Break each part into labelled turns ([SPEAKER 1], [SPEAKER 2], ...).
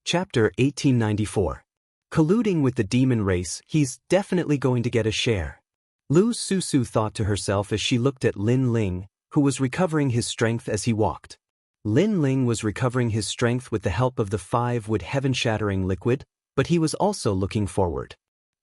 [SPEAKER 1] Chapter 1894. Colluding with the demon race, he's definitely going to get a share. Lu Susu thought to herself as she looked at Lin Ling, who was recovering his strength as he walked. Lin Ling was recovering his strength with the help of the 5-wood heaven-shattering liquid, but he was also looking forward.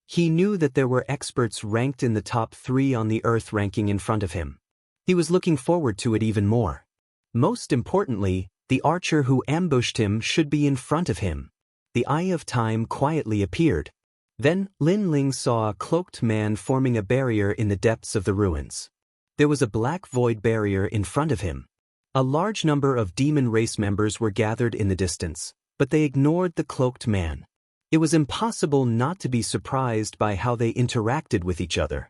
[SPEAKER 1] He knew that there were experts ranked in the top 3 on the Earth ranking in front of him. He was looking forward to it even more. Most importantly, the archer who ambushed him should be in front of him. The Eye of Time quietly appeared. Then, Lin Ling saw a cloaked man forming a barrier in the depths of the ruins. There was a black void barrier in front of him. A large number of demon race members were gathered in the distance, but they ignored the cloaked man. It was impossible not to be surprised by how they interacted with each other.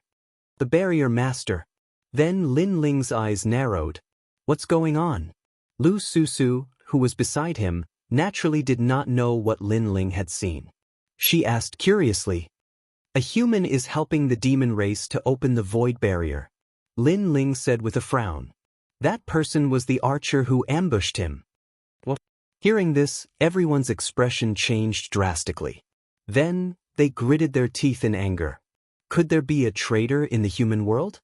[SPEAKER 1] The barrier master. Then Lin Ling's eyes narrowed. What's going on? Lu Susu, who was beside him, naturally did not know what Lin Ling had seen. She asked curiously. A human is helping the demon race to open the void barrier. Lin Ling said with a frown. That person was the archer who ambushed him. Well, hearing this, everyone's expression changed drastically. Then, they gritted their teeth in anger. Could there be a traitor in the human world?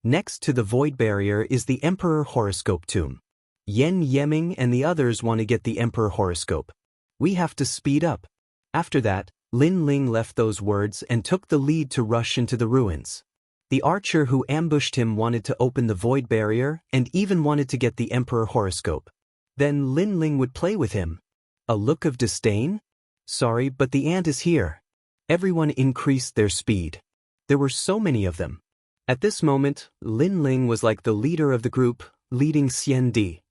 [SPEAKER 1] Next to the void barrier is the Emperor Horoscope tomb. Yen Yeming and the others want to get the Emperor Horoscope. We have to speed up. After that, Lin Ling left those words and took the lead to rush into the ruins. The archer who ambushed him wanted to open the void barrier and even wanted to get the Emperor Horoscope. Then Lin Ling would play with him. A look of disdain? Sorry, but the ant is here. Everyone increased their speed. There were so many of them. At this moment, Lin Ling was like the leader of the group, leading Xian Di.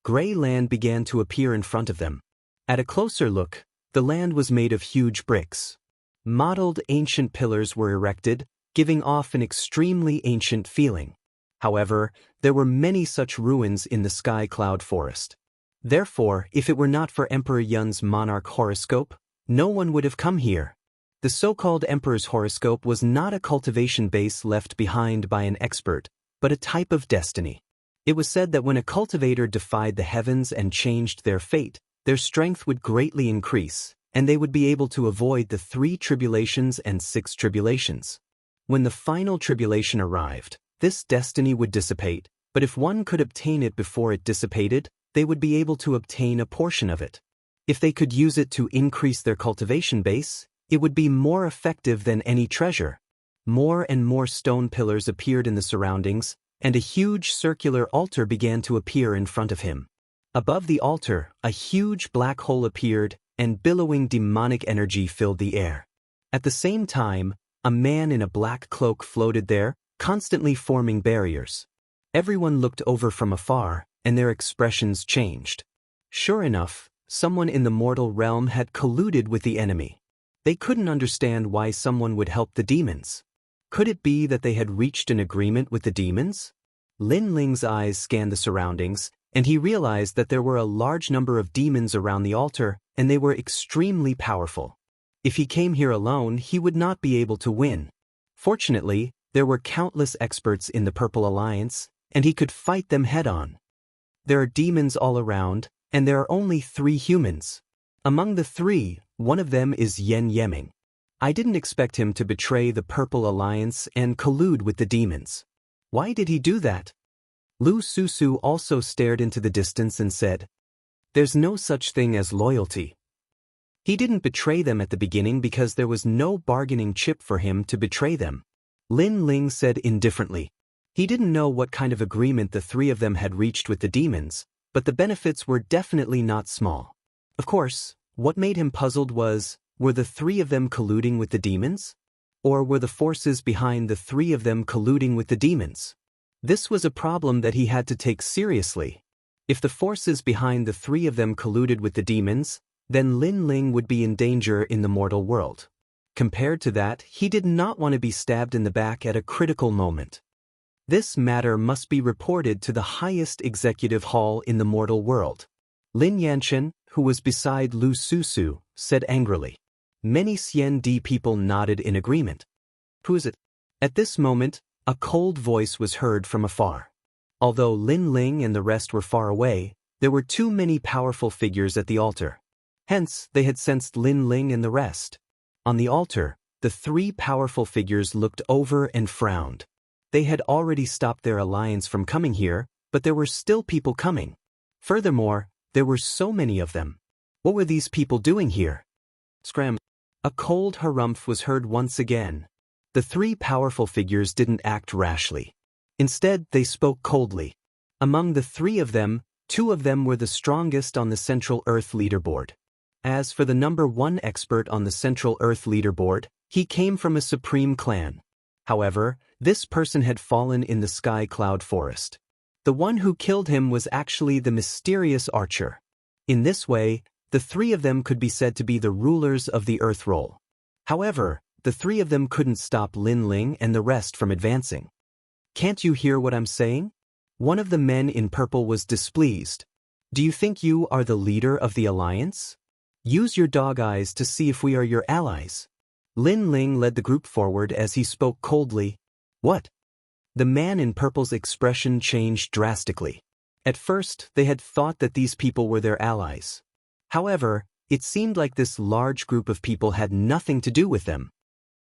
[SPEAKER 1] Gray land began to appear in front of them. At a closer look, the land was made of huge bricks. Modeled ancient pillars were erected, giving off an extremely ancient feeling. However, there were many such ruins in the Sky Cloud Forest. Therefore, if it were not for Emperor Yun's monarch horoscope, no one would have come here. The so-called Emperor's horoscope was not a cultivation base left behind by an expert, but a type of destiny. It was said that when a cultivator defied the heavens and changed their fate, their strength would greatly increase, and they would be able to avoid the 3 tribulations and 6 tribulations. When the final tribulation arrived, this destiny would dissipate, but if one could obtain it before it dissipated, they would be able to obtain a portion of it. If they could use it to increase their cultivation base, it would be more effective than any treasure. More and more stone pillars appeared in the surroundings, and a huge circular altar began to appear in front of him. Above the altar, a huge black hole appeared, and billowing demonic energy filled the air. At the same time, a man in a black cloak floated there, constantly forming barriers. Everyone looked over from afar, and their expressions changed. Sure enough, someone in the mortal realm had colluded with the enemy. They couldn't understand why someone would help the demons. Could it be that they had reached an agreement with the demons? Lin Ling's eyes scanned the surroundings, and he realized that there were a large number of demons around the altar, and they were extremely powerful. If he came here alone, he would not be able to win. Fortunately, there were countless experts in the Purple Alliance, and he could fight them head-on. There are demons all around, and there are only 3 humans. Among the 3, one of them is Yen Yeming. I didn't expect him to betray the Purple Alliance and collude with the demons. Why did he do that? Lu Susu also stared into the distance and said, There's no such thing as loyalty. He didn't betray them at the beginning because there was no bargaining chip for him to betray them. Lin Ling said indifferently. He didn't know what kind of agreement the 3 of them had reached with the demons, but the benefits were definitely not small. Of course, what made him puzzled was, were the 3 of them colluding with the demons? Or were the forces behind the 3 of them colluding with the demons? This was a problem that he had to take seriously. If the forces behind the 3 of them colluded with the demons, then Lin Ling would be in danger in the mortal world. Compared to that, he did not want to be stabbed in the back at a critical moment. This matter must be reported to the highest executive hall in the mortal world. Lin Yanchen, who was beside Lu Susu, said angrily. Many Xian Di people nodded in agreement. Who is it? At this moment, a cold voice was heard from afar. Although Lin Ling and the rest were far away, there were too many powerful figures at the altar. Hence, they had sensed Lin Ling and the rest. On the altar, the three powerful figures looked over and frowned. They had already stopped their alliance from coming here, but there were still people coming. Furthermore, there were so many of them. What were these people doing here? Scram. A cold harumph was heard once again. The three powerful figures didn't act rashly. Instead, they spoke coldly. Among the three of them, two of them were the strongest on the Central Earth leaderboard. As for the number one expert on the Central Earth leaderboard, he came from a supreme clan. However, this person had fallen in the Sky Cloud Forest. The one who killed him was actually the mysterious archer. In this way, the three of them could be said to be the rulers of the Earth Roll. However, the three of them couldn't stop Lin Ling and the rest from advancing. Can't you hear what I'm saying? One of the men in purple was displeased. Do you think you are the leader of the alliance? Use your dog eyes to see if we are your allies. Lin Ling led the group forward as he spoke coldly. What? The man in purple's expression changed drastically. At first, they had thought that these people were their allies. However, it seemed like this large group of people had nothing to do with them.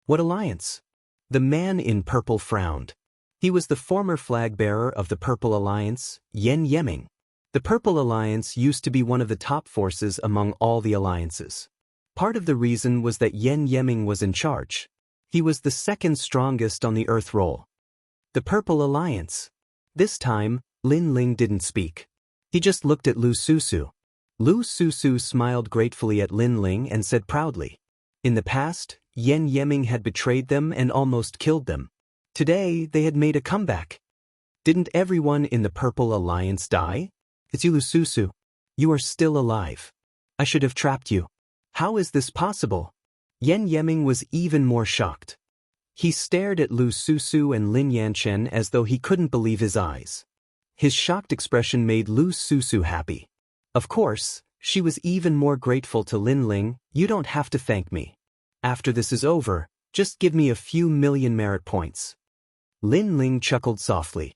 [SPEAKER 1] What alliance? The man in purple frowned. He was the former flag bearer of the Purple Alliance, Yen Yeming. The Purple Alliance used to be one of the top forces among all the alliances. Part of the reason was that Yen Yeming was in charge. He was the second strongest on the Earth Roll. The Purple Alliance. This time, Lin Ling didn't speak. He just looked at Lu Susu. Lu Susu smiled gratefully at Lin Ling and said proudly. In the past, Yen Yeming had betrayed them and almost killed them. Today, they had made a comeback. Didn't everyone in the Purple Alliance die? It's you, Lu Susu. You are still alive. I should have trapped you. How is this possible? Yen Yeming was even more shocked. He stared at Lu Susu and Lin Yanchen as though he couldn't believe his eyes. His shocked expression made Lu Susu happy. Of course, she was even more grateful to Lin Ling. You don't have to thank me. After this is over, just give me a few million merit points. Lin Ling chuckled softly.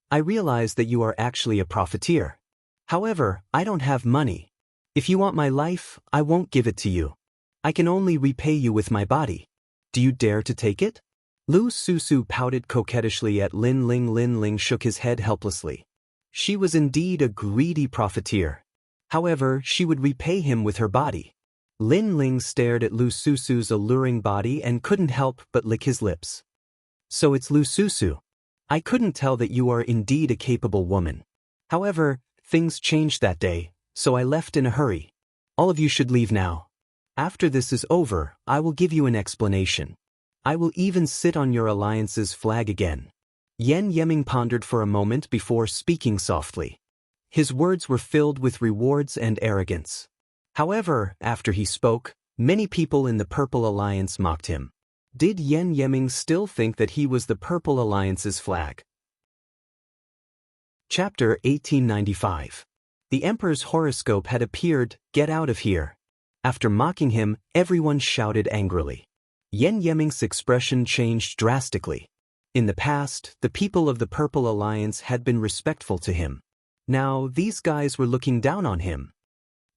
[SPEAKER 1] I realize that you are actually a profiteer. However, I don't have money. If you want my life, I won't give it to you. I can only repay you with my body. Do you dare to take it? Lu Susu pouted coquettishly at Lin Ling. Lin Ling shook his head helplessly. She was indeed a greedy profiteer. However, she would repay him with her body. Lin Ling stared at Lu Susu's alluring body and couldn't help but lick his lips. So it's Lu Susu. I couldn't tell that you are indeed a capable woman. However, things changed that day, so I left in a hurry. All of you should leave now. After this is over, I will give you an explanation. I will even sit on your alliance's flag again. Yen Yeming pondered for a moment before speaking softly. His words were filled with rewards and arrogance. However, after he spoke, many people in the Purple Alliance mocked him. Did Yen Yeming still think that he was the Purple Alliance's flag? Chapter 1895. The Emperor's horoscope had appeared. Get out of here. After mocking him, everyone shouted angrily. Yen Yeming's expression changed drastically. In the past, the people of the Purple Alliance had been respectful to him. Now, these guys were looking down on him.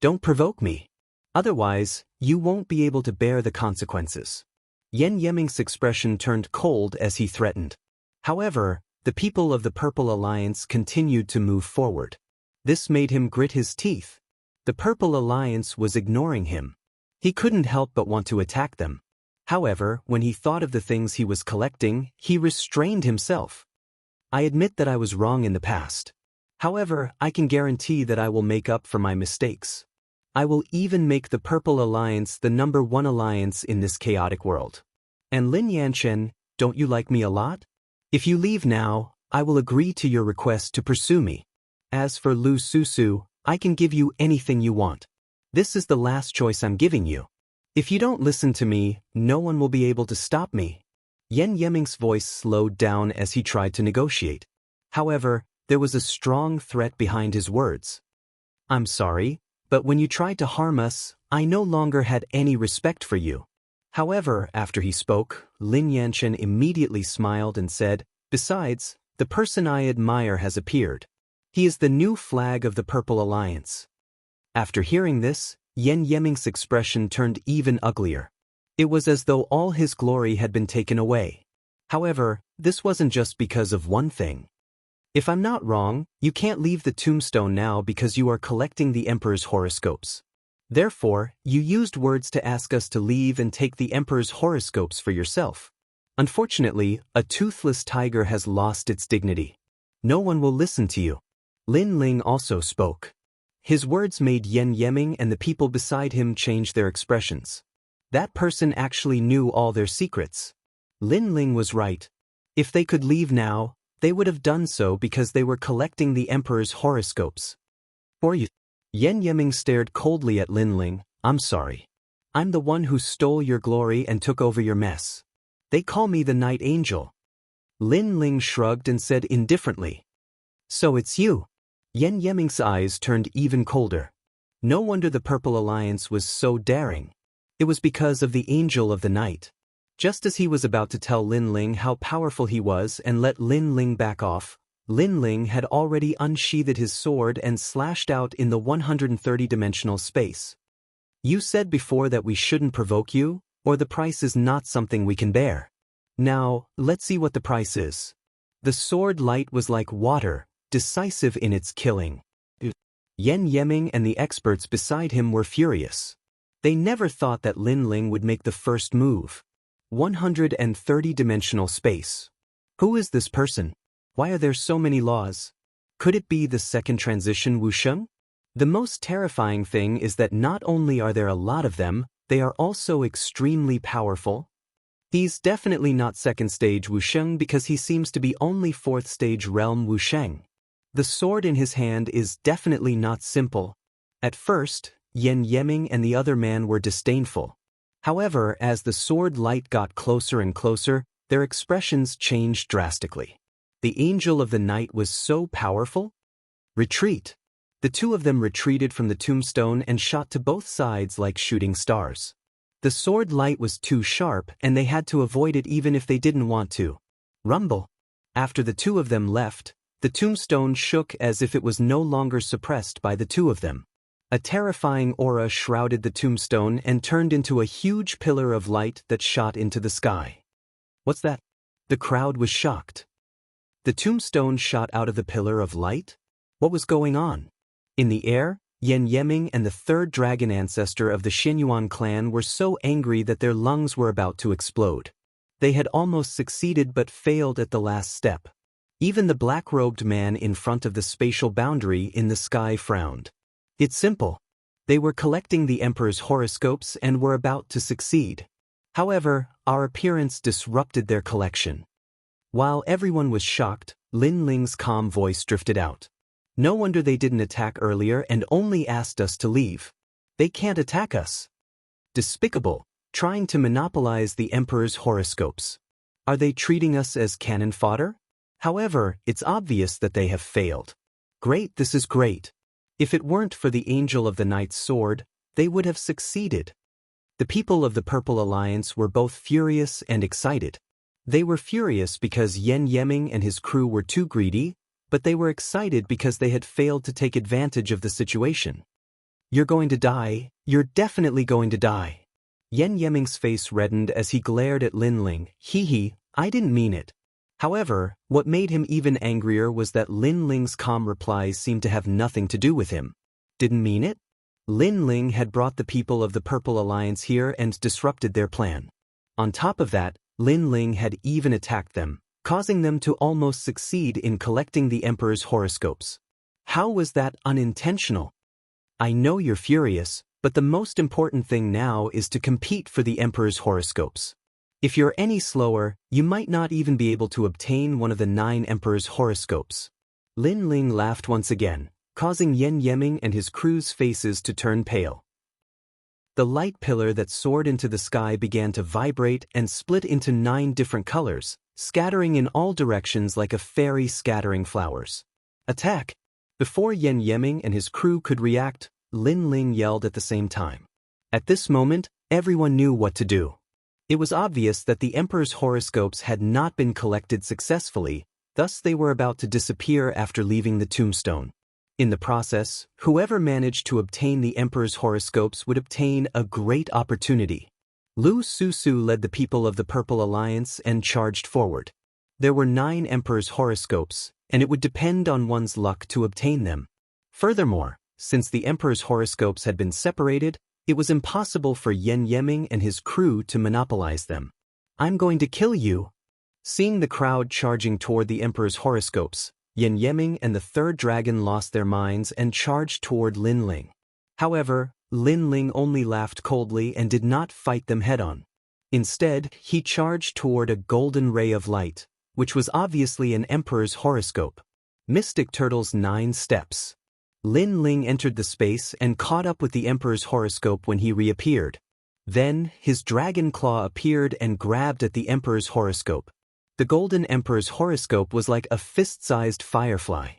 [SPEAKER 1] Don't provoke me. Otherwise, you won't be able to bear the consequences. Yen Yeming's expression turned cold as he threatened. However, the people of the Purple Alliance continued to move forward. This made him grit his teeth. The Purple Alliance was ignoring him. He couldn't help but want to attack them. However, when he thought of the things he was collecting, he restrained himself. I admit that I was wrong in the past. However, I can guarantee that I will make up for my mistakes. I will even make the Purple Alliance the #1 alliance in this chaotic world. And Lin Yanchen, don't you like me a lot? If you leave now, I will agree to your request to pursue me. As for Lu Susu, I can give you anything you want. This is the last choice I'm giving you. If you don't listen to me, no one will be able to stop me. Yen Yeming's voice slowed down as he tried to negotiate. However, there was a strong threat behind his words. I'm sorry, but when you tried to harm us, I no longer had any respect for you. However, after he spoke, Lin Yanchen immediately smiled and said, besides, the person I admire has appeared. He is the new flag of the Purple Alliance. After hearing this, Yan Yeming's expression turned even uglier. It was as though all his glory had been taken away. However, this wasn't just because of one thing. If I'm not wrong, you can't leave the tombstone now because you are collecting the Emperor's horoscopes. Therefore, you used words to ask us to leave and take the Emperor's horoscopes for yourself. Unfortunately, a toothless tiger has lost its dignity. No one will listen to you. Lin Ling also spoke. His words made Yan Yeming and the people beside him change their expressions. That person actually knew all their secrets. Lin Ling was right. If they could leave now, they would have done so because they were collecting the Emperor's horoscopes. For you. Yan Yeming stared coldly at Lin Ling. I'm sorry. I'm the one who stole your glory and took over your mess. They call me the Night Angel. Lin Ling shrugged and said indifferently. So it's you. Yan Yeming's eyes turned even colder. No wonder the Purple Alliance was so daring. It was because of the Angel of the Night. Just as he was about to tell Lin Ling how powerful he was and let Lin Ling back off, Lin Ling had already unsheathed his sword and slashed out in the 130-dimensional space. You said before that we shouldn't provoke you, or the price is not something we can bear. Now, let's see what the price is. The sword light was like water, decisive in its killing. Yan Yeming and the experts beside him were furious. They never thought that Lin Ling would make the first move. 130-dimensional space. Who is this person? Why are there so many laws? Could it be the second transition Wusheng? The most terrifying thing is that not only are there a lot of them, they are also extremely powerful. He's definitely not second stage Wusheng because he seems to be only fourth stage realm Wusheng. The sword in his hand is definitely not simple. At first, Yan Yeming and the other man were disdainful. However, as the sword light got closer and closer, their expressions changed drastically. The Angel of the Night was so powerful. Retreat. The two of them retreated from the tombstone and shot to both sides like shooting stars. The sword light was too sharp and they had to avoid it even if they didn't want to. Rumble. After the two of them left, the tombstone shook as if it was no longer suppressed by the two of them. A terrifying aura shrouded the tombstone and turned into a huge pillar of light that shot into the sky. What's that? The crowd was shocked. The tombstone shot out of the pillar of light? What was going on? In the air, Yan Yeming and the third dragon ancestor of the Xinyuan clan were so angry that their lungs were about to explode. They had almost succeeded but failed at the last step. Even the black-robed man in front of the spatial boundary in the sky frowned. It's simple. They were collecting the Emperor's horoscopes and were about to succeed. However, our appearance disrupted their collection. While everyone was shocked, Lin Ling's calm voice drifted out. No wonder they didn't attack earlier and only asked us to leave. They can't attack us. Despicable, trying to monopolize the Emperor's horoscopes. Are they treating us as cannon fodder? However, it's obvious that they have failed. Great, this is great. If it weren't for the Angel of the Night's sword, they would have succeeded. The people of the Purple Alliance were both furious and excited. They were furious because Yan Yeming and his crew were too greedy, but they were excited because they had failed to take advantage of the situation. You're going to die, you're definitely going to die. Yan Yeming's face reddened as he glared at Lin Ling. Hee, I didn't mean it. However, what made him even angrier was that Lin Ling's calm replies seemed to have nothing to do with him. Didn't mean it? Lin Ling had brought the people of the Purple Alliance here and disrupted their plan. On top of that, Lin Ling had even attacked them, causing them to almost succeed in collecting the Emperor's horoscopes. How was that unintentional? I know you're furious, but the most important thing now is to compete for the Emperor's horoscopes. If you're any slower, you might not even be able to obtain one of the 9 Emperor's horoscopes. Lin Ling laughed once again, causing Yan Yeming and his crew's faces to turn pale. The light pillar that soared into the sky began to vibrate and split into 9 different colors, scattering in all directions like a fairy scattering flowers. Attack! Before Yan Yeming and his crew could react, Lin Ling yelled at the same time. At this moment, everyone knew what to do. It was obvious that the Emperor's horoscopes had not been collected successfully, thus they were about to disappear after leaving the tombstone. In the process, whoever managed to obtain the emperor's horoscopes would obtain a great opportunity. Lu Susu led the people of the Purple Alliance and charged forward. There were 9 emperor's horoscopes, and it would depend on one's luck to obtain them. Furthermore, since the emperor's horoscopes had been separated, it was impossible for Yen Yeming and his crew to monopolize them. "I'm going to kill you." Seeing the crowd charging toward the emperor's horoscopes, Yen Yeming and the third dragon lost their minds and charged toward Lin Ling. However, Lin Ling only laughed coldly and did not fight them head-on. Instead, he charged toward a golden ray of light, which was obviously an emperor's horoscope. Mystic Turtle's 9 steps. Lin Ling entered the space and caught up with the emperor's horoscope when he reappeared. Then, his dragon claw appeared and grabbed at the emperor's horoscope. The golden emperor's horoscope was like a fist-sized firefly.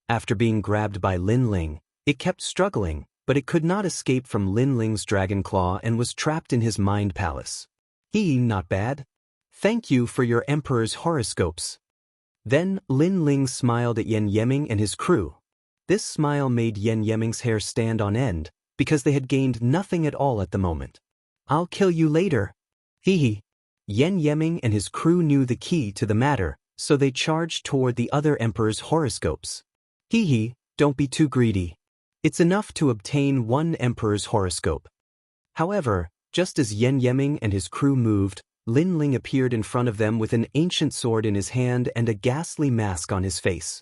[SPEAKER 1] After being grabbed by Lin Ling, it kept struggling, but it could not escape from Lin Ling's dragon claw and was trapped in his mind palace. Not bad. Thank you for your emperor's horoscopes. Then, Lin Ling smiled at Yen Yeming and his crew. This smile made Yen Yeming's hair stand on end, because they had gained nothing at all at the moment. "I'll kill you later." Yen Yeming and his crew knew the key to the matter, so they charged toward the other emperor's horoscopes. Don't be too greedy. It's enough to obtain 1 emperor's horoscope. However, just as Yen Yeming and his crew moved, Lin Ling appeared in front of them with an ancient sword in his hand and a ghastly mask on his face.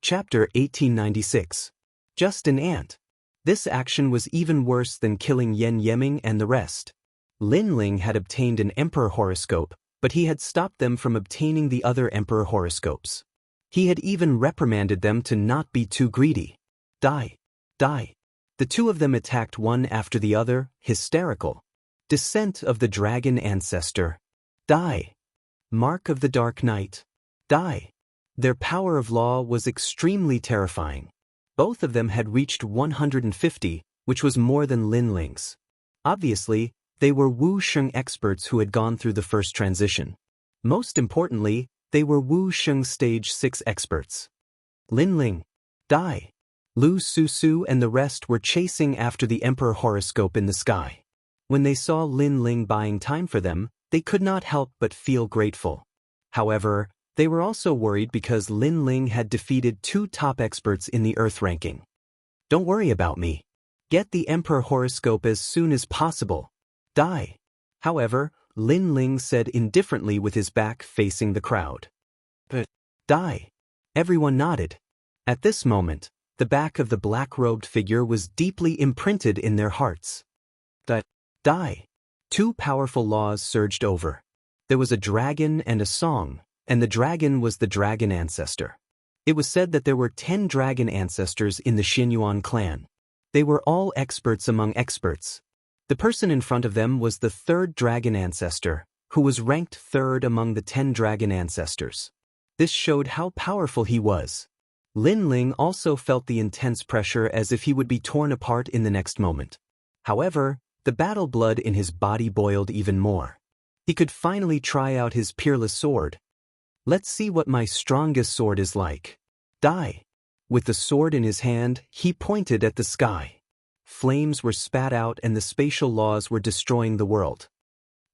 [SPEAKER 1] Chapter 1896. Just an ant. This action was even worse than killing Yen Yeming and the rest. Lin Ling had obtained an emperor horoscope, but he had stopped them from obtaining the other emperor horoscopes. He had even reprimanded them to not be too greedy. Die. Die. The 2 of them attacked one after the other, hysterical. Descent of the Dragon Ancestor. Die. Mark of the Dark Knight. Die. Their power of law was extremely terrifying. Both of them had reached 150, which was more than Lin Ling's. Obviously, they were Wu Sheng experts who had gone through the first transition. Most importantly, they were Wu Sheng Stage 6 experts. Lin Ling. Die. Lu Susu and the rest were chasing after the emperor horoscope in the sky. When they saw Lin Ling buying time for them, they could not help but feel grateful. However, they were also worried because Lin Ling had defeated 2 top experts in the Earth ranking. "Don't worry about me. Get the emperor horoscope as soon as possible. Die." However, Lin Ling said indifferently with his back facing the crowd. "But, die." Everyone nodded. At this moment, the back of the black-robed figure was deeply imprinted in their hearts. Die. 2 powerful laws surged over. There was a dragon and a song, and the dragon was the dragon ancestor. It was said that there were 10 dragon ancestors in the Xinyuan clan. They were all experts among experts. The person in front of them was the 3rd dragon ancestor, who was ranked 3rd among the 10 dragon ancestors. This showed how powerful he was. Lin Ling also felt the intense pressure as if he would be torn apart in the next moment. However, the battle blood in his body boiled even more. He could finally try out his peerless sword. "Let's see what my strongest sword is like." Die. With the sword in his hand, he pointed at the sky. Flames were spat out and the spatial laws were destroying the world.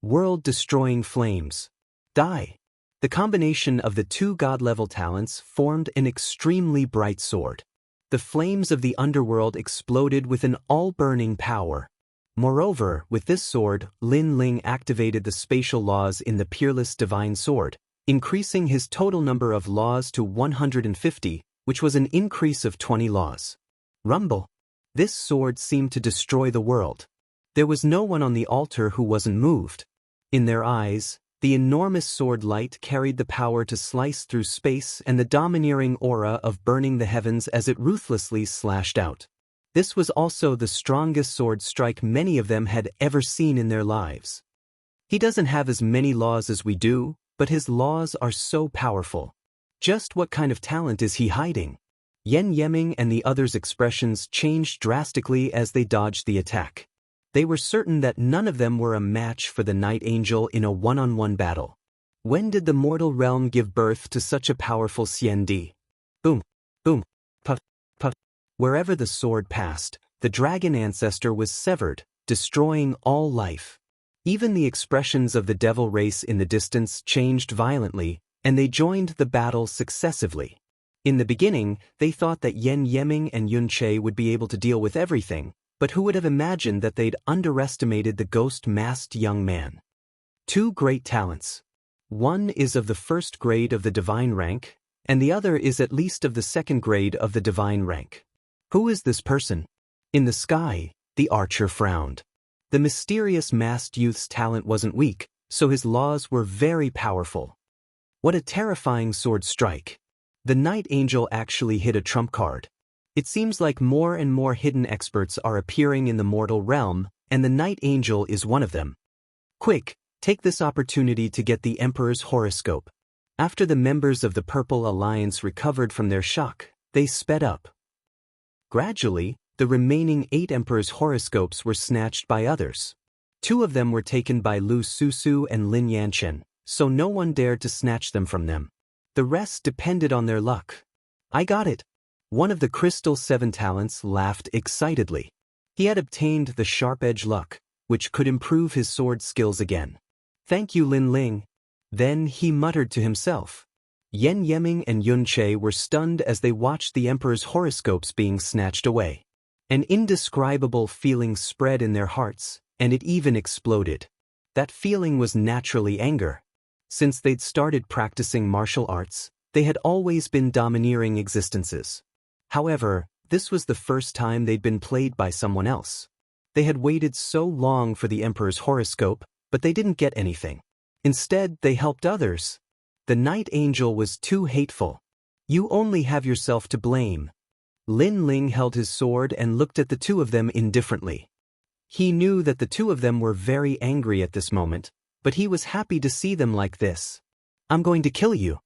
[SPEAKER 1] World-destroying flames. Die. The combination of the 2 god-level talents formed an extremely bright sword. The flames of the underworld exploded with an all-burning power. Moreover, with this sword, Lin Ling activated the spatial laws in the peerless divine sword, increasing his total number of laws to 150, which was an increase of 20 laws. Rumble. This sword seemed to destroy the world. There was no one on the altar who wasn't moved. In their eyes, the enormous sword light carried the power to slice through space and the domineering aura of burning the heavens as it ruthlessly slashed out. This was also the strongest sword strike many of them had ever seen in their lives. He doesn't have as many laws as we do, but his laws are so powerful. Just what kind of talent is he hiding? Yen Yeming and the others' expressions changed drastically as they dodged the attack. They were certain that none of them were a match for the Night Angel in a one-on-one battle. When did the mortal realm give birth to such a powerful Xian Di? Boom, boom. Wherever the sword passed, the dragon ancestor was severed, destroying all life. Even the expressions of the devil race in the distance changed violently, and they joined the battle successively. In the beginning, they thought that Yen Yeming and Yun Che would be able to deal with everything, but who would have imagined that they'd underestimated the ghost-masked young man? Two great talents. One is of the first grade of the divine rank, and the other is at least of the second grade of the divine rank. Who is this person? In the sky, the archer frowned. The mysterious masked youth's talent wasn't weak, so his laws were very powerful. What a terrifying sword strike. The Night Angel actually hit a trump card. It seems like more and more hidden experts are appearing in the mortal realm, and the Night Angel is one of them. Quick, take this opportunity to get the Emperor's horoscope. After the members of the Purple Alliance recovered from their shock, they sped up. Gradually, the remaining 8 Emperor's horoscopes were snatched by others. 2 of them were taken by Lu Susu and Lin Yanchen, so no one dared to snatch them from them. The rest depended on their luck. I got it. One of the Crystal 7 talents laughed excitedly. He had obtained the Sharp Edge luck, which could improve his sword skills again. Thank you, Lin Ling. Then he muttered to himself. Yen Yeming and Yun Che were stunned as they watched the Emperor's horoscopes being snatched away. An indescribable feeling spread in their hearts, and it even exploded. That feeling was naturally anger. Since they'd started practicing martial arts, they had always been domineering existences. However, this was the first time they'd been played by someone else. They had waited so long for the Emperor's horoscope, but they didn't get anything. Instead, they helped others. The Night Angel was too hateful. You only have yourself to blame. Lin Ling held his sword and looked at the 2 of them indifferently. He knew that the 2 of them were very angry at this moment, but he was happy to see them like this. I'm going to kill you.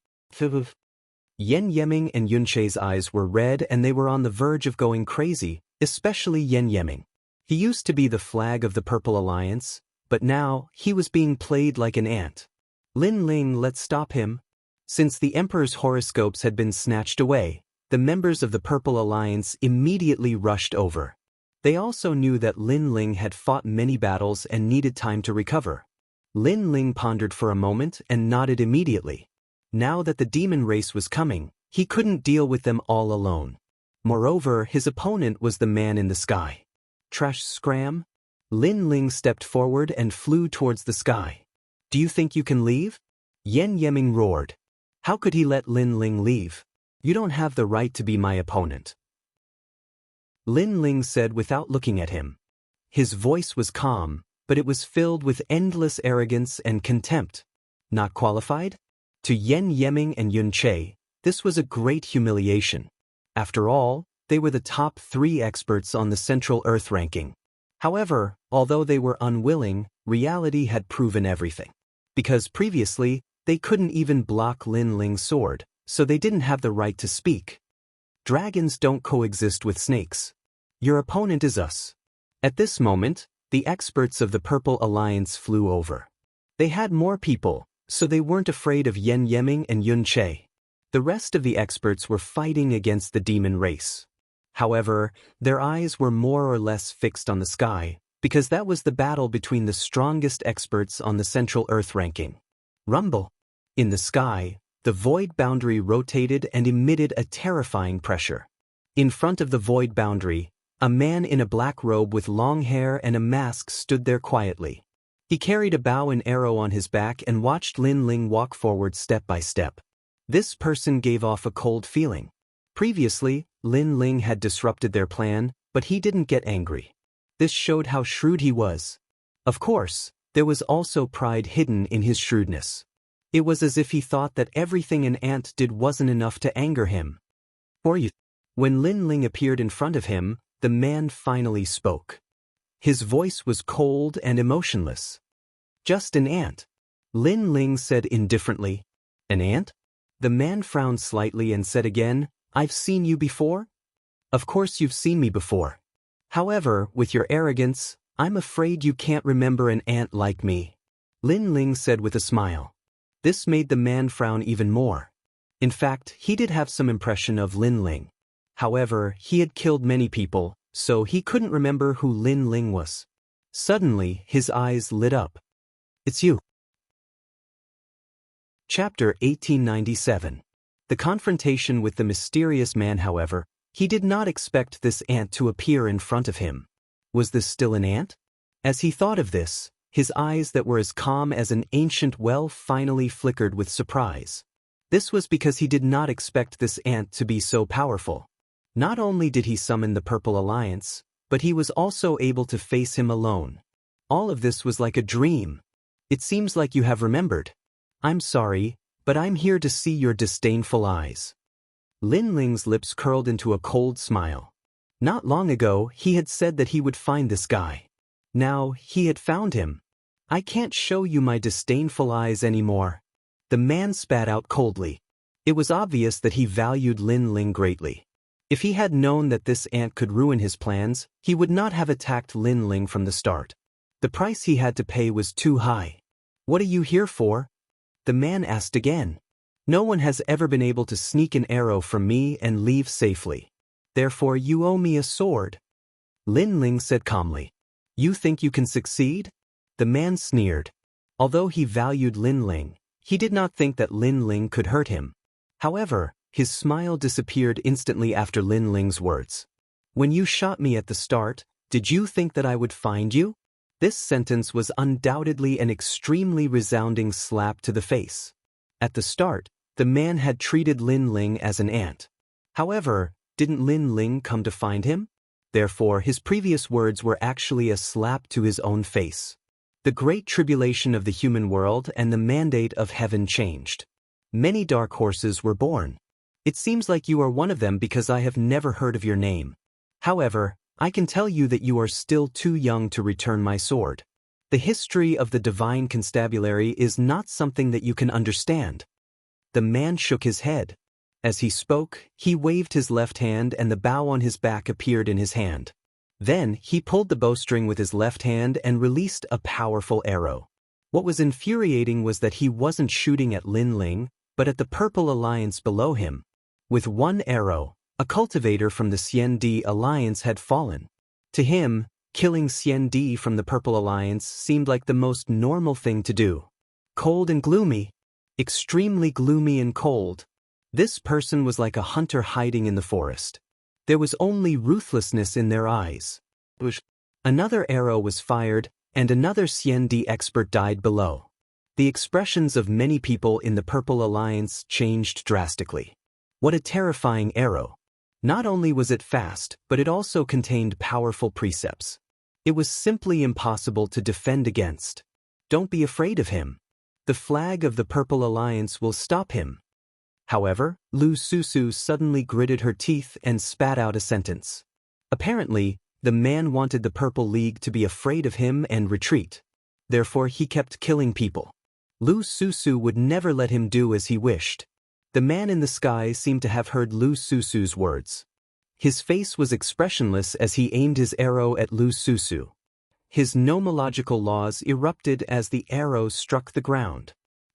[SPEAKER 1] Yen Yeming and Yun Che's eyes were red and they were on the verge of going crazy, especially Yen Yeming. He used to be the flag of the Purple Alliance, but now he was being played like an ant. Lin Ling, let's stop him. Since the Emperor's horoscopes had been snatched away, the members of the Purple Alliance immediately rushed over. They also knew that Lin Ling had fought many battles and needed time to recover. Lin Ling pondered for a moment and nodded immediately. Now that the demon race was coming, he couldn't deal with them all alone. Moreover, his opponent was the man in the sky. Trash scram? Lin Ling stepped forward and flew towards the sky. Do you think you can leave? Yen Yeming roared. How could he let Lin Ling leave? You don't have the right to be my opponent. Lin Ling said without looking at him. His voice was calm, but it was filled with endless arrogance and contempt. Not qualified? To Yen Yeming and Yun Che, this was a great humiliation. After all, they were the top 3 experts on the Central Earth ranking. However, although they were unwilling, reality had proven everything. Because previously, they couldn't even block Lin Ling's sword, so they didn't have the right to speak. Dragons don't coexist with snakes. Your opponent is us. At this moment, the experts of the Purple Alliance flew over. They had more people, so they weren't afraid of Yen Yeming and Yun Che. The rest of the experts were fighting against the demon race. However, their eyes were more or less fixed on the sky, because that was the battle between the strongest experts on the Central Earth ranking. Rumble. In the sky, the void boundary rotated and emitted a terrifying pressure. In front of the void boundary, a man in a black robe with long hair and a mask stood there quietly. He carried a bow and arrow on his back and watched Lin Ling walk forward step by step. This person gave off a cold feeling. Previously, Lin Ling had disrupted their plan, but he didn't get angry. This showed how shrewd he was. Of course, there was also pride hidden in his shrewdness. It was as if he thought that everything an ant did wasn't enough to anger him. When Lin Ling appeared in front of him, the man finally spoke. His voice was cold and emotionless. Just an ant. Lin Ling said indifferently. An ant? The man frowned slightly and said again, I've seen you before? Of course you've seen me before. However, with your arrogance, I'm afraid you can't remember an ant like me. Lin Ling said with a smile. This made the man frown even more. In fact, he did have some impression of Lin Ling. However, he had killed many people, so he couldn't remember who Lin Ling was. Suddenly, his eyes lit up. It's you. Chapter 1897. The confrontation with the mysterious man, however, he did not expect this ant to appear in front of him. Was this still an ant? As he thought of this, his eyes that were as calm as an ancient well finally flickered with surprise. This was because he did not expect this ant to be so powerful. Not only did he summon the Purple Alliance, but he was also able to face him alone. All of this was like a dream. It seems like you have remembered. I'm sorry, but I'm here to see your disdainful eyes. Lin Ling's lips curled into a cold smile. Not long ago, he had said that he would find this guy. Now, he had found him. I can't show you my disdainful eyes anymore. The man spat out coldly. It was obvious that he valued Lin Ling greatly. If he had known that this ant could ruin his plans, he would not have attacked Lin Ling from the start. The price he had to pay was too high. What are you here for? The man asked again. No one has ever been able to sneak an arrow from me and leave safely. Therefore you owe me a sword. Lin Ling said calmly. You think you can succeed? The man sneered. Although he valued Lin Ling, he did not think that Lin Ling could hurt him. However, his smile disappeared instantly after Lin Ling's words. When you shot me at the start, did you think that I would find you? This sentence was undoubtedly an extremely resounding slap to the face. At the start, the man had treated Lin Ling as an ant. However, didn't Lin Ling come to find him? Therefore, his previous words were actually a slap to his own face. The great tribulation of the human world and the mandate of heaven changed. Many dark horses were born. It seems like you are one of them because I have never heard of your name. However, I can tell you that you are still too young to return my sword. The history of the divine constabulary is not something that you can understand. The man shook his head. As he spoke, he waved his left hand and the bow on his back appeared in his hand. Then, he pulled the bowstring with his left hand and released a powerful arrow. What was infuriating was that he wasn't shooting at Lin Ling, but at the Purple Alliance below him. With one arrow, a cultivator from the Xian Di Alliance had fallen. To him, killing Xian Di from the Purple Alliance seemed like the most normal thing to do. Cold and gloomy. Extremely gloomy and cold. This person was like a hunter hiding in the forest. There was only ruthlessness in their eyes. Another arrow was fired, and another Xian Di expert died below. The expressions of many people in the Purple Alliance changed drastically. What a terrifying arrow. Not only was it fast, but it also contained powerful precepts. It was simply impossible to defend against. Don't be afraid of him. The flag of the Purple Alliance will stop him. However, Lu Susu suddenly gritted her teeth and spat out a sentence. Apparently, the man wanted the Purple League to be afraid of him and retreat. Therefore he kept killing people. Lu Susu would never let him do as he wished. The man in the sky seemed to have heard Lu Susu's words. His face was expressionless as he aimed his arrow at Lu Susu. His nomological laws erupted as the arrow struck the ground.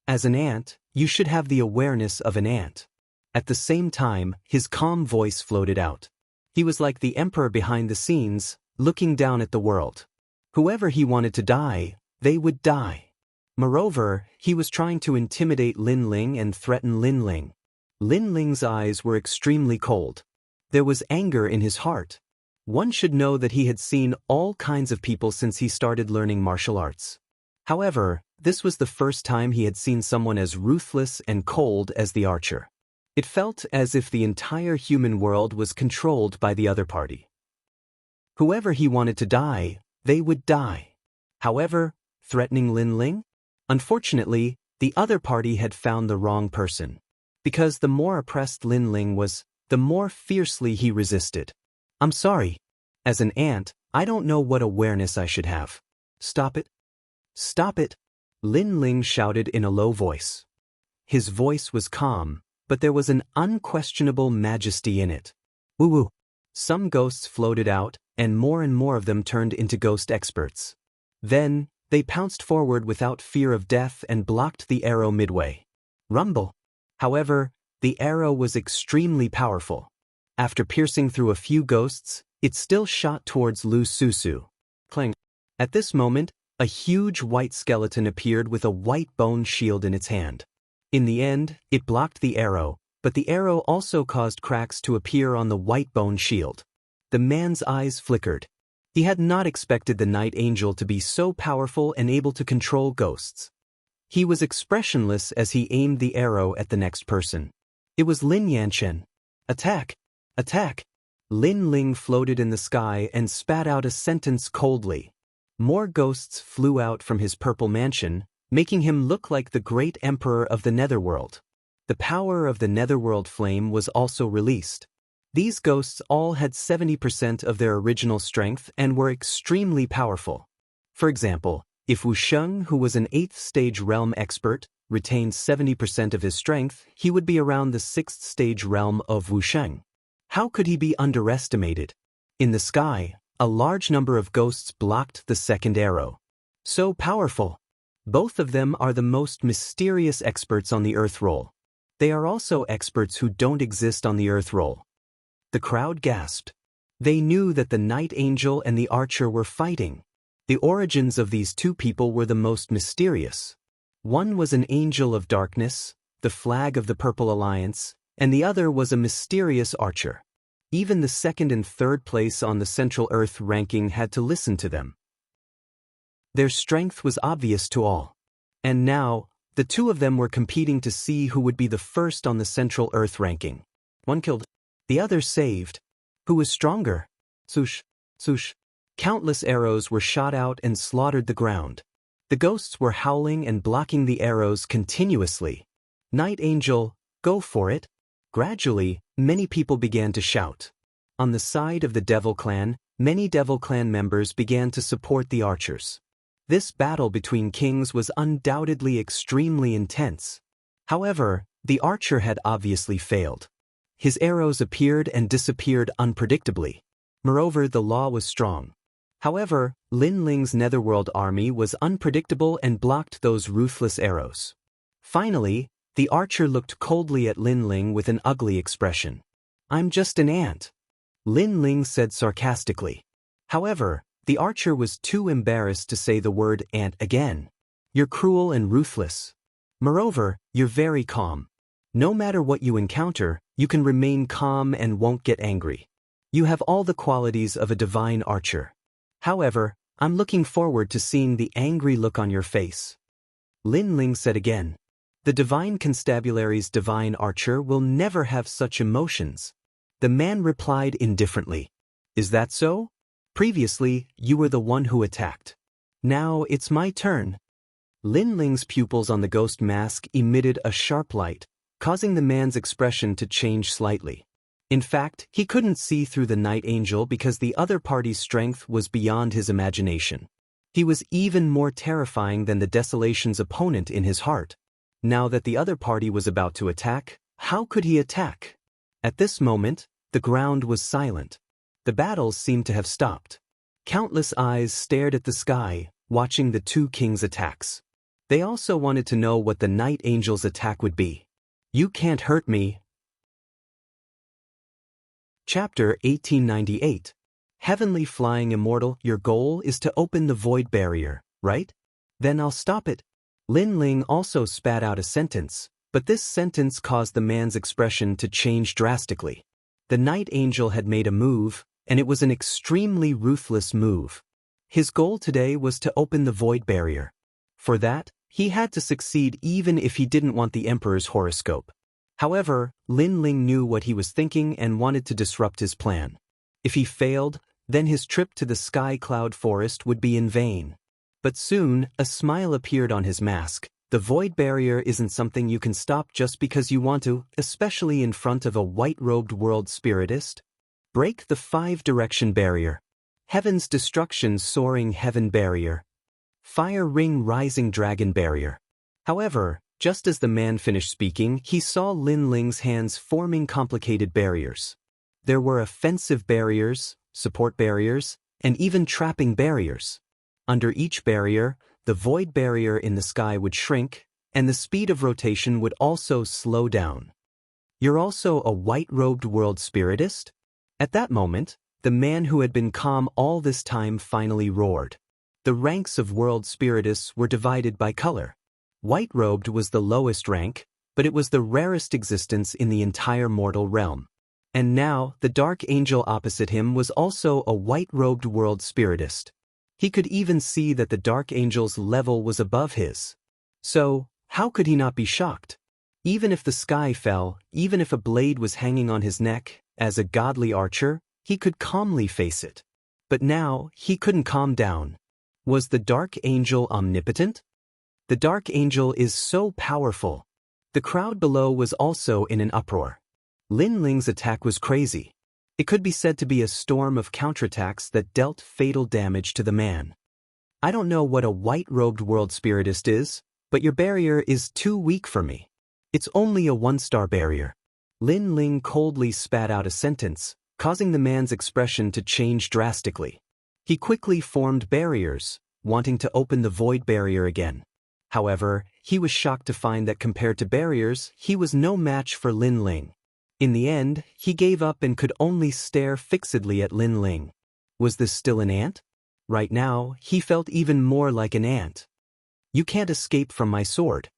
[SPEAKER 1] As an ant, you should have the awareness of an ant. At the same time, his calm voice floated out. He was like the emperor behind the scenes, looking down at the world. Whoever he wanted to die, they would die. Moreover, he was trying to intimidate Lin Ling and threaten Lin Ling. Lin Ling's eyes were extremely cold. There was anger in his heart. One should know that he had seen all kinds of people since he started learning martial arts. However, this was the first time he had seen someone as ruthless and cold as the archer. It felt as if the entire human world was controlled by the other party. Whoever he wanted to die, they would die. However, threatening Lin Ling? Unfortunately, the other party had found the wrong person. Because the more oppressed Lin Ling was, the more fiercely he resisted. I'm sorry. As an ant, I don't know what awareness I should have. Stop it. Stop it. Lin Ling shouted in a low voice. His voice was calm, but there was an unquestionable majesty in it. Woo-woo. Some ghosts floated out, and more of them turned into ghost experts. Then, they pounced forward without fear of death and blocked the arrow midway. Rumble. However, the arrow was extremely powerful. After piercing through a few ghosts, it still shot towards Lu Susu. Clang. At this moment, a huge white skeleton appeared with a white bone shield in its hand. In the end, it blocked the arrow, but the arrow also caused cracks to appear on the white bone shield. The man's eyes flickered. He had not expected the Night Angel to be so powerful and able to control ghosts. He was expressionless as he aimed the arrow at the next person. It was Lin Yanchen. Attack! Attack! Lin Ling floated in the sky and spat out a sentence coldly. More ghosts flew out from his purple mansion, making him look like the great emperor of the Netherworld. The power of the Netherworld flame was also released. These ghosts all had 70% of their original strength and were extremely powerful. For example, if Wu Sheng, who was an 8th stage realm expert, retained 70% of his strength, he would be around the 6th stage realm of Wu Sheng. How could he be underestimated? In the sky, a large number of ghosts blocked the second arrow. So powerful! Both of them are the most mysterious experts on the Earth roll. They are also experts who don't exist on the Earth roll. The crowd gasped. They knew that the Night Angel and the Archer were fighting. The origins of these two people were the most mysterious. One was an angel of darkness, the flag of the Purple Alliance, and the other was a mysterious archer. Even the second and third place on the Central Earth ranking had to listen to them. Their strength was obvious to all. And now, the two of them were competing to see who would be the first on the Central Earth ranking. One killed. The other saved. Who was stronger? Swoosh, swoosh. Countless arrows were shot out and slaughtered the ground. The ghosts were howling and blocking the arrows continuously. Night Angel, go for it. Gradually, many people began to shout. On the side of the Devil Clan, many Devil Clan members began to support the archers. This battle between kings was undoubtedly extremely intense. However, the archer had obviously failed. His arrows appeared and disappeared unpredictably. Moreover, the law was strong. However, Lin Ling's Netherworld army was unpredictable and blocked those ruthless arrows. Finally, the archer looked coldly at Lin Ling with an ugly expression. "I'm just an ant," Lin Ling said sarcastically. However, the archer was too embarrassed to say the word ant again. "You're cruel and ruthless. Moreover, you're very calm. No matter what you encounter, you can remain calm and won't get angry. You have all the qualities of a divine archer. However, I'm looking forward to seeing the angry look on your face," Lin Ling said again. "The divine constabulary's divine archer will never have such emotions." The man replied indifferently. "Is that so? Previously, you were the one who attacked. Now it's my turn." Lin Ling's pupils on the ghost mask emitted a sharp light, causing the man's expression to change slightly. In fact, he couldn't see through the Night Angel because the other party's strength was beyond his imagination. He was even more terrifying than the Desolation's opponent in his heart. Now that the other party was about to attack, how could he attack? At this moment, the ground was silent. The battles seemed to have stopped. Countless eyes stared at the sky, watching the two kings' attacks. They also wanted to know what the Night Angel's attack would be. "You can't hurt me." Chapter 1898. Heavenly Flying Immortal, your goal is to open the void barrier, right? Then I'll stop it. Lin Ling also spat out a sentence, but this sentence caused the man's expression to change drastically. The Night Angel had made a move, and it was an extremely ruthless move. His goal today was to open the void barrier. For that, he had to succeed even if he didn't want the Emperor's horoscope. However, Lin Ling knew what he was thinking and wanted to disrupt his plan. If he failed, then his trip to the Sky Cloud Forest would be in vain. But soon, a smile appeared on his mask. The void barrier isn't something you can stop just because you want to, especially in front of a white-robed world spiritist. Break the 5-direction barrier. Heaven's destruction soaring heaven barrier. Fire ring rising dragon barrier. However, just as the man finished speaking, he saw Lin Ling's hands forming complicated barriers. There were offensive barriers, support barriers, and even trapping barriers. Under each barrier, the void barrier in the sky would shrink, and the speed of rotation would also slow down. "You're also a white-robed world spiritist?" At that moment, the man who had been calm all this time finally roared. The ranks of world spiritists were divided by color. White-robed was the lowest rank, but it was the rarest existence in the entire mortal realm. And now, the dark angel opposite him was also a white-robed world spiritist. He could even see that the dark angel's level was above his. So, how could he not be shocked? Even if the sky fell, even if a blade was hanging on his neck, as a godly archer, he could calmly face it. But now, he couldn't calm down. Was the dark angel omnipotent? The dark angel is so powerful. The crowd below was also in an uproar. Lin Ling's attack was crazy. It could be said to be a storm of counterattacks that dealt fatal damage to the man. I don't know what a white-robed world spiritist is, but your barrier is too weak for me. It's only a 1-star barrier. Lin Ling coldly spat out a sentence, causing the man's expression to change drastically. He quickly formed barriers, wanting to open the void barrier again. However, he was shocked to find that compared to barriers, he was no match for Lin Ling. In the end, he gave up and could only stare fixedly at Lin Ling. Was this still an ant? Right now, he felt even more like an ant. You can't escape from my sword.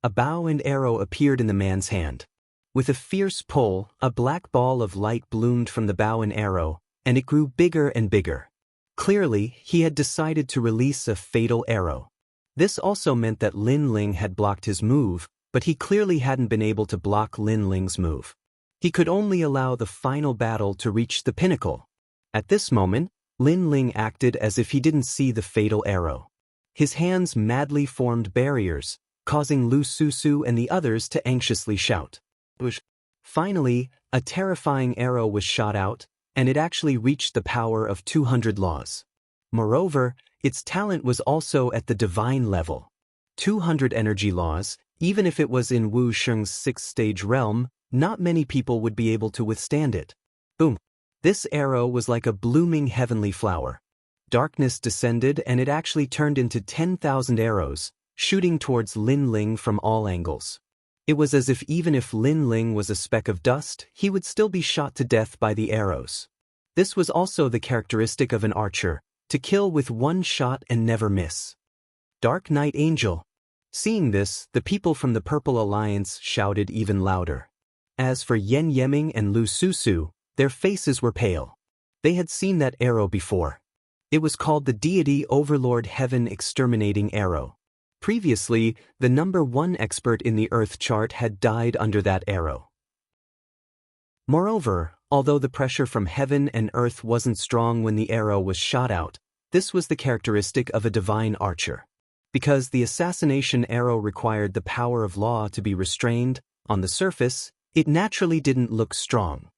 [SPEAKER 1] A bow and arrow appeared in the man's hand. With a fierce pull, a black ball of light bloomed from the bow and arrow, and it grew bigger and bigger. Clearly, he had decided to release a fatal arrow. This also meant that Lin Ling had blocked his move, but he clearly hadn't been able to block Lin Ling's move. He could only allow the final battle to reach the pinnacle. At this moment, Lin Ling acted as if he didn't see the fatal arrow. His hands madly formed barriers, causing Lu Susu and the others to anxiously shout. Finally, a terrifying arrow was shot out, and it actually reached the power of 200 laws. Moreover, its talent was also at the divine level. 200 energy laws, even if it was in Wu Sheng's 6th-stage realm, not many people would be able to withstand it. Boom! This arrow was like a blooming heavenly flower. Darkness descended and it actually turned into 10,000 arrows, shooting towards Lin Ling from all angles. It was as if even if Lin Ling was a speck of dust, he would still be shot to death by the arrows. This was also the characteristic of an archer, to kill with one shot and never miss. Dark Knight Angel. Seeing this, the people from the Purple Alliance shouted even louder. As for Yen Yeming and Lu Susu, their faces were pale. They had seen that arrow before. It was called the Deity Overlord Heaven Exterminating Arrow. Previously, the #1 expert in the Earth chart had died under that arrow. Moreover, although the pressure from heaven and earth wasn't strong when the arrow was shot out, this was the characteristic of a divine archer. Because the assassination arrow required the power of law to be restrained, on the surface, it naturally didn't look strong.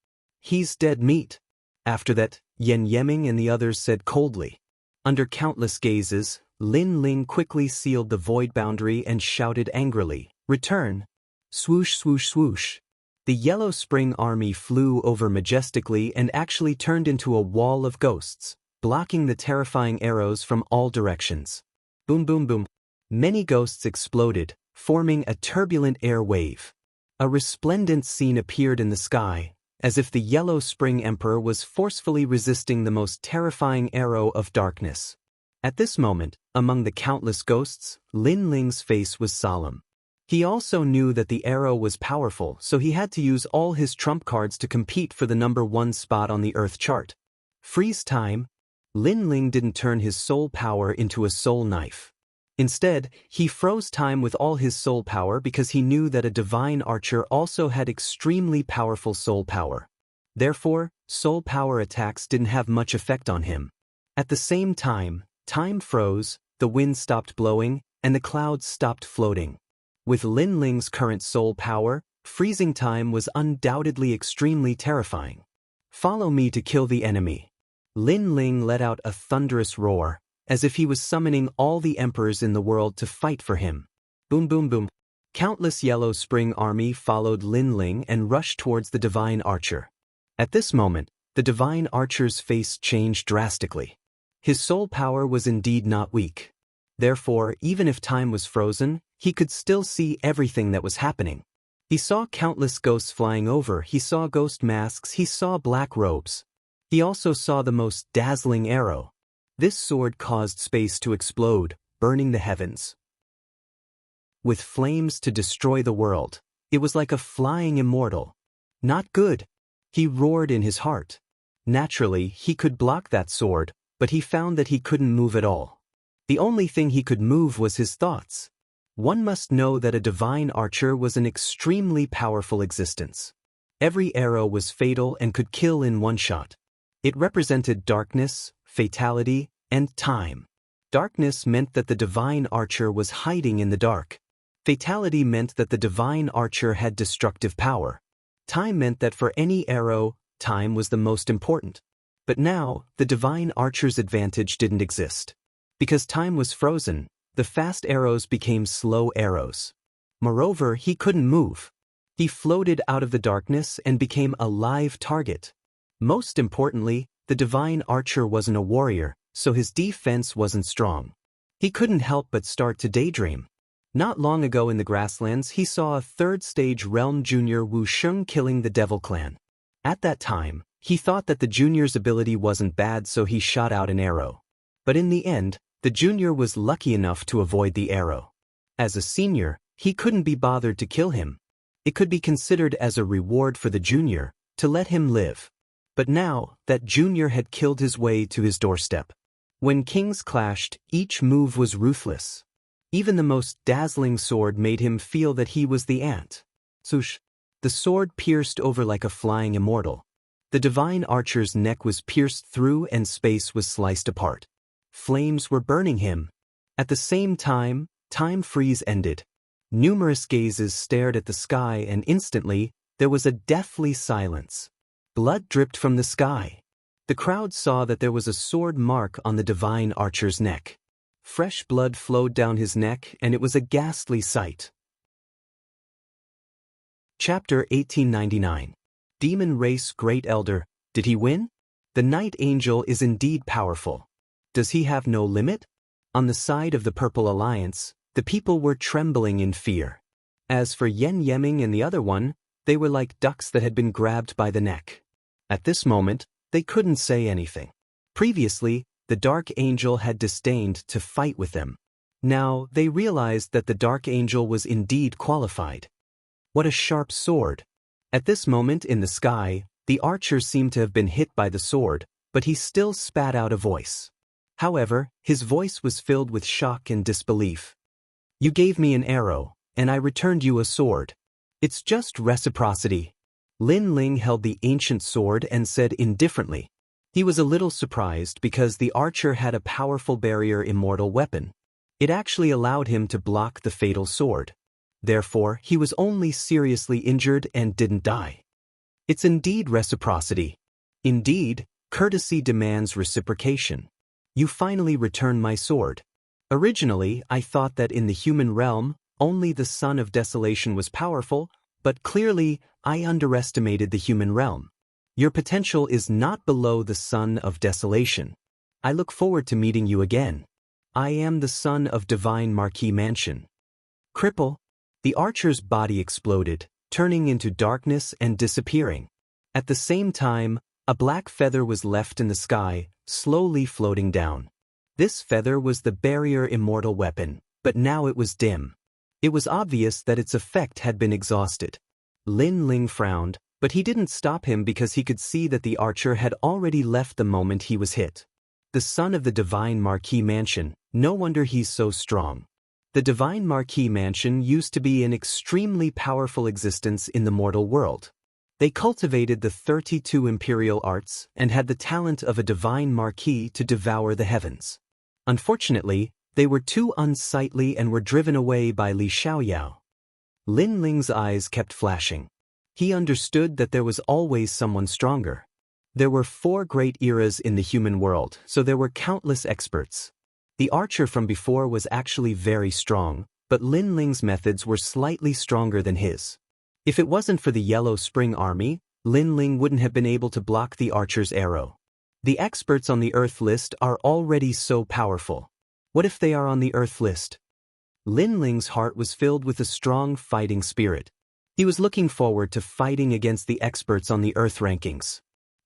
[SPEAKER 1] He's dead meat. After that, Yen Yeming and the others said coldly. Under countless gazes, Lin Ling quickly sealed the void boundary and shouted angrily, "Return!" Swoosh, swoosh, swoosh. The Yellow Spring Army flew over majestically and actually turned into a wall of ghosts, blocking the terrifying arrows from all directions. Boom, boom, boom. Many ghosts exploded, forming a turbulent air wave. A resplendent scene appeared in the sky, as if the Yellow Spring Emperor was forcefully resisting the most terrifying arrow of darkness. At this moment, among the countless ghosts, Lin Ling's face was solemn. He also knew that the arrow was powerful, so he had to use all his trump cards to compete for the #1 spot on the Earth chart. Freeze time. Lin Ling didn't turn his soul power into a soul knife. Instead, he froze time with all his soul power because he knew that a divine archer also had extremely powerful soul power. Therefore, soul power attacks didn't have much effect on him. At the same time, time froze, the wind stopped blowing, and the clouds stopped floating. With Lin Ling's current soul power, freezing time was undoubtedly extremely terrifying. Follow me to kill the enemy. Lin Ling let out a thunderous roar, as if he was summoning all the emperors in the world to fight for him. Boom, boom, boom. Countless Yellow Spring Army followed Lin Ling and rushed towards the divine archer. At this moment, the divine archer's face changed drastically. His soul power was indeed not weak. Therefore, even if time was frozen, he could still see everything that was happening. He saw countless ghosts flying over, he saw ghost masks, he saw black robes. He also saw the most dazzling arrow. This sword caused space to explode, burning the heavens with flames to destroy the world. It was like a flying immortal. Not good, he roared in his heart. Naturally, he could block that sword, but he found that he couldn't move at all. The only thing he could move was his thoughts. One must know that a divine archer was an extremely powerful existence. Every arrow was fatal and could kill in one shot. It represented darkness, fatality, and time. Darkness meant that the divine archer was hiding in the dark. Fatality meant that the divine archer had destructive power. Time meant that for any arrow, time was the most important. But now, the divine archer's advantage didn't exist. Because time was frozen, the fast arrows became slow arrows. Moreover, he couldn't move. He floated out of the darkness and became a live target. Most importantly, the divine archer wasn't a warrior, so his defense wasn't strong. He couldn't help but start to daydream. Not long ago in the grasslands, he saw a third-stage realm junior Wu Sheng killing the Devil Clan. At that time, he thought that the junior's ability wasn't bad, so he shot out an arrow. But in the end, the junior was lucky enough to avoid the arrow. As a senior, he couldn't be bothered to kill him. It could be considered as a reward for the junior, to let him live. But now, that junior had killed his way to his doorstep. When kings clashed, each move was ruthless. Even the most dazzling sword made him feel that he was the ant. Swoosh! The sword pierced over like a flying immortal. The divine archer's neck was pierced through and space was sliced apart. Flames were burning him. At the same time, time freeze ended. Numerous gazes stared at the sky, and instantly, there was a deathly silence. Blood dripped from the sky. The crowd saw that there was a sword mark on the divine archer's neck. Fresh blood flowed down his neck, and it was a ghastly sight. Chapter 1899. Demon Race Great Elder, did he win? The Night Angel is indeed powerful. Does he have no limit? On the side of the Purple Alliance, the people were trembling in fear. As for Yen Yeming and the other one, they were like ducks that had been grabbed by the neck. At this moment, they couldn't say anything. Previously, the Dark Angel had disdained to fight with them. Now, they realized that the Dark Angel was indeed qualified. What a sharp sword! At this moment in the sky, the archer seemed to have been hit by the sword, but he still spat out a voice. However, his voice was filled with shock and disbelief. You gave me an arrow, and I returned you a sword. It's just reciprocity. Lin Ling held the ancient sword and said indifferently. He was a little surprised because the archer had a powerful barrier immortal weapon. It actually allowed him to block the fatal sword. Therefore, he was only seriously injured and didn't die. It's indeed reciprocity. Indeed, courtesy demands reciprocation. You finally return my sword. Originally, I thought that in the human realm, only the Son of Desolation was powerful, but clearly, I underestimated the human realm. Your potential is not below the Son of Desolation. I look forward to meeting you again. I am the son of Divine Marquis Mansion. Cripple. The archer's body exploded, turning into darkness and disappearing. At the same time, a black feather was left in the sky, slowly floating down. This feather was the barrier immortal weapon, but now it was dim. It was obvious that its effect had been exhausted. Lin Ling frowned, but he didn't stop him because he could see that the archer had already left the moment he was hit. The son of the Divine Marquis Mansion, no wonder he's so strong. The Divine Marquis Mansion used to be an extremely powerful existence in the mortal world. They cultivated the 32 imperial arts and had the talent of a Divine Marquis to devour the heavens. Unfortunately, they were too unsightly and were driven away by Li Xiaoyao. Lin Ling's eyes kept flashing. He understood that there was always someone stronger. There were 4 great eras in the human world, so there were countless experts. The archer from before was actually very strong, but Lin Ling's methods were slightly stronger than his. If it wasn't for the Yellow Spring Army, Lin Ling wouldn't have been able to block the archer's arrow. The experts on the Earth list are already so powerful. What if they are on the Earth list? Lin Ling's heart was filled with a strong fighting spirit. He was looking forward to fighting against the experts on the Earth rankings.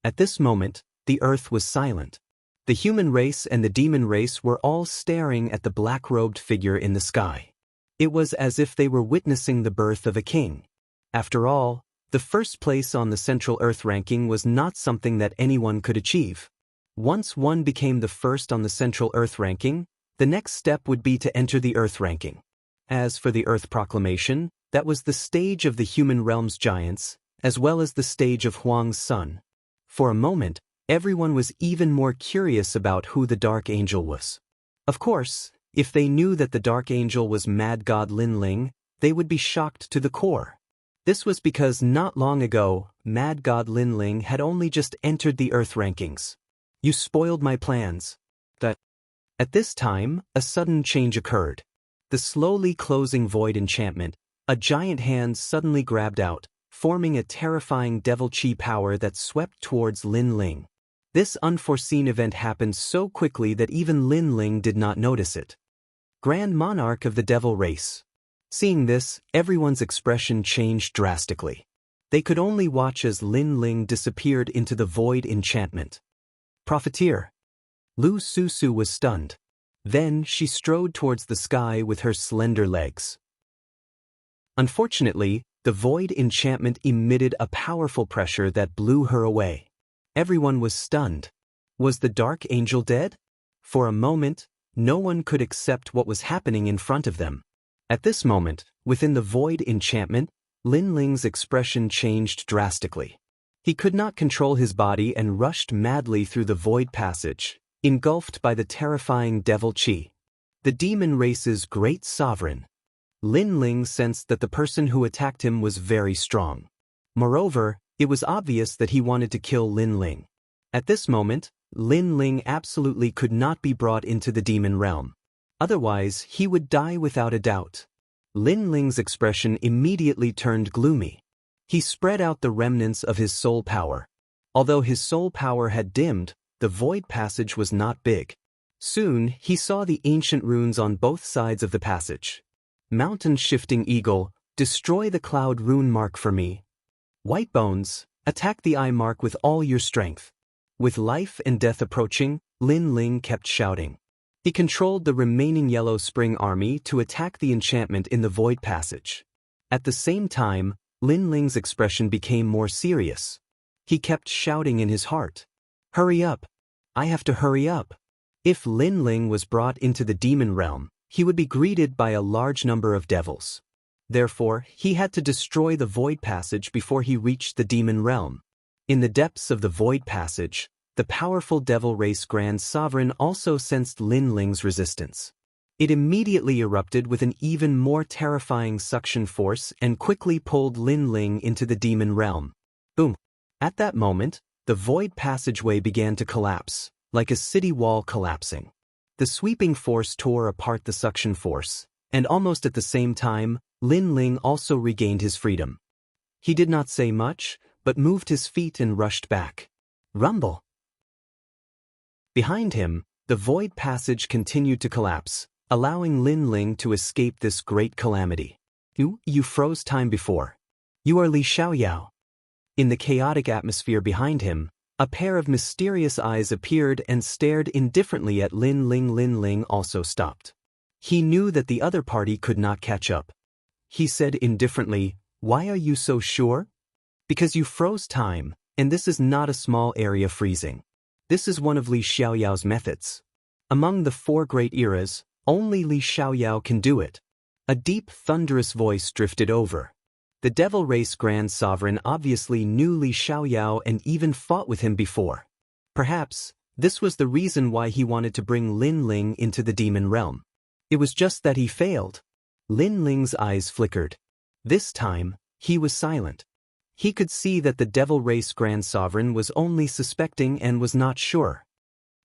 [SPEAKER 1] At this moment, the Earth was silent. The human race and the demon race were all staring at the black-robed figure in the sky. It was as if they were witnessing the birth of a king. After all, the first place on the Central Earth ranking was not something that anyone could achieve. Once one became the first on the Central Earth ranking, the next step would be to enter the Earth ranking. As for the Earth Proclamation, that was the stage of the human realm's giants, as well as the stage of Huang's son. For a moment, everyone was even more curious about who the Dark Angel was. Of course, if they knew that the Dark Angel was Mad God Lin Ling, they would be shocked to the core. This was because not long ago, Mad God Lin Ling had only just entered the Earth rankings. You spoiled my plans. At this time, a sudden change occurred. The slowly closing void enchantment, a giant hand suddenly grabbed out, forming a terrifying devil chi power that swept towards Lin Ling. This unforeseen event happened so quickly that even Lin Ling did not notice it. Grand Monarch of the Devil Race. Seeing this, everyone's expression changed drastically. They could only watch as Lin Ling disappeared into the void enchantment. Profiteer. Lu Susu was stunned. Then she strode towards the sky with her slender legs. Unfortunately, the void enchantment emitted a powerful pressure that blew her away. Everyone was stunned. Was the Dark Angel dead? For a moment, no one could accept what was happening in front of them. At this moment, within the void enchantment, Lin Ling's expression changed drastically. He could not control his body and rushed madly through the void passage, engulfed by the terrifying devil chi. The demon race's great sovereign. Lin Ling sensed that the person who attacked him was very strong. Moreover, it was obvious that he wanted to kill Lin Ling. At this moment, Lin Ling absolutely could not be brought into the demon realm. Otherwise, he would die without a doubt. Lin Ling's expression immediately turned gloomy. He spread out the remnants of his soul power. Although his soul power had dimmed, the void passage was not big. Soon, he saw the ancient runes on both sides of the passage. Mountain-shifting eagle, destroy the cloud rune mark for me. White bones, attack the eye mark with all your strength. With life and death approaching, Lin Ling kept shouting. He controlled the remaining Yellow Spring army to attack the enchantment in the void passage. At the same time, Lin Ling's expression became more serious. He kept shouting in his heart. Hurry up! I have to hurry up! If Lin Ling was brought into the demon realm, he would be greeted by a large number of devils. Therefore, he had to destroy the void passage before he reached the demon realm. In the depths of the void passage, the powerful devil race Grand Sovereign also sensed Lin Ling's resistance. It immediately erupted with an even more terrifying suction force and quickly pulled Lin Ling into the demon realm. Boom! At that moment, the void passageway began to collapse, like a city wall collapsing. The sweeping force tore apart the suction force, and almost at the same time, Lin Ling also regained his freedom. He did not say much, but moved his feet and rushed back. Rumble! Behind him, the void passage continued to collapse, allowing Lin Ling to escape this great calamity. You froze time before. You are Li Xiaoyao. In the chaotic atmosphere behind him, a pair of mysterious eyes appeared and stared indifferently at Lin Ling. Lin Ling also stopped. He knew that the other party could not catch up. He said indifferently, "Why are you so sure?" "Because you froze time, and this is not a small area freezing. This is one of Li Xiaoyao's methods. Among the 4 great eras, only Li Xiaoyao can do it." A deep, thunderous voice drifted over. The Devil Race Grand Sovereign obviously knew Li Xiaoyao and even fought with him before. Perhaps, this was the reason why he wanted to bring Lin Ling into the demon realm. It was just that he failed. Lin Ling's eyes flickered. This time, he was silent. He could see that the Devil Race Grand Sovereign was only suspecting and was not sure.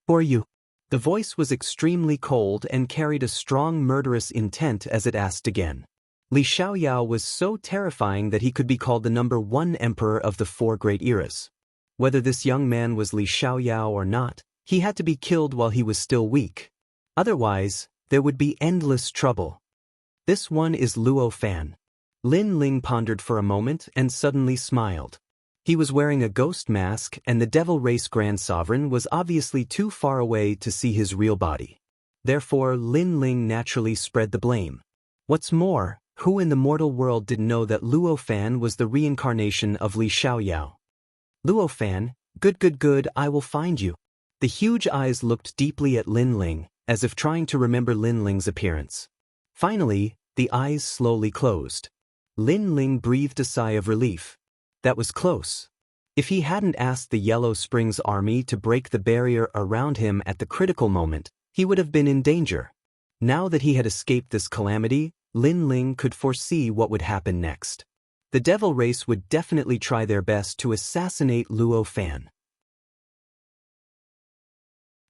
[SPEAKER 1] "Who are you?" The voice was extremely cold and carried a strong murderous intent as it asked again. Li Xiaoyao was so terrifying that he could be called the #1 emperor of the 4 great eras. Whether this young man was Li Xiaoyao or not, he had to be killed while he was still weak. Otherwise, there would be endless trouble. "This one is Luo Fan." Lin Ling pondered for a moment and suddenly smiled. He was wearing a ghost mask and the Devil Race Grand Sovereign was obviously too far away to see his real body. Therefore, Lin Ling naturally spread the blame. What's more, who in the mortal world didn't know that Luo Fan was the reincarnation of Li Xiaoyao? Luo Fan, good, I will find you. The huge eyes looked deeply at Lin Ling, as if trying to remember Lin Ling's appearance. Finally, the eyes slowly closed. Lin Ling breathed a sigh of relief. That was close. If he hadn't asked the Yellow Springs army to break the barrier around him at the critical moment, he would have been in danger. Now that he had escaped this calamity, Lin Ling could foresee what would happen next. The Devil Race would definitely try their best to assassinate Luo Fan.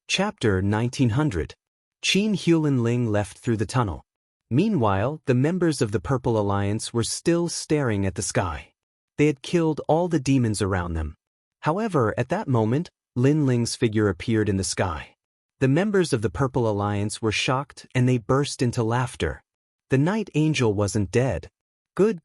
[SPEAKER 1] Chapter 1900. Qin Huelin Ling left through the tunnel. Meanwhile, the members of the Purple Alliance were still staring at the sky. They had killed all the demons around them. However, at that moment, Lin Ling's figure appeared in the sky. The members of the Purple Alliance were shocked and they burst into laughter. The Night Angel wasn't dead. Good.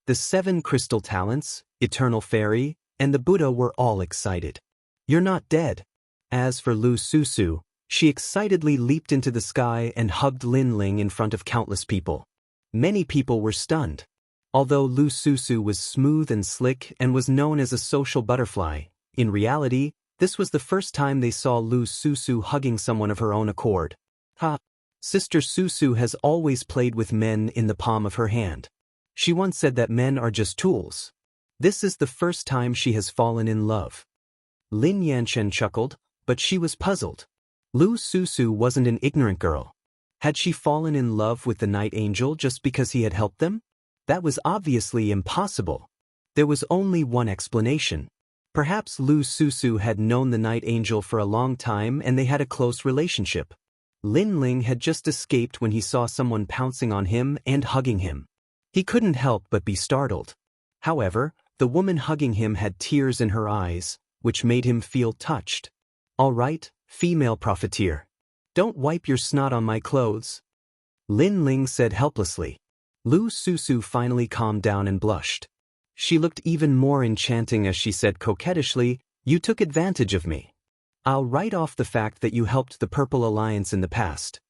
[SPEAKER 1] The 7 crystal talents, Eternal Fairy, and the Buddha were all excited. You're not dead. As for Lu Susu, she excitedly leaped into the sky and hugged Lin Ling in front of countless people. Many people were stunned. Although Lu Susu was smooth and slick and was known as a social butterfly, in reality, this was the first time they saw Lu Susu hugging someone of her own accord. Sister Susu has always played with men in the palm of her hand. She once said that men are just tools. This is the first time she has fallen in love. Lin Yanchen chuckled, but she was puzzled. Lu Susu wasn't an ignorant girl. Had she fallen in love with the Night Angel just because he had helped them? That was obviously impossible. There was only one explanation. Perhaps Lu Susu had known the Night Angel for a long time and they had a close relationship. Lin Ling had just escaped when he saw someone pouncing on him and hugging him. He couldn't help but be startled. However, the woman hugging him had tears in her eyes, which made him feel touched. All right, female profiteer. Don't wipe your snot on my clothes. Lin Ling said helplessly. Lu Susu finally calmed down and blushed. She looked even more enchanting as she said coquettishly, "You took advantage of me. I'll write off the fact that you helped the Purple Alliance in the past."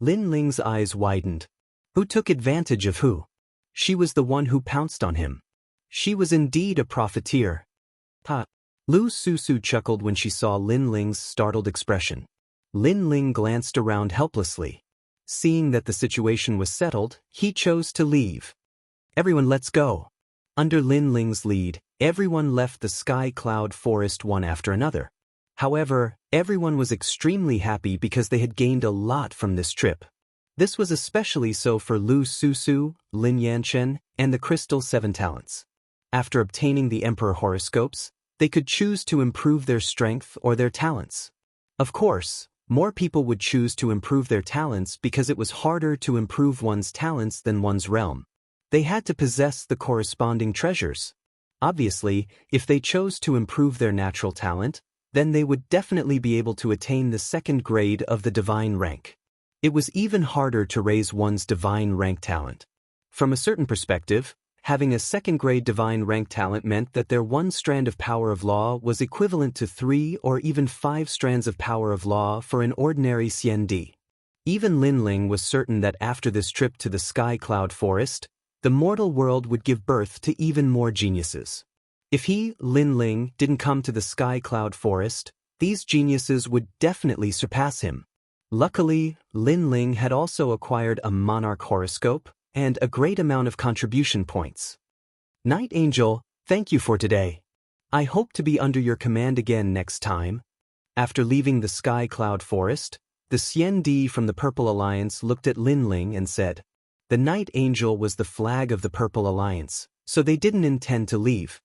[SPEAKER 1] Lin Ling's eyes widened. Who took advantage of who? She was the one who pounced on him. She was indeed a profiteer. Lu Susu chuckled when she saw Lin Ling's startled expression. Lin Ling glanced around helplessly. Seeing that the situation was settled, he chose to leave. Everyone, let's go. Under Lin Ling's lead, everyone left the Sky Cloud Forest one after another. However, everyone was extremely happy because they had gained a lot from this trip. This was especially so for Lu Susu, Lin Yanchen, and the Crystal 7 Talents. After obtaining the Emperor horoscopes, they could choose to improve their strength or their talents. Of course, more people would choose to improve their talents because it was harder to improve one's talents than one's realm. They had to possess the corresponding treasures. Obviously, if they chose to improve their natural talent, then they would definitely be able to attain the 2nd grade of the divine rank. It was even harder to raise one's divine rank talent. From a certain perspective, having a 2nd grade divine rank talent meant that their 1 strand of power of law was equivalent to 3 or even 5 strands of power of law for an ordinary CND. Even Lin Ling was certain that after this trip to the Sky Cloud Forest, the mortal world would give birth to even more geniuses. If he, Lin Ling, didn't come to the Sky Cloud Forest, these geniuses would definitely surpass him. Luckily, Lin Ling had also acquired a monarch horoscope and a great amount of contribution points. Night Angel, thank you for today. I hope to be under your command again next time. After leaving the Sky Cloud Forest, the CND from the Purple Alliance looked at Lin Ling and said, "The Night Angel was the flag of the Purple Alliance, so they didn't intend to leave.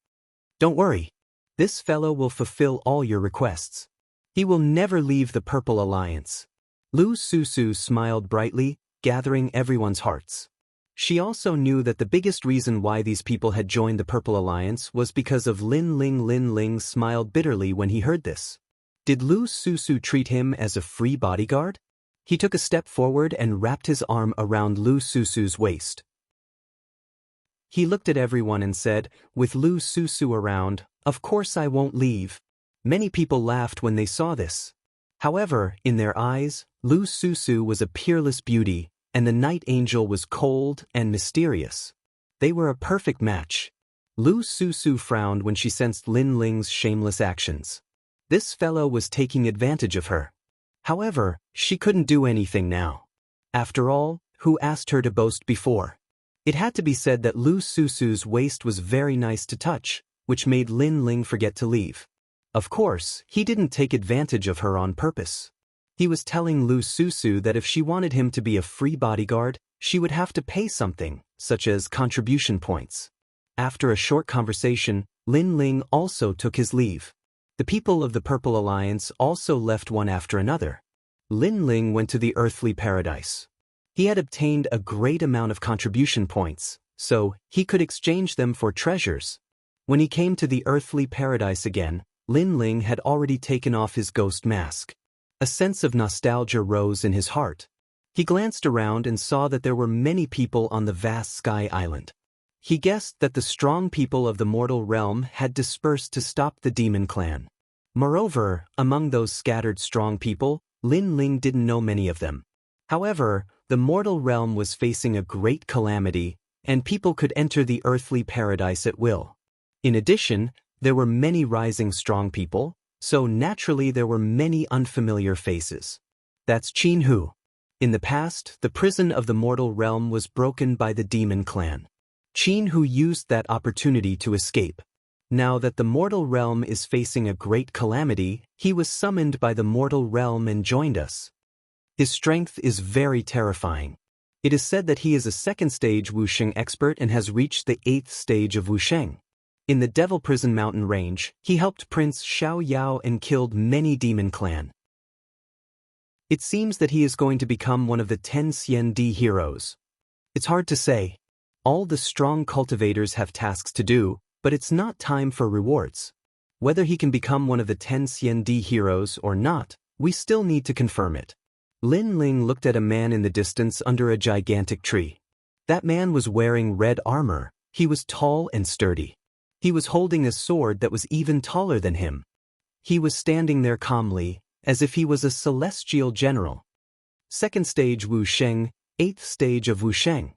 [SPEAKER 1] Don't worry. This fellow will fulfill all your requests. He will never leave the Purple Alliance." Lu Susu smiled brightly, gathering everyone's hearts. She also knew that the biggest reason why these people had joined the Purple Alliance was because of Lin Ling. Lin Ling smiled bitterly when he heard this. Did Lu Susu treat him as a free bodyguard? He took a step forward and wrapped his arm around Lu Susu's waist. He looked at everyone and said, "With Lu Susu around, of course I won't leave." Many people laughed when they saw this. However, in their eyes, Lu Susu was a peerless beauty, and the night angel was cold and mysterious. They were a perfect match. Lu Susu frowned when she sensed Lin Ling's shameless actions. This fellow was taking advantage of her. However, she couldn't do anything now. After all, who asked her to boast before? It had to be said that Lu Susu's waist was very nice to touch, which made Lin Ling forget to leave. Of course, he didn't take advantage of her on purpose. He was telling Lu Susu that if she wanted him to be a free bodyguard, she would have to pay something, such as contribution points. After a short conversation, Lin Ling also took his leave. The people of the Purple Alliance also left one after another. Lin Ling went to the earthly paradise. He had obtained a great amount of contribution points, so he could exchange them for treasures. When he came to the earthly paradise again, Lin Ling had already taken off his ghost mask. A sense of nostalgia rose in his heart. He glanced around and saw that there were many people on the vast sky island. He guessed that the strong people of the mortal realm had dispersed to stop the demon clan. Moreover, among those scattered strong people, Lin Ling didn't know many of them. However, the mortal realm was facing a great calamity, and people could enter the earthly paradise at will. In addition, there were many rising strong people, so naturally there were many unfamiliar faces. That's Qin Hu. In the past, the prison of the mortal realm was broken by the demon clan. Qin Hu used that opportunity to escape. Now that the mortal realm is facing a great calamity, he was summoned by the mortal realm and joined us. His strength is very terrifying. It is said that he is a second-stage Wusheng expert and has reached the 8th stage of Wusheng. In the Devil Prison Mountain Range, he helped Prince Xiao Yao and killed many demon clan. It seems that he is going to become one of the 10 CND heroes. It's hard to say. All the strong cultivators have tasks to do, but it's not time for rewards. Whether he can become one of the 10 CND heroes or not, we still need to confirm it. Lin Ling looked at a man in the distance under a gigantic tree. That man was wearing red armor. He was tall and sturdy. He was holding a sword that was even taller than him. He was standing there calmly, as if he was a celestial general. Second stage Wusheng, 8th stage of Wusheng.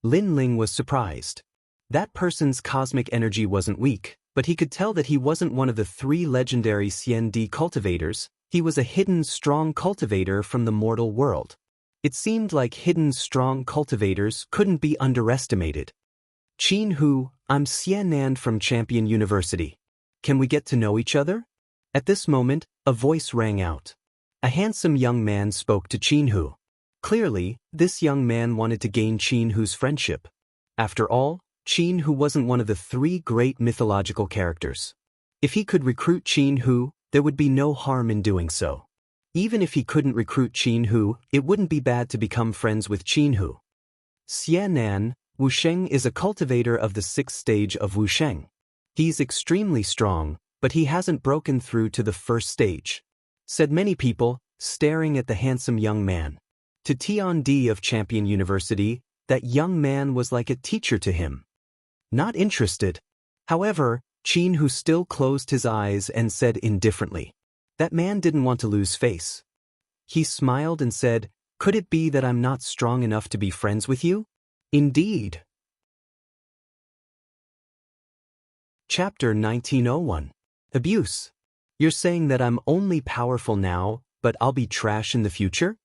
[SPEAKER 1] Lin Ling was surprised. That person's cosmic energy wasn't weak, but he could tell that he wasn't one of the 3 legendary CND cultivators. He was a hidden strong cultivator from the mortal world. It seemed like hidden strong cultivators couldn't be underestimated. Qin Hu, I'm Xianan from Champion University. Can we get to know each other? At this moment, a voice rang out. A handsome young man spoke to Qin Hu. Clearly, this young man wanted to gain Qin Hu's friendship. After all, Qin Hu wasn't one of the 3 great mythological characters. If he could recruit Qin Hu, there would be no harm in doing so. Even if he couldn't recruit Qin Hu, it wouldn't be bad to become friends with Qin Hu. Xianan, Wusheng is a cultivator of the 6th stage of Wusheng. He's extremely strong, but he hasn't broken through to the 1st stage, said many people, staring at the handsome young man. To Tiandi of Champion University, that young man was like a teacher to him. Not interested. However, Qin Hu still closed his eyes and said indifferently. That man didn't want to lose face. He smiled and said, "Could it be that I'm not strong enough to be friends with you?" Indeed. Chapter 1901. Abuse. You're saying that I'm only powerful now, but I'll be trash in the future?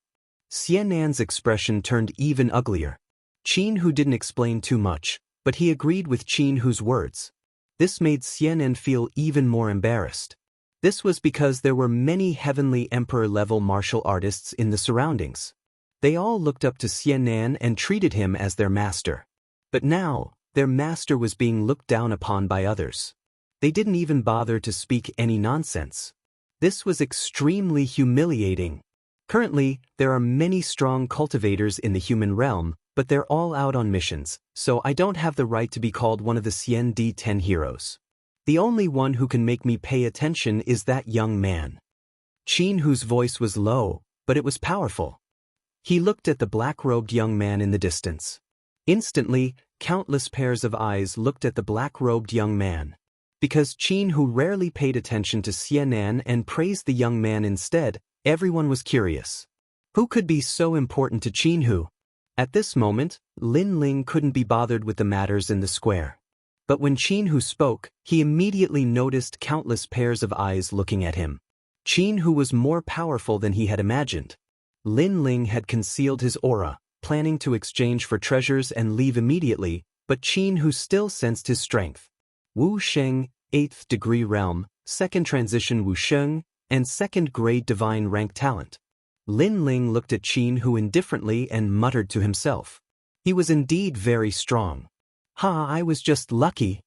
[SPEAKER 1] Xianan's expression turned even uglier. Qin Hu didn't explain too much, but he agreed with Qin Hu's words. This made Xianan feel even more embarrassed. This was because there were many heavenly emperor-level martial artists in the surroundings. They all looked up to Xianan and treated him as their master. But now, their master was being looked down upon by others. They didn't even bother to speak any nonsense. This was extremely humiliating. Currently, there are many strong cultivators in the human realm, but they're all out on missions, so I don't have the right to be called one of the CND 10 heroes. The only one who can make me pay attention is that young man. Qin Hu's voice was low, but it was powerful. He looked at the black-robed young man in the distance. Instantly, countless pairs of eyes looked at the black-robed young man. Because Qin Hu rarely paid attention to Xianan and praised the young man instead, everyone was curious. Who could be so important to Qin Hu? At this moment, Lin Ling couldn't be bothered with the matters in the square. But when Qin Hu spoke, he immediately noticed countless pairs of eyes looking at him. Qin Hu was more powerful than he had imagined. Lin Ling had concealed his aura, planning to exchange for treasures and leave immediately, but Qin Hu still sensed his strength. Wu Sheng, 8th degree realm, 2nd transition Wu Sheng, and 2nd grade divine rank talent. Lin Ling looked at Qin Hu indifferently and muttered to himself. He was indeed very strong. I was just lucky.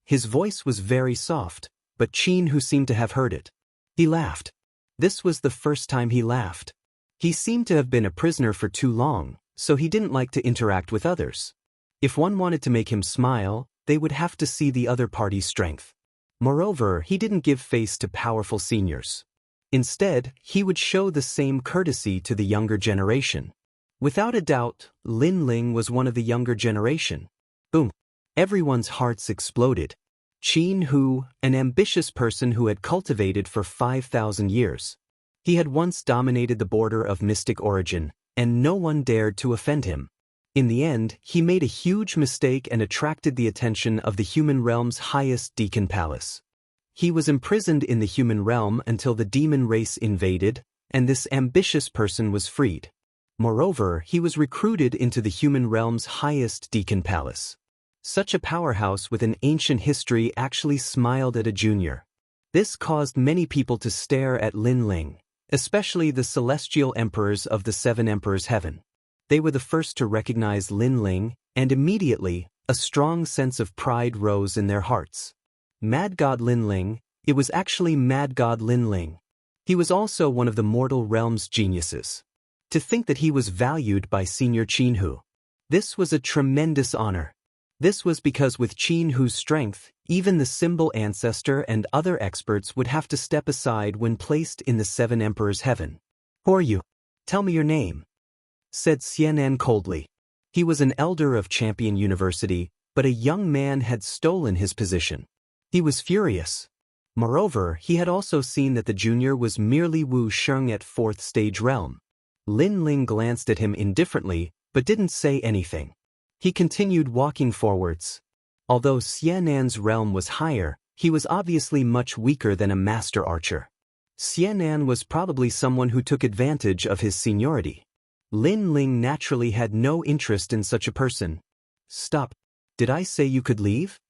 [SPEAKER 1] His voice was very soft, but Qin Hu seemed to have heard it. He laughed. This was the first time he laughed. He seemed to have been a prisoner for too long, so he didn't like to interact with others. If one wanted to make him smile, they would have to see the other party's strength. Moreover, he didn't give face to powerful seniors. Instead, he would show the same courtesy to the younger generation. Without a doubt, Lin Ling was one of the younger generation. Boom! Everyone's hearts exploded. Qin Hu, an ambitious person who had cultivated for 5,000 years. He had once dominated the border of mystic origin, and no one dared to offend him. In the end, he made a huge mistake and attracted the attention of the human realm's highest deacon palace. He was imprisoned in the human realm until the demon race invaded, and this ambitious person was freed. Moreover, he was recruited into the human realm's highest deacon palace. Such a powerhouse with an ancient history actually smiled at a junior. This caused many people to stare at Lin Ling, especially the celestial emperors of the 7 emperors' heaven. They were the first to recognize Lin Ling, and immediately, a strong sense of pride rose in their hearts. Mad God Lin Ling, it was actually Mad God Lin Ling. He was also one of the mortal realm's geniuses. To think that he was valued by Senior Qin Hu. This was a tremendous honor. This was because with Qin Hu's strength, even the symbol ancestor and other experts would have to step aside when placed in the 7 emperors' heaven. Who are you? Tell me your name, said Xianan coldly. He was an elder of Champion University, but a young man had stolen his position. He was furious. Moreover, he had also seen that the junior was merely Wu Sheng at 4th stage realm. Lin Ling glanced at him indifferently, but didn't say anything. He continued walking forwards. Although Xianan's realm was higher, he was obviously much weaker than a master archer. Xianan was probably someone who took advantage of his seniority. Lin Ling naturally had no interest in such a person. Stop. Did I say you could leave?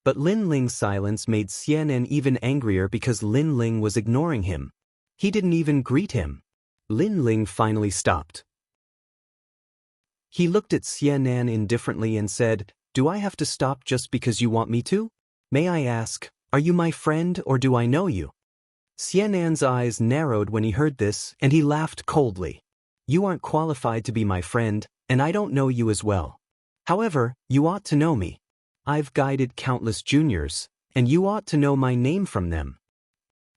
[SPEAKER 1] But Lin Ling's silence made Xianan even angrier because Lin Ling was ignoring him. He didn't even greet him. Lin Ling finally stopped. He looked at Xianan indifferently and said, "Do I have to stop just because you want me to? May I ask, are you my friend or do I know you?" Xianan's eyes narrowed when he heard this, and he laughed coldly. "You aren't qualified to be my friend, and I don't know you as well. However, you ought to know me. I've guided countless juniors, and you ought to know my name from them."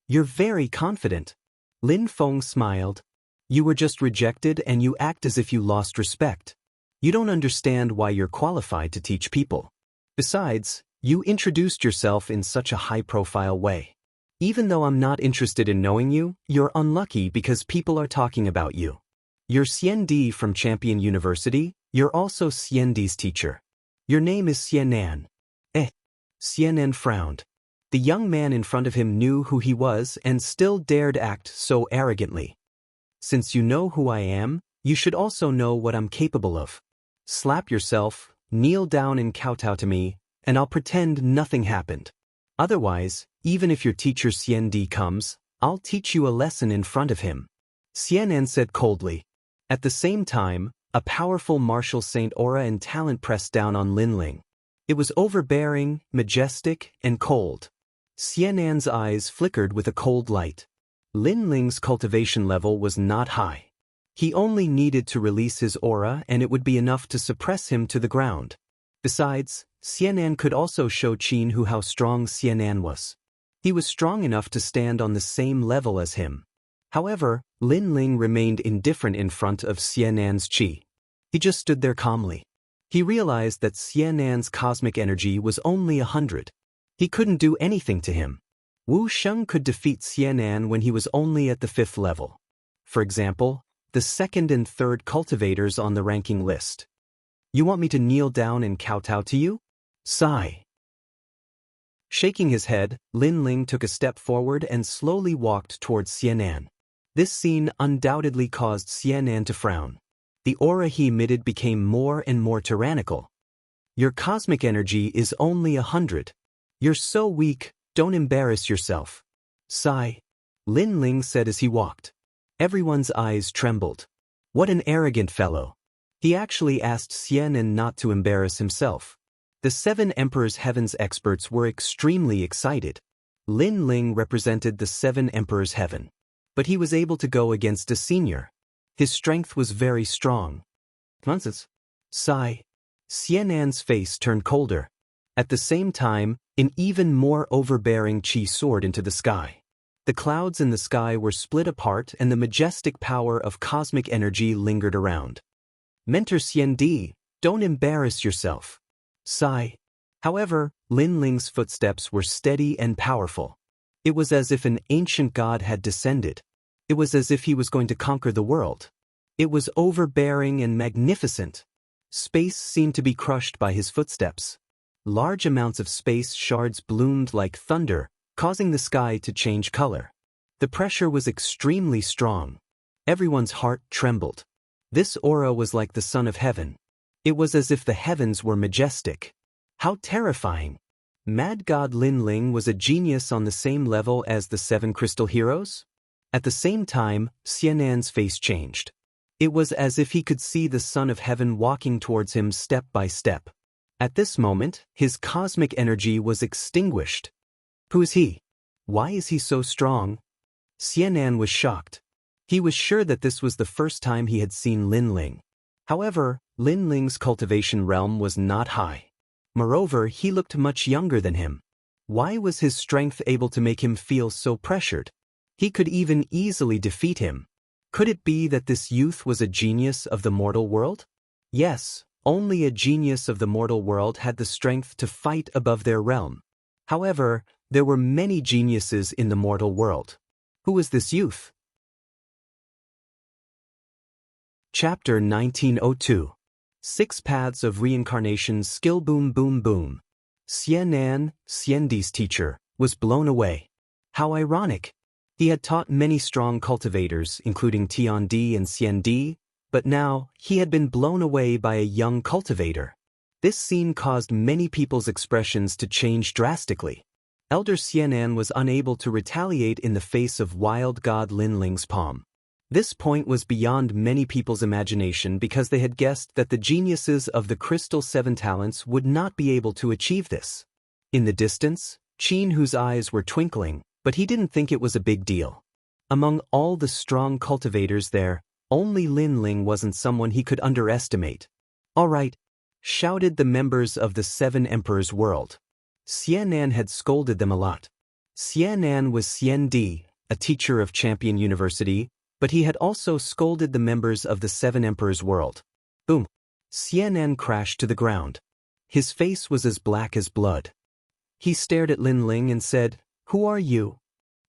[SPEAKER 1] "You're very confident." Lin Feng smiled. "You were just rejected and you act as if you lost respect. You don't understand why you're qualified to teach people. Besides, you introduced yourself in such a high-profile way. Even though I'm not interested in knowing you, you're unlucky because people are talking about you. You're Xian Di from Champion University, you're also Xian Di's teacher. Your name is Xianan." Xianan frowned. The young man in front of him knew who he was and still dared act so arrogantly. "Since you know who I am, you should also know what I'm capable of. Slap yourself, kneel down and kowtow to me, and I'll pretend nothing happened. Otherwise, even if your teacher Xian Di comes, I'll teach you a lesson in front of him," Xianan said coldly. At the same time, a powerful martial saint aura and talent pressed down on Lin Ling. It was overbearing, majestic, and cold. Xianan's eyes flickered with a cold light. Lin Ling's cultivation level was not high. He only needed to release his aura and it would be enough to suppress him to the ground. Besides, Xianan could also show Qin Hu how strong Xianan was. He was strong enough to stand on the same level as him. However, Lin Ling remained indifferent in front of Xianan's qi. He just stood there calmly. He realized that Xian'an's cosmic energy was only 100. He couldn't do anything to him. Wu Sheng could defeat Xian'an when he was only at the 5th level. For example, the 2nd and 3rd cultivators on the ranking list. You want me to kneel down and kowtow to you? Sigh. Shaking his head, Lin Ling took a step forward and slowly walked towards Xian'an. This scene undoubtedly caused Xian'an to frown. The aura he emitted became more and more tyrannical. Your cosmic energy is only 100. You're so weak, don't embarrass yourself. Sigh. Lin Ling said as he walked. Everyone's eyes trembled. What an arrogant fellow. He actually asked Xian'an not to embarrass himself. The 7 Emperor's Heaven's experts were extremely excited. Lin Ling represented the 7 Emperor's Heaven. But he was able to go against a senior. His strength was very strong. Nonsense. Sigh. Xian'an's face turned colder. At the same time, an even more overbearing qi soared into the sky. The clouds in the sky were split apart and the majestic power of cosmic energy lingered around. Mentor Xian Di, don't embarrass yourself. Sigh. However, Lin Ling's footsteps were steady and powerful. It was as if an ancient god had descended. It was as if he was going to conquer the world. It was overbearing and magnificent. Space seemed to be crushed by his footsteps. Large amounts of space shards bloomed like thunder, causing the sky to change color. The pressure was extremely strong. Everyone's heart trembled. This aura was like the Son of Heaven. It was as if the heavens were majestic. How terrifying! Mad God Lin Ling was a genius on the same level as the 7 crystal heroes? At the same time, Xian'an's face changed. It was as if he could see the Son of Heaven walking towards him step by step. At this moment, his cosmic energy was extinguished. Who is he? Why is he so strong? Xian'an was shocked. He was sure that this was the first time he had seen Lin Ling. However, Lin Ling's cultivation realm was not high. Moreover, he looked much younger than him. Why was his strength able to make him feel so pressured? He could even easily defeat him. Could it be that this youth was a genius of the mortal world? Yes, only a genius of the mortal world had the strength to fight above their realm. However, there were many geniuses in the mortal world. Who was this youth? Chapter 1902. 6 Paths of Reincarnation Skill Boom Boom Boom. Xian'an, Xiandi's teacher, was blown away. How ironic! He had taught many strong cultivators, including Tian Di and Xian Di, but now he had been blown away by a young cultivator. This scene caused many people's expressions to change drastically. Elder Xian'an was unable to retaliate in the face of wild god Lin Ling's palm. This point was beyond many people's imagination because they had guessed that the geniuses of the Crystal 7 Talents would not be able to achieve this. In the distance, Qin, whose eyes were twinkling, but he didn't think it was a big deal. Among all the strong cultivators there, only Lin Ling wasn't someone he could underestimate. All right, shouted the members of the 7 Emperors' world. Xian'an had scolded them a lot. Xian'an was Xian Di, a teacher of Champion University, but he had also scolded the members of the 7 Emperors' world. Boom! Xian'an crashed to the ground. His face was as black as blood. He stared at Lin Ling and said, "Who are you?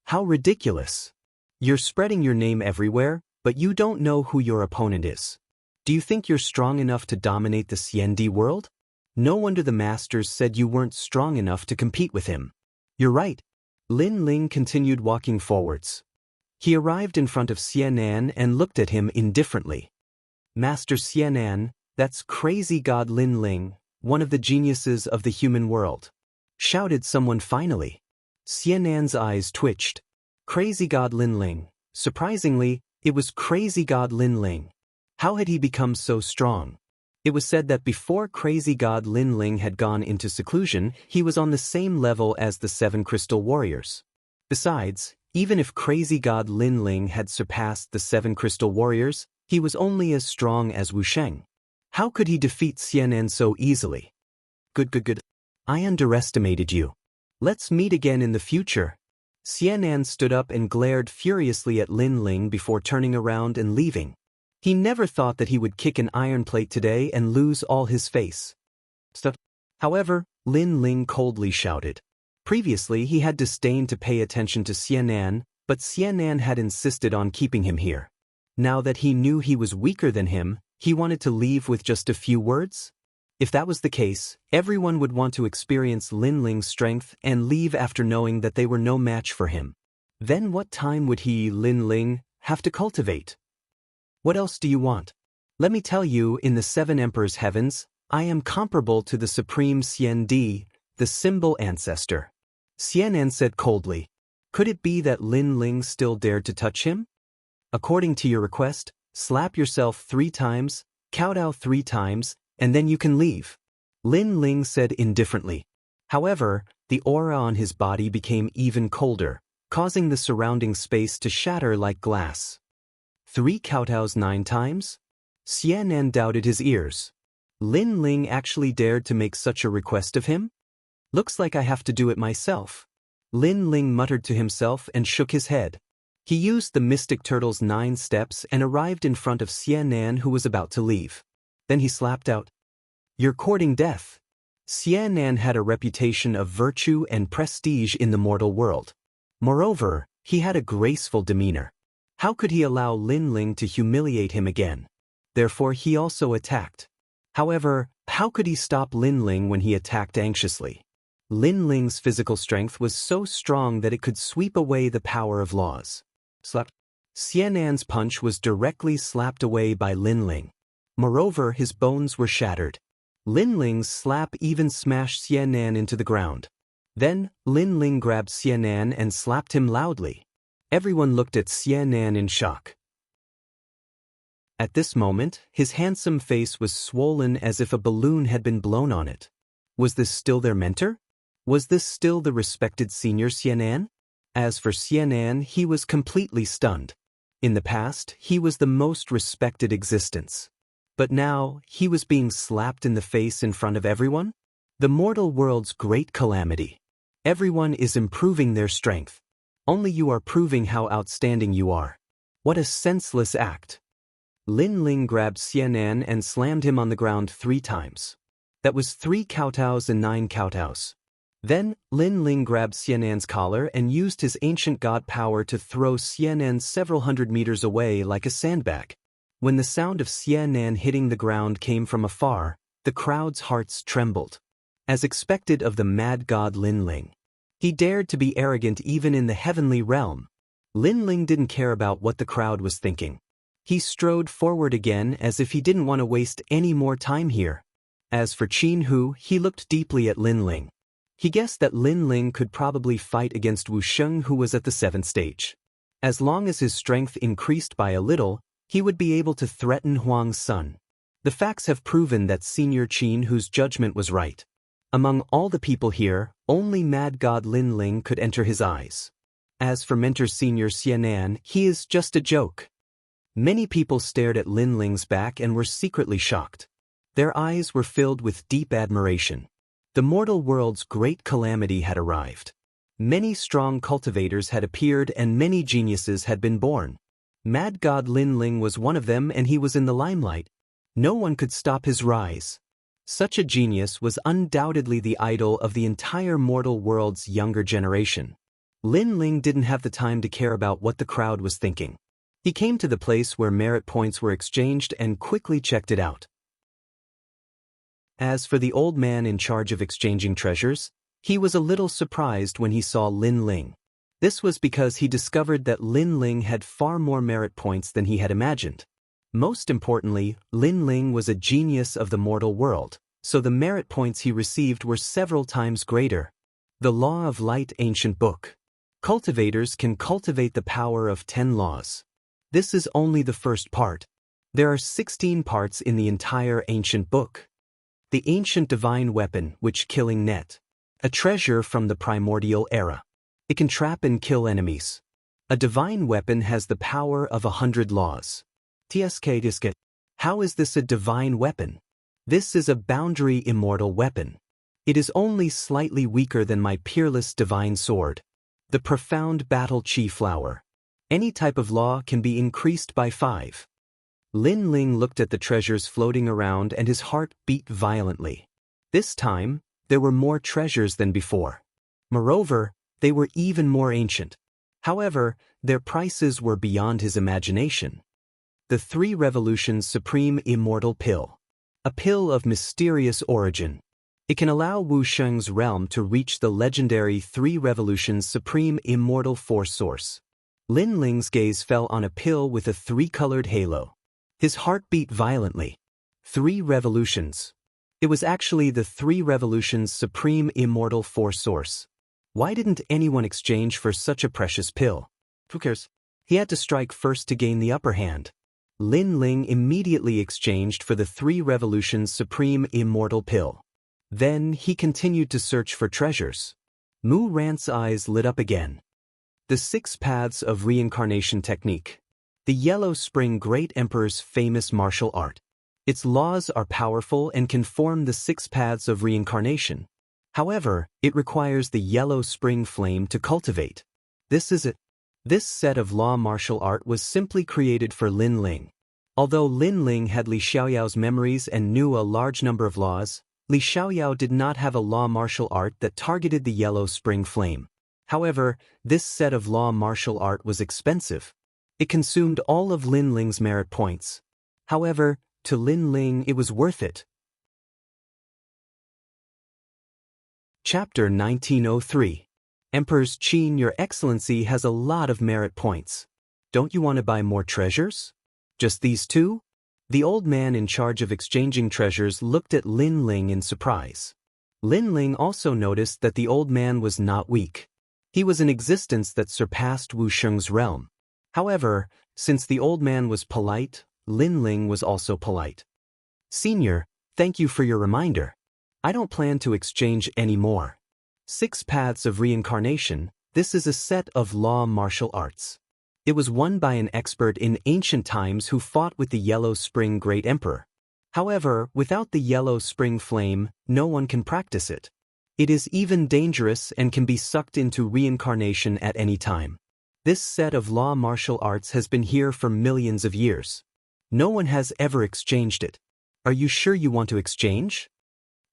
[SPEAKER 1] How ridiculous! You're spreading your name everywhere, but you don't know who your opponent is. Do you think you're strong enough to dominate the Xian Di world? No wonder the masters said you weren't strong enough to compete with him." You're right. Lin Ling continued walking forwards. He arrived in front of Xian'an and looked at him indifferently. Master Xian'an, that's crazy god Lin Ling, one of the geniuses of the human world, shouted someone finally. Xian'an's eyes twitched. Crazy god Lin Ling. Surprisingly, it was crazy god Lin Ling. How had he become so strong? It was said that before crazy god Lin Ling had gone into seclusion, he was on the same level as the 7 crystal warriors. Besides, even if crazy god Lin Ling had surpassed the 7 crystal warriors, he was only as strong as Wu Sheng. How could he defeat Xian'an so easily? Good. I underestimated you. Let's meet again in the future. Xian'an stood up and glared furiously at Lin Ling before turning around and leaving. He never thought that he would kick an iron plate today and lose all his face. However, Lin Ling coldly shouted. Previously he had disdained to pay attention to Xianan, but Xianan had insisted on keeping him here. Now that he knew he was weaker than him, he wanted to leave with just a few words? If that was the case, everyone would want to experience Lin Ling's strength and leave after knowing that they were no match for him. Then what time would he, Lin Ling, have to cultivate? What else do you want? Let me tell you, in the Seven Emperors' heavens, I am comparable to the supreme Xian Di, the symbol ancestor. Xianan said coldly. Could it be that Lin Ling still dared to touch him? According to your request, slap yourself 3 times, kowtow 3 times, and then you can leave. Lin Ling said indifferently. However, the aura on his body became even colder, causing the surrounding space to shatter like glass. 3 kowtows 9 times? Xianan doubted his ears. Lin Ling actually dared to make such a request of him? Looks like I have to do it myself. Lin Ling muttered to himself and shook his head. He used the Mystic Turtle's 9 steps and arrived in front of Xianan, who was about to leave. Then he slapped out. You're courting death. Xianan had a reputation of virtue and prestige in the mortal world. Moreover, he had a graceful demeanor. How could he allow Lin Ling to humiliate him again? Therefore he also attacked. However, how could he stop Lin Ling when he attacked anxiously? Lin Ling's physical strength was so strong that it could sweep away the power of laws. Slap. Xianan's punch was directly slapped away by Lin Ling. Moreover, his bones were shattered. Lin Ling's slap even smashed Xianan into the ground. Then, Lin Ling grabbed Xianan and slapped him loudly. Everyone looked at Xianan in shock. At this moment, his handsome face was swollen as if a balloon had been blown on it. Was this still their mentor? Was this still the respected senior Xianan? As for Xianan, he was completely stunned. In the past, he was the most respected existence. But now, he was being slapped in the face in front of everyone? The mortal world's great calamity. Everyone is improving their strength. Only you are proving how outstanding you are. What a senseless act. Lin Ling grabbed Xianan and slammed him on the ground 3 times. That was 3 kowtows and 9 kowtows. Then, Lin Ling grabbed Xianan's collar and used his ancient god power to throw Xianan several hundred meters away like a sandbag. When the sound of Xianan hitting the ground came from afar, the crowd's hearts trembled. As expected of the mad god Lin Ling. He dared to be arrogant even in the heavenly realm. Lin Ling didn't care about what the crowd was thinking. He strode forward again as if he didn't want to waste any more time here. As for Qin Hu, he looked deeply at Lin Ling. He guessed that Lin Ling could probably fight against Wu Sheng, who was at the 7th stage. As long as his strength increased by a little, he would be able to threaten Huang's son. The facts have proven that Senior Qin Hu's judgment was right. Among all the people here, only mad god Lin Ling could enter his eyes. As for mentor Senior Xianan, he is just a joke. Many people stared at Lin Ling's back and were secretly shocked. Their eyes were filled with deep admiration. The mortal world's great calamity had arrived. Many strong cultivators had appeared and many geniuses had been born. Mad god Lin Ling was one of them, and he was in the limelight. No one could stop his rise. Such a genius was undoubtedly the idol of the entire mortal world's younger generation. Lin Ling didn't have the time to care about what the crowd was thinking. He came to the place where merit points were exchanged and quickly checked it out. As for the old man in charge of exchanging treasures, he was a little surprised when he saw Lin Ling. This was because he discovered that Lin Ling had far more merit points than he had imagined. Most importantly, Lin Ling was a genius of the mortal world, so the merit points he received were several times greater. The Law of Light Ancient Book. Cultivators can cultivate the power of 10 laws. This is only the first part. There are 16 parts in the entire ancient book. The ancient divine weapon, which killing net. A treasure from the primordial era. It can trap and kill enemies. A divine weapon has the power of 100 laws. TSK Disket. How is this a divine weapon? This is a boundary immortal weapon. It is only slightly weaker than my peerless divine sword. The profound battle chi flower. Any type of law can be increased by 5. Lin Ling looked at the treasures floating around and his heart beat violently. This time, there were more treasures than before. Moreover, they were even more ancient. However, their prices were beyond his imagination. The 3 Revolutions Supreme Immortal Pill. A pill of mysterious origin. It can allow Wu Sheng's realm to reach the legendary 3 Revolutions Supreme Immortal Force Source. Lin Ling's gaze fell on a pill with a 3-colored halo. His heart beat violently. 3 Revolutions. It was actually the 3 Revolutions Supreme Immortal Force Source. Why didn't anyone exchange for such a precious pill? Who cares? He had to strike first to gain the upper hand. Lin Ling immediately exchanged for the 3 Revolutions Supreme Immortal Pill. Then he continued to search for treasures. Mu Rant's eyes lit up again. The 6 Paths of Reincarnation Technique. The Yellow Spring Great Emperor's famous martial art. Its laws are powerful and can form the 6 Paths of Reincarnation. However, it requires the Yellow Spring Flame to cultivate. This is it. This set of law martial art was simply created for Lin Ling. Although Lin Ling had Li Xiaoyao's memories and knew a large number of laws, Li Xiaoyao did not have a law martial art that targeted the Yellow Spring Flame. However, this set of law martial art was expensive. It consumed all of Lin Ling's merit points. However, to Lin Ling it was worth it. Chapter 1903. Emperor's Qin, Your Excellency has a lot of merit points. Don't you want to buy more treasures? Just these 2? The old man in charge of exchanging treasures looked at Lin Ling in surprise. Lin Ling also noticed that the old man was not weak. He was an existence that surpassed Wu Sheng's realm. However, since the old man was polite, Lin Ling was also polite. Senior, thank you for your reminder. I don't plan to exchange any more. 6 Paths of Reincarnation, this is a set of law martial arts. It was won by an expert in ancient times who fought with the Yellow Spring Great Emperor. However, without the Yellow Spring Flame, no one can practice it. It is even dangerous and can be sucked into reincarnation at any time. This set of law martial arts has been here for millions of years. No one has ever exchanged it. Are you sure you want to exchange?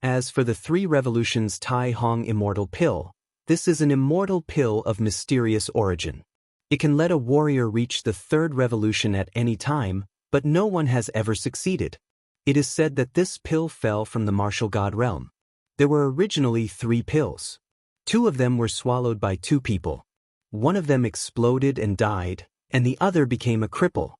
[SPEAKER 1] As for the 3 Revolutions Tai Hong Immortal Pill, this is an immortal pill of mysterious origin. It can let a warrior reach the 3rd revolution at any time, but no one has ever succeeded. It is said that this pill fell from the martial god realm. There were originally 3 pills. 2 of them were swallowed by 2 people. One of them exploded and died, and the other became a cripple.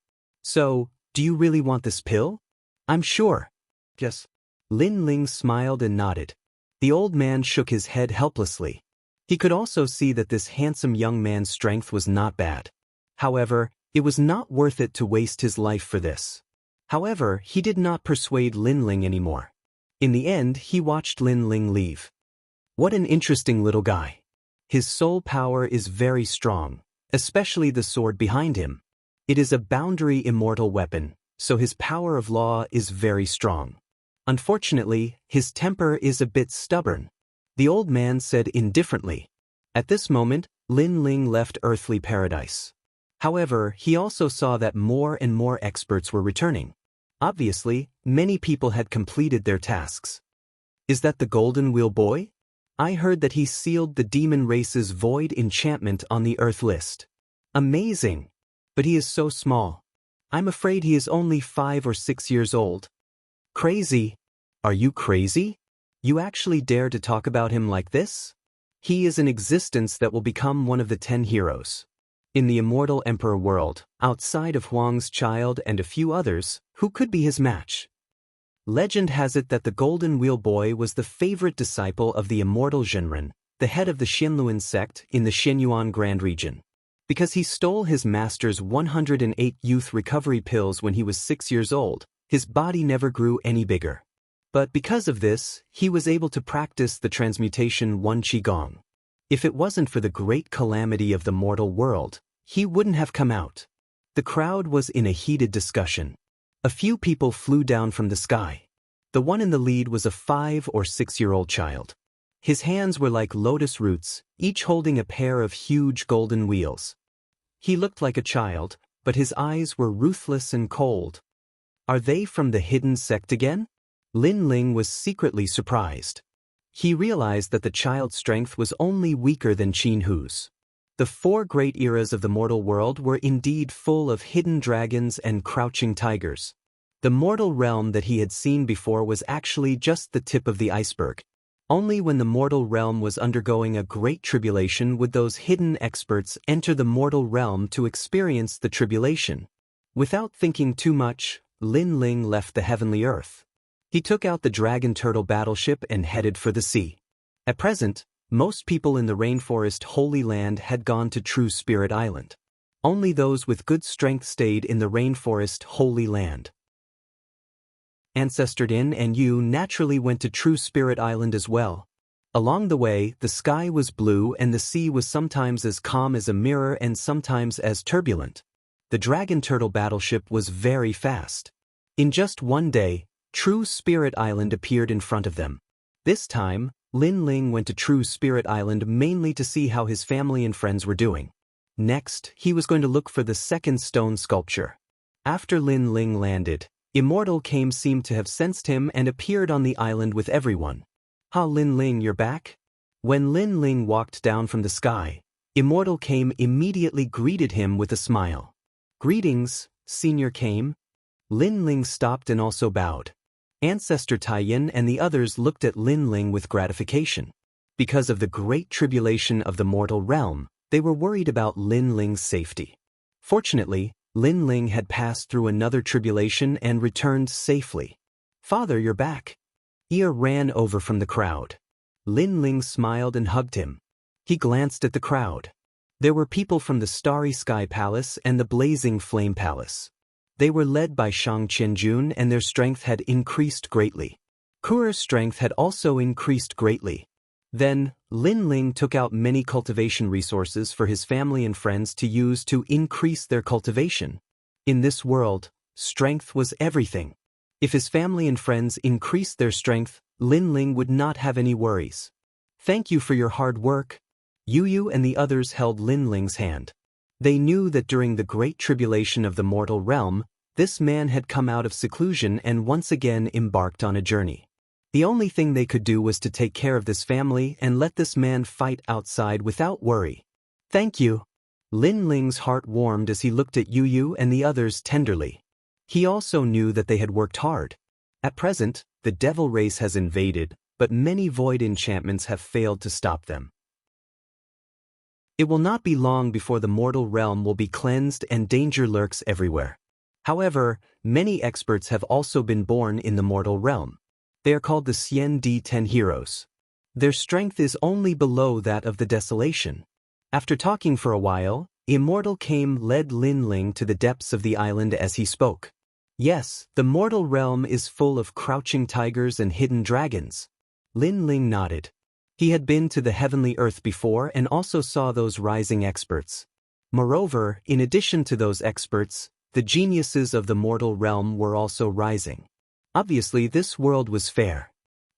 [SPEAKER 1] So, do you really want this pill? I'm sure. Yes. Lin Ling smiled and nodded. The old man shook his head helplessly. He could also see that this handsome young man's strength was not bad. However, it was not worth it to waste his life for this. However, he did not persuade Lin Ling anymore. In the end, he watched Lin Ling leave. What an interesting little guy. His soul power is very strong, especially the sword behind him. It is a boundary immortal weapon, so his power of law is very strong. Unfortunately, his temper is a bit stubborn. The old man said indifferently. At this moment, Lin Ling left earthly paradise. However, he also saw that more and more experts were returning. Obviously, many people had completed their tasks. Is that the Golden Wheel Boy? I heard that he sealed the demon race's void enchantment on the Earth list. Amazing! But he is so small. I'm afraid he is only 5 or 6 years old. Crazy? Are you crazy? You actually dare to talk about him like this? He is an existence that will become one of the 10 heroes. In the immortal emperor world, outside of Huang's child and a few others, who could be his match? Legend has it that the Golden Wheel Boy was the favorite disciple of the immortal Zhenren, the head of the Xinluan sect in the Xinyuan Grand region. Because he stole his master's 108 youth recovery pills when he was 6 years old, his body never grew any bigger. But because of this, he was able to practice the transmutation One Qigong. If it wasn't for the great calamity of the mortal world, he wouldn't have come out. The crowd was in a heated discussion. A few people flew down from the sky. The one in the lead was a 5 or 6-year-old child. His hands were like lotus roots, each holding a pair of huge golden wheels. He looked like a child, but his eyes were ruthless and cold. Are they from the hidden sect again? Lin Ling was secretly surprised. He realized that the child's strength was only weaker than Qin Hu's. The 4 great eras of the mortal world were indeed full of hidden dragons and crouching tigers. The mortal realm that he had seen before was actually just the tip of the iceberg. Only when the mortal realm was undergoing a great tribulation would those hidden experts enter the mortal realm to experience the tribulation. Without thinking too much, Lin Ling left the heavenly earth. He took out the dragon turtle battleship and headed for the sea. At present, most people in the rainforest Holy Land had gone to True Spirit Island. Only those with good strength stayed in the rainforest Holy Land. Ancestor Din and Yu naturally went to True Spirit Island as well. Along the way, the sky was blue and the sea was sometimes as calm as a mirror and sometimes as turbulent. The dragon turtle battleship was very fast. In just one day, True Spirit Island appeared in front of them. This time, Lin Ling went to True Spirit Island mainly to see how his family and friends were doing. Next, he was going to look for the second stone sculpture. After Lin Ling landed, Immortal Kame seemed to have sensed him and appeared on the island with everyone. "Ha, Lin Ling, you're back?" When Lin Ling walked down from the sky, Immortal Kame immediately greeted him with a smile. "Greetings, Senior Kame." Lin Ling stopped and also bowed. Ancestor Taiyin and the others looked at Lin Ling with gratification. Because of the great tribulation of the mortal realm, they were worried about Lin Ling's safety. Fortunately, Lin Ling had passed through another tribulation and returned safely. "Father, you're back." Ia ran over from the crowd. Lin Ling smiled and hugged him. He glanced at the crowd. There were people from the Starry Sky Palace and the Blazing Flame Palace. They were led by Shang Qianjun and their strength had increased greatly. Kuer's strength had also increased greatly. Then, Lin Ling took out many cultivation resources for his family and friends to use to increase their cultivation. In this world, strength was everything. If his family and friends increased their strength, Lin Ling would not have any worries. "Thank you for your hard work." Yu and the others held Lin Ling's hand. They knew that during the great tribulation of the mortal realm, this man had come out of seclusion and once again embarked on a journey. The only thing they could do was to take care of this family and let this man fight outside without worry. "Thank you." Lin Ling's heart warmed as he looked at Yu and the others tenderly. He also knew that they had worked hard. At present, the devil race has invaded, but many void enchantments have failed to stop them. It will not be long before the mortal realm will be cleansed and danger lurks everywhere. However, many experts have also been born in the mortal realm. They are called the Xian Di 10 heroes. Their strength is only below that of the desolation. After talking for a while, Immortal Kame led Lin Ling to the depths of the island as he spoke. "Yes, the mortal realm is full of crouching tigers and hidden dragons." Lin Ling nodded. He had been to the heavenly earth before and also saw those rising experts. Moreover, in addition to those experts, the geniuses of the mortal realm were also rising. Obviously, this world was fair.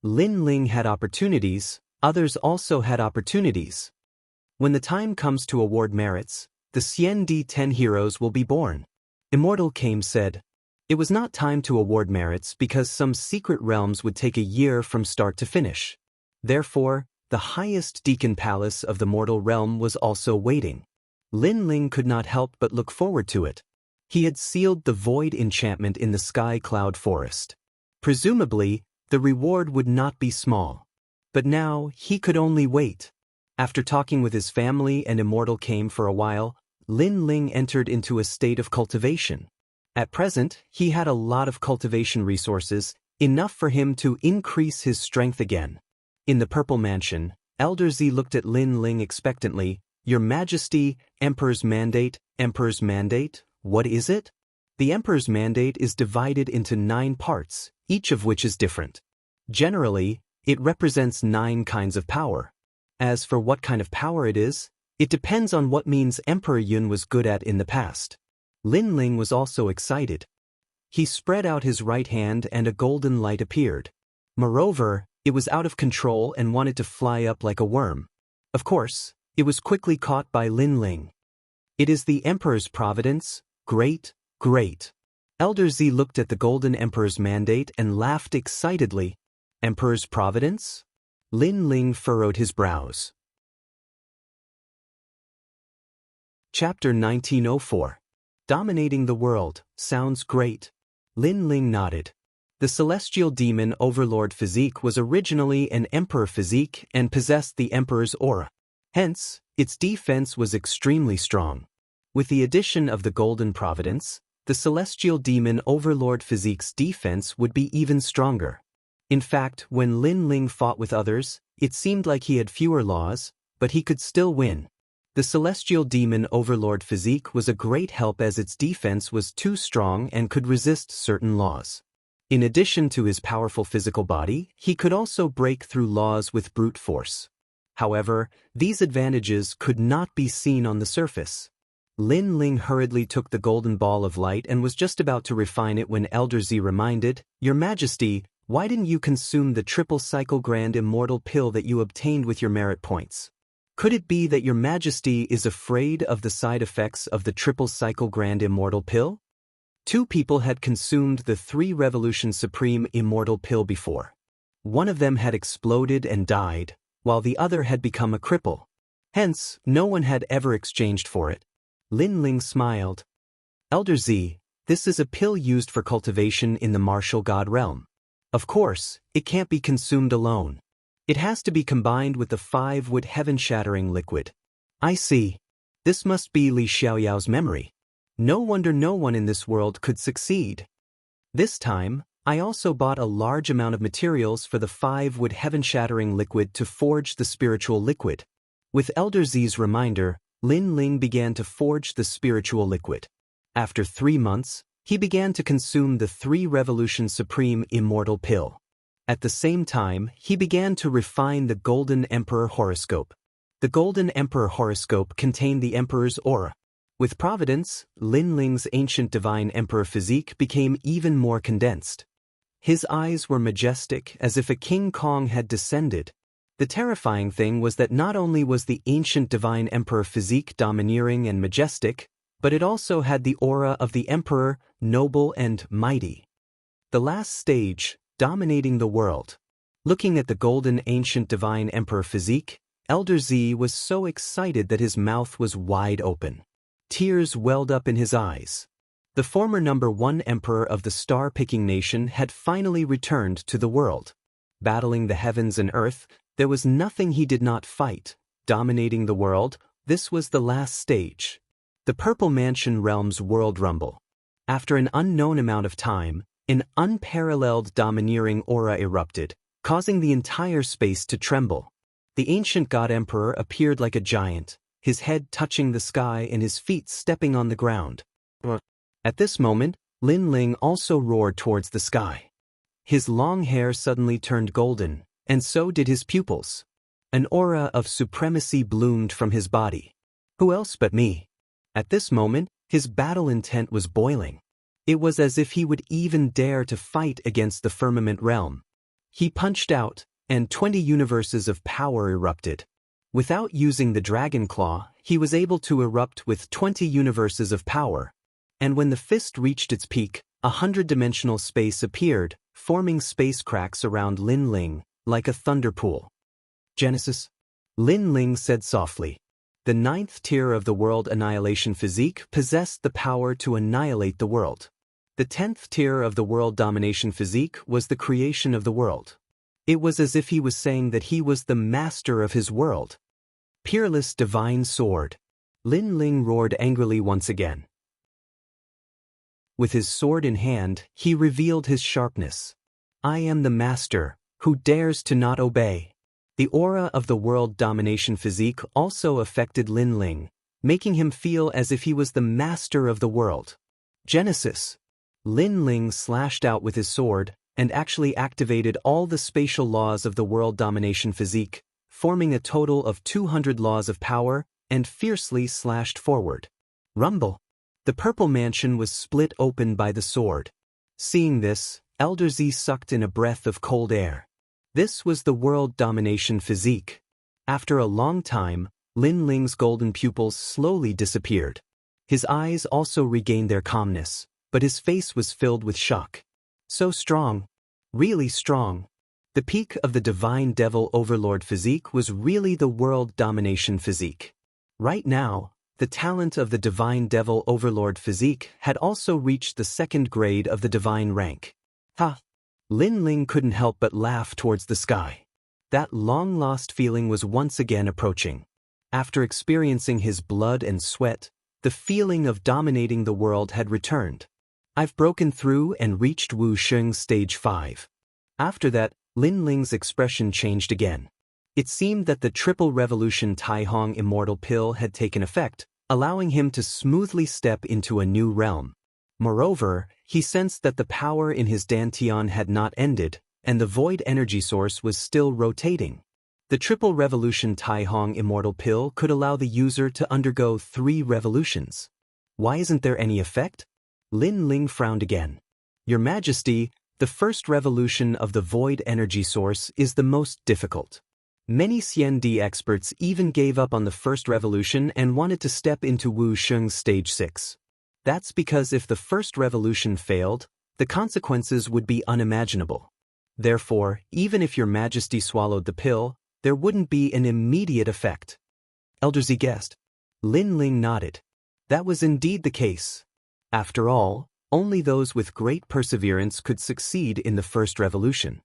[SPEAKER 1] Lin Ling had opportunities, others also had opportunities. When the time comes to award merits, the Xian Di 10 heroes will be born. Immortal Kame said. It was not time to award merits because some secret realms would take a year from start to finish. Therefore, the highest Deacon Palace of the mortal realm was also waiting. Lin Ling could not help but look forward to it. He had sealed the void enchantment in the Sky Cloud Forest. Presumably, the reward would not be small. But now, he could only wait. After talking with his family and Immortal Kame for a while, Lin Ling entered into a state of cultivation. At present, he had a lot of cultivation resources, enough for him to increase his strength again. In the Purple Mansion, Elder Z looked at Lin Ling expectantly. "Your Majesty, Emperor's Mandate, what is it?" The Emperor's Mandate is divided into 9 parts, each of which is different. Generally, it represents 9 kinds of power. As for what kind of power it is, it depends on what means Emperor Yun was good at in the past. Lin Ling was also excited. He spread out his right hand and a golden light appeared. Moreover, it was out of control and wanted to fly up like a worm. Of course, it was quickly caught by Lin Ling. "It is the Emperor's providence, great. Elder Z looked at the Golden Emperor's mandate and laughed excitedly. Emperor's providence? Lin Ling furrowed his brows. Chapter 1904. Dominating the world. Sounds great. Lin Ling nodded. The celestial demon overlord physique was originally an emperor physique and possessed the emperor's aura. Hence, its defense was extremely strong. With the addition of the golden providence, the celestial demon overlord physique's defense would be even stronger. In fact, when Lin Ling fought with others, it seemed like he had fewer laws, but he could still win. The celestial demon overlord physique was a great help as its defense was too strong and could resist certain laws. In addition to his powerful physical body, he could also break through laws with brute force. However, these advantages could not be seen on the surface. Lin Ling hurriedly took the golden ball of light and was just about to refine it when Elder Z reminded, "Your Majesty, why didn't you consume the triple cycle grand immortal pill that you obtained with your merit points? Could it be that your Majesty is afraid of the side effects of the triple cycle grand immortal pill?" 2 people had consumed the 3 Revolution Supreme immortal pill before. One of them had exploded and died, while the other had become a cripple. Hence, no one had ever exchanged for it. Lin Ling smiled. "Elder Z, this is a pill used for cultivation in the martial god realm. Of course, it can't be consumed alone. It has to be combined with the 5-wood heaven-shattering liquid." "I see. This must be Li Xiaoyao's memory. No wonder no one in this world could succeed. This time, I also bought a large amount of materials for the 5-wood heaven-shattering liquid to forge the spiritual liquid." With Elder Z's reminder, Lin Ling began to forge the spiritual liquid. After 3 months, he began to consume the 3 Revolution Supreme immortal pill. At the same time, he began to refine the Golden Emperor horoscope. The Golden Emperor horoscope contained the Emperor's aura. With providence, Lin Ling's ancient divine emperor physique became even more condensed. His eyes were majestic, as if a King Kong had descended. The terrifying thing was that not only was the ancient divine emperor physique domineering and majestic, but it also had the aura of the emperor, noble and mighty. The last stage, dominating the world. Looking at the golden ancient divine emperor physique, Elder Z was so excited that his mouth was wide open. Tears welled up in his eyes. The former number 1 emperor of the star-picking nation had finally returned to the world. Battling the heavens and earth, there was nothing he did not fight. Dominating the world, this was the last stage. The Purple Mansion Realm's World Rumble. After an unknown amount of time, an unparalleled domineering aura erupted, causing the entire space to tremble. The ancient god emperor appeared like a giant, his head touching the sky and his feet stepping on the ground. At this moment, Lin Ling also roared towards the sky. His long hair suddenly turned golden, and so did his pupils. An aura of supremacy bloomed from his body. Who else but me? At this moment, his battle intent was boiling. It was as if he would even dare to fight against the firmament realm. He punched out, and 20 universes of power erupted. Without using the dragon claw, he was able to erupt with 20 universes of power. And when the fist reached its peak, 100-dimensional space appeared, forming space cracks around Lin Ling, like a thunder pool. "Genesis?" Lin Ling said softly. The 9th tier of the world annihilation physique possessed the power to annihilate the world. The 10th tier of the world domination physique was the creation of the world. It was as if he was saying that he was the master of his world. "Peerless divine sword." Lin Ling roared angrily once again. With his sword in hand, he revealed his sharpness. "I am the master, who dares to not obey." The aura of the world domination physique also affected Lin Ling, making him feel as if he was the master of the world. "Genesis." Lin Ling slashed out with his sword, and actually activated all the spatial laws of the world domination physique, forming a total of 200 laws of power, and fiercely slashed forward. Rumble. The Purple Mansion was split open by the sword. Seeing this, Elder Z sucked in a breath of cold air. This was the world domination physique. After a long time, Lin Ling's golden pupils slowly disappeared. His eyes also regained their calmness, but his face was filled with shock. So strong. Really strong. The peak of the divine devil overlord physique was really the world domination physique. Right now, the talent of the divine devil overlord physique had also reached the second grade of the divine rank. Ha! Lin Ling couldn't help but laugh towards the sky. That long-lost feeling was once again approaching. After experiencing his blood and sweat, the feeling of dominating the world had returned. I've broken through and reached Wu Sheng's stage 5. After that, Lin Ling's expression changed again. It seemed that the triple revolution Tai Hong immortal pill had taken effect, allowing him to smoothly step into a new realm. Moreover, he sensed that the power in his dantian had not ended, and the void energy source was still rotating. The triple revolution Tai Hong immortal pill could allow the user to undergo 3 revolutions. Why isn't there any effect? Lin Ling frowned again. Your Majesty, the first revolution of the void energy source is the most difficult. Many CND experts even gave up on the first revolution and wanted to step into Wu Sheng's stage 6. That's because if the first revolution failed, the consequences would be unimaginable. Therefore, even if your Majesty swallowed the pill, there wouldn't be an immediate effect. Elder Z guessed. Lin Ling nodded. That was indeed the case. After all, only those with great perseverance could succeed in the first revolution.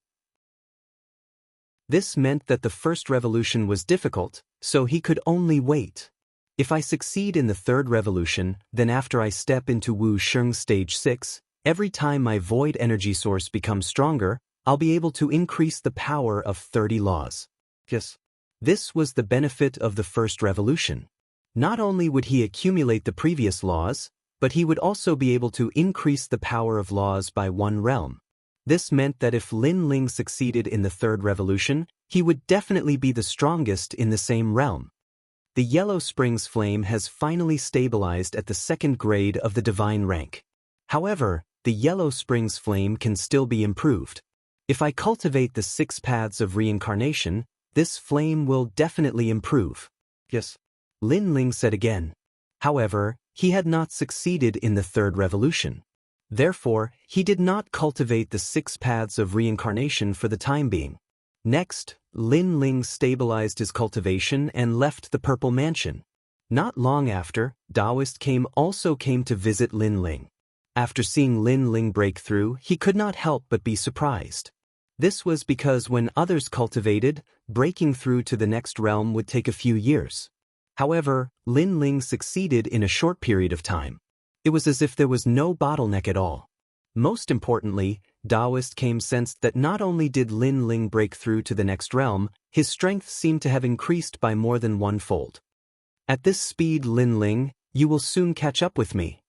[SPEAKER 1] This meant that the first revolution was difficult, so he could only wait. If I succeed in the third revolution, then after I step into Wu Sheng's stage 6, every time my void energy source becomes stronger, I'll be able to increase the power of 30 laws. Yes. This was the benefit of the first revolution. Not only would he accumulate the previous laws, but he would also be able to increase the power of laws by 1 realm. This meant that if Lin Ling succeeded in the third revolution, he would definitely be the strongest in the same realm. The Yellow Springs flame has finally stabilized at the second grade of the divine rank. However, the Yellow Springs flame can still be improved. If I cultivate the 6 paths of reincarnation, this flame will definitely improve. Yes. Lin Ling said again. However, he had not succeeded in the third revolution. Therefore, he did not cultivate the 6 paths of reincarnation for the time being. Next, Lin Ling stabilized his cultivation and left the Purple Mansion. Not long after, Taoist also came to visit Lin Ling. After seeing Lin Ling break through, he could not help but be surprised. This was because when others cultivated, breaking through to the next realm would take a few years. However, Lin Ling succeeded in a short period of time. It was as if there was no bottleneck at all. Most importantly, Taoist sensed that not only did Lin Ling break through to the next realm, his strength seemed to have increased by more than 1-fold. At this speed, Lin Ling, you will soon catch up with me.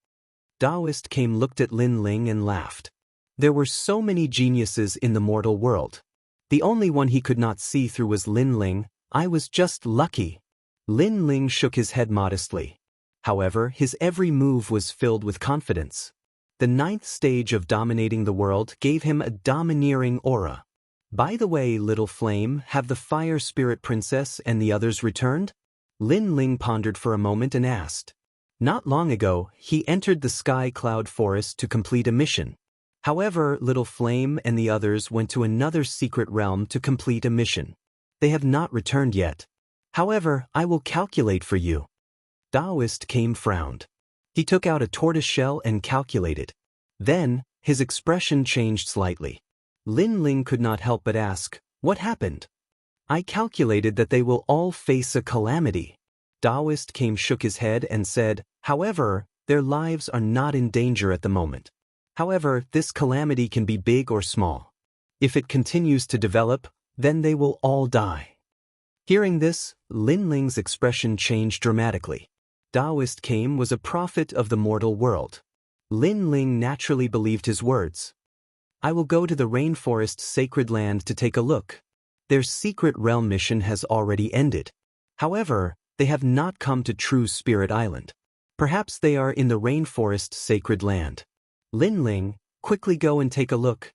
[SPEAKER 1] Taoist looked at Lin Ling and laughed. There were so many geniuses in the mortal world. The only one he could not see through was Lin Ling. I was just lucky. Lin Ling shook his head modestly. However, his every move was filled with confidence. The 9th stage of dominating the world gave him a domineering aura. By the way, little flame, have the Fire Spirit Princess and the others returned? Lin Ling pondered for a moment and asked. Not long ago, he entered the Sky Cloud Forest to complete a mission. However, little flame and the others went to another secret realm to complete a mission. They have not returned yet. However, I will calculate for you. Taoist frowned. He took out a tortoise shell and calculated. Then, his expression changed slightly. Lin Ling could not help but ask, what happened? I calculated that they will all face a calamity. Taoist shook his head and said, however, their lives are not in danger at the moment. However, this calamity can be big or small. If it continues to develop, then they will all die. Hearing this, Lin Ling's expression changed dramatically. Taoist was a prophet of the mortal world. Lin Ling naturally believed his words. I will go to the rainforest sacred land to take a look. Their secret realm mission has already ended. However, they have not come to True Spirit Island. Perhaps they are in the rainforest sacred land. Lin Ling, quickly go and take a look.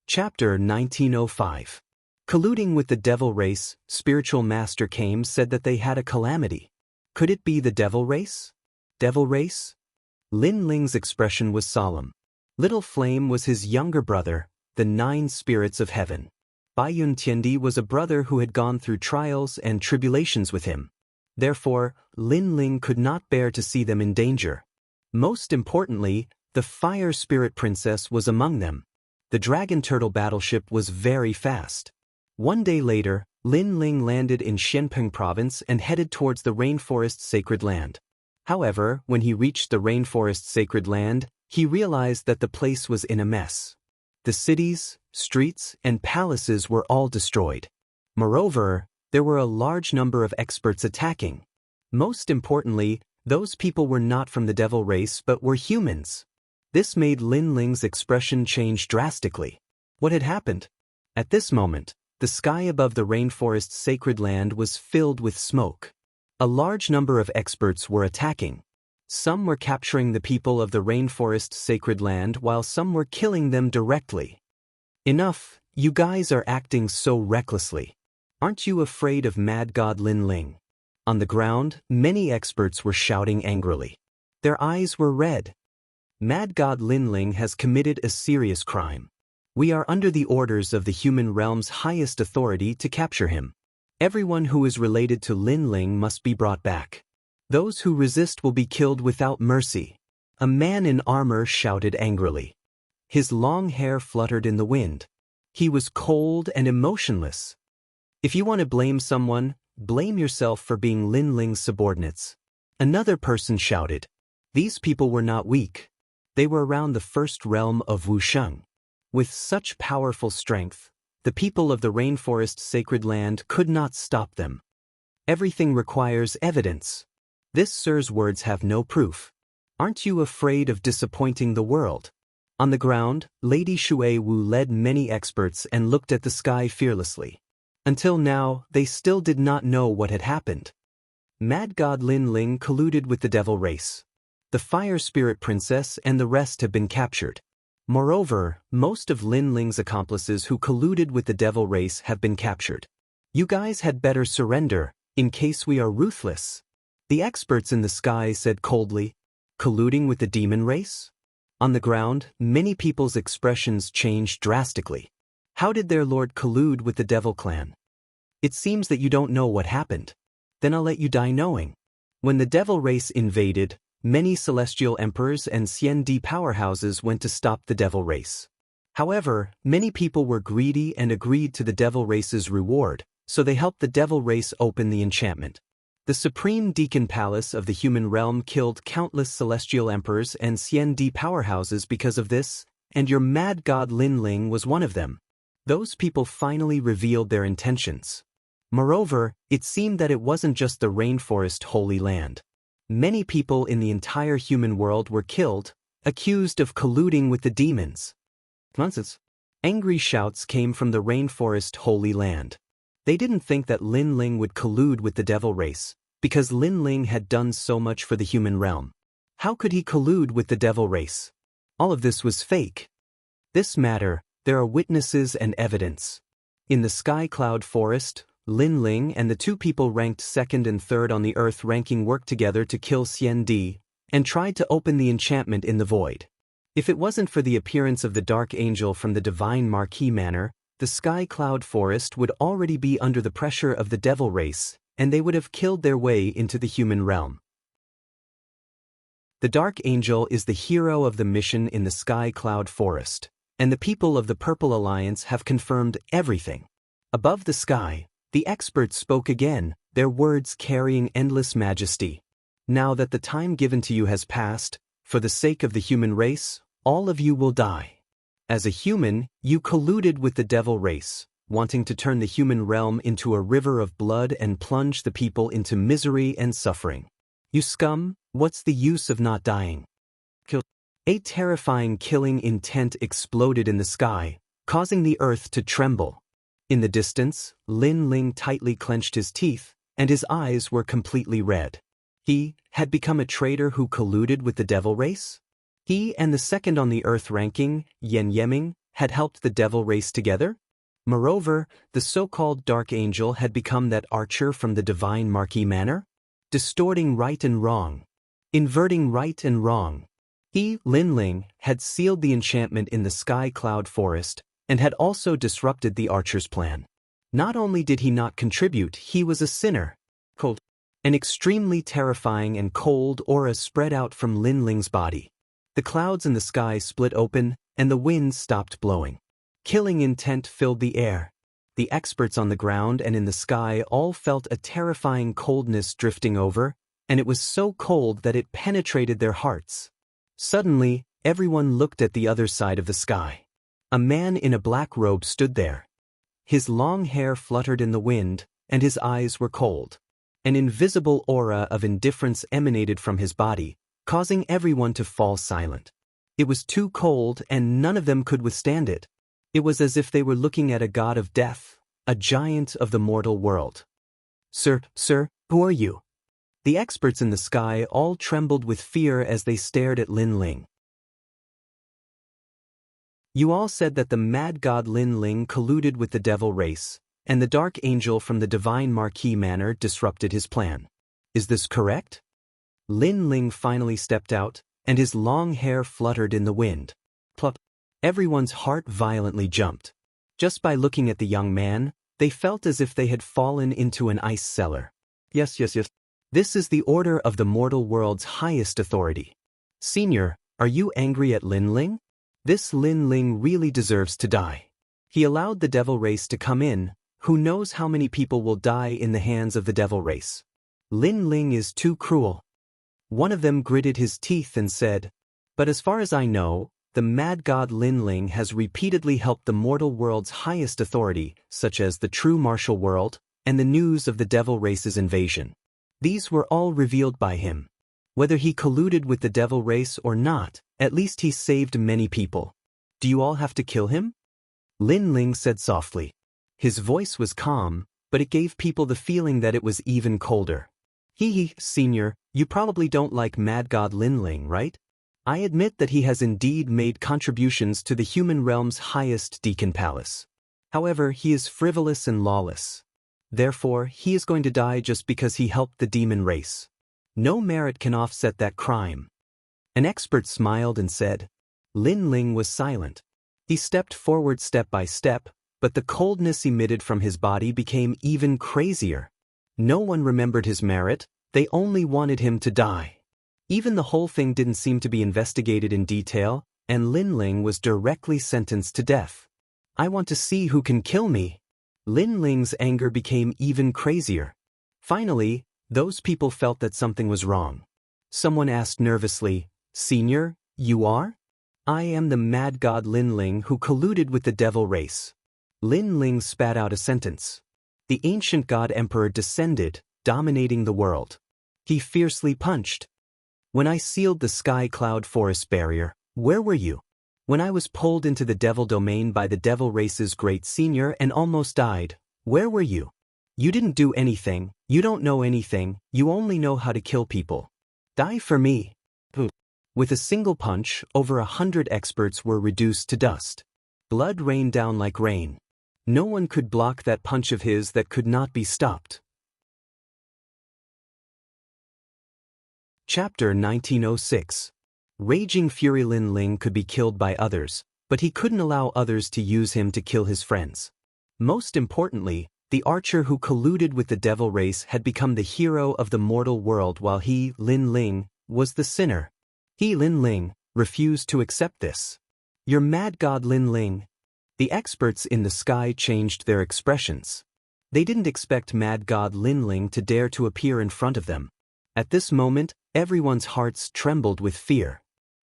[SPEAKER 1] Chapter 1905. Colluding with the devil race, spiritual master said that they had a calamity. Could it be the devil race? Devil race? Lin Ling's expression was solemn. Little Flame was his younger brother, the 9 spirits of heaven. Baiyun Tiandi was a brother who had gone through trials and tribulations with him. Therefore, Lin Ling could not bear to see them in danger. Most importantly, the Fire Spirit Princess was among them. The Dragon Turtle battleship was very fast. One day later, Lin Ling landed in Shenpeng province and headed towards the rainforest sacred land. However, when he reached the rainforest sacred land, he realized that the place was in a mess. The cities, streets, and palaces were all destroyed. Moreover, there were a large number of experts attacking. Most importantly, those people were not from the devil race but were humans. This made Lin Ling's expression change drastically. What had happened? At this moment, the sky above the rainforest sacred land was filled with smoke. A large number of experts were attacking. Some were capturing the people of the rainforest sacred land while some were killing them directly. Enough, you guys are acting so recklessly. Aren't you afraid of Mad God Lin Ling? On the ground, many experts were shouting angrily. Their eyes were red. Mad God Lin Ling has committed a serious crime. We are under the orders of the human realm's highest authority to capture him. Everyone who is related to Lin Ling must be brought back. Those who resist will be killed without mercy. A man in armor shouted angrily. His long hair fluttered in the wind. He was cold and emotionless. If you want to blame someone, blame yourself for being Lin Ling's subordinates. Another person shouted. These people were not weak. They were around the first realm of Wusheng. With such powerful strength, the people of the rainforest sacred land could not stop them. Everything requires evidence. This sir's words have no proof. Aren't you afraid of disappointing the world? On the ground, Lady Shui Wu led many experts and looked at the sky fearlessly. Until now, they still did not know what had happened. Mad God Lin Ling colluded with the devil race. The Fire Spirit Princess and the rest have been captured. Moreover, most of Lin Ling's accomplices who colluded with the devil race have been captured. You guys had better surrender, in case we are ruthless. The experts in the sky said coldly. Colluding with the demon race? On the ground, many people's expressions changed drastically. How did their lord collude with the devil clan? It seems that you don't know what happened. Then I'll let you die knowing. When the devil race invaded, many celestial emperors and CND powerhouses went to stop the devil race. However, many people were greedy and agreed to the devil race's reward, so they helped the devil race open the enchantment. The Supreme Deacon Palace of the human realm killed countless celestial emperors and CND powerhouses because of this, and your mad god Lin Ling was one of them. Those people finally revealed their intentions. Moreover, it seemed that it wasn't just the rainforest holy land. Many people in the entire human world were killed, accused of colluding with the demons. Nonsense. Angry shouts came from the rainforest holy land. They didn't think that Lin Ling would collude with the devil race, because Lin Ling had done so much for the human realm. How could he collude with the devil race? All of this was fake. This matter, there are witnesses and evidence. In the Sky Cloud Forest, Lin Ling and the 2 people ranked 2nd and 3rd on the Earth ranking worked together to kill Xian Di, and tried to open the enchantment in the void. If it wasn't for the appearance of the Dark Angel from the Divine Marquis Manor, the Sky Cloud Forest would already be under the pressure of the devil race, and they would have killed their way into the human realm. The Dark Angel is the hero of the mission in the Sky Cloud Forest, and the people of the Purple Alliance have confirmed everything. Above the sky, the experts spoke again, their words carrying endless majesty. Now that the time given to you has passed, for the sake of the human race, all of you will die. As a human, you colluded with the devil race, wanting to turn the human realm into a river of blood and plunge the people into misery and suffering. You scum, what's the use of not dying? A terrifying killing intent exploded in the sky, causing the earth to tremble. In the distance, Lin Ling tightly clenched his teeth, and his eyes were completely red. He had become a traitor who colluded with the devil race? He and the 2nd on the Earth ranking, Yen Yeming, had helped the devil race together? Moreover, the so-called Dark Angel had become that archer from the Divine Marquis Manor, distorting right and wrong. inverting right and wrong. He, Lin Ling, had sealed the enchantment in the sky cloud forest and had also disrupted the archer's plan. Not only did he not contribute, he was a sinner. Cold. An extremely terrifying and cold aura spread out from Lin Ling's body. The clouds in the sky split open, and the wind stopped blowing. Killing intent filled the air. The experts on the ground and in the sky all felt a terrifying coldness drifting over, and it was so cold that it penetrated their hearts. Suddenly, everyone looked at the other side of the sky. A man in a black robe stood there. His long hair fluttered in the wind, and his eyes were cold. An invisible aura of indifference emanated from his body, causing everyone to fall silent. It was too cold, and none of them could withstand it. It was as if they were looking at a god of death, a giant of the mortal world. Sir, who are you? The experts in the sky all trembled with fear as they stared at Lin Ling. You all said that the mad god Lin Ling colluded with the devil race, and the dark angel from the divine Marquis Manor disrupted his plan. Is this correct? Lin Ling finally stepped out, and his long hair fluttered in the wind. Plop. Everyone's heart violently jumped. Just by looking at the young man, they felt as if they had fallen into an ice cellar. Yes. This is the order of the mortal world's highest authority. Senior, are you angry at Lin Ling? This Lin Ling really deserves to die. He allowed the devil race to come in. Who knows how many people will die in the hands of the devil race? Lin Ling is too cruel. One of them gritted his teeth and said, but as far as I know, the mad god Lin Ling has repeatedly helped the mortal world's highest authority, such as the true martial world, and the news of the devil race's invasion. These were all revealed by him. Whether he colluded with the devil race or not, at least he saved many people. Do you all have to kill him? Lin Ling said softly. His voice was calm, but it gave people the feeling that it was even colder. Senior, you probably don't like Mad God Lin Ling, right? I admit that he has indeed made contributions to the human realm's highest Deacon Palace. However, he is frivolous and lawless. Therefore, he is going to die just because he helped the demon race. No merit can offset that crime. An expert smiled and said. Lin Ling was silent. He stepped forward step by step, but the coldness emitted from his body became even crazier. No one remembered his merit, they only wanted him to die. Even the whole thing didn't seem to be investigated in detail, and Lin Ling was directly sentenced to death. I want to see who can kill me. Lin Ling's anger became even crazier. Finally, those people felt that something was wrong. Someone asked nervously, Senior, you are? I am the mad god Lin Ling who colluded with the devil race. Lin Ling spat out a sentence. The ancient god emperor descended, dominating the world. He fiercely punched. When I sealed the sky cloud forest barrier, where were you? When I was pulled into the devil domain by the devil race's great senior and almost died, where were you? You didn't do anything, you don't know anything, you only know how to kill people. Die for me. With a single punch, over 100 experts were reduced to dust. Blood rained down like rain. No one could block that punch of his that could not be stopped. Chapter 1906. Raging Fury Lin Ling could be killed by others, but he couldn't allow others to use him to kill his friends. Most importantly, the archer who colluded with the devil race had become the hero of the mortal world while he, Lin Ling, was the sinner. He, Lin Ling, refused to accept this. You're mad god Lin Ling. The experts in the sky changed their expressions. They didn't expect mad god Lin Ling to dare to appear in front of them. At this moment, everyone's hearts trembled with fear.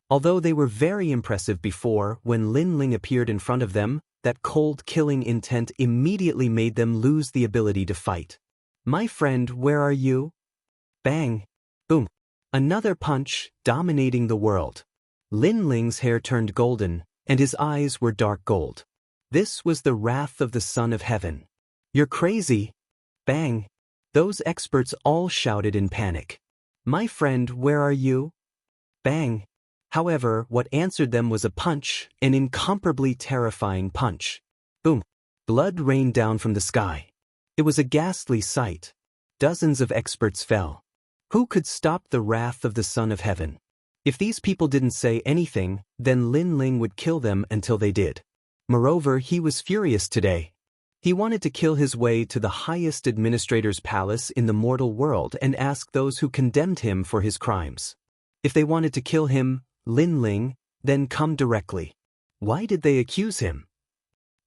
[SPEAKER 1] Although they were very impressive before, when Lin Ling appeared in front of them, that cold killing intent immediately made them lose the ability to fight. My friend, where are you? Bang! Boom! Another punch, dominating the world. Lin Ling's hair turned golden, and his eyes were dark gold. This was the wrath of the Son of Heaven. You're crazy! Bang! Those experts all shouted in panic. My friend, where are you? Bang! However, what answered them was a punch, an incomparably terrifying punch. Boom! Blood rained down from the sky. It was a ghastly sight. Dozens of experts fell. Who could stop the wrath of the Son of Heaven? If these people didn't say anything, then Lin Ling would kill them until they did. Moreover, he was furious today. He wanted to kill his way to the highest administrator's palace in the mortal world and ask those who condemned him for his crimes. If they wanted to kill him, Lin Ling, then come directly. Why did they accuse him?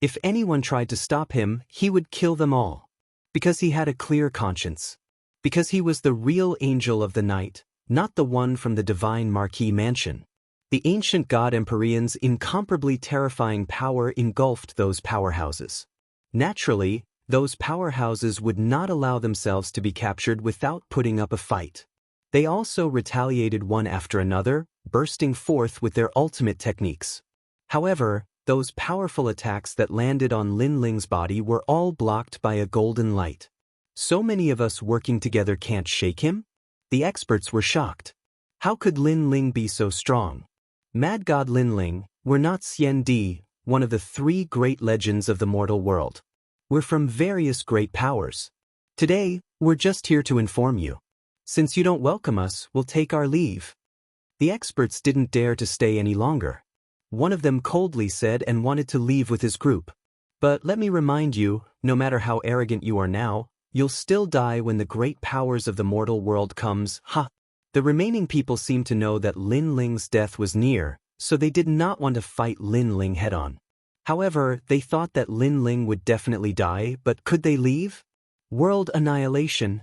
[SPEAKER 1] If anyone tried to stop him, he would kill them all. Because he had a clear conscience. Because he was the real angel of the night, not the one from the divine Marquis mansion. The ancient god Empyrean's incomparably terrifying power engulfed those powerhouses. Naturally, those powerhouses would not allow themselves to be captured without putting up a fight. They also retaliated one after another, bursting forth with their ultimate techniques. However, those powerful attacks that landed on Lin Ling's body were all blocked by a golden light. So many of us working together can't shake him? The experts were shocked. How could Lin Ling be so strong? Mad God Lin Ling, we're not Xian Di, one of the 3 great legends of the mortal world. We're from various great powers. Today, we're just here to inform you. Since you don't welcome us, we'll take our leave. The experts didn't dare to stay any longer. One of them coldly said and wanted to leave with his group. But let me remind you, no matter how arrogant you are now, you'll still die when the great powers of the mortal world comes, ha! The remaining people seemed to know that Lin Ling's death was near, so they did not want to fight Lin Ling head-on. However, they thought that Lin Ling would definitely die, but could they leave? World annihilation.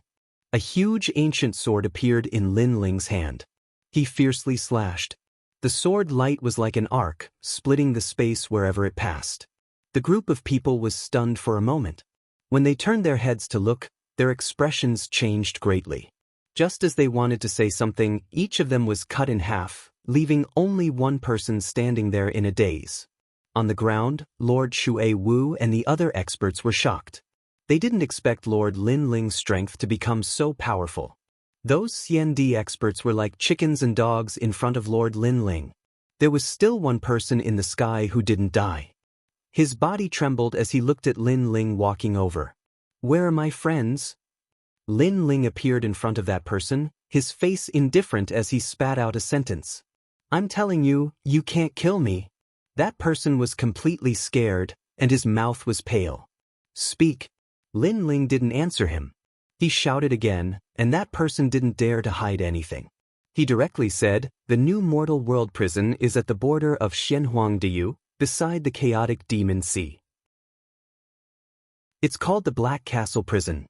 [SPEAKER 1] A huge ancient sword appeared in Lin Ling's hand. He fiercely slashed. The sword light was like an arc, splitting the space wherever it passed. The group of people was stunned for a moment. When they turned their heads to look, their expressions changed greatly. Just as they wanted to say something, each of them was cut in half, leaving only one person standing there in a daze. On the ground, Lord Shui Wu and the other experts were shocked. They didn't expect Lord Lin Ling's strength to become so powerful. Those Xian Di experts were like chickens and dogs in front of Lord Lin Ling. There was still one person in the sky who didn't die. His body trembled as he looked at Lin Ling walking over. "Where are my friends?" Lin Ling appeared in front of that person, his face indifferent as he spat out a sentence. "I'm telling you, you can't kill me." That person was completely scared, and his mouth was pale. "Speak." Lin Ling didn't answer him. He shouted again, and that person didn't dare to hide anything. He directly said, "The new mortal world prison is at the border of Shenhuangdiyu, beside the chaotic demon sea. It's called the Black Castle Prison."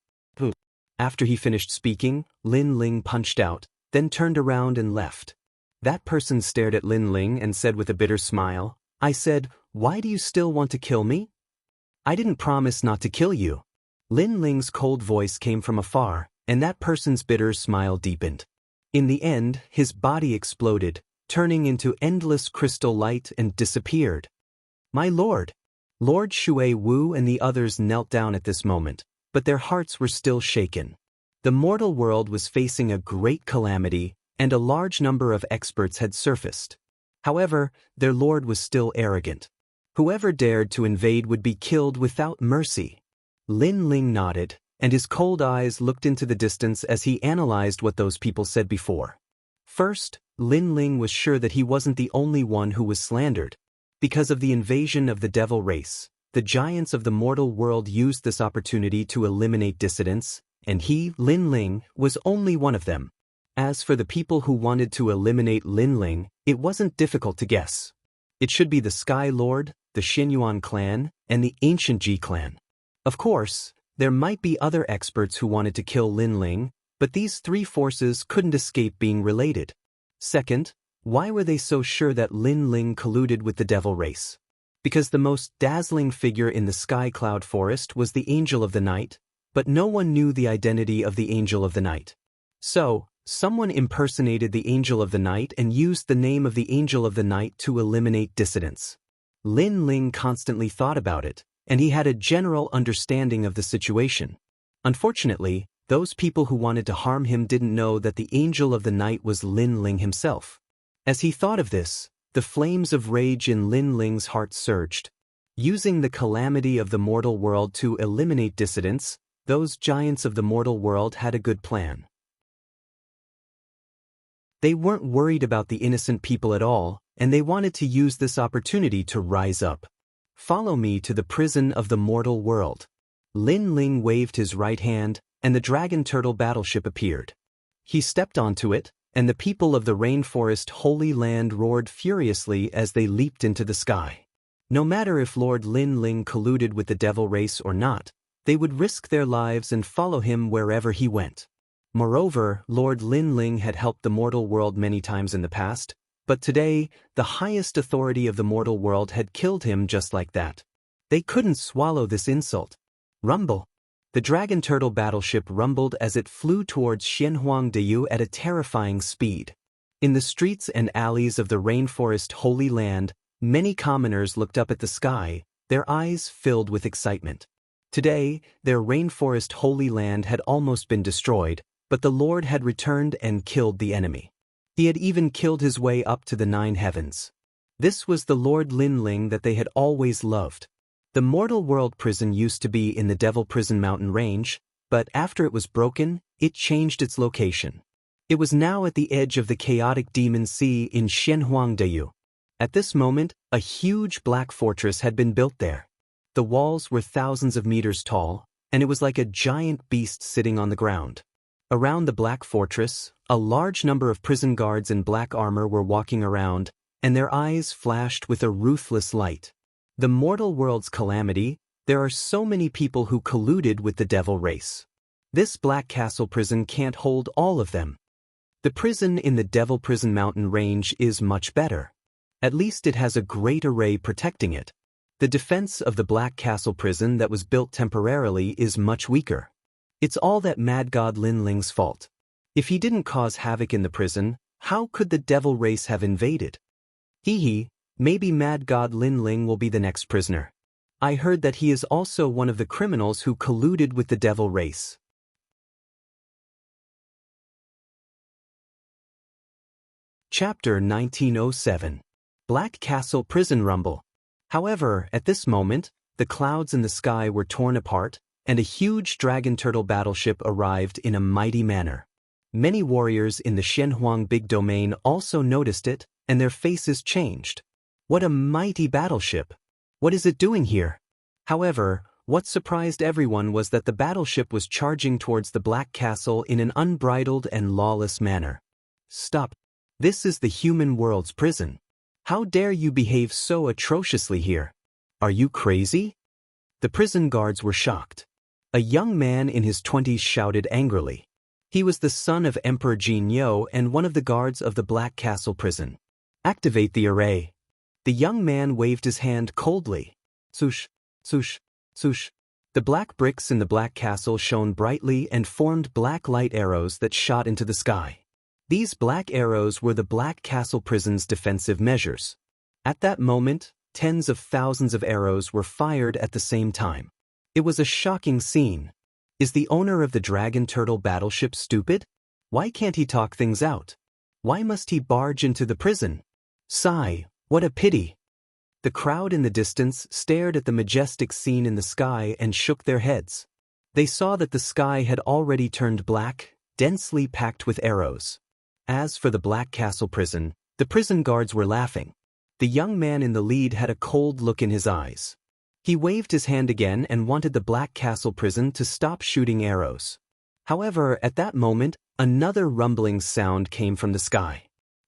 [SPEAKER 1] After he finished speaking, Lin Ling punched out, then turned around and left. That person stared at Lin Ling and said with a bitter smile, "I said, why do you still want to kill me? I didn't promise not to kill you." Lin Ling's cold voice came from afar, and that person's bitter smile deepened. In the end, his body exploded, turning into endless crystal light and disappeared. "My lord!" Lord Shui Wu and the others knelt down at this moment, but their hearts were still shaken. The mortal world was facing a great calamity, and a large number of experts had surfaced. However, their lord was still arrogant. Whoever dared to invade would be killed without mercy. Lin Ling nodded, and his cold eyes looked into the distance as he analyzed what those people said before. First, Lin Ling was sure that he wasn't the only one who was slandered. Because of the invasion of the devil race, the giants of the mortal world used this opportunity to eliminate dissidents, and he, Lin Ling, was only one of them. As for the people who wanted to eliminate Lin Ling, it wasn't difficult to guess. It should be the Sky Lord, the Xinyuan clan, and the Ancient Ji clan. Of course, there might be other experts who wanted to kill Lin Ling, but these 3 forces couldn't escape being related. Second, why were they so sure that Lin Ling colluded with the devil race? Because the most dazzling figure in the Sky Cloud Forest was the Angel of the Night, but no one knew the identity of the Angel of the Night. So, someone impersonated the Angel of the Night and used the name of the Angel of the Night to eliminate dissidents. Lin Ling constantly thought about it, and he had a general understanding of the situation. Unfortunately, those people who wanted to harm him didn't know that the Angel of the Night was Lin Ling himself. As he thought of this, the flames of rage in Lin Ling's heart surged. Using the calamity of the mortal world to eliminate dissidents, those giants of the mortal world had a good plan. They weren't worried about the innocent people at all, and they wanted to use this opportunity to rise up. Follow me to the prison of the mortal world. Lin Ling waved his right hand, and the dragon turtle battleship appeared. He stepped onto it, and the people of the rainforest Holy Land roared furiously as they leaped into the sky. No matter if Lord Lin Ling colluded with the devil race or not, they would risk their lives and follow him wherever he went. Moreover, Lord Lin Ling had helped the mortal world many times in the past, but today, the highest authority of the mortal world had killed him just like that. They couldn't swallow this insult. Rumble. The dragon turtle battleship rumbled as it flew towards Xianhuangdeyu at a terrifying speed. In the streets and alleys of the rainforest Holy Land, many commoners looked up at the sky, their eyes filled with excitement. Today, their rainforest Holy Land had almost been destroyed, but the Lord had returned and killed the enemy. He had even killed his way up to the 9 heavens. This was the Lord Lin Ling that they had always loved. The mortal world prison used to be in the Devil Prison Mountain Range, but after it was broken, it changed its location. It was now at the edge of the chaotic demon sea in Xianhuangdeyu. At this moment, a huge black fortress had been built there. The walls were thousands of meters tall, and it was like a giant beast sitting on the ground. Around the black fortress, a large number of prison guards in black armor were walking around, and their eyes flashed with a ruthless light. The mortal world's calamity, there are so many people who colluded with the devil race. This Black Castle prison can't hold all of them. The prison in the Devil Prison Mountain Range is much better. At least it has a great array protecting it. The defense of the Black Castle prison that was built temporarily is much weaker. It's all that Mad God Lin Ling's fault. If he didn't cause havoc in the prison, how could the devil race have invaded? Maybe Mad God Lin Ling will be the next prisoner. I heard that he is also one of the criminals who colluded with the devil race. Chapter 1907. Black Castle Prison Rumble. However, at this moment, the clouds in the sky were torn apart, and a huge dragon turtle battleship arrived in a mighty manner. Many warriors in the Shenhuang Big Domain also noticed it, and their faces changed. What a mighty battleship! What is it doing here? However, what surprised everyone was that the battleship was charging towards the Black Castle in an unbridled and lawless manner. Stop! This is the human world's prison. How dare you behave so atrociously here? Are you crazy? The prison guards were shocked. A young man in his 20s shouted angrily. He was the son of Emperor Jin Yo and one of the guards of the Black Castle prison. Activate the array. The young man waved his hand coldly. Swoosh, swoosh, swoosh. The black bricks in the Black Castle shone brightly and formed black light arrows that shot into the sky. These black arrows were the Black Castle prison's defensive measures. At that moment, tens of thousands of arrows were fired at the same time. It was a shocking scene. Is the owner of the Dragon Turtle battleship stupid? Why can't he talk things out? Why must he barge into the prison? Sigh, what a pity. The crowd in the distance stared at the majestic scene in the sky and shook their heads. They saw that the sky had already turned black, densely packed with arrows. As for the Black Castle prison, the prison guards were laughing. The young man in the lead had a cold look in his eyes. He waved his hand again and wanted the Black Castle prison to stop shooting arrows. However, at that moment, another rumbling sound came from the sky.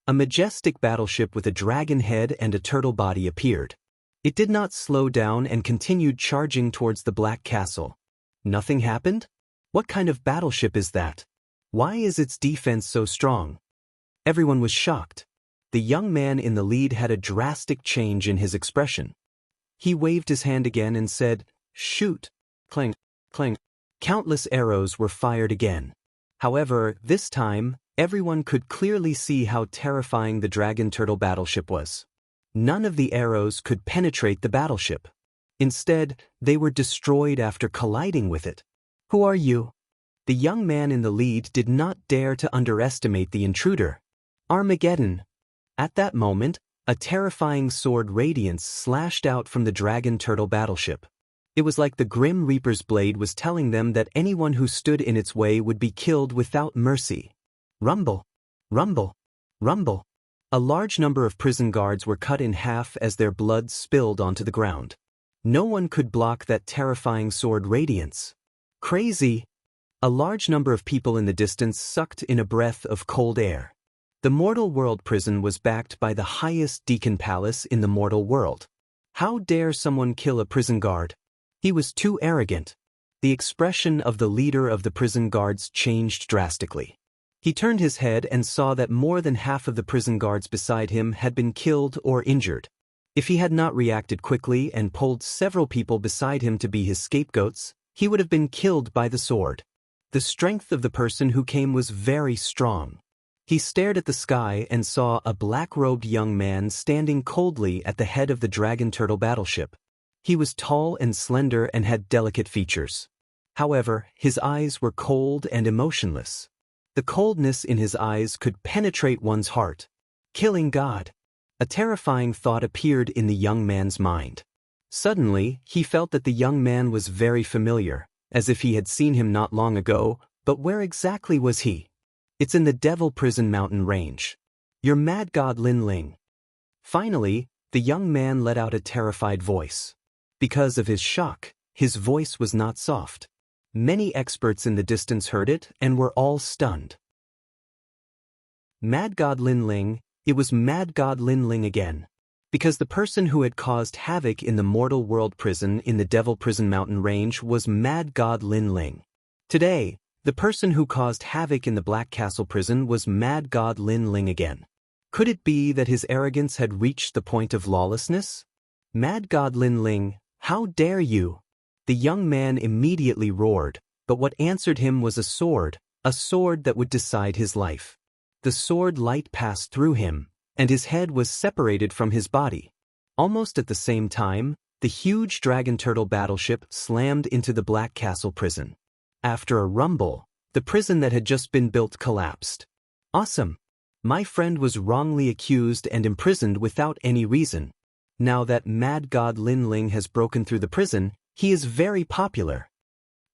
[SPEAKER 1] A majestic battleship with a dragon head and a turtle body appeared. It did not slow down and continued charging towards the Black Castle. Nothing happened? What kind of battleship is that? Why is its defense so strong? Everyone was shocked. The young man in the lead had a drastic change in his expression. He waved his hand again and said, "Shoot!" Clang, clang. Countless arrows were fired again. However, this time, everyone could clearly see how terrifying the Dragon Turtle battleship was. None of the arrows could penetrate the battleship. Instead, they were destroyed after colliding with it. Who are you? The young man in the lead did not dare to underestimate the intruder. Armageddon. At that moment, a terrifying sword radiance slashed out from the Dragon Turtle battleship. It was like the Grim Reaper's blade was telling them that anyone who stood in its way would be killed without mercy. Rumble, rumble. Rumble. A large number of prison guards were cut in half as their blood spilled onto the ground. No one could block that terrifying sword radiance. Crazy. A large number of people in the distance sucked in a breath of cold air. The mortal world prison was backed by the highest deacon palace in the mortal world. How dare someone kill a prison guard? He was too arrogant. The expression of the leader of the prison guards changed drastically. He turned his head and saw that more than half of the prison guards beside him had been killed or injured. If he had not reacted quickly and pulled several people beside him to be his scapegoats, he would have been killed by the sword. The strength of the person who came was very strong. He stared at the sky and saw a black-robed young man standing coldly at the head of the dragon turtle battleship. He was tall and slender and had delicate features. However, his eyes were cold and emotionless. The coldness in his eyes could penetrate one's heart. Killing God. A terrifying thought appeared in the young man's mind. Suddenly, he felt that the young man was very familiar, as if he had seen him not long ago, but where exactly was he? It's in the Devil Prison Mountain Range. You're mad God Lin Ling. Finally, the young man let out a terrified voice. Because of his shock, his voice was not soft. Many experts in the distance heard it and were all stunned. Mad God Lin Ling, it was Mad God Lin Ling again. Because the person who had caused havoc in the mortal world prison in the Devil Prison Mountain Range was Mad God Lin Ling. Today, the person who caused havoc in the Black Castle prison was Mad God Lin Ling again. Could it be that his arrogance had reached the point of lawlessness? Mad God Lin Ling, how dare you? The young man immediately roared, but what answered him was a sword that would decide his life. The sword light passed through him, and his head was separated from his body. Almost at the same time, the huge dragon turtle battleship slammed into the Black Castle prison. After a rumble, the prison that had just been built collapsed. Awesome! My friend was wrongly accused and imprisoned without any reason. Now that Mad God Lin Ling has broken through the prison, he is very popular.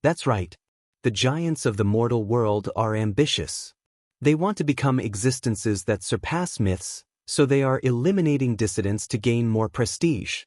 [SPEAKER 1] That's right. The giants of the mortal world are ambitious. They want to become existences that surpass myths, so they are eliminating dissidents to gain more prestige.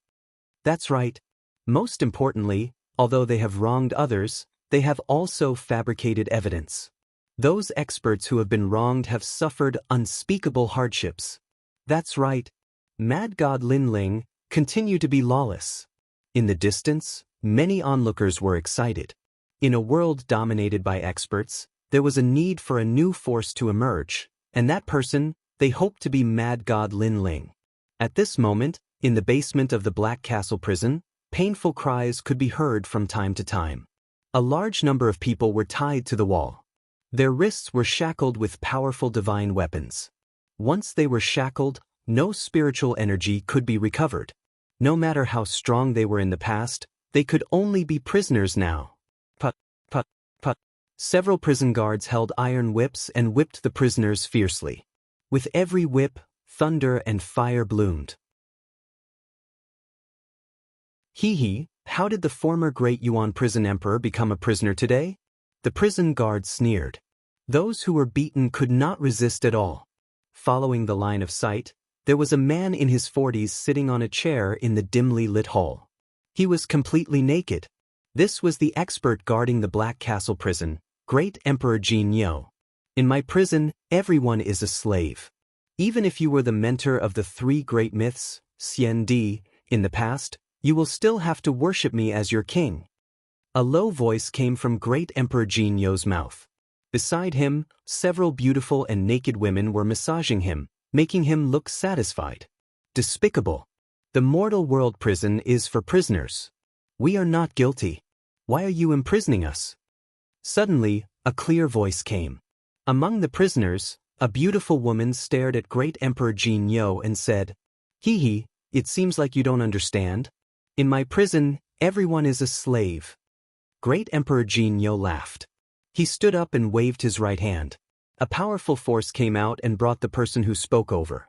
[SPEAKER 1] That's right. Most importantly, although they have wronged others, they have also fabricated evidence. Those experts who have been wronged have suffered unspeakable hardships. That's right. Mad God Lin Ling, continue to be lawless. In the distance, many onlookers were excited. In a world dominated by experts, there was a need for a new force to emerge, and that person, they hoped to be Mad God Lin Ling. At this moment, in the basement of the Black Castle prison, painful cries could be heard from time to time. A large number of people were tied to the wall. Their wrists were shackled with powerful divine weapons. Once they were shackled, no spiritual energy could be recovered. No matter how strong they were in the past, they could only be prisoners now. Put, put, put. Several prison guards held iron whips and whipped the prisoners fiercely. With every whip, thunder and fire bloomed. Hee, how did the former great Yuan prison emperor become a prisoner today? The prison guards sneered. Those who were beaten could not resist at all. Following the line of sight, there was a man in his 40s sitting on a chair in the dimly lit hall. He was completely naked. This was the expert guarding the Black Castle prison, Great Emperor Jin Yo. In my prison, everyone is a slave. Even if you were the mentor of the 3 great myths, Xian Di, in the past, you will still have to worship me as your king. A low voice came from Great Emperor Jin Yo's mouth. Beside him, several beautiful and naked women were massaging him, making him look satisfied. Despicable. The mortal world prison is for prisoners. We are not guilty. Why are you imprisoning us? Suddenly, a clear voice came. Among the prisoners, a beautiful woman stared at Great Emperor Jin Yo and said, Hee, it seems like you don't understand. In my prison, everyone is a slave. Great Emperor Jin Yo laughed. He stood up and waved his right hand. A powerful force came out and brought the person who spoke over.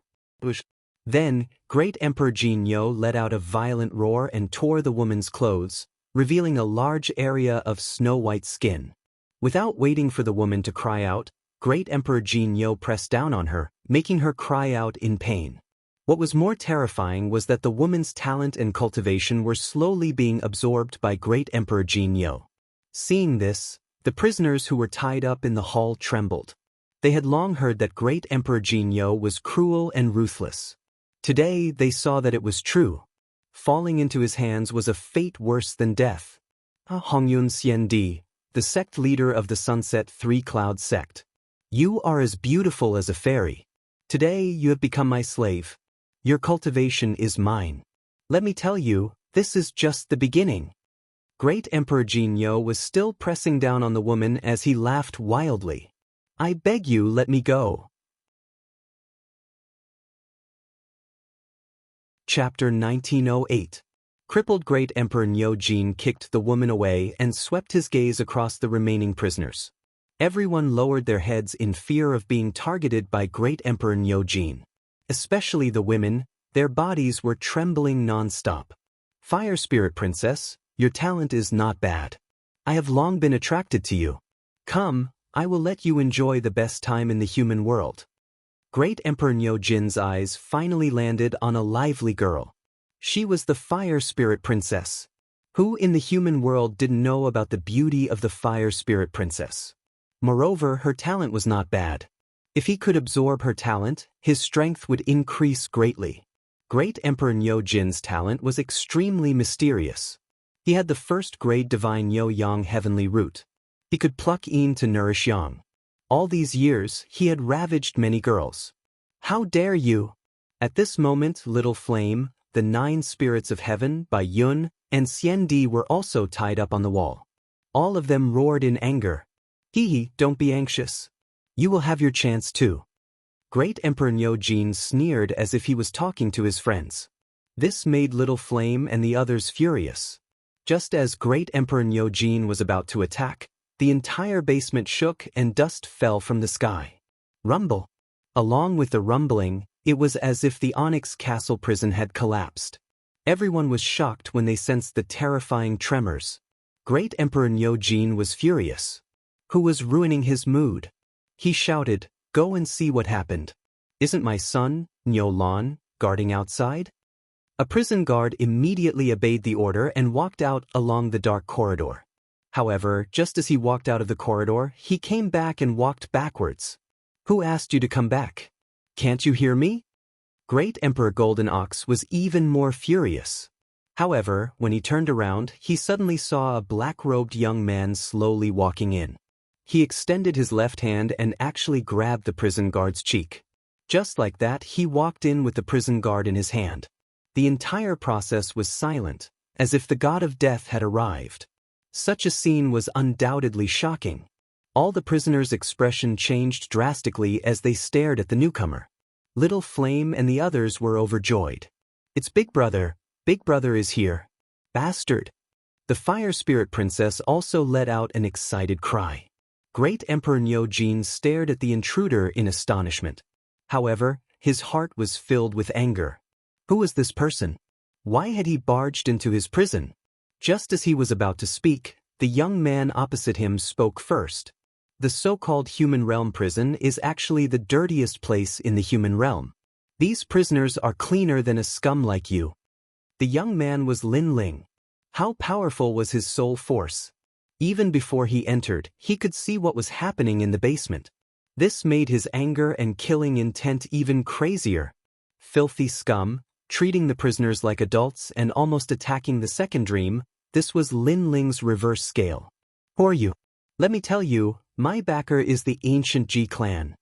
[SPEAKER 1] Then, Great Emperor Jin Yo let out a violent roar and tore the woman's clothes, revealing a large area of snow-white skin. Without waiting for the woman to cry out, Great Emperor Jin Yo pressed down on her, making her cry out in pain. What was more terrifying was that the woman's talent and cultivation were slowly being absorbed by Great Emperor Jin Yo. Seeing this, the prisoners who were tied up in the hall trembled. They had long heard that Great Emperor Jin Yo was cruel and ruthless. Today they saw that it was true. Falling into his hands was a fate worse than death. Hongyun Xian Di, the sect leader of the Sunset Three Cloud sect. You are as beautiful as a fairy. Today you have become my slave. Your cultivation is mine. Let me tell you, this is just the beginning. Great Emperor Jin Yo was still pressing down on the woman as he laughed wildly. I beg you, let me go. Chapter 1908. Crippled Great Emperor Nyo Jin kicked the woman away and swept his gaze across the remaining prisoners. Everyone lowered their heads in fear of being targeted by Great Emperor Nyo Jin. Especially the women, their bodies were trembling non-stop. Fire Spirit Princess, your talent is not bad. I have long been attracted to you. Come, I will let you enjoy the best time in the human world. Great Emperor Nyo Jin's eyes finally landed on a lively girl. She was the Fire Spirit Princess. Who in the human world didn't know about the beauty of the Fire Spirit Princess? Moreover, her talent was not bad. If he could absorb her talent, his strength would increase greatly. Great Emperor Nyo Jin's talent was extremely mysterious. He had the first-grade divine Nyo-Yang heavenly root. He could pluck Yin to nourish Yang. All these years, he had ravaged many girls. How dare you? At this moment, Little Flame, the 9 spirits of heaven, Bai Yun, and Xian Di were also tied up on the wall. All of them roared in anger. Hee, don't be anxious. You will have your chance too. Great Emperor Nyo Jin sneered as if he was talking to his friends. This made Little Flame and the others furious. Just as Great Emperor Nyo Jin was about to attack, the entire basement shook and dust fell from the sky. Rumble. Along with the rumbling, it was as if the Onyx Castle prison had collapsed. Everyone was shocked when they sensed the terrifying tremors. Great Emperor Nyo Jin was furious. Who was ruining his mood? He shouted, "Go and see what happened. Isn't my son, Nyo Lan, guarding outside?" A prison guard immediately obeyed the order and walked out along the dark corridor. However, just as he walked out of the corridor, he came back and walked backwards. Who asked you to come back? Can't you hear me? Great Emperor Golden Ox was even more furious. However, when he turned around, he suddenly saw a black-robed young man slowly walking in. He extended his left hand and actually grabbed the prison guard's cheek. Just like that, he walked in with the prison guard in his hand. The entire process was silent, as if the god of death had arrived. Such a scene was undoubtedly shocking. All the prisoners' expression changed drastically as they stared at the newcomer. Little Flame and the others were overjoyed. It's Big Brother is here. Bastard. The Fire Spirit Princess also let out an excited cry. Great Emperor Nyo Jin stared at the intruder in astonishment. However, his heart was filled with anger. Who was this person? Why had he barged into his prison? Just as he was about to speak, the young man opposite him spoke first. The so-called human realm prison is actually the dirtiest place in the human realm. These prisoners are cleaner than a scum like you. The young man was Lin Ling. How powerful was his soul force? Even before he entered, he could see what was happening in the basement. This made his anger and killing intent even crazier. Filthy scum, treating the prisoners like adults and almost attacking the second dream, this was Lin Ling's reverse scale. Who are you? Let me tell you, my backer is the ancient Ji clan.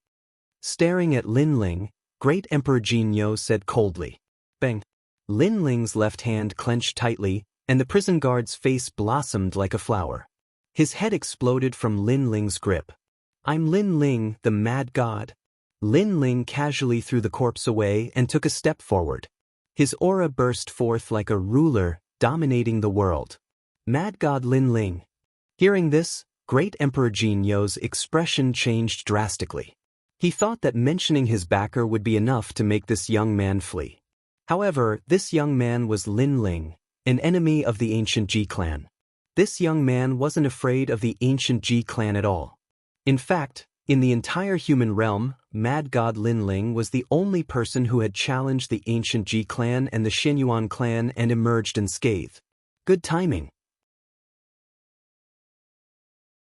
[SPEAKER 1] Staring at Lin Ling, Great Emperor Jin Yo said coldly. Bang! Lin Ling's left hand clenched tightly, and the prison guard's face blossomed like a flower. His head exploded from Lin Ling's grip. I'm Lin Ling, the mad god. Lin Ling casually threw the corpse away and took a step forward. His aura burst forth like a ruler, dominating the world. Mad god Lin Ling. Hearing this, Great Emperor Jin Yo's expression changed drastically. He thought that mentioning his backer would be enough to make this young man flee. However, this young man was Lin Ling, an enemy of the ancient Ji clan. This young man wasn't afraid of the ancient Ji clan at all. In fact, In the entire human realm, Mad God Linling was the only person who had challenged the ancient Ji clan and the Xinyuan clan and emerged unscathed. Good timing.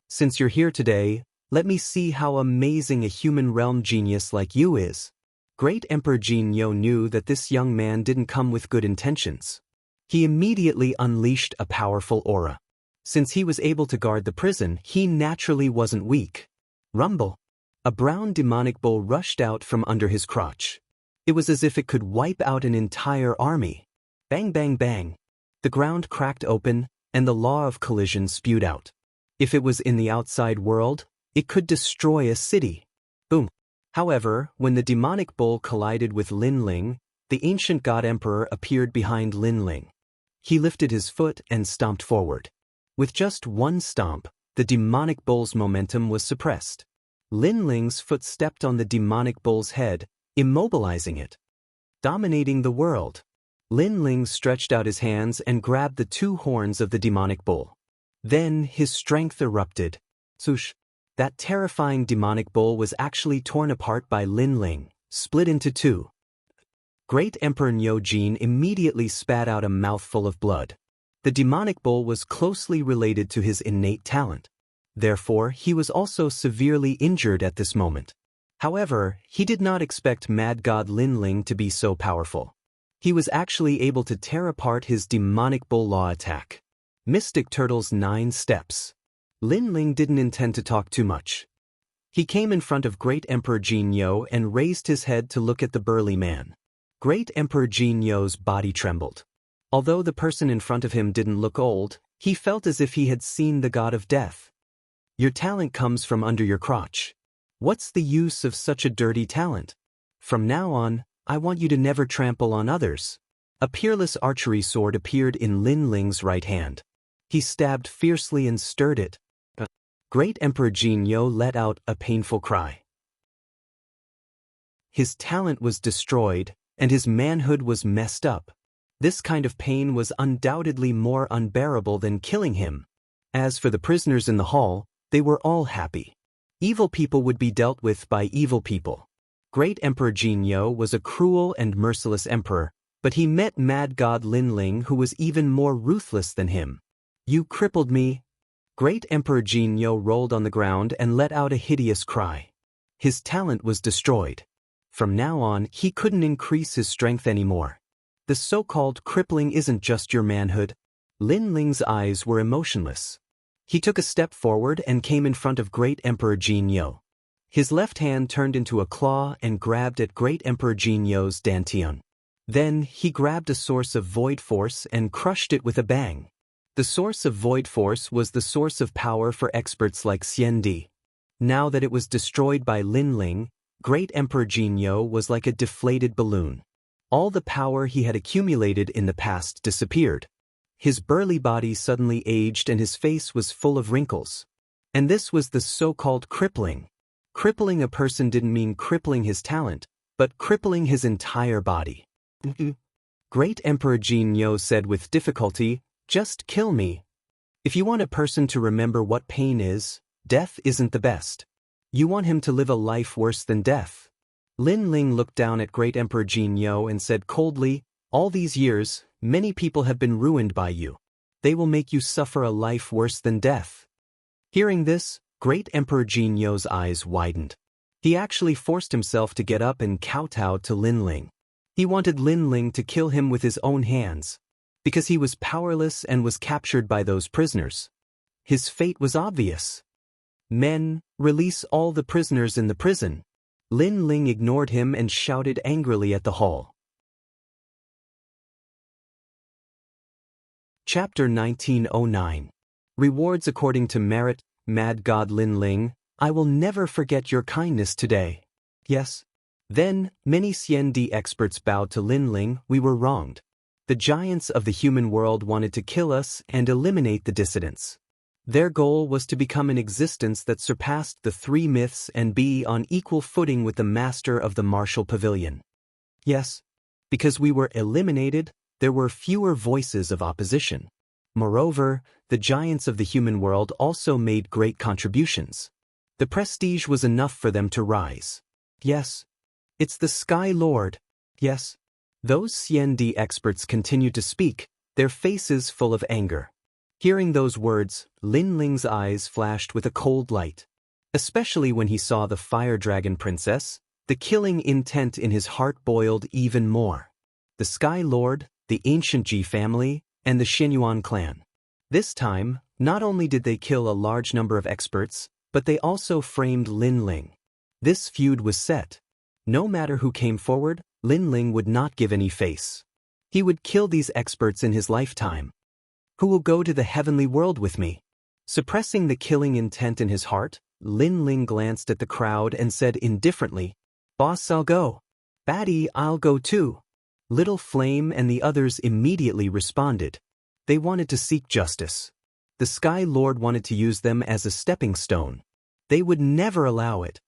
[SPEAKER 1] Since you're here today, let me see how amazing a human realm genius like you is. Great Emperor Jinyo knew that this young man didn't come with good intentions. He immediately unleashed a powerful aura. Since he was able to guard the prison, he naturally wasn't weak. Rumble. A brown demonic bull rushed out from under his crotch. It was as if it could wipe out an entire army. Bang bang bang. The ground cracked open, and the law of collision spewed out. If it was in the outside world, it could destroy a city. Boom. However, when the demonic bull collided with Linling, the ancient god emperor appeared behind Linling. He lifted his foot and stomped forward. With just one stomp, the demonic bull's momentum was suppressed. Linling's foot stepped on the demonic bull's head, immobilizing it. Dominating the world. Linling stretched out his hands and grabbed the two horns of the demonic bull. Then his strength erupted. Swoosh! That terrifying demonic bull was actually torn apart by Linling, split into two. Great Emperor Nyojin immediately spat out a mouthful of blood. The demonic bull was closely related to his innate talent. Therefore, he was also severely injured at this moment. However, he did not expect Mad God Linling to be so powerful. He was actually able to tear apart his demonic bull law attack. Mystic Turtle's 9 steps. Linling didn't intend to talk too much. He came in front of Great Emperor Jinyo and raised his head to look at the burly man. Great Emperor Jinyo's body trembled. Although the person in front of him didn't look old, he felt as if he had seen the god of death. Your talent comes from under your crotch. What's the use of such a dirty talent? From now on, I want you to never trample on others. A peerless archery sword appeared in Linling's right hand. He stabbed fiercely and stirred it. Great Emperor Jinyo let out a painful cry. His talent was destroyed, and his manhood was messed up. This kind of pain was undoubtedly more unbearable than killing him. As for the prisoners in the hall, they were all happy. Evil people would be dealt with by evil people. Great Emperor Jinyo was a cruel and merciless emperor, but he met Mad God Linling, who was even more ruthless than him. You crippled me. Great Emperor Jinyo rolled on the ground and let out a hideous cry. His talent was destroyed. From now on, he couldn't increase his strength anymore. The so-called crippling isn't just your manhood. Linling's eyes were emotionless. He took a step forward and came in front of Great Emperor Jinyo. His left hand turned into a claw and grabbed at Great Emperor Jinyo's dantian. Then he grabbed a source of void force and crushed it with a bang. The source of void force was the source of power for experts like Xiandi. Now that it was destroyed by Linling, Great Emperor Jinyo was like a deflated balloon. All the power he had accumulated in the past disappeared. His burly body suddenly aged and his face was full of wrinkles. And this was the so-called crippling. Crippling a person didn't mean crippling his talent, but crippling his entire body. Great Emperor Jinyo said with difficulty, "Just kill me. If you want a person to remember what pain is, death isn't the best. You want him to live a life worse than death." Linling looked down at Great Emperor Jinyo and said coldly, "All these years, many people have been ruined by you. They will make you suffer a life worse than death." Hearing this, Great Emperor Jinyo's eyes widened. He actually forced himself to get up and kowtow to Linling. He wanted Linling to kill him with his own hands, because he was powerless and was captured by those prisoners. His fate was obvious. "Men, release all the prisoners in the prison." Linling ignored him and shouted angrily at the hall. Chapter 1909. Rewards according to merit. Mad God Linling, I will never forget your kindness today. Yes. Then, many Xiandi experts bowed to Linling. We were wronged. The giants of the human world wanted to kill us and eliminate the dissidents. Their goal was to become an existence that surpassed the 3 myths and be on equal footing with the master of the martial pavilion. Yes, because we were eliminated, there were fewer voices of opposition. Moreover, the giants of the human world also made great contributions. The prestige was enough for them to rise. Yes. It's the Sky Lord. Yes. Those CND experts continued to speak, their faces full of anger. Hearing those words, Lin Ling's eyes flashed with a cold light. Especially when he saw the Fire Dragon Princess, the killing intent in his heart boiled even more. The Sky Lord, the ancient Ji family, and the Xinyuan clan. This time, not only did they kill a large number of experts, but they also framed Lin Ling. This feud was set. No matter who came forward, Lin Ling would not give any face. He would kill these experts in his lifetime. Who will go to the heavenly world with me? Suppressing the killing intent in his heart, Lin Ling glanced at the crowd and said indifferently, "Boss, I'll go." "Batty, I'll go too." Little Flame and the others immediately responded. They wanted to seek justice. The Sky Lord wanted to use them as a stepping stone. They would never allow it.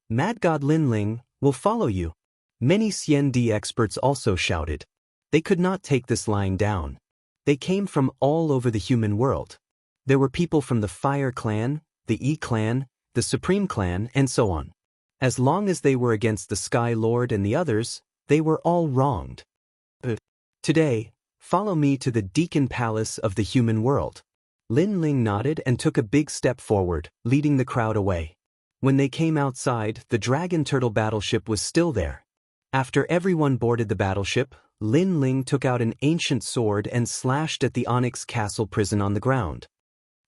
[SPEAKER 1] "Mad God Lin Ling will follow you." Many CND experts also shouted. They could not take this lying down. They came from all over the human world. There were people from the Fire Clan, the E Clan, the Supreme Clan, and so on. As long as they were against the Sky Lord and the others, they were all wronged. Today, follow me to the Deacon Palace of the human world. Lin Ling nodded and took a big step forward, leading the crowd away. When they came outside, the Dragon Turtle battleship was still there. After everyone boarded the battleship, Lin Ling took out an ancient sword and slashed at the Onyx Castle prison on the ground.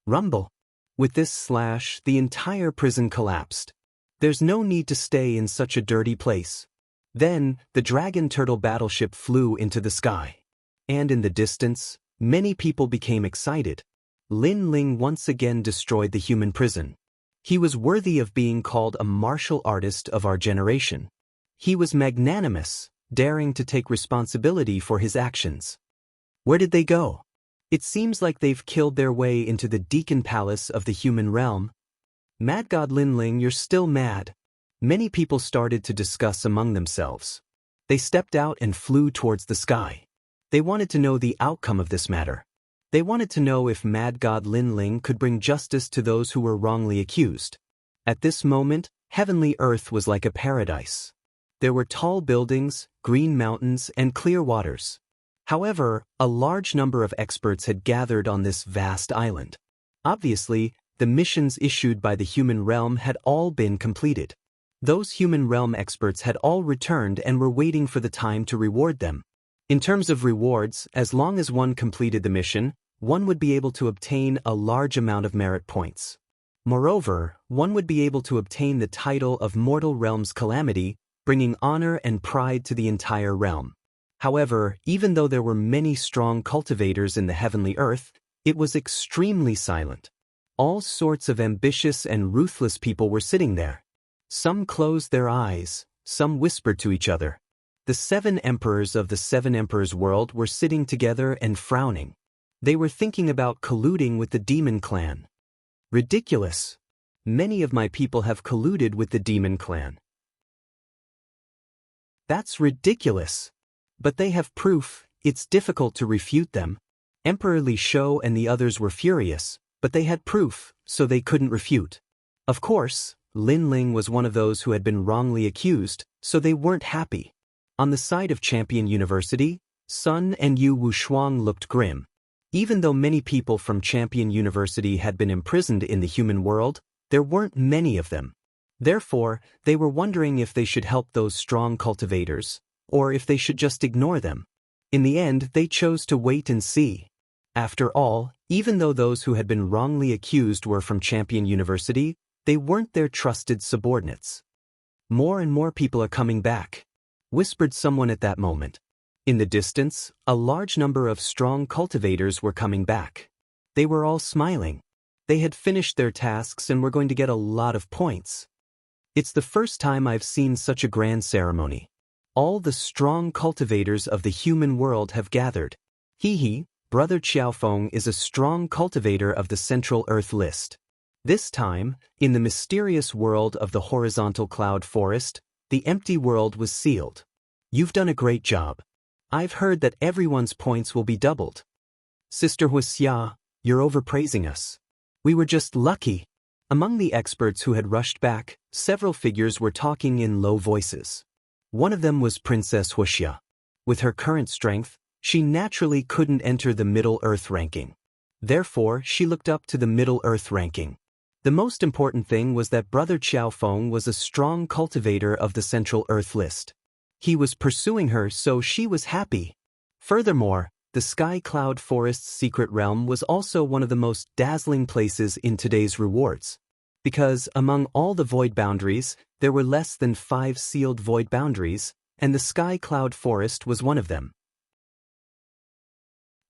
[SPEAKER 1] Rumble. With this slash, the entire prison collapsed. There's no need to stay in such a dirty place. Then, the Dragon Turtle battleship flew into the sky. And in the distance, many people became excited. Lin Ling once again destroyed the human prison. He was worthy of being called a martial artist of our generation. He was magnanimous, daring to take responsibility for his actions. Where did they go? It seems like they've killed their way into the Deacon Palace of the human realm. Mad God Lin Ling, you're still mad. Many people started to discuss among themselves. They stepped out and flew towards the sky. They wanted to know the outcome of this matter. They wanted to know if Mad God Lin Ling could bring justice to those who were wrongly accused. At this moment, heavenly earth was like a paradise. There were tall buildings, green mountains, and clear waters. However, a large number of experts had gathered on this vast island. Obviously, the missions issued by the human realm had all been completed. Those human realm experts had all returned and were waiting for the time to reward them. In terms of rewards, as long as one completed the mission, one would be able to obtain a large amount of merit points. Moreover, one would be able to obtain the title of Mortal Realm's Calamity, bringing honor and pride to the entire realm. However, even though there were many strong cultivators in the heavenly earth, it was extremely silent. All sorts of ambitious and ruthless people were sitting there. Some closed their eyes, some whispered to each other. The 7 emperors of the 7 emperors world were sitting together and frowning. They were thinking about colluding with the Demon Clan. Ridiculous. Many of my people have colluded with the Demon Clan. That's ridiculous. But they have proof, it's difficult to refute them. Emperor Li Shou and the others were furious, but they had proof, so they couldn't refute. Of course, Lin Ling was one of those who had been wrongly accused, so they weren't happy. On the side of Champion University, Sun and Yu Wushuang looked grim. Even though many people from Champion University had been imprisoned in the human world, there weren't many of them. Therefore, they were wondering if they should help those strong cultivators, or if they should just ignore them. In the end, they chose to wait and see. After all, even though those who had been wrongly accused were from Champion University, they weren't their trusted subordinates. More and more people are coming back, whispered someone at that moment. In the distance, a large number of strong cultivators were coming back. They were all smiling. They had finished their tasks and were going to get a lot of points. It's the first time I've seen such a grand ceremony. All the strong cultivators of the human world have gathered. He, Brother Qiaofeng, is a strong cultivator of the Central Earth list. This time, in the mysterious world of the horizontal cloud forest, the empty world was sealed. You've done a great job. I've heard that everyone's points will be doubled. Sister Huxia, you're overpraising us. We were just lucky. Among the experts who had rushed back, several figures were talking in low voices. One of them was Princess Huxia. With her current strength, she naturally couldn't enter the Middle Earth ranking. Therefore, she looked up to the Middle Earth ranking. The most important thing was that Brother Qiaofeng was a strong cultivator of the Central Earth list. He was pursuing her, so she was happy. Furthermore, the Sky Cloud Forest's secret realm was also one of the most dazzling places in today's rewards. Because, among all the void boundaries, there were less than 5 sealed void boundaries, and the Sky Cloud Forest was one of them.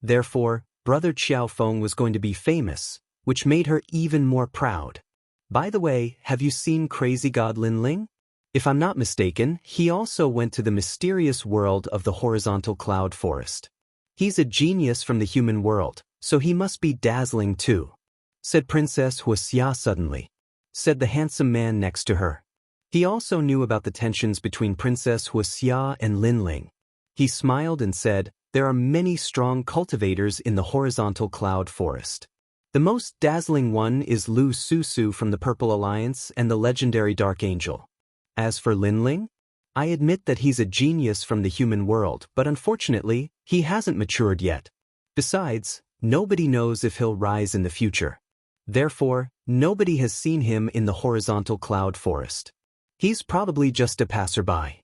[SPEAKER 1] Therefore, Brother Qiaofeng was going to be famous, which made her even more proud. By the way, have you seen Crazy God Lin Ling? If I'm not mistaken, he also went to the mysterious world of the Horizontal Cloud Forest. He's a genius from the human world, so he must be dazzling too, said Princess Huxia suddenly. Said the handsome man next to her. He also knew about the tensions between Princess Huxia and Lin Ling. He smiled and said, there are many strong cultivators in the Horizontal Cloud Forest. The most dazzling one is Lu Susu from the Purple Alliance and the legendary Dark Angel. As for Lin Ling, I admit that he's a genius from the human world, but unfortunately, he hasn't matured yet. Besides, nobody knows if he'll rise in the future. Therefore, nobody has seen him in the Horizontal Cloud Forest. He's probably just a passerby.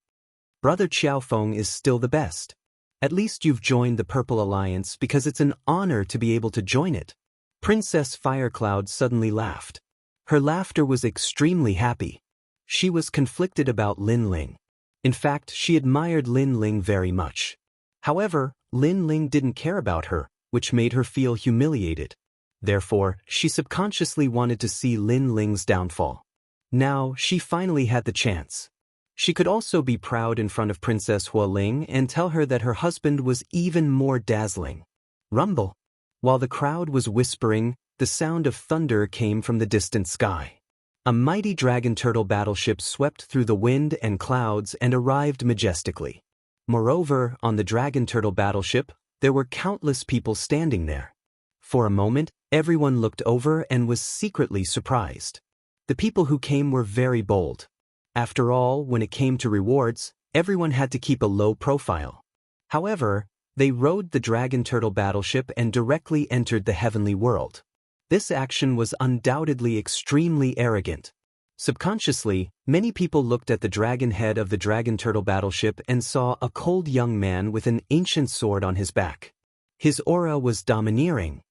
[SPEAKER 1] Brother Qiaofeng is still the best. At least you've joined the Purple Alliance because it's an honor to be able to join it. Princess Firecloud suddenly laughed. Her laughter was extremely happy. She was conflicted about Lin Ling. In fact, she admired Lin Ling very much. However, Lin Ling didn't care about her, which made her feel humiliated. Therefore, she subconsciously wanted to see Lin Ling's downfall. Now, she finally had the chance. She could also be proud in front of Princess Hualing and tell her that her husband was even more dazzling. Rumble. While the crowd was whispering, the sound of thunder came from the distant sky. A mighty dragon turtle battleship swept through the wind and clouds and arrived majestically. Moreover, on the dragon turtle battleship, there were countless people standing there. For a moment, everyone looked over and was secretly surprised. The people who came were very bold. After all, when it came to rewards, everyone had to keep a low profile. However, they rode the dragon turtle battleship and directly entered the heavenly world. This action was undoubtedly extremely arrogant. Subconsciously, many people looked at the dragon head of the dragon turtle battleship and saw a cold young man with an ancient sword on his back. His aura was domineering.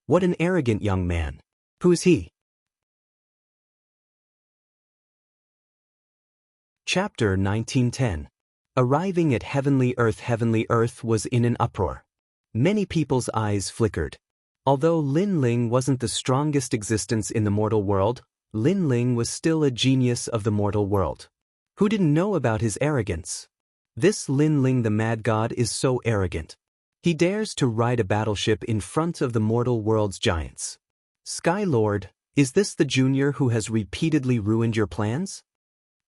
[SPEAKER 1] What an arrogant young man. Who is he? Chapter 1910. Arriving at Heavenly Earth was in an uproar. Many people's eyes flickered. Although Lin Ling wasn't the strongest existence in the mortal world, Lin Ling was still a genius of the mortal world. Who didn't know about his arrogance? This Lin Ling the mad god is so arrogant. He dares to ride a battleship in front of the mortal world's giants. Sky Lord, is this the junior who has repeatedly ruined your plans?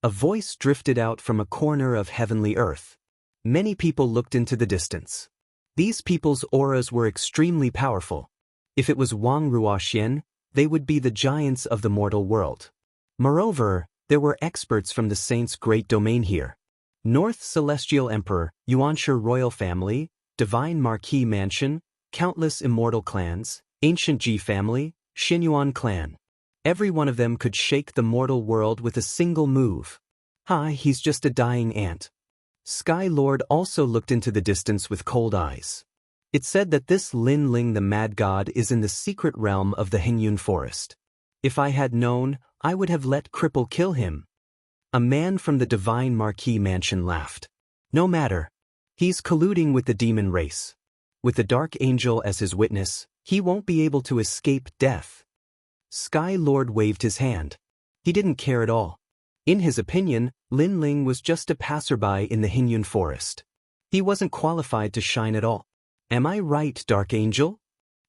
[SPEAKER 1] A voice drifted out from a corner of Heavenly Earth. Many people looked into the distance. These people's auras were extremely powerful. If it was Wang Ruoxian, they would be the giants of the mortal world. Moreover, there were experts from the Saint's great domain here. North Celestial Emperor, Yuanshi royal family, Divine Marquis Mansion, countless immortal clans, Ancient Ji family, Xinyuan clan. Every one of them could shake the mortal world with a single move. He's just a dying ant. Sky Lord also looked into the distance with cold eyes. It said that this Lin Ling the mad god is in the secret realm of the Hengyun forest. If I had known, I would have let Cripple kill him. A man from the Divine Marquis Mansion laughed. No matter. He's colluding with the demon race. With the Dark Angel as his witness, he won't be able to escape death. Sky Lord waved his hand. He didn't care at all. In his opinion, Lin Ling was just a passerby in the Hengyun forest. He wasn't qualified to shine at all. Am I right, Dark Angel?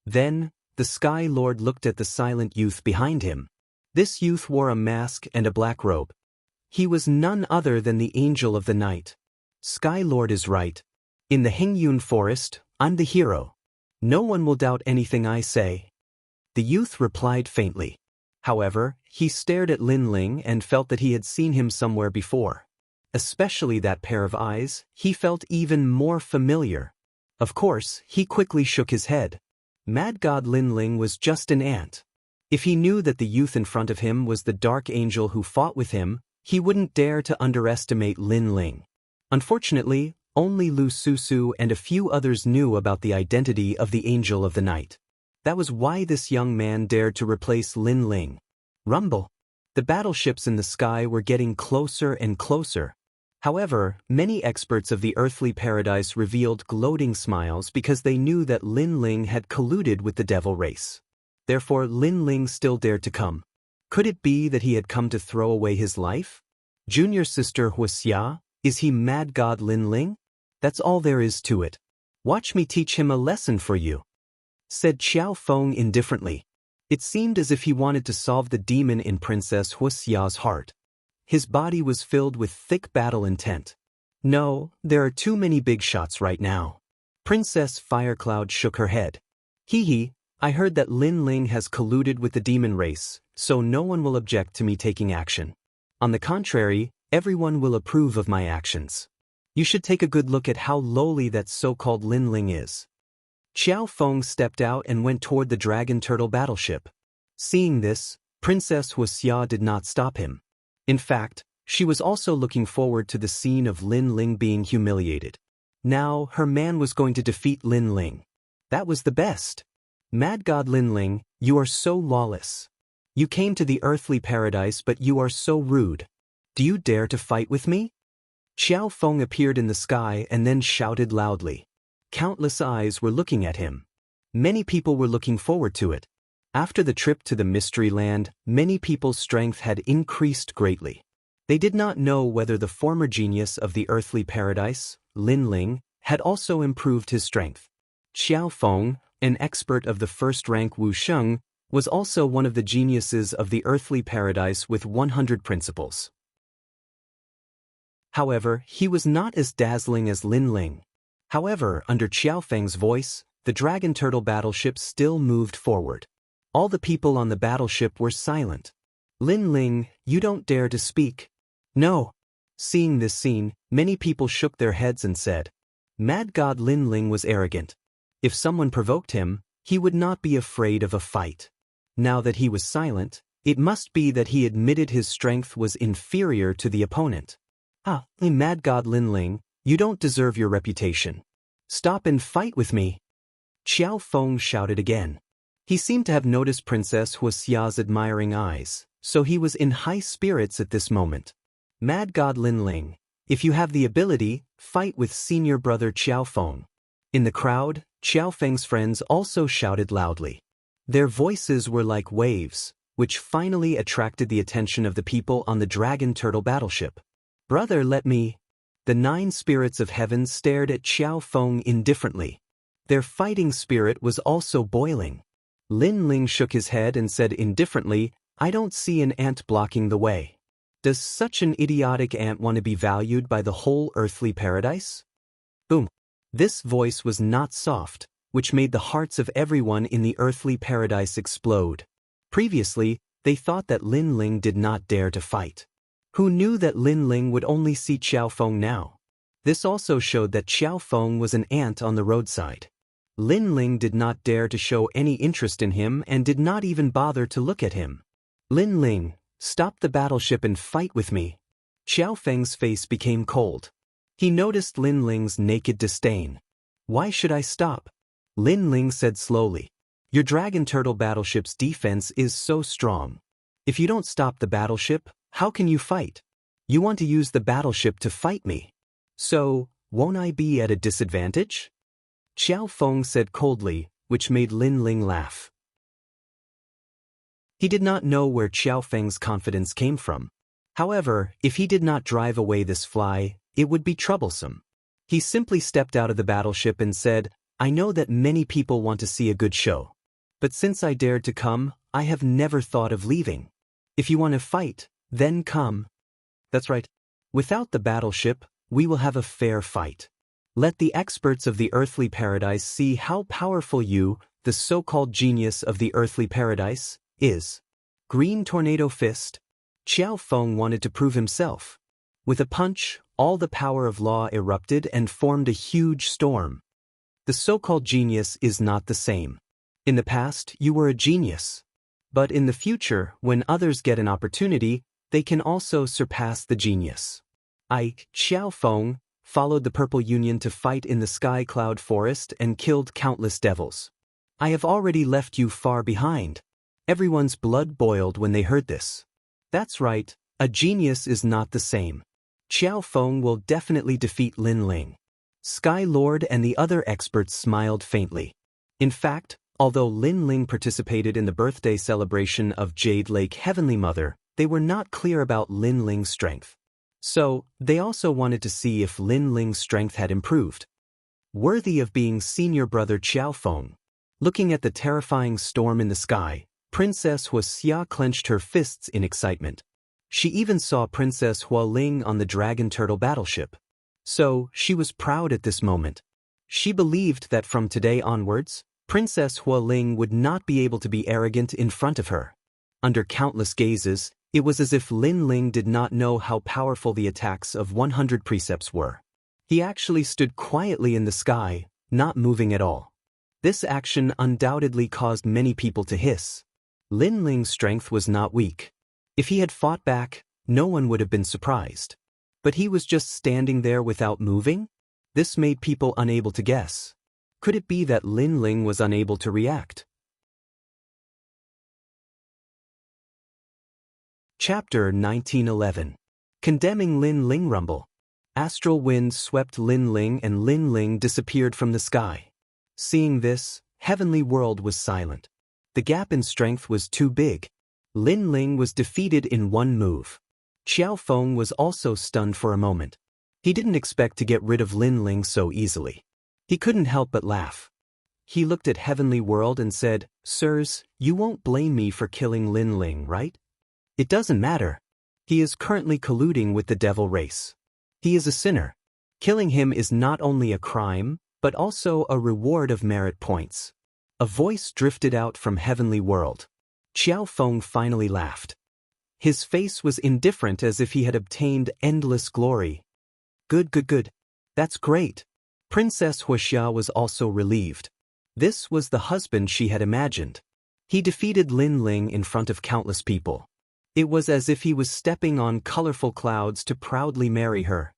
[SPEAKER 1] Then, the Sky Lord looked at the silent youth behind him. This youth wore a mask and a black robe. He was none other than the Angel of the Night. Sky Lord is right. In the Hengyun forest, I'm the hero. No one will doubt anything I say. The youth replied faintly. However, he stared at Lin Ling and felt that he had seen him somewhere before. Especially that pair of eyes, he felt even more familiar. Of course, he quickly shook his head. Mad God Lin Ling was just an ant. If he knew that the youth in front of him was the dark angel who fought with him, he wouldn't dare to underestimate Lin Ling. Unfortunately, only Lu Susu and a few others knew about the identity of the Angel of the Night. That was why this young man dared to replace Lin Ling. Rumble. The battleships in the sky were getting closer and closer. However, many experts of the earthly paradise revealed gloating smiles because they knew that Lin Ling had colluded with the devil race. Therefore, Lin Ling still dared to come. Could it be that he had come to throw away his life? Junior sister Huxia, is he Mad God Lin Ling? That's all there is to it. Watch me teach him a lesson for you, said Xiao Feng indifferently. It seemed as if he wanted to solve the demon in Princess Huxia's heart. His body was filled with thick battle intent. No, there are too many big shots right now. Princess Firecloud shook her head. Hee, I heard that Lin Ling has colluded with the demon race, so no one will object to me taking action. On the contrary, everyone will approve of my actions. You should take a good look at how lowly that so-called Lin Ling is. Xiao Feng stepped out and went toward the dragon turtle battleship. Seeing this, Princess Huxia did not stop him. In fact, she was also looking forward to the scene of Lin Ling being humiliated. Now, her man was going to defeat Lin Ling. That was the best. Mad God Lin Ling, you are so lawless. You came to the earthly paradise but you are so rude. Do you dare to fight with me? Xiao Feng appeared in the sky and then shouted loudly. Countless eyes were looking at him. Many people were looking forward to it. After the trip to the Mystery Land, many people's strength had increased greatly. They did not know whether the former genius of the earthly paradise, Lin Ling, had also improved his strength. Xiao Feng, an expert of the first rank Wu Sheng, was also one of the geniuses of the earthly paradise with 100 principles. However, he was not as dazzling as Lin Ling. However, under Xiao Feng's voice, the dragon turtle battleship still moved forward. All the people on the battleship were silent. Lin Ling, you don't dare to speak. No. Seeing this scene, many people shook their heads and said, Mad God Lin Ling was arrogant. If someone provoked him, he would not be afraid of a fight. Now that he was silent, it must be that he admitted his strength was inferior to the opponent. Mad God Lin Ling, you don't deserve your reputation. Stop and fight with me. Xiao Feng shouted again. He seemed to have noticed Princess Huxia's admiring eyes, so he was in high spirits at this moment. Mad God Lin Ling, if you have the ability, fight with senior brother Xiao Feng. In the crowd, Xiao Feng's friends also shouted loudly. Their voices were like waves, which finally attracted the attention of the people on the dragon turtle battleship. Brother, let me. The 9 spirits of heaven stared at Xiao Feng indifferently. Their fighting spirit was also boiling. Lin Ling shook his head and said indifferently, I don't see an ant blocking the way. Does such an idiotic ant want to be valued by the whole earthly paradise? Boom. This voice was not soft, which made the hearts of everyone in the earthly paradise explode. Previously, they thought that Lin Ling did not dare to fight. Who knew that Lin Ling would only see Xiao Feng now? This also showed that Xiao Feng was an ant on the roadside. Lin Ling did not dare to show any interest in him and did not even bother to look at him. Lin Ling, stop the battleship and fight with me. Xiao Feng's face became cold. He noticed Lin Ling's naked disdain. Why should I stop? Lin Ling said slowly. Your dragon turtle battleship's defense is so strong. If you don't stop the battleship, how can you fight? You want to use the battleship to fight me. So, won't I be at a disadvantage? Xiao Feng said coldly, which made Lin Ling laugh. He did not know where Xiao Feng's confidence came from. However, if he did not drive away this fly, it would be troublesome. He simply stepped out of the battleship and said, I know that many people want to see a good show. But since I dared to come, I have never thought of leaving. If you want to fight, then come. That's right. Without the battleship, we will have a fair fight. Let the experts of the earthly paradise see how powerful you, the so-called genius of the earthly paradise, is. Green tornado fist. Qiao Feng wanted to prove himself. With a punch, all the power of law erupted and formed a huge storm. The so-called genius is not the same. In the past, you were a genius. But in the future, when others get an opportunity, they can also surpass the genius. Qiao Feng, followed the Purple Union to fight in the Sky Cloud Forest and killed countless devils. I have already left you far behind. Everyone's blood boiled when they heard this. That's right, a genius is not the same. Qiao Feng will definitely defeat Lin Ling. Sky Lord and the other experts smiled faintly. In fact, although Lin Ling participated in the birthday celebration of Jade Lake Heavenly Mother, they were not clear about Lin Ling's strength. So, they also wanted to see if Lin Ling's strength had improved. Worthy of being senior brother Qiao Feng. Looking at the terrifying storm in the sky, Princess Huaxia clenched her fists in excitement. She even saw Princess Hualing on the Dragon Turtle battleship. So, she was proud at this moment. She believed that from today onwards, Princess Hualing would not be able to be arrogant in front of her. Under countless gazes, it was as if Lin Ling did not know how powerful the attacks of 100 precepts were. He actually stood quietly in the sky, not moving at all. This action undoubtedly caused many people to hiss. Lin Ling's strength was not weak. If he had fought back, no one would have been surprised. But he was just standing there without moving? This made people unable to guess. Could it be that Lin Ling was unable to react? Chapter 1911. Condemning Lin Ling Rumble. Astral wind swept Lin Ling and Lin Ling disappeared from the sky. Seeing this, Heavenly World was silent. The gap in strength was too big. Lin Ling was defeated in one move. Qiao Feng was also stunned for a moment. He didn't expect to get rid of Lin Ling so easily. He couldn't help but laugh. He looked at Heavenly World and said, "Sirs, you won't blame me for killing Lin Ling, right? It doesn't matter. He is currently colluding with the devil race. He is a sinner. Killing him is not only a crime, but also a reward of merit points." A voice drifted out from Heavenly World. Qiao Feng finally laughed. His face was indifferent as if he had obtained endless glory. Good. That's great. Princess Huaxia was also relieved. This was the husband she had imagined. He defeated Lin Ling in front of countless people. It was as if he was stepping on colorful clouds to proudly marry her.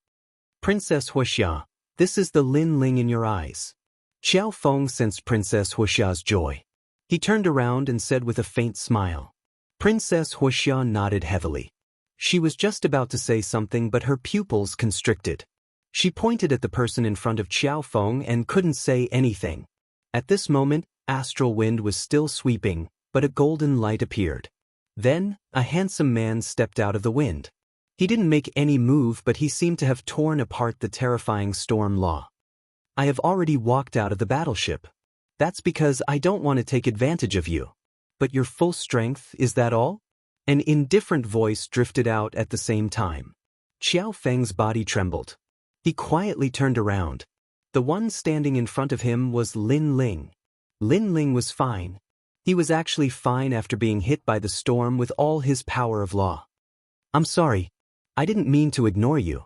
[SPEAKER 1] Princess Huaxia, this is the Lin Ling in your eyes. Qiao Feng sensed Princess Huaxia's joy. He turned around and said with a faint smile. Princess Huaxia nodded heavily. She was just about to say something but her pupils constricted. She pointed at the person in front of Qiao Feng and couldn't say anything. At this moment, astral wind was still sweeping, but a golden light appeared. Then, a handsome man stepped out of the wind. He didn't make any move but he seemed to have torn apart the terrifying storm law. I have already walked out of the battleship. That's because I don't want to take advantage of you. But your full strength, is that all? An indifferent voice drifted out at the same time. Qiao Feng's body trembled. He quietly turned around. The one standing in front of him was Lin Ling. Lin Ling was fine. He was actually fine after being hit by the storm with all his power of law. I'm sorry. I didn't mean to ignore you.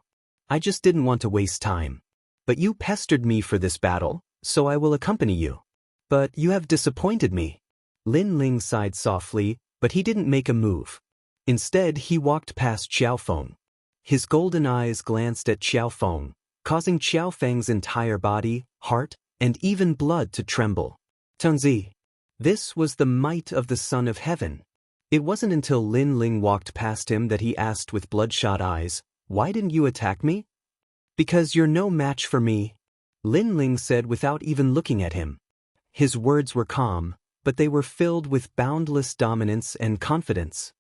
[SPEAKER 1] I just didn't want to waste time. But you pestered me for this battle, so I will accompany you. But you have disappointed me. Lin Ling sighed softly, but he didn't make a move. Instead, he walked past Qiao Feng. His golden eyes glanced at Qiao Feng, causing Qiao Feng's entire body, heart, and even blood to tremble. Tongzi. This was the might of the Son of Heaven. It wasn't until Lin Ling walked past him that he asked with bloodshot eyes, "Why didn't you attack me?" "Because you're no match for me," Lin Ling said without even looking at him. His words were calm, but they were filled with boundless dominance and confidence.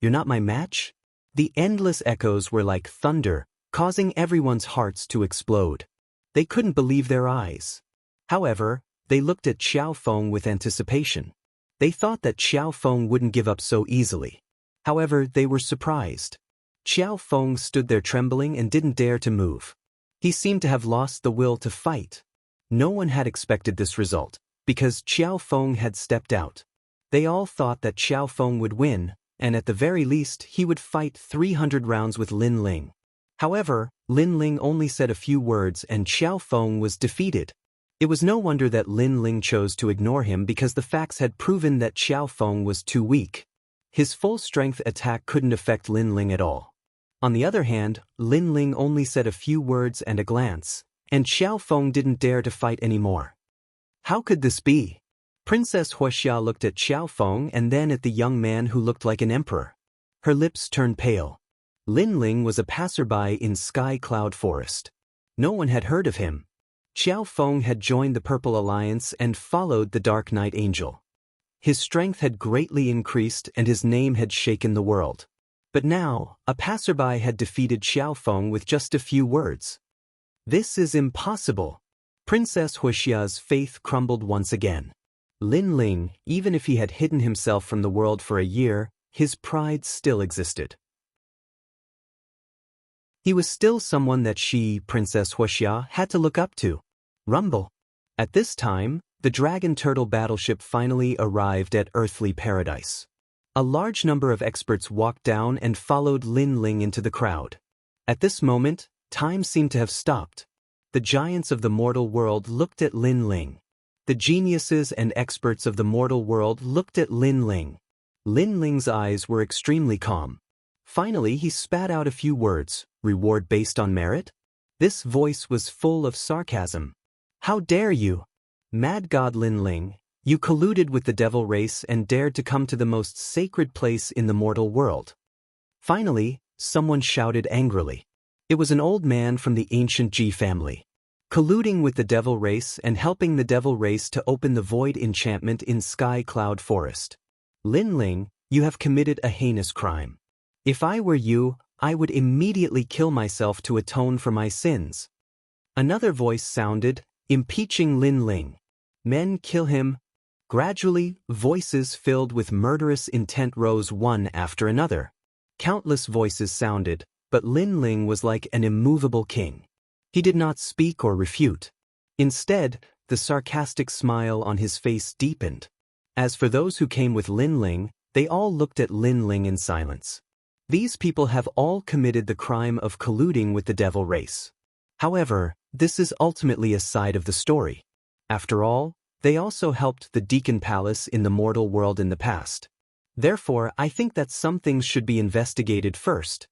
[SPEAKER 1] "You're not my match?" The endless echoes were like thunder, causing everyone's hearts to explode. They couldn't believe their eyes. However, they looked at Qiao Feng with anticipation. They thought that Qiao Feng wouldn't give up so easily. However, they were surprised. Qiao Feng stood there trembling and didn't dare to move. He seemed to have lost the will to fight. No one had expected this result, because Qiao Feng had stepped out. They all thought that Qiao Feng would win, and at the very least he would fight 300 rounds with Lin Ling. However, Lin Ling only said a few words and Xiao Feng was defeated. It was no wonder that Lin Ling chose to ignore him because the facts had proven that Xiao Feng was too weak. His full-strength attack couldn't affect Lin Ling at all. On the other hand, Lin Ling only said a few words and a glance, and Xiao Feng didn't dare to fight anymore. How could this be? Princess Huoxia looked at Xiao Feng and then at the young man who looked like an emperor. Her lips turned pale. Lin Ling was a passerby in Sky Cloud Forest. No one had heard of him. Xiao Feng had joined the Purple Alliance and followed the Dark Knight Angel. His strength had greatly increased and his name had shaken the world. But now, a passerby had defeated Xiao Feng with just a few words. This is impossible. Princess Huoxia's faith crumbled once again. Lin Ling, even if he had hidden himself from the world for a year, his pride still existed. He was still someone that she, Princess Huoxia, had to look up to. Rumble. At this time, the Dragon Turtle battleship finally arrived at Earthly Paradise. A large number of experts walked down and followed Lin Ling into the crowd. At this moment, time seemed to have stopped. The giants of the mortal world looked at Lin Ling. The geniuses and experts of the mortal world looked at Lin Ling. Lin Ling's eyes were extremely calm. Finally, he spat out a few words. Reward based on merit? This voice was full of sarcasm. How dare you? Mad God Lin Ling, you colluded with the devil race and dared to come to the most sacred place in the mortal world. Finally, someone shouted angrily. It was an old man from the ancient Ji family. Colluding with the devil race and helping the devil race to open the void enchantment in Sky Cloud Forest. Lin Ling, you have committed a heinous crime. If I were you, I would immediately kill myself to atone for my sins. Another voice sounded, impeaching Lin Ling. Men kill him. Gradually, voices filled with murderous intent rose one after another. Countless voices sounded, but Lin Ling was like an immovable king. He did not speak or refute. Instead, the sarcastic smile on his face deepened. As for those who came with Lin Ling, they all looked at Lin Ling in silence. These people have all committed the crime of colluding with the devil race. However, this is ultimately a side of the story. After all, they also helped the Deacon Palace in the mortal world in the past. Therefore, I think that some things should be investigated first.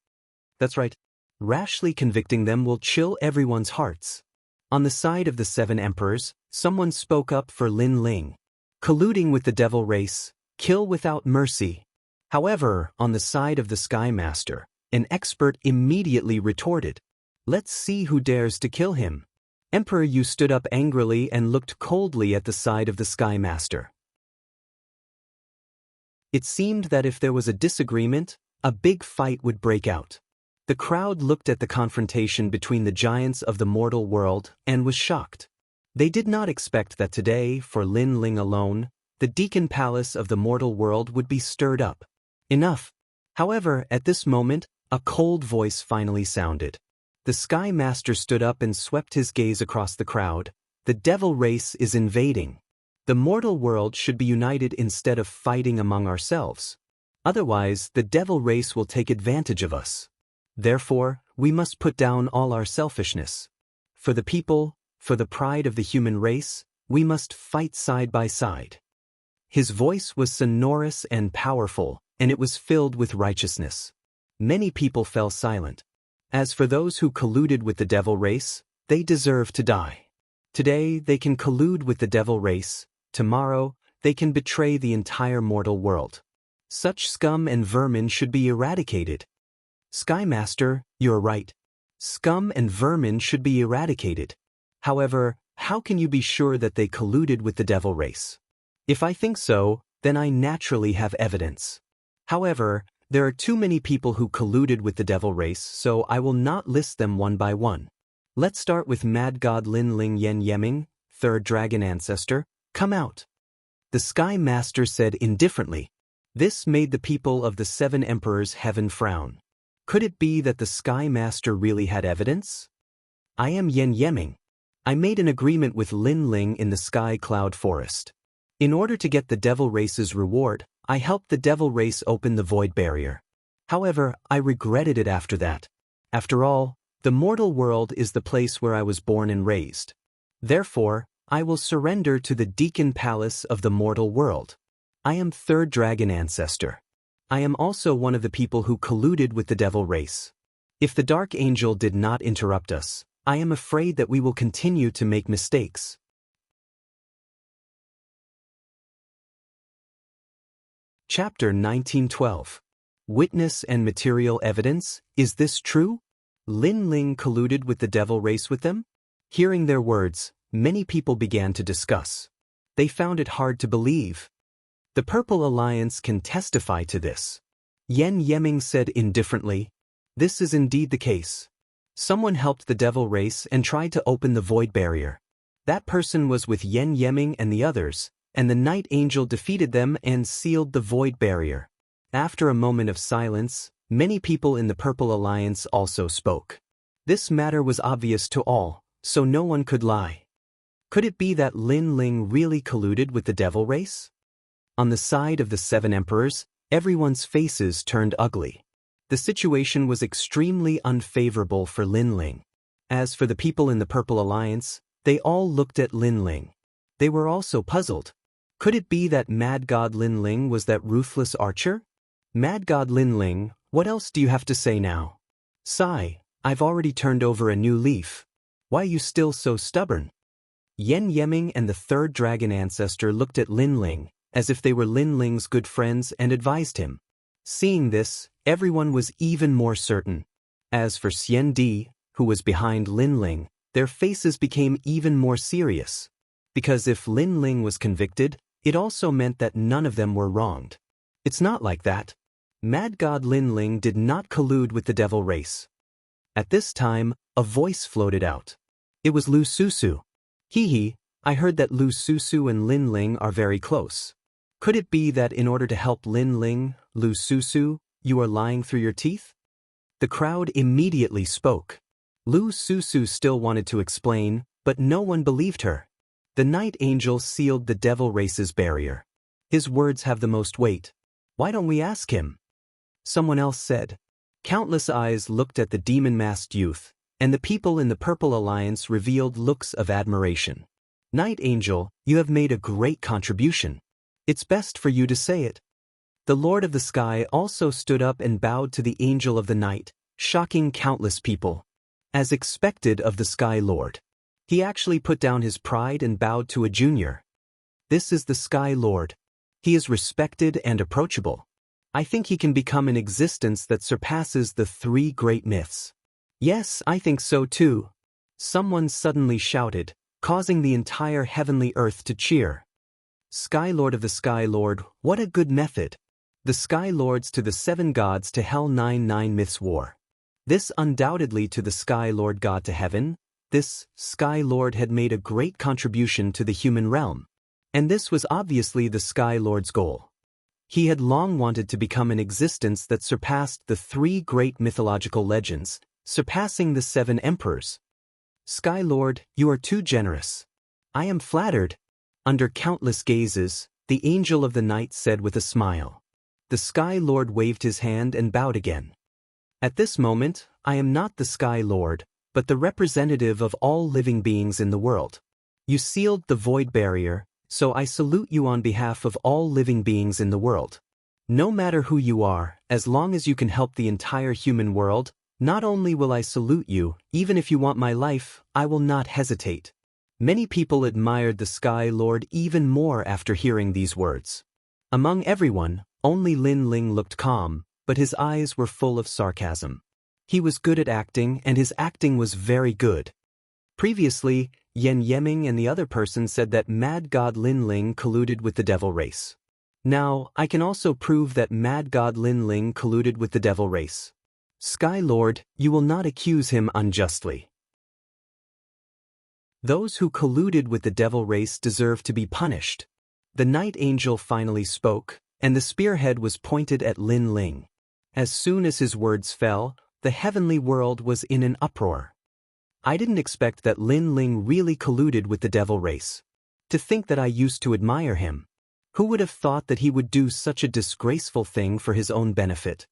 [SPEAKER 1] That's right. Rashly convicting them will chill everyone's hearts. On the side of the 7 emperors, someone spoke up for Lin Ling. Colluding with the devil race, kill without mercy. However, on the side of the Sky Master, an expert immediately retorted. Let's see who dares to kill him. Emperor Yu stood up angrily and looked coldly at the side of the Sky Master. It seemed that if there was a disagreement, a big fight would break out. The crowd looked at the confrontation between the giants of the mortal world and was shocked. They did not expect that today, for Lin Ling alone, the Deacon Palace of the mortal world would be stirred up. Enough. However, at this moment, a cold voice finally sounded. The Sky Master stood up and swept his gaze across the crowd. The devil race is invading. The mortal world should be united instead of fighting among ourselves. Otherwise, the devil race will take advantage of us. Therefore, we must put down all our selfishness. For the people, for the pride of the human race, we must fight side by side. His voice was sonorous and powerful, and it was filled with righteousness. Many people fell silent. As for those who colluded with the devil race, they deserve to die. Today, they can collude with the devil race. Tomorrow, they can betray the entire mortal world. Such scum and vermin should be eradicated. Sky Master, you're right. Scum and vermin should be eradicated. However, how can you be sure that they colluded with the devil race? If I think so, then I naturally have evidence. However, there are too many people who colluded with the devil race, so I will not list them one by one. Let's start with Mad God Lin Ling Yen Yeming, 3rd Dragon Ancestor. Come out. The Sky Master said indifferently. This made the people of the 7 emperors heaven frown. Could it be that the Sky Master really had evidence? I am Yen Yeming. I made an agreement with Lin Ling in the Sky Cloud Forest. In order to get the devil race's reward, I helped the devil race open the void barrier. However, I regretted it after that. After all, the mortal world is the place where I was born and raised. Therefore, I will surrender to the Deacon Palace of the mortal world. I am third dragon ancestor. I am also one of the people who colluded with the devil race. If the Dark Angel did not interrupt us, I am afraid that we will continue to make mistakes. Chapter 1912. Witness and material evidence, is this true? Lin Ling colluded with the devil race with them? Hearing their words, many people began to discuss. They found it hard to believe. The Purple Alliance can testify to this. Yen Yeming said indifferently, "This is indeed the case. Someone helped the devil race and tried to open the void barrier. That person was with Yen Yeming and the others, and the Night Angel defeated them and sealed the void barrier." After a moment of silence, many people in the Purple Alliance also spoke. This matter was obvious to all, so no one could lie. Could it be that Lin Ling really colluded with the devil race? On the side of the 7 emperors, everyone's faces turned ugly. The situation was extremely unfavorable for Lin Ling. As for the people in the Purple Alliance, they all looked at Lin Ling. They were also puzzled. Could it be that Mad God Lin Ling was that ruthless archer? Mad God Lin Ling, what else do you have to say now? Sigh, I've already turned over a new leaf. Why are you still so stubborn? Yen Yeming and the third dragon ancestor looked at Lin Ling, as if they were Lin Ling's good friends, and advised him. Seeing this, everyone was even more certain. As for Xian Di, who was behind Lin Ling, their faces became even more serious. Because if Lin Ling was convicted, it also meant that none of them were wronged. It's not like that. Mad God Lin Ling did not collude with the devil race. At this time, a voice floated out. It was Lu Susu. Hee, I heard that Lu Susu and Lin Ling are very close. Could it be that in order to help Lin Ling, Lu Susu, you are lying through your teeth? The crowd immediately spoke. Lu Susu still wanted to explain, but no one believed her. The Night Angel sealed the devil race's barrier. His words have the most weight. Why don't we ask him? Someone else said. Countless eyes looked at the demon-masked youth, and the people in the Purple Alliance revealed looks of admiration. Night Angel, you have made a great contribution. It's best for you to say it. The Lord of the Sky also stood up and bowed to the Angel of the Night, shocking countless people. As expected of the Sky Lord. He actually put down his pride and bowed to a junior. This is the Sky Lord. He is respected and approachable. I think he can become an existence that surpasses the 3 great myths. Yes, I think so too. Someone suddenly shouted, causing the entire heavenly earth to cheer. Sky Lord of the Sky Lord, what a good method. The Sky Lords to the 7 gods to hell 9 myths war. This undoubtedly to the Sky Lord God to heaven. This Sky Lord had made a great contribution to the human realm. And this was obviously the Sky Lord's goal. He had long wanted to become an existence that surpassed the 3 great mythological legends, surpassing the 7 emperors. Sky Lord, you are too generous. I am flattered. Under countless gazes, the Angel of the Night said with a smile. The Sky Lord waved his hand and bowed again. At this moment, I am not the Sky Lord, but the representative of all living beings in the world. You sealed the void barrier, so I salute you on behalf of all living beings in the world. No matter who you are, as long as you can help the entire human world, not only will I salute you, even if you want my life, I will not hesitate. Many people admired the Sky Lord even more after hearing these words. Among everyone, only Lin Ling looked calm, but his eyes were full of sarcasm. He was good at acting, and his acting was very good. Previously, Yen Yeming and the other person said that Mad God Lin Ling colluded with the devil race. Now, I can also prove that Mad God Lin Ling colluded with the devil race. Sky Lord, you will not accuse him unjustly. Those who colluded with the devil race deserve to be punished. The Night Angel finally spoke, and the spearhead was pointed at Lin Ling. As soon as his words fell, the heavenly world was in an uproar. I didn't expect that Lin Ling really colluded with the devil race. To think that I used to admire him. Who would have thought that he would do such a disgraceful thing for his own benefit?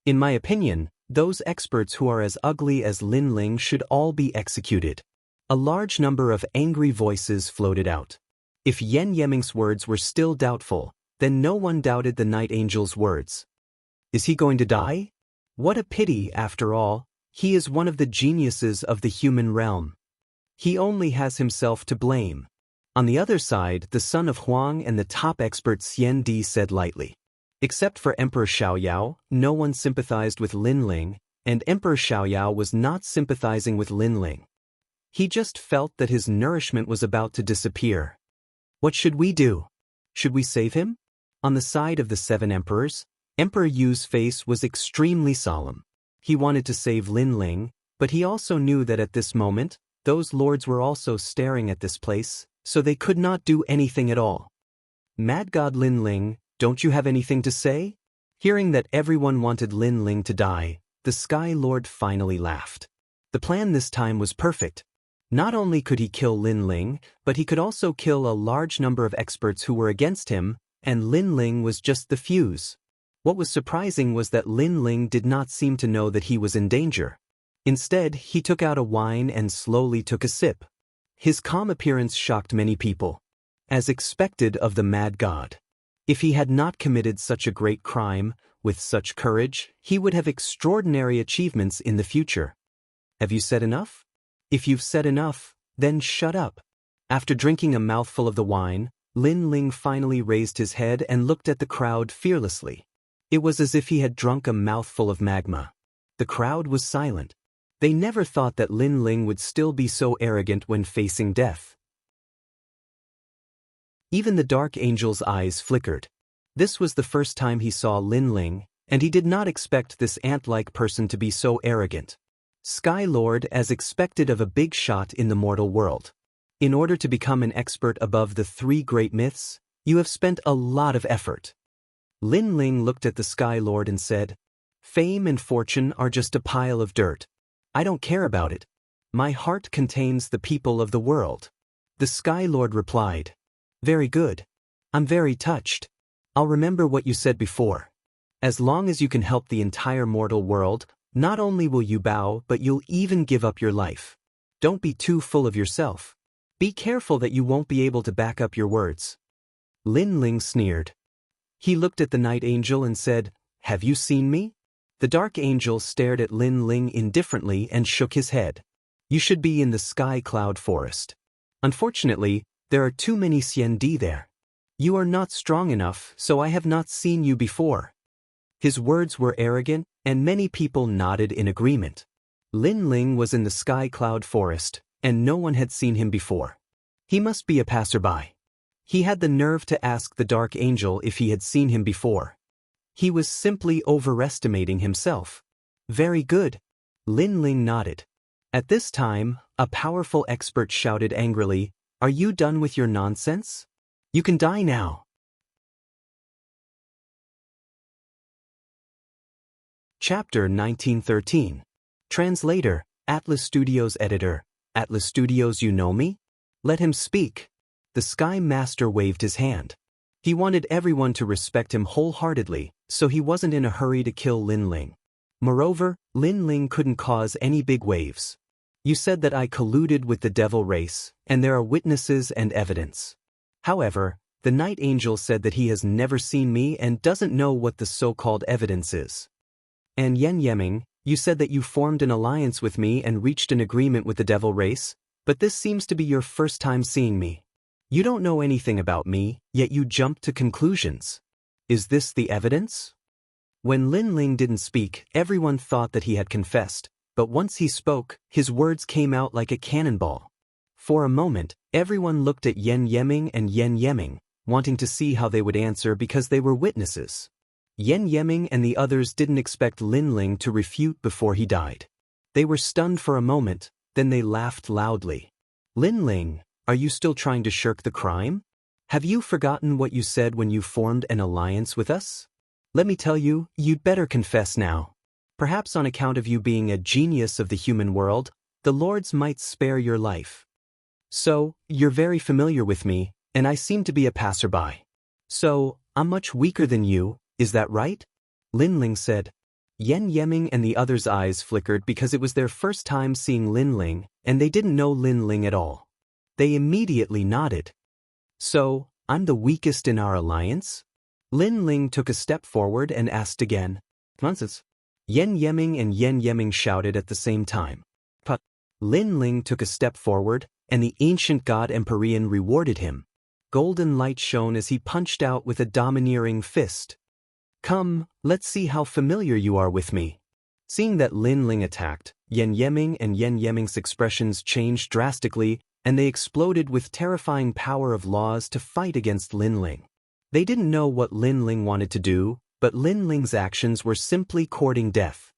[SPEAKER 1] In my opinion, those experts who are as ugly as Lin Ling should all be executed. A large number of angry voices floated out. If Yen Yeming's words were still doubtful, then no one doubted the Night Angel's words. Is he going to die? What a pity, after all. He is one of the geniuses of the human realm. He only has himself to blame. On the other side, the son of Huang and the top expert Xian Di said lightly. Except for Emperor Xiaoyao, no one sympathized with Lin Ling, and Emperor Xiaoyao was not sympathizing with Lin Ling. He just felt that his nourishment was about to disappear. What should we do? Should we save him? On the side of the 7 emperors, Emperor Yu's face was extremely solemn. He wanted to save Lin Ling, but he also knew that at this moment, those lords were also staring at this place, so they could not do anything at all. Mad God Lin Ling, don't you have anything to say? Hearing that everyone wanted Lin Ling to die, the Sky Lord finally laughed. The plan this time was perfect. Not only could he kill Lin Ling, but he could also kill a large number of experts who were against him, and Lin Ling was just the fuse. What was surprising was that Lin Ling did not seem to know that he was in danger. Instead, he took out a wine and slowly took a sip. His calm appearance shocked many people. As expected of the Mad God. If he had not committed such a great crime, with such courage, he would have extraordinary achievements in the future. Have you said enough? If you've said enough, then shut up. After drinking a mouthful of the wine, Lin Ling finally raised his head and looked at the crowd fearlessly. It was as if he had drunk a mouthful of magma. The crowd was silent. They never thought that Lin Ling would still be so arrogant when facing death. Even the Dark Angel's eyes flickered. This was the first time he saw Lin Ling, and he did not expect this ant-like person to be so arrogant. Sky Lord, as expected of a big shot in the mortal world. In order to become an expert above the 3 great myths, you have spent a lot of effort. Lin Ling looked at the Sky Lord and said, "Fame and fortune are just a pile of dirt. I don't care about it. My heart contains the people of the world." The Sky Lord replied, "Very good. I'm very touched. I'll remember what you said before. As long as you can help the entire mortal world, not only will you bow, but you'll even give up your life. Don't be too full of yourself. Be careful that you won't be able to back up your words." Lin Ling sneered. He looked at the Night Angel and said, "Have you seen me?" The Dark Angel stared at Lin Ling indifferently and shook his head. "You should be in the Sky Cloud Forest. Unfortunately, there are too many Xian Di there. You are not strong enough, so I have not seen you before." His words were arrogant, and many people nodded in agreement. Lin Ling was in the Sky Cloud Forest, and no one had seen him before. He must be a passerby. He had the nerve to ask the Dark Angel if he had seen him before. He was simply overestimating himself. "Very good." Lin Ling nodded. At this time, a powerful expert shouted angrily, "Are you done with your nonsense? You can die now." Chapter 1913. Translator, Atlas Studios Editor. Atlas Studios, you know me? Let him speak. The Sky Master waved his hand. He wanted everyone to respect him wholeheartedly, so he wasn't in a hurry to kill Lin Ling. Moreover, Lin Ling couldn't cause any big waves. "You said that I colluded with the devil race, and there are witnesses and evidence. However, the Night Angel said that he has never seen me and doesn't know what the so-called evidence is. And Yen Yeming, you said that you formed an alliance with me and reached an agreement with the devil race, but this seems to be your first time seeing me. You don't know anything about me, yet you jumped to conclusions. Is this the evidence?" When Lin Ling didn't speak, everyone thought that he had confessed, but once he spoke, his words came out like a cannonball. For a moment, everyone looked at Yen Yeming and Yen Yeming, wanting to see how they would answer because they were witnesses. Yen Yeming and the others didn't expect Lin Ling to refute before he died. They were stunned for a moment, then they laughed loudly. "Lin Ling, are you still trying to shirk the crime? Have you forgotten what you said when you formed an alliance with us? Let me tell you, you'd better confess now. Perhaps on account of you being a genius of the human world, the lords might spare your life. So, you're very familiar with me, and I seem to be a passerby. So, I'm much weaker than you, is that right? Lin Ling said. Yen Yeming and the others' eyes flickered because it was their first time seeing Lin Ling, and they didn't know Lin Ling at all. They immediately nodded. So, I'm the weakest in our alliance? Lin Ling took a step forward and asked again. Nonsense. Yen Yeming and Yen Yeming shouted at the same time. But Lin Ling took a step forward, and the ancient god Empyrean rewarded him. Golden light shone as he punched out with a domineering fist. Come, let's see how familiar you are with me. Seeing that Lin Ling attacked, Yen Yeming and Yen Yeming's expressions changed drastically, and they exploded with terrifying power of laws to fight against Lin Ling. They didn't know what Lin Ling wanted to do, but Lin Ling's actions were simply courting death.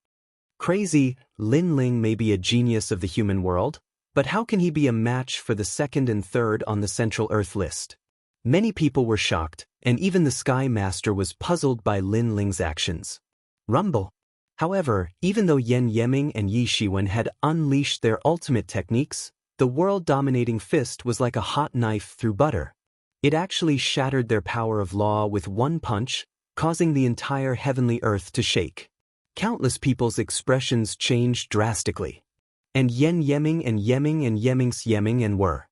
[SPEAKER 1] Crazy, Lin Ling may be a genius of the human world, but how can he be a match for the second and third on the Central Earth list? Many people were shocked, and even the Sky Master was puzzled by Lin Ling's actions. Rumble. However, even though Yen Yeming and Yi Shiwen had unleashed their ultimate techniques, the world-dominating fist was like a hot knife through butter. It actually shattered their power of law with one punch, causing the entire heavenly earth to shake. Countless people's expressions changed drastically. And Yen Yeming and Yeming's Yeming and were.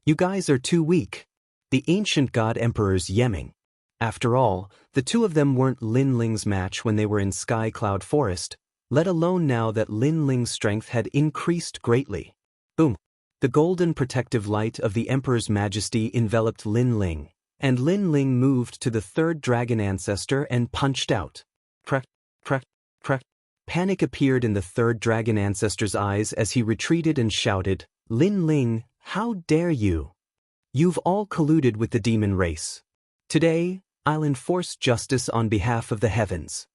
[SPEAKER 1] You guys are too weak. The ancient god emperor's Yeming. After all, the two of them weren't Lin Ling's match when they were in Sky Cloud Forest, let alone now that Lin Ling's strength had increased greatly. Boom. The golden protective light of the Emperor's Majesty enveloped Lin Ling, and Lin Ling moved to the third dragon ancestor and punched out. Crack, crack, crack. Panic appeared in the third dragon ancestor's eyes as he retreated and shouted, Lin Ling, how dare you? You've all colluded with the demon race. Today, I'll enforce justice on behalf of the heavens.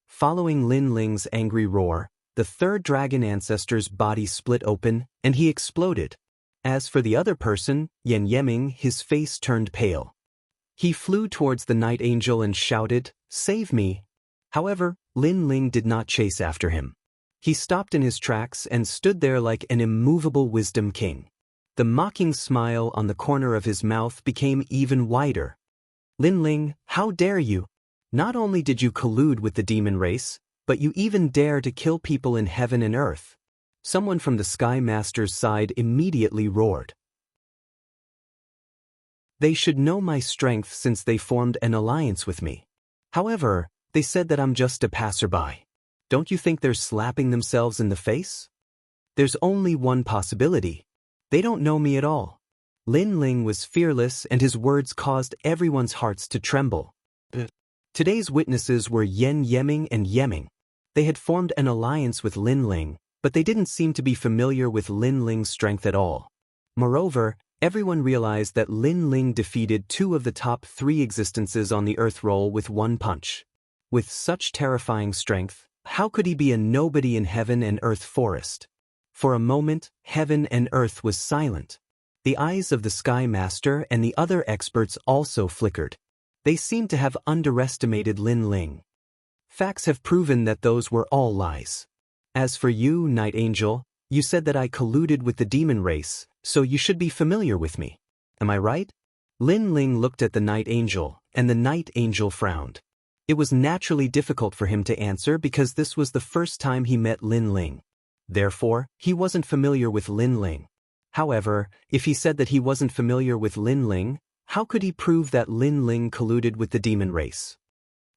[SPEAKER 1] Following Lin Ling's angry roar, the third dragon ancestor's body split open, and he exploded. As for the other person, Yen Yeming, his face turned pale. He flew towards the night angel and shouted, Save me! However, Lin Ling did not chase after him. He stopped in his tracks and stood there like an immovable wisdom king. The mocking smile on the corner of his mouth became even wider. Lin Ling, how dare you? Not only did you collude with the demon race, but you even dare to kill people in heaven and earth. Someone from the Sky Master's side immediately roared. They should know my strength since they formed an alliance with me. However, they said that I'm just a passerby. Don't you think they're slapping themselves in the face? There's only one possibility. They don't know me at all. Lin Ling was fearless and his words caused everyone's hearts to tremble. Today's witnesses were Yen Yeming and Yeming. They had formed an alliance with Lin Ling, but they didn't seem to be familiar with Lin Ling's strength at all. Moreover, everyone realized that Lin Ling defeated two of the top three existences on the Earth roll with one punch. With such terrifying strength, how could he be a nobody in heaven and earth forest? For a moment, heaven and earth was silent. The eyes of the Sky Master and the other experts also flickered. They seemed to have underestimated Lin Ling. Facts have proven that those were all lies. As for you, Night Angel, you said that I colluded with the demon race, so you should be familiar with me. Am I right? Lin Ling looked at the Night Angel, and the Night Angel frowned. It was naturally difficult for him to answer because this was the first time he met Lin Ling. Therefore, he wasn't familiar with Lin Ling. However, if he said that he wasn't familiar with Lin Ling, how could he prove that Lin Ling colluded with the demon race?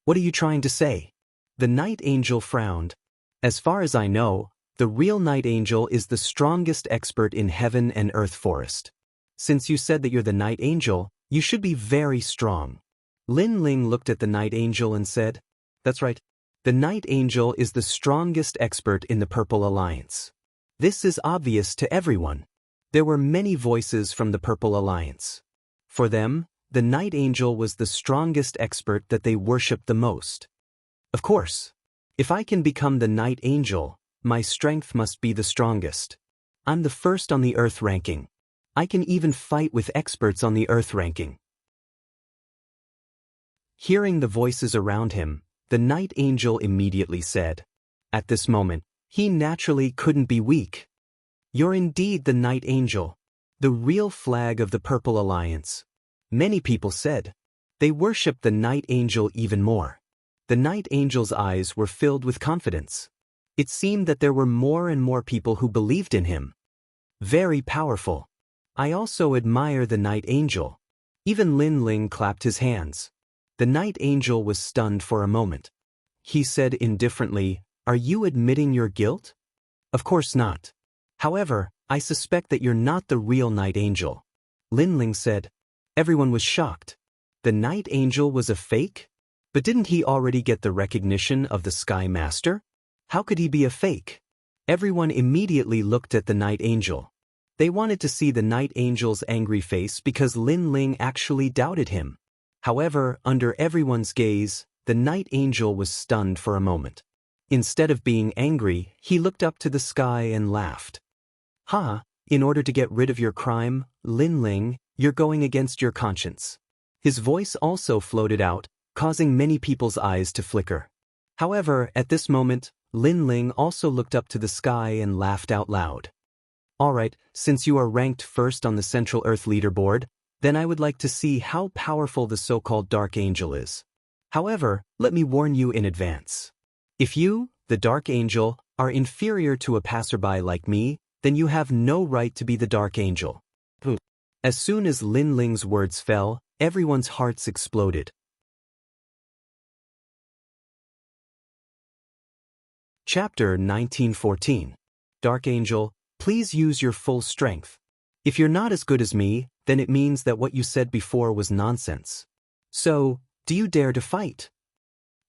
[SPEAKER 1] What are you trying to say? The Night Angel frowned. As far as I know, the real Night Angel is the strongest expert in heaven and earth forest. Since you said that you're the Night Angel, you should be very strong. Lin Ling looked at the Night Angel and said, That's right. The Night Angel is the strongest expert in the Purple Alliance. This is obvious to everyone. There were many voices from the Purple Alliance. For them, the Night Angel was the strongest expert that they worshipped the most. Of course, if I can become the Night Angel, my strength must be the strongest. I'm the first on the Earth ranking. I can even fight with experts on the Earth ranking. Hearing the voices around him, the Night Angel immediately said. At this moment, he naturally couldn't be weak. You're indeed the Night Angel, the real flag of the Purple Alliance. Many people said. They worshipped the night angel even more. The night angel's eyes were filled with confidence. It seemed that there were more and more people who believed in him. Very powerful. I also admire the night angel. Even Lin Ling clapped his hands. The night angel was stunned for a moment. He said indifferently, "Are you admitting your guilt?" "Of course not. However, I suspect that you're not the real night angel." Lin Ling said. Everyone was shocked. The night angel was a fake? But didn't he already get the recognition of the Sky Master? How could he be a fake? Everyone immediately looked at the night angel. They wanted to see the night angel's angry face because Lin Ling actually doubted him. However, under everyone's gaze, the night angel was stunned for a moment. Instead of being angry, he looked up to the sky and laughed. "Ha, in order to get rid of your crime, Lin Ling, you're going against your conscience." His voice also floated out, causing many people's eyes to flicker. However, at this moment, Lin Ling also looked up to the sky and laughed out loud. "Alright, since you are ranked first on the Central Earth leaderboard, then I would like to see how powerful the so-called Dark Angel is. However, let me warn you in advance. If you, the Dark Angel, are inferior to a passerby like me, then you have no right to be the Dark Angel." As soon as Lin Ling's words fell, everyone's hearts exploded. Chapter 1914. Dark Angel, please use your full strength. If you're not as good as me, then it means that what you said before was nonsense. So, do you dare to fight?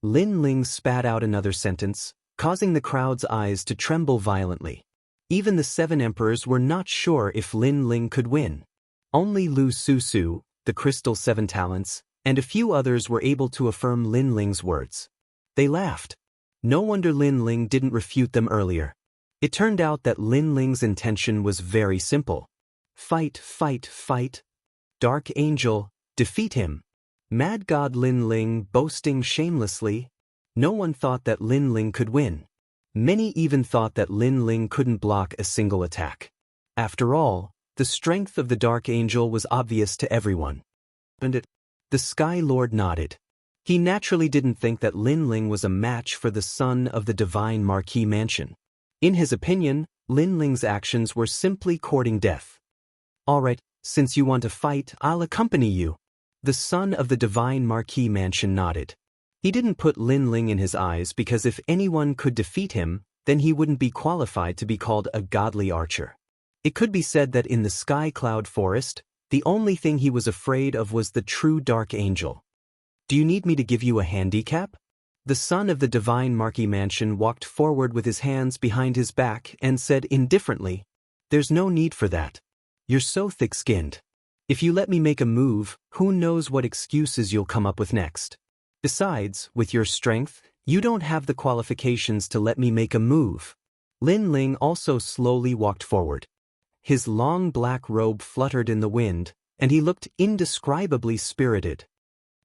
[SPEAKER 1] Lin Ling spat out another sentence, causing the crowd's eyes to tremble violently. Even the 7 emperors were not sure if Lin Ling could win. Only Lu Susu, the Crystal 7 Talents, and a few others were able to affirm Lin Ling's words. They laughed. No wonder Lin Ling didn't refute them earlier. It turned out that Lin Ling's intention was very simple. Fight, fight, fight. Dark Angel, defeat him. Mad God Lin Ling boasting shamelessly. No one thought that Lin Ling could win. Many even thought that Lin Ling couldn't block a single attack. After all, the strength of the Dark Angel was obvious to everyone. The Sky Lord nodded. He naturally didn't think that Lin Ling was a match for the son of the divine Marquis Mansion. In his opinion, Lin Ling's actions were simply courting death. "Alright, since you want to fight, I'll accompany you." The son of the divine Marquis Mansion nodded. He didn't put Lin Ling in his eyes because if anyone could defeat him, then he wouldn't be qualified to be called a godly archer. It could be said that in the Sky Cloud Forest, the only thing he was afraid of was the true Dark Angel. "Do you need me to give you a handicap?" The son of the divine Marquis Mansion walked forward with his hands behind his back and said indifferently, "There's no need for that. You're so thick-skinned. If you let me make a move, who knows what excuses you'll come up with next. Besides, with your strength, you don't have the qualifications to let me make a move." Lin Ling also slowly walked forward. His long black robe fluttered in the wind, and he looked indescribably spirited.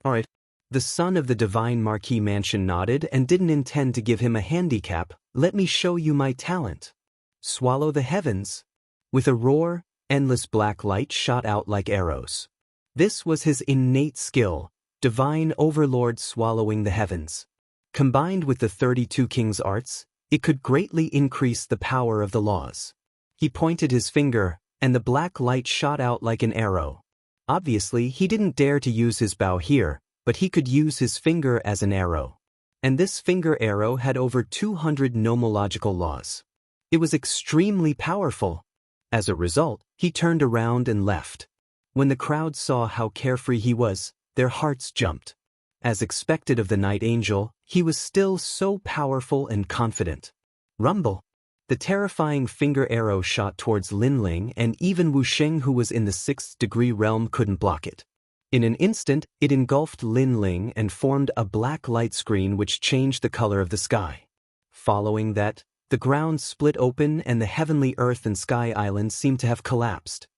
[SPEAKER 1] "Alright." The son of the divine Marquis Mansion nodded and didn't intend to give him a handicap. "Let me show you my talent." Swallow the heavens. With a roar, endless black light shot out like arrows. This was his innate skill, divine overlord swallowing the heavens. Combined with the 32 king's arts, it could greatly increase the power of the laws. He pointed his finger, and the black light shot out like an arrow. Obviously, he didn't dare to use his bow here, but he could use his finger as an arrow. And this finger arrow had over 200 nomological laws. It was extremely powerful. As a result, he turned around and left. When the crowd saw how carefree he was, their hearts jumped. As expected of the Night Angel, he was still so powerful and confident. Rumble. The terrifying finger arrow shot towards Lin Ling, and even Wu Sheng, who was in the 6th degree realm, couldn't block it. In an instant, it engulfed Lin Ling and formed a black light screen which changed the color of the sky. Following that, the ground split open and the heavenly earth and sky island seemed to have collapsed.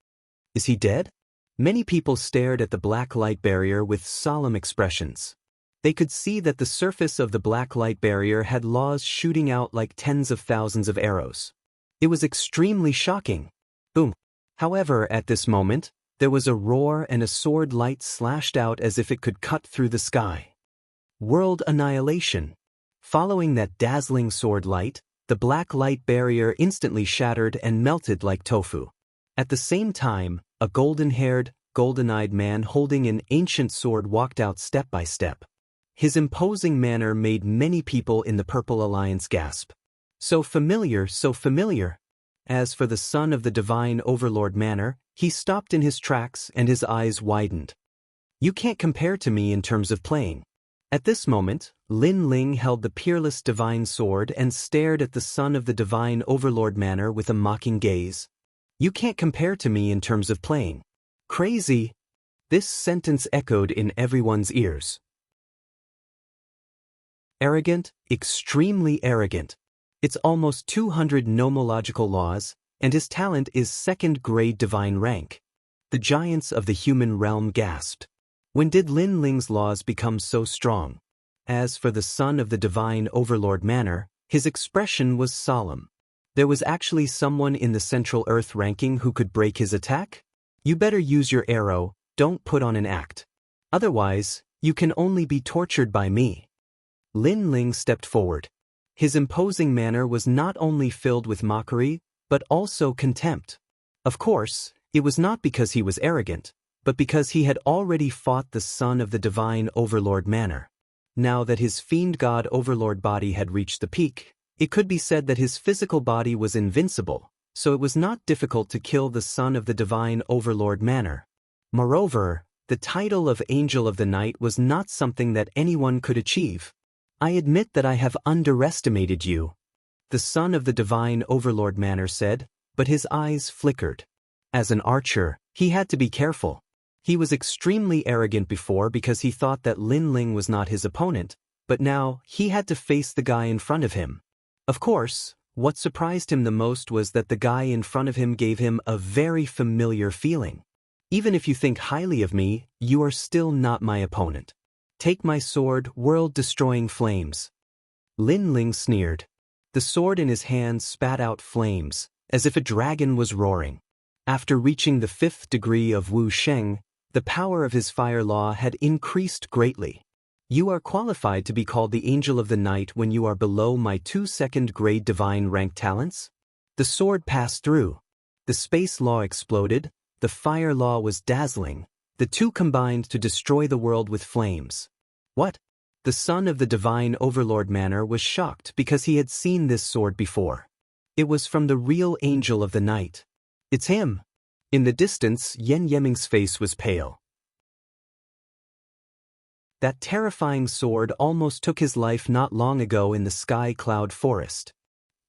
[SPEAKER 1] Is he dead? Many people stared at the black light barrier with solemn expressions. They could see that the surface of the black light barrier had laws shooting out like tens of thousands of arrows. It was extremely shocking. Boom. However, at this moment, There was a roar and a sword light slashed out as if it could cut through the sky. World annihilation. Following that dazzling sword light, the black light barrier instantly shattered and melted like tofu. At the same time, a golden-haired, golden-eyed man holding an ancient sword walked out step by step. His imposing manner made many people in the Purple Alliance gasp. So familiar, so familiar. As for the son of the divine overlord Manor, he stopped in his tracks and his eyes widened. You can't compare to me in terms of playing. At this moment, Lin Ling held the peerless divine sword and stared at the son of the divine overlord Manor with a mocking gaze. You can't compare to me in terms of playing. Crazy. This sentence echoed in everyone's ears. Arrogant, extremely arrogant. It's almost 200 nomological laws, and his talent is second-grade divine rank. The giants of the human realm gasped. When did Lin Ling's laws become so strong? As for the son of the divine overlord Manor, his expression was solemn. There was actually someone in the Central Earth ranking who could break his attack? You better use your arrow, don't put on an act. Otherwise, you can only be tortured by me. Lin Ling stepped forward. His imposing manner was not only filled with mockery, but also contempt. Of course, it was not because he was arrogant, but because he had already fought the son of the divine overlord Manor. Now that his fiend god overlord body had reached the peak, it could be said that his physical body was invincible, so it was not difficult to kill the son of the divine overlord Manor. Moreover, the title of Angel of the Night was not something that anyone could achieve. I admit that I have underestimated you, the son of the divine overlord Manor said, but his eyes flickered. As an archer, he had to be careful. He was extremely arrogant before because he thought that Lin Ling was not his opponent, but now he had to face the guy in front of him. Of course, what surprised him the most was that the guy in front of him gave him a very familiar feeling. Even if you think highly of me, you are still not my opponent. Take my sword, world-destroying flames. Lin Ling sneered. The sword in his hand spat out flames, as if a dragon was roaring. After reaching the 5th degree of Wu Sheng, the power of his fire law had increased greatly. You are qualified to be called the Angel of the Night when you are below my 2 second-grade divine rank talents? The sword passed through. The space law exploded, the fire law was dazzling, the two combined to destroy the world with flames. What? The son of the divine overlord Manor was shocked because he had seen this sword before. It was from the real Angel of the Night. It's him. In the distance, Yen Yeming's face was pale. That terrifying sword almost took his life not long ago in the Sky Cloud Forest.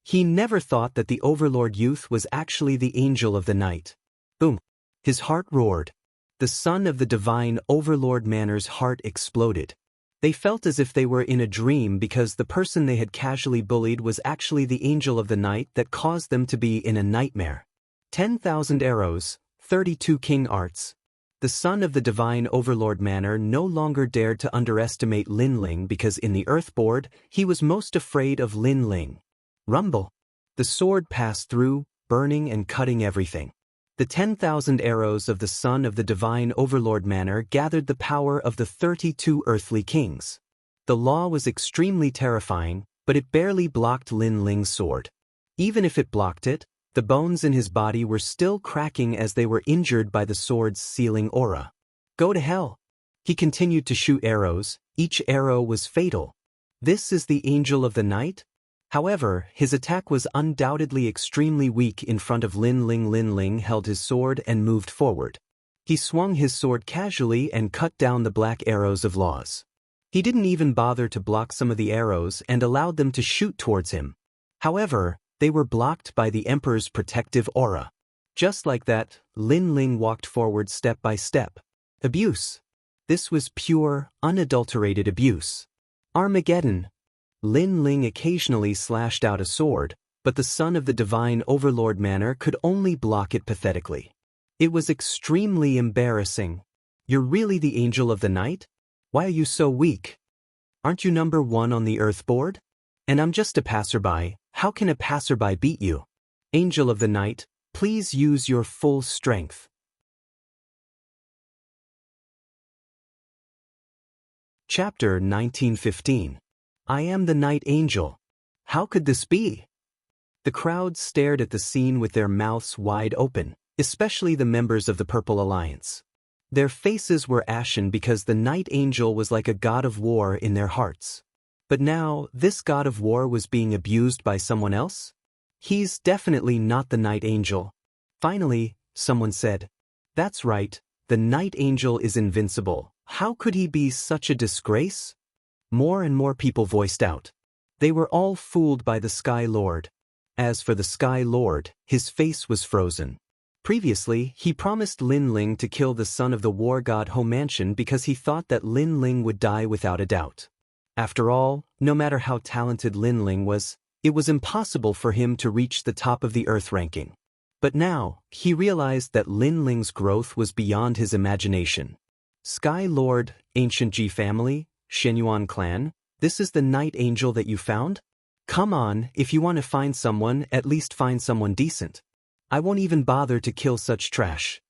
[SPEAKER 1] He never thought that the Overlord youth was actually the Angel of the Night. Boom! His heart roared. The son of the divine Overlord Manor's heart exploded. They felt as if they were in a dream because the person they had casually bullied was actually the Angel of the Night that caused them to be in a nightmare. 10,000 arrows, 32 king arts. The son of the divine overlord Manor no longer dared to underestimate Lin Ling because in the Earthboard, he was most afraid of Lin Ling. Rumble. The sword passed through, burning and cutting everything. The 10,000 arrows of the son of the divine overlord Manor gathered the power of the 32 earthly kings. The law was extremely terrifying, but it barely blocked Lin Ling's sword. Even if it blocked it, the bones in his body were still cracking as they were injured by the sword's sealing aura. Go to hell. He continued to shoot arrows, each arrow was fatal. This is the Angel of the Night? However, his attack was undoubtedly extremely weak in front of Lin Ling. Lin Ling held his sword and moved forward. He swung his sword casually and cut down the black arrows of laws. He didn't even bother to block some of the arrows and allowed them to shoot towards him. However, they were blocked by the Emperor's protective aura. Just like that, Lin Ling walked forward step by step. Abuse. This was pure, unadulterated abuse. Armageddon. Lin Ling occasionally slashed out a sword, but the son of the divine overlord Manor could only block it pathetically. It was extremely embarrassing. You're really the Angel of the Night? Why are you so weak? Aren't you number 1 on the Earthboard? And I'm just a passerby. How can a passerby beat you? Angel of the Night, please use your full strength. Chapter 1915. I am the Night Angel. How could this be? The crowd stared at the scene with their mouths wide open, especially the members of the Purple Alliance. Their faces were ashen because the Night Angel was like a god of war in their hearts. But now, this god of war was being abused by someone else? He's definitely not the Night Angel. Finally, someone said, "That's right, the Night Angel is invincible. How could he be such a disgrace?" More and more people voiced out. They were all fooled by the Sky Lord. As for the Sky Lord, his face was frozen. Previously, he promised Lin Ling to kill the son of the war god Ho Mansion because he thought that Lin Ling would die without a doubt. After all, no matter how talented Lin Ling was, it was impossible for him to reach the top of the Earth ranking. But now, he realized that Lin Ling's growth was beyond his imagination. Sky Lord, Ancient Ji family, Shenyuan clan, this is the Night Angel that you found? Come on, if you want to find someone, at least find someone decent. I won't even bother to kill such trash.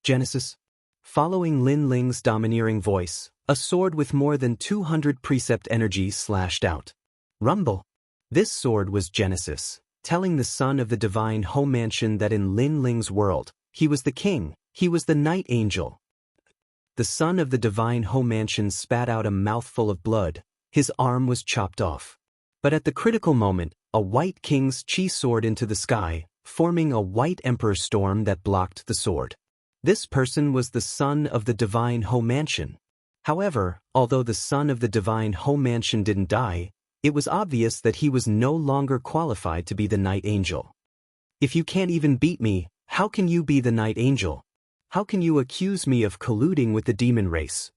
[SPEAKER 1] Genesis. Following Lin Ling's domineering voice, a sword with more than 200 precept energy slashed out. Rumble. This sword was Genesis, telling the son of the divine Ho Mansion that in Lin Ling's world, he was the king, he was the Night Angel. The son of the divine Ho Mansion spat out a mouthful of blood. His arm was chopped off. But at the critical moment, a white king's chi soared into the sky, forming a white emperor storm that blocked the sword. This person was the son of the divine Ho Mansion. However, although the son of the divine Ho Mansion didn't die, it was obvious that he was no longer qualified to be the Night Angel. If you can't even beat me, how can you be the Night Angel? How can you accuse me of colluding with the demon race?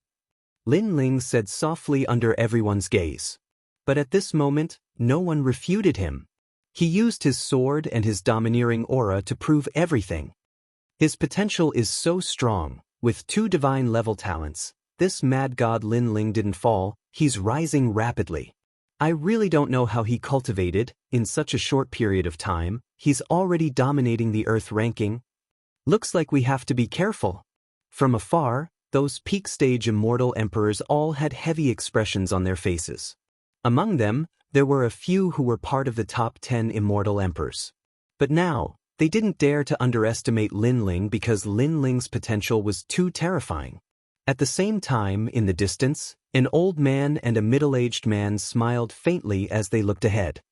[SPEAKER 1] Lin Ling said softly under everyone's gaze. But at this moment, no one refuted him. He used his sword and his domineering aura to prove everything. His potential is so strong, with 2 divine-level talents. This mad god Lin Ling didn't fall, he's rising rapidly. I really don't know how he cultivated, in such a short period of time, he's already dominating the Earth ranking. Looks like we have to be careful. From afar, those peak-stage immortal emperors all had heavy expressions on their faces. Among them, there were a few who were part of the top 10 immortal emperors. But now, they didn't dare to underestimate Lin Ling because Lin Ling's potential was too terrifying. At the same time, in the distance, an old man and a middle-aged man smiled faintly as they looked ahead.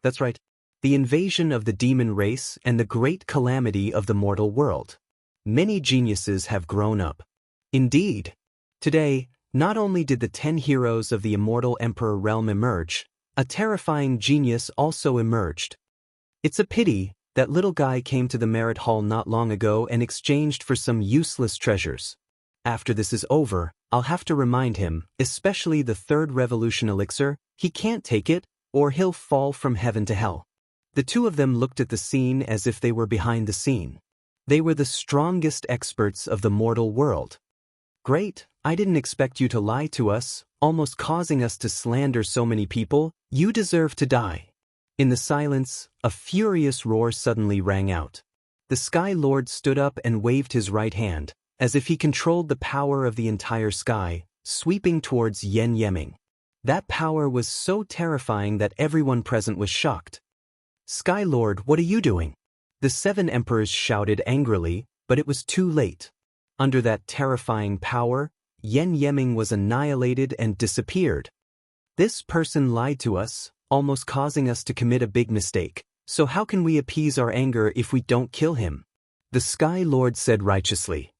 [SPEAKER 1] That's right. The invasion of the demon race and the great calamity of the mortal world. Many geniuses have grown up. Indeed. Today, not only did the 10 heroes of the immortal emperor realm emerge, a terrifying genius also emerged. It's a pity that little guy came to the Merit Hall not long ago and exchanged for some useless treasures. After this is over, I'll have to remind him, especially the 3rd revolution elixir, he can't take it, or he'll fall from heaven to hell. The 2 of them looked at the scene as if they were behind the scene. They were the strongest experts of the mortal world. Great, I didn't expect you to lie to us, almost causing us to slander so many people. You deserve to die. In the silence, a furious roar suddenly rang out. The Sky Lord stood up and waved his right hand, as if he controlled the power of the entire sky, sweeping towards Yen Yeming. That power was so terrifying that everyone present was shocked. Sky Lord, what are you doing? The 7 emperors shouted angrily, but it was too late. Under that terrifying power, Yen Yeming was annihilated and disappeared. This person lied to us, almost causing us to commit a big mistake, so how can we appease our anger if we don't kill him? The Sky Lord said righteously.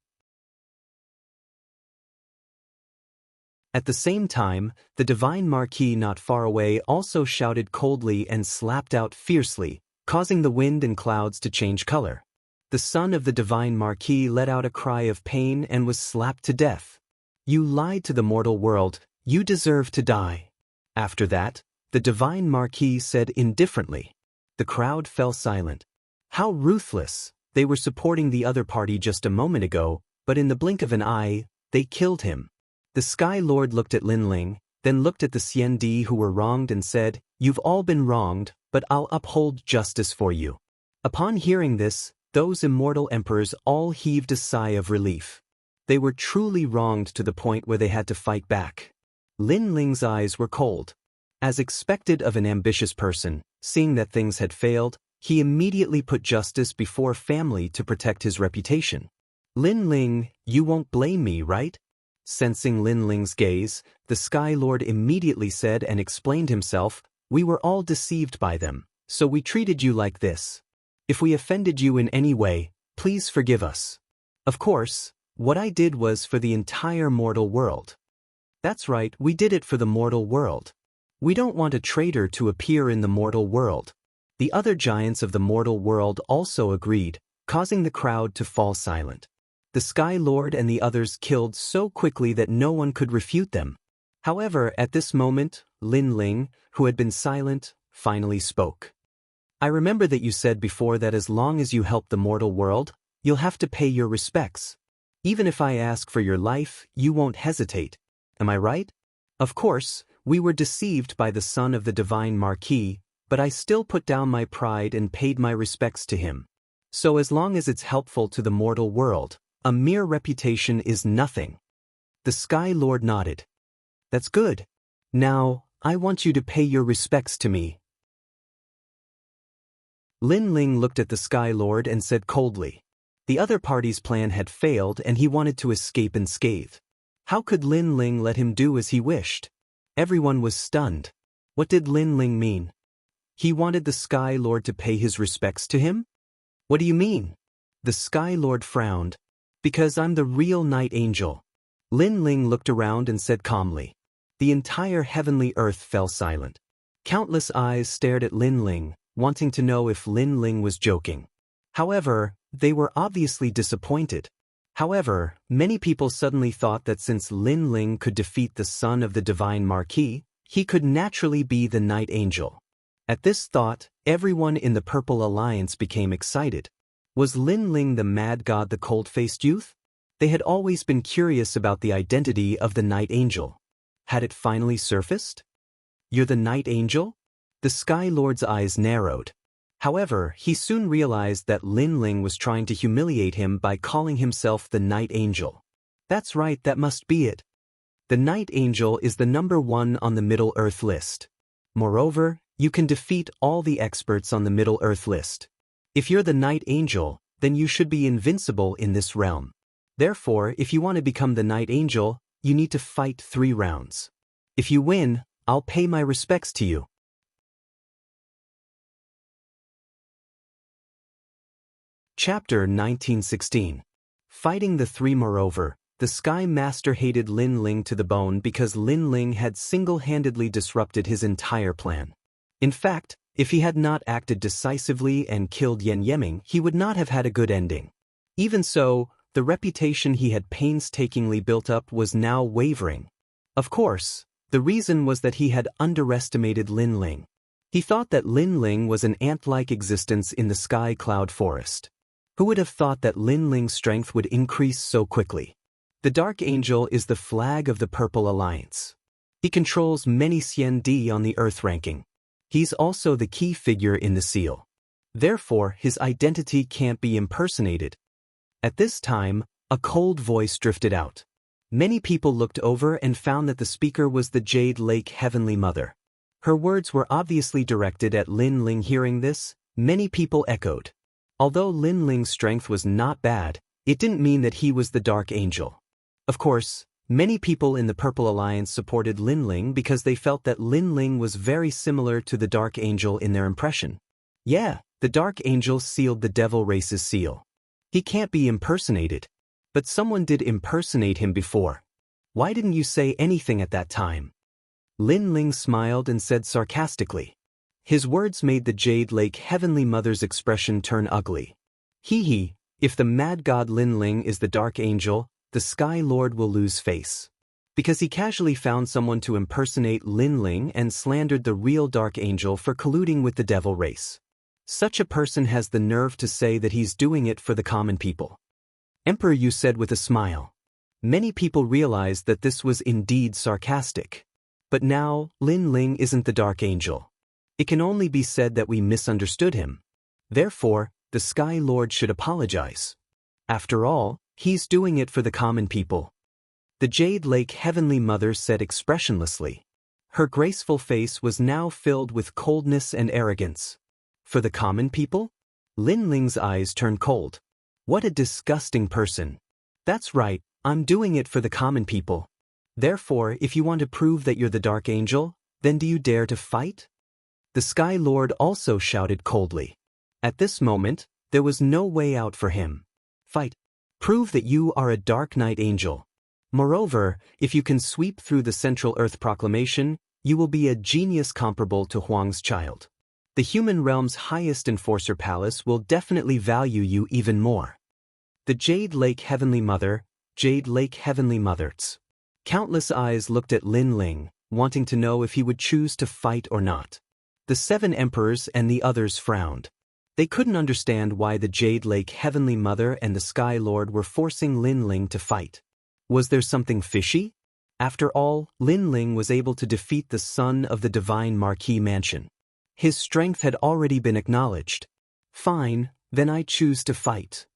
[SPEAKER 1] At the same time, the Divine Marquis not far away also shouted coldly and slapped out fiercely, causing the wind and clouds to change color. The son of the Divine Marquis let out a cry of pain and was slapped to death. You lied to the mortal world, you deserve to die. After that, the Divine Marquis said indifferently. The crowd fell silent. How ruthless! They were supporting the other party just a moment ago, but in the blink of an eye, they killed him. The Sky Lord looked at Lin Ling, then looked at the Xian Di who were wronged and said, "You've all been wronged, but I'll uphold justice for you." Upon hearing this, those immortal emperors all heaved a sigh of relief. They were truly wronged to the point where they had to fight back. Lin Ling's eyes were cold. As expected of an ambitious person, seeing that things had failed, he immediately put justice before family to protect his reputation. Lin Ling, you won't blame me, right? Sensing Lin Ling's gaze, the Sky Lord immediately said and explained himself, we were all deceived by them, so we treated you like this. If we offended you in any way, please forgive us. Of course, what I did was for the entire mortal world. That's right, we did it for the mortal world. We don't want a traitor to appear in the mortal world. The other giants of the mortal world also agreed, causing the crowd to fall silent. The Sky Lord and the others killed so quickly that no one could refute them. However, at this moment, Lin Ling, who had been silent, finally spoke. I remember that you said before that as long as you help the mortal world, you'll have to pay your respects. Even if I ask for your life, you won't hesitate. Am I right? Of course, we were deceived by the son of the divine Marquis, but I still put down my pride and paid my respects to him. So as long as it's helpful to the mortal world, a mere reputation is nothing. The Sky Lord nodded. That's good. Now, I want you to pay your respects to me. Lin Ling looked at the Sky Lord and said coldly. The other party's plan had failed and he wanted to escape unscathed. How could Lin Ling let him do as he wished? Everyone was stunned. What did Lin Ling mean? He wanted the Sky Lord to pay his respects to him? What do you mean? The Sky Lord frowned. Because I'm the real Night Angel. Lin Ling looked around and said calmly. The entire heavenly earth fell silent. Countless eyes stared at Lin Ling, wanting to know if Lin Ling was joking. However, they were obviously disappointed. However, many people suddenly thought that since Lin Ling could defeat the son of the divine Marquis, he could naturally be the Night Angel. At this thought, everyone in the Purple Alliance became excited. Was Lin Ling the mad god, the cold-faced youth? They had always been curious about the identity of the Night Angel. Had it finally surfaced? You're the Night Angel? The Sky Lord's eyes narrowed. However, he soon realized that Lin Ling was trying to humiliate him by calling himself the Night Angel. That's right, that must be it. The Night Angel is the number 1 on the Middle-earth list. Moreover, you can defeat all the experts on the Middle-earth list. If you're the Night Angel, then you should be invincible in this realm. Therefore, if you want to become the Night Angel, you need to fight 3 rounds. If you win, I'll pay my respects to you. Chapter 1916. Fighting the 3. Moreover, the Sky Master hated Lin Ling to the bone because Lin Ling had single-handedly disrupted his entire plan. In fact, if he had not acted decisively and killed Yen Yeming, he would not have had a good ending. Even so, the reputation he had painstakingly built up was now wavering. Of course, the reason was that he had underestimated Lin Ling. He thought that Lin Ling was an ant-like existence in the sky cloud forest. Who would have thought that Lin Ling's strength would increase so quickly? The Dark Angel is the flag of the Purple Alliance. He controls many CND on the Earth ranking. He's also the key figure in the seal. Therefore, his identity can't be impersonated. At this time, a cold voice drifted out. Many people looked over and found that the speaker was the Jade Lake Heavenly Mother. Her words were obviously directed at Lin Ling. Hearing this, many people echoed. Although Lin Ling's strength was not bad, it didn't mean that he was the Dark Angel. Of course, many people in the Purple Alliance supported Lin Ling because they felt that Lin Ling was very similar to the Dark Angel in their impression. Yeah, the Dark Angel sealed the Devil Race's seal. He can't be impersonated. But someone did impersonate him before. Why didn't you say anything at that time? Lin Ling smiled and said sarcastically. His words made the Jade Lake Heavenly Mother's expression turn ugly. Hee, if the mad god Lin Ling is the Dark Angel, the Sky Lord will lose face. Because he casually found someone to impersonate Lin Ling and slandered the real Dark Angel for colluding with the Devil Race. Such a person has the nerve to say that he's doing it for the common people. Emperor Yu said with a smile. Many people realized that this was indeed sarcastic. But now, Lin Ling isn't the Dark Angel. It can only be said that we misunderstood him. Therefore, the Sky Lord should apologize. After all, he's doing it for the common people. The Jade Lake Heavenly Mother said expressionlessly. Her graceful face was now filled with coldness and arrogance. For the common people? Lin Ling's eyes turned cold. What a disgusting person. That's right, I'm doing it for the common people. Therefore, if you want to prove that you're the Dark Angel, then do you dare to fight? The Sky Lord also shouted coldly. At this moment, there was no way out for him. Fight. Prove that you are a Dark Knight Angel. Moreover, if you can sweep through the Central Earth Proclamation, you will be a genius comparable to Huang's child. The human realm's highest enforcer palace will definitely value you even more. The Jade Lake Heavenly Mother, Jade Lake Heavenly Mothers. Countless eyes looked at Lin Ling, wanting to know if he would choose to fight or not. The 7 emperors and the others frowned. They couldn't understand why the Jade Lake Heavenly Mother and the Sky Lord were forcing Lin Ling to fight. Was there something fishy? After all, Lin Ling was able to defeat the son of the Divine Marquis Mansion. His strength had already been acknowledged. Fine, then I choose to fight.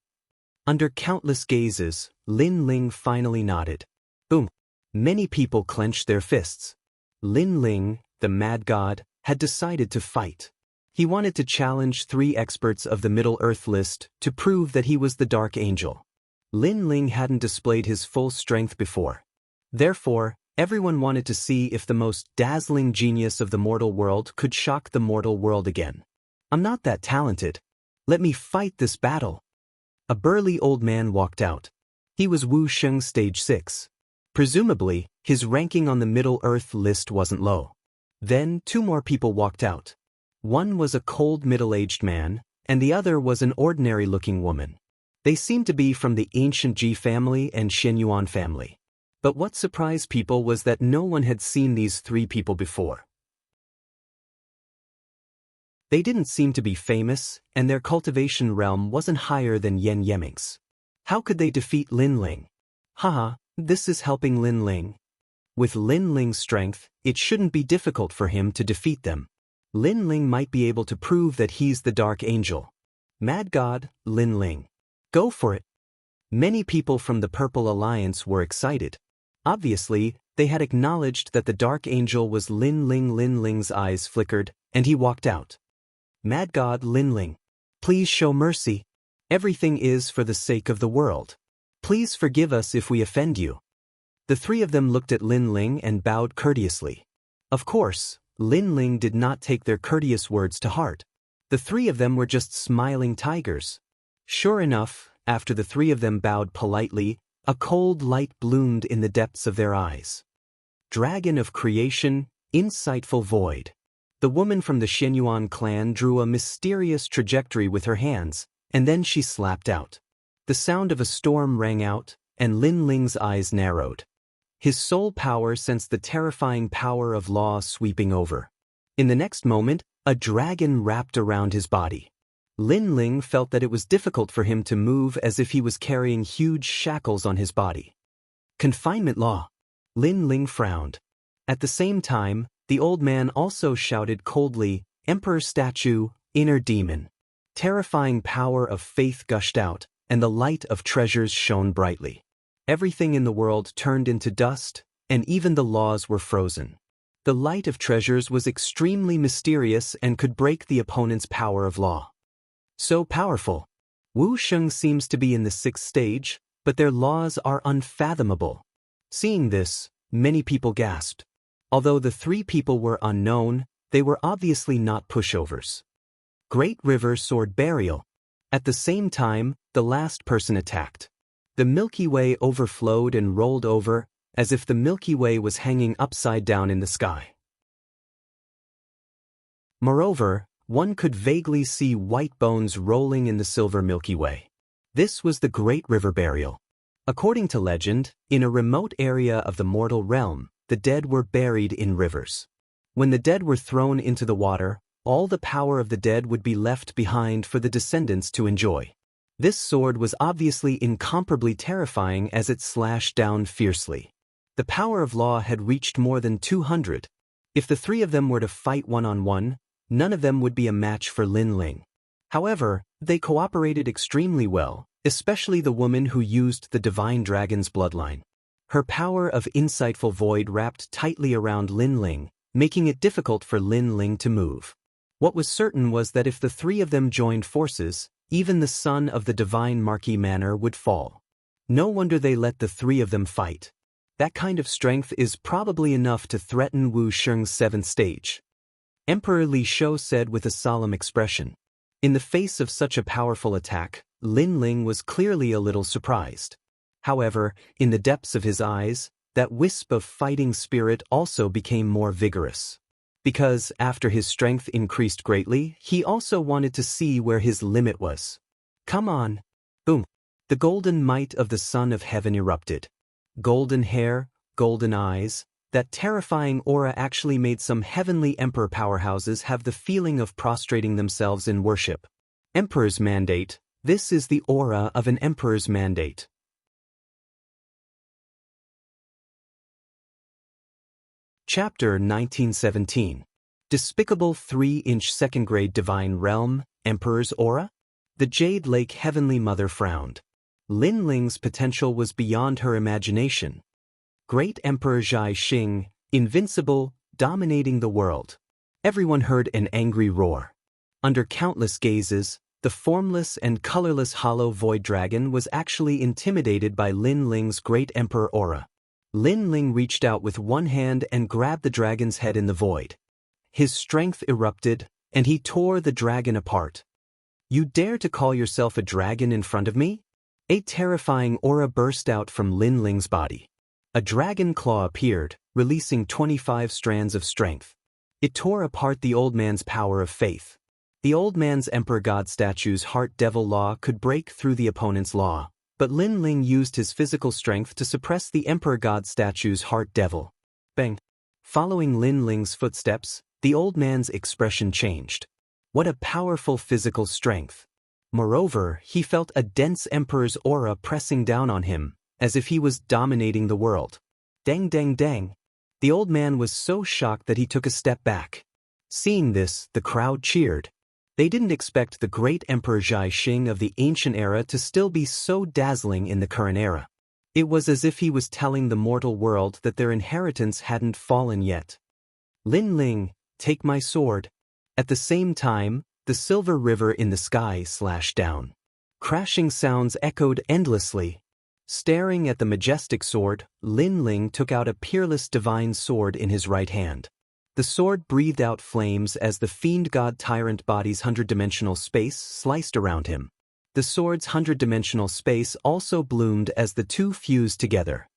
[SPEAKER 1] Under countless gazes, Lin Ling finally nodded. Boom. Many people clenched their fists. Lin Ling, the Mad God, had decided to fight. He wanted to challenge 3 experts of the Middle Earth list to prove that he was the Dark Angel. Lin Ling hadn't displayed his full strength before. Therefore, everyone wanted to see if the most dazzling genius of the mortal world could shock the mortal world again. I'm not that talented. Let me fight this battle. A burly old man walked out. He was Wu Sheng Stage 6. Presumably, his ranking on the Middle Earth list wasn't low. Then 2 more people walked out. One was a cold middle-aged man, and the other was an ordinary-looking woman. They seemed to be from the ancient Ji family and Shenyuan family. But what surprised people was that no one had seen these 3 people before. They didn't seem to be famous, and their cultivation realm wasn't higher than Yen Yeming's. How could they defeat Lin Ling? Haha, this is helping Lin Ling. With Lin Ling's strength, it shouldn't be difficult for him to defeat them. Lin Ling might be able to prove that he's the Dark Angel. Mad God, Lin Ling. Go for it. Many people from the Purple Alliance were excited. Obviously, they had acknowledged that the Dark Angel was Lin Ling. Lin Ling's eyes flickered, and he walked out. Mad God Lin Ling. Please show mercy. Everything is for the sake of the world. Please forgive us if we offend you. The 3 of them looked at Lin Ling and bowed courteously. Of course, Lin Ling did not take their courteous words to heart. The 3 of them were just smiling tigers. Sure enough, after the 3 of them bowed politely, a cold light bloomed in the depths of their eyes. Dragon of Creation, Insightful Void. The woman from the Shenyuan clan drew a mysterious trajectory with her hands, and then she slapped out. The sound of a storm rang out, and Lin Ling's eyes narrowed. His soul power sensed the terrifying power of law sweeping over. In the next moment, a dragon wrapped around his body. Lin Ling felt that it was difficult for him to move as if he was carrying huge shackles on his body. Confinement law. Lin Ling frowned. At the same time, the old man also shouted coldly, Emperor statue, inner demon. Terrifying power of faith gushed out, and the light of treasures shone brightly. Everything in the world turned into dust, and even the laws were frozen. The light of treasures was extremely mysterious and could break the opponent's power of law. So powerful. Wu Sheng seems to be in the 6th stage, but their laws are unfathomable. Seeing this, many people gasped. Although the 3 people were unknown, they were obviously not pushovers. Great River Sword Burial. At the same time, the last person attacked. The Milky Way overflowed and rolled over, as if the Milky Way was hanging upside down in the sky. Moreover, one could vaguely see white bones rolling in the silver Milky Way. This was the Great River Burial. According to legend, in a remote area of the mortal realm, the dead were buried in rivers. When the dead were thrown into the water, all the power of the dead would be left behind for the descendants to enjoy. This sword was obviously incomparably terrifying as it slashed down fiercely. The power of law had reached more than 200. If the 3 of them were to fight one-on-one, none of them would be a match for Lin Ling. However, they cooperated extremely well, especially the woman who used the Divine Dragon's bloodline. Her power of insightful void wrapped tightly around Lin Ling, making it difficult for Lin Ling to move. What was certain was that if the three of them joined forces, even the son of the divine Marquis Manor would fall. No wonder they let the three of them fight. That kind of strength is probably enough to threaten Wu Sheng's 7th stage. Emperor Li Shou said with a solemn expression. In the face of such a powerful attack, Lin Ling was clearly a little surprised. However, in the depths of his eyes, that wisp of fighting spirit also became more vigorous. Because, after his strength increased greatly, he also wanted to see where his limit was. Come on! Boom! The golden might of the Son of Heaven erupted. Golden hair, golden eyes, that terrifying aura actually made some heavenly emperor powerhouses have the feeling of prostrating themselves in worship. Emperor's Mandate. This is the aura of an emperor's mandate. Chapter 1917. Despicable 3-inch second-grade divine realm, Emperor's Aura? The Jade Lake Heavenly Mother frowned. Lin Ling's potential was beyond her imagination. Great Emperor Zhai Xing, invincible, dominating the world. Everyone heard an angry roar. Under countless gazes, the formless and colorless hollow void dragon was actually intimidated by Lin Ling's great emperor aura. Lin Ling reached out with one hand and grabbed the dragon's head in the void. His strength erupted, and he tore the dragon apart. You dare to call yourself a dragon in front of me? A terrifying aura burst out from Lin Ling's body. A dragon claw appeared, releasing 25 strands of strength. It tore apart the old man's power of faith. The old man's Emperor God statue's Heart Devil Law could break through the opponent's law, but Lin Ling used his physical strength to suppress the Emperor God statue's Heart Devil. Bang! Following Lin Ling's footsteps, the old man's expression changed. What a powerful physical strength! Moreover, he felt a dense Emperor's aura pressing down on him, as if he was dominating the world. Dang dang dang! The old man was so shocked that he took a step back. Seeing this, the crowd cheered. They didn't expect the great Emperor Zhai Xing of the ancient era to still be so dazzling in the current era. It was as if he was telling the mortal world that their inheritance hadn't fallen yet. Lin Ling, take my sword. At the same time, the silver river in the sky slashed down. Crashing sounds echoed endlessly. Staring at the majestic sword, Lin Ling took out a peerless divine sword in his right hand. The sword breathed out flames as the fiend god tyrant body's 100-dimensional space sliced around him. The sword's 100-dimensional space also bloomed as the two fused together.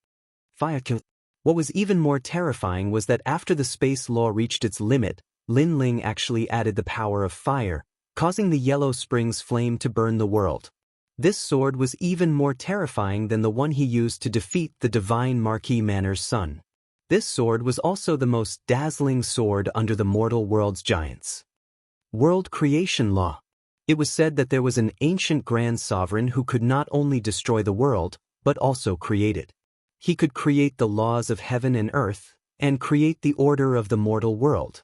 [SPEAKER 1] Fire kill. What was even more terrifying was that after the space law reached its limit, Lin Ling actually added the power of fire, causing the Yellow Springs flame to burn the world. This sword was even more terrifying than the one he used to defeat the divine Marquis Manor's son. This sword was also the most dazzling sword under the mortal world's giants. World Creation Law. It was said that there was an ancient grand sovereign who could not only destroy the world, but also create it. He could create the laws of heaven and earth, and create the order of the mortal world.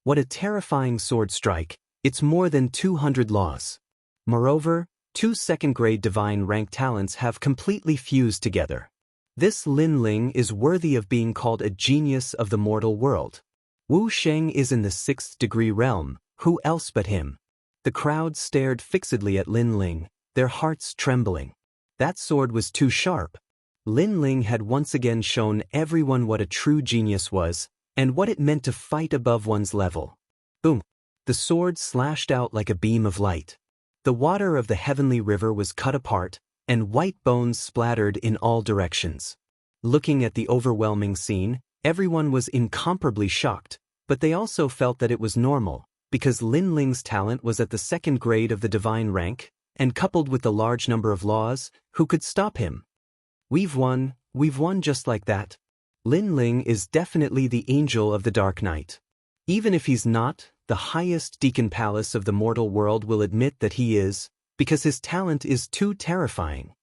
[SPEAKER 1] What a terrifying sword strike! It's more than 200 laws. Moreover, 2 second-grade divine rank talents have completely fused together. This Lin Ling is worthy of being called a genius of the mortal world. Wu Sheng is in the 6th degree realm, who else but him? The crowd stared fixedly at Lin Ling, their hearts trembling. That sword was too sharp. Lin Ling had once again shown everyone what a true genius was, and what it meant to fight above one's level. Boom! The sword slashed out like a beam of light. The water of the heavenly river was cut apart, and white bones splattered in all directions. Looking at the overwhelming scene, everyone was incomparably shocked, but they also felt that it was normal, because Lin Ling's talent was at the 2nd grade of the divine rank, and coupled with the large number of laws, who could stop him? We've won just like that. Lin Ling is definitely the angel of the Dark Knight. Even if he's not, the highest deacon palace of the mortal world will admit that he is, because his talent is too terrifying.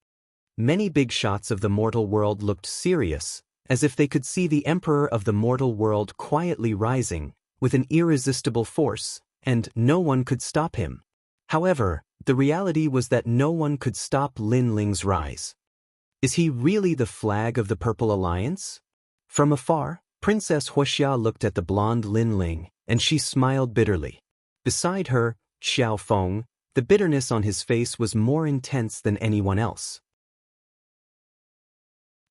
[SPEAKER 1] Many big shots of the mortal world looked serious, as if they could see the emperor of the mortal world quietly rising, with an irresistible force, and no one could stop him. However, the reality was that no one could stop Lin Ling's rise. Is he really the flag of the Purple Alliance? From afar, Princess Huoxia looked at the blonde Lin Ling, and she smiled bitterly. Beside her, Xiao Feng, the bitterness on his face was more intense than anyone else.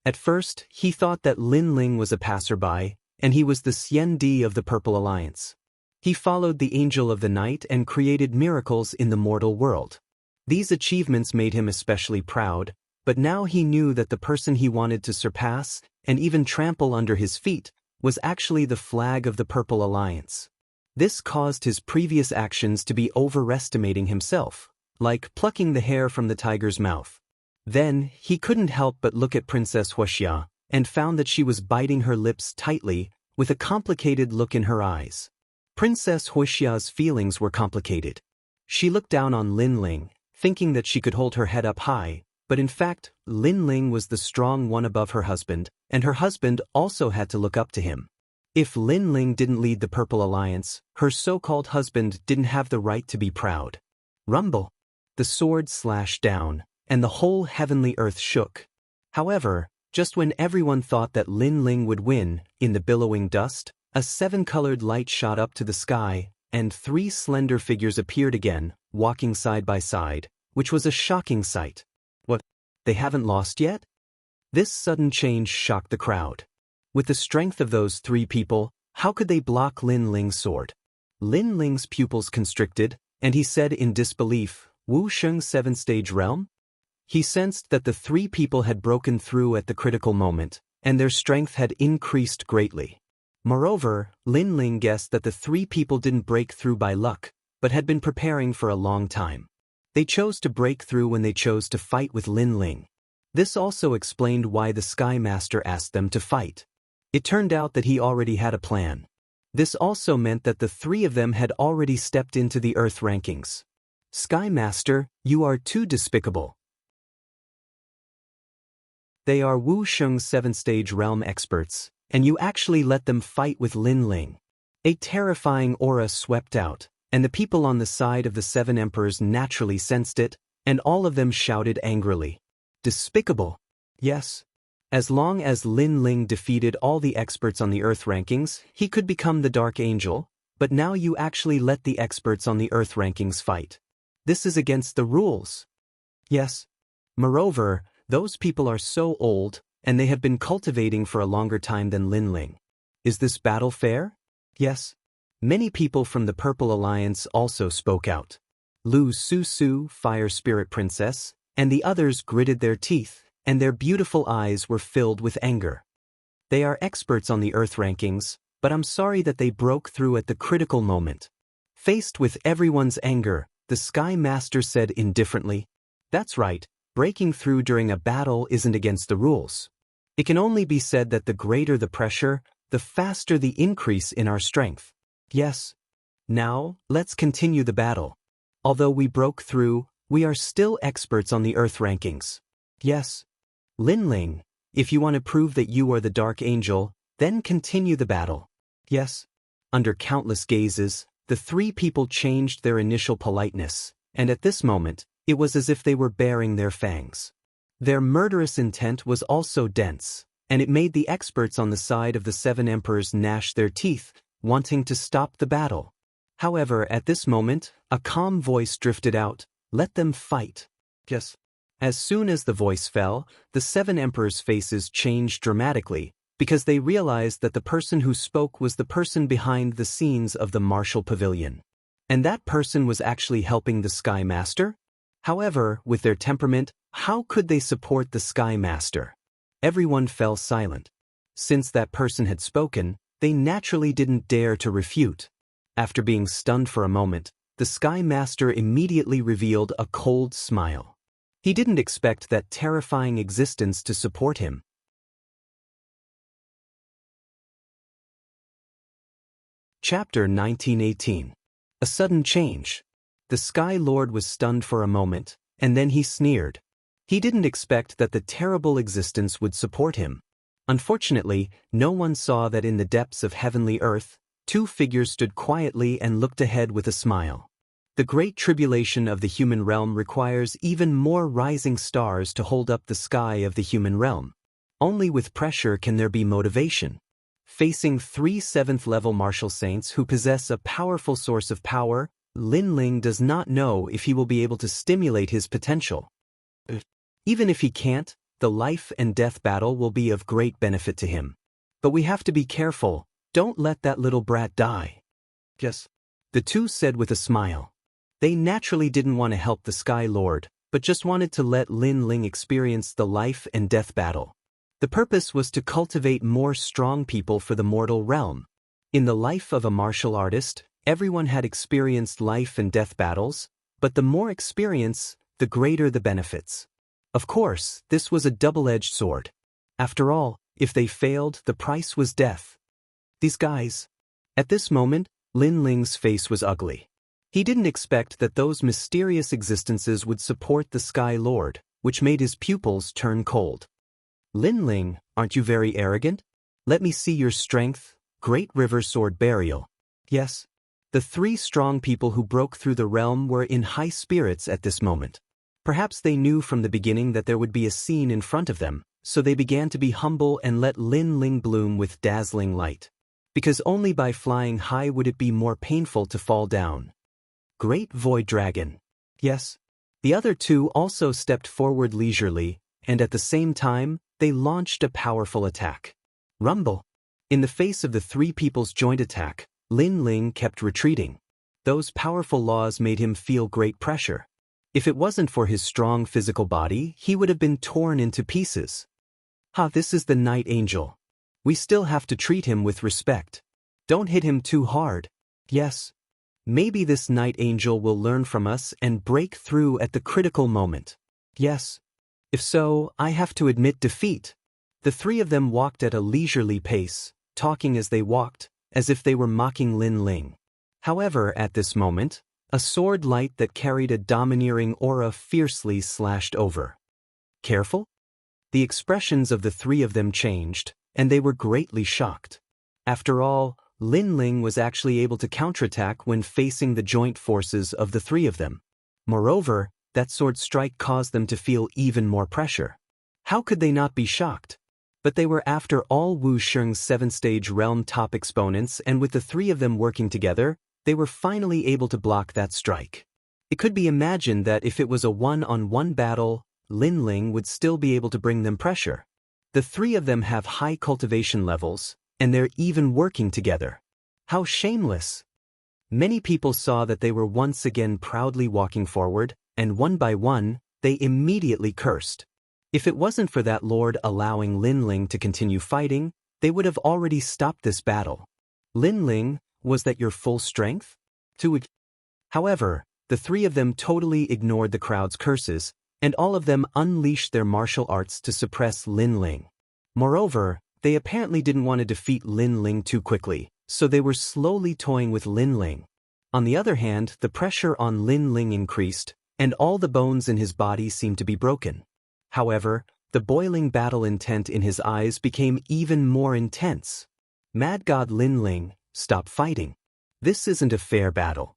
[SPEAKER 1] At first, he thought that Lin Ling was a passerby, and he was the Xian Di of the Purple Alliance. He followed the Angel of the Night and created miracles in the mortal world. These achievements made him especially proud, but now he knew that the person he wanted to surpass, and even trample under his feet, was actually the flag of the Purple Alliance. This caused his previous actions to be overestimating himself, like plucking the hair from the tiger's mouth. Then, he couldn't help but look at Princess Huoxia, and found that she was biting her lips tightly, with a complicated look in her eyes. Princess Huoxia's feelings were complicated. She looked down on Lin Ling, thinking that she could hold her head up high, but in fact, Lin Ling was the strong one above her husband, and her husband also had to look up to him. If Lin Ling didn't lead the Purple Alliance, her so-called husband didn't have the right to be proud. Rumble! The sword slashed down, and the whole heavenly earth shook. However, just when everyone thought that Lin Ling would win, in the billowing dust, a seven-colored light shot up to the sky, and 3 slender figures appeared again, walking side by side, which was a shocking sight. What? They haven't lost yet? This sudden change shocked the crowd. With the strength of those 3 people, how could they block Lin Ling's sword? Lin Ling's pupils constricted, and he said in disbelief, "Wu Sheng's 7-stage realm?" He sensed that the 3 people had broken through at the critical moment, and their strength had increased greatly. Moreover, Lin Ling guessed that the 3 people didn't break through by luck, but had been preparing for a long time. They chose to break through when they chose to fight with Lin Ling. This also explained why the Sky Master asked them to fight. It turned out that he already had a plan. This also meant that the 3 of them had already stepped into the Earth rankings. Sky Master, you are too despicable. They are Wu Sheng's 7-stage realm experts, and you actually let them fight with Lin Ling. A terrifying aura swept out, and the people on the side of the 7 emperors naturally sensed it, and all of them shouted angrily. Despicable! Yes. As long as Lin Ling defeated all the experts on the Earth rankings, he could become the Dark Angel, but now you actually let the experts on the Earth rankings fight. This is against the rules. Yes. Moreover, those people are so old, and they have been cultivating for a longer time than Lin Ling. Is this battle fair? Yes. Many people from the Purple Alliance also spoke out. Lu Su, Fire Spirit Princess, and the others gritted their teeth, and their beautiful eyes were filled with anger. They are experts on the Earth rankings, but I'm sorry that they broke through at the critical moment. Faced with everyone's anger, the Sky Master said indifferently, "That's right. Breaking through during a battle isn't against the rules. It can only be said that the greater the pressure, the faster the increase in our strength. Yes. Now, let's continue the battle. Although we broke through, we are still experts on the Earth rankings. Yes. Lin Ling, if you want to prove that you are the Dark Angel, then continue the battle. Yes." Under countless gazes, the 3 people changed their initial politeness, and at this moment, it was as if they were baring their fangs. Their murderous intent was also dense, and it made the experts on the side of the 7 emperors gnash their teeth, wanting to stop the battle. However, at this moment, a calm voice drifted out, "Let them fight." Yes. As soon as the voice fell, the 7 emperors' faces changed dramatically, because they realized that the person who spoke was the person behind the scenes of the martial pavilion. And that person was actually helping the Sky Master? However, with their temperament, how could they support the Sky Master? Everyone fell silent. Since that person had spoken, they naturally didn't dare to refute. After being stunned for a moment, the Sky Master immediately revealed a cold smile. He didn't expect that terrifying existence to support him. Chapter 1918. A sudden change. The Sky Lord was stunned for a moment, and then he sneered. He didn't expect that the terrible existence would support him. Unfortunately, no one saw that in the depths of heavenly earth, 2 figures stood quietly and looked ahead with a smile. The great tribulation of the human realm requires even more rising stars to hold up the sky of the human realm. Only with pressure can there be motivation. Facing 3 7th-level martial saints who possess a powerful source of power, Lin Ling does not know if he will be able to stimulate his potential. Even if he can't, the life and death battle will be of great benefit to him. But we have to be careful, don't let that little brat die. Yes, the two said with a smile. They naturally didn't want to help the Sky Lord, but just wanted to let Lin Ling experience the life and death battle. The purpose was to cultivate more strong people for the mortal realm. In the life of a martial artist, everyone had experienced life and death battles, but the more experience, the greater the benefits. Of course, this was a double-edged sword. After all, if they failed, the price was death. These guys. At this moment, Lin Ling's face was ugly. He didn't expect that those mysterious existences would support the Sky Lord, which made his pupils turn cold. Lin Ling, aren't you very arrogant? Let me see your strength, Great River Sword Burial. Yes. The 3 strong people who broke through the realm were in high spirits at this moment. Perhaps they knew from the beginning that there would be a scene in front of them, so they began to be humble and let Lin Ling bloom with dazzling light. Because only by flying high would it be more painful to fall down. Great Void Dragon. Yes. The other 2 also stepped forward leisurely, and at the same time, they launched a powerful attack. Rumble. In the face of the 3 people's joint attack, Lin Ling kept retreating. Those powerful laws made him feel great pressure. If it wasn't for his strong physical body, he would have been torn into pieces. This is the Night Angel. We still have to treat him with respect. Don't hit him too hard. Yes. Maybe this Night Angel will learn from us and break through at the critical moment. Yes. If so, I have to admit defeat. The 3 of them walked at a leisurely pace, talking as they walked, as if they were mocking Lin Ling. However, at this moment, a sword light that carried a domineering aura fiercely slashed over. Careful? The expressions of the 3 of them changed, and they were greatly shocked. After all, Lin Ling was actually able to counterattack when facing the joint forces of the 3 of them. Moreover, that sword strike caused them to feel even more pressure. How could they not be shocked? But they were after all Wu Sheng's 7th-stage realm top exponents, and with the 3 of them working together, they were finally able to block that strike. It could be imagined that if it was a one-on-one battle, Lin Ling would still be able to bring them pressure. The 3 of them have high cultivation levels, and they're even working together. How shameless! Many people saw that they were once again proudly walking forward, and one by one, they immediately cursed. If it wasn't for that lord allowing Lin Ling to continue fighting, they would have already stopped this battle. Lin Ling, was that your full strength? However, the 3 of them totally ignored the crowd's curses, and all of them unleashed their martial arts to suppress Lin Ling. Moreover, they apparently didn't want to defeat Lin Ling too quickly, so they were slowly toying with Lin Ling. On the other hand, the pressure on Lin Ling increased, and all the bones in his body seemed to be broken. However, the boiling battle intent in his eyes became even more intense. Mad God Lin Ling, stop fighting. This isn't a fair battle.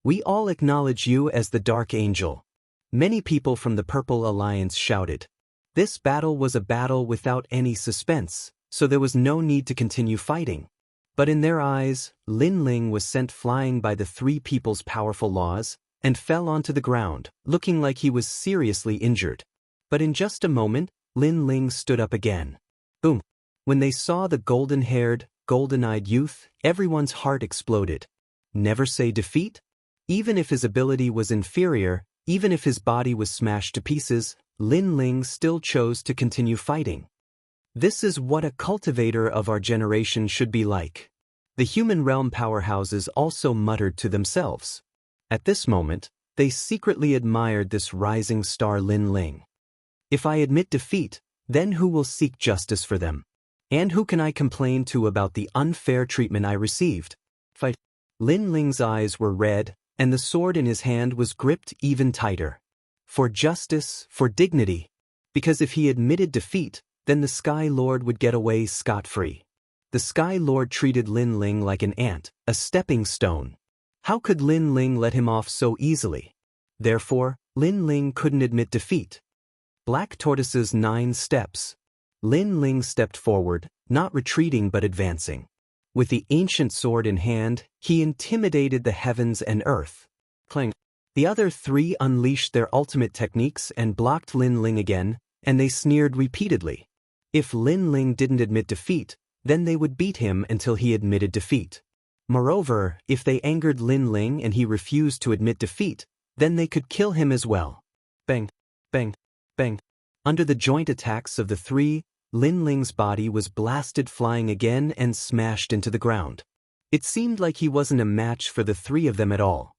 [SPEAKER 1] We all acknowledge you as the Dark Angel. Many people from the Purple Alliance shouted. This battle was a battle without any suspense, so there was no need to continue fighting. But in their eyes, Lin Ling was sent flying by the 3 people's powerful laws, and fell onto the ground, looking like he was seriously injured. But in just a moment, Lin Ling stood up again. Boom! When they saw the golden-haired, golden-eyed youth, everyone's heart exploded. Never say defeat? Even if his ability was inferior, even if his body was smashed to pieces, Lin Ling still chose to continue fighting. This is what a cultivator of our generation should be like. The human realm powerhouses also muttered to themselves. At this moment, they secretly admired this rising star Lin Ling. If I admit defeat, then who will seek justice for them? And who can I complain to about the unfair treatment I received? Fight. Lin Ling's eyes were red, and the sword in his hand was gripped even tighter. For justice, for dignity. Because if he admitted defeat, then the Sky Lord would get away scot-free. The Sky Lord treated Lin Ling like an ant, a stepping stone. How could Lin Ling let him off so easily? Therefore, Lin Ling couldn't admit defeat. Black Tortoise's 9 steps. Lin Ling stepped forward, not retreating but advancing. With the ancient sword in hand, he intimidated the heavens and earth. Clang. The other 3 unleashed their ultimate techniques and blocked Lin Ling again, and they sneered repeatedly. If Lin Ling didn't admit defeat, then they would beat him until he admitted defeat. Moreover, if they angered Lin Ling and he refused to admit defeat, then they could kill him as well. Bang, bang, bang. Under the joint attacks of the 3, Lin Ling's body was blasted flying again and smashed into the ground. It seemed like he wasn't a match for the 3 of them at all.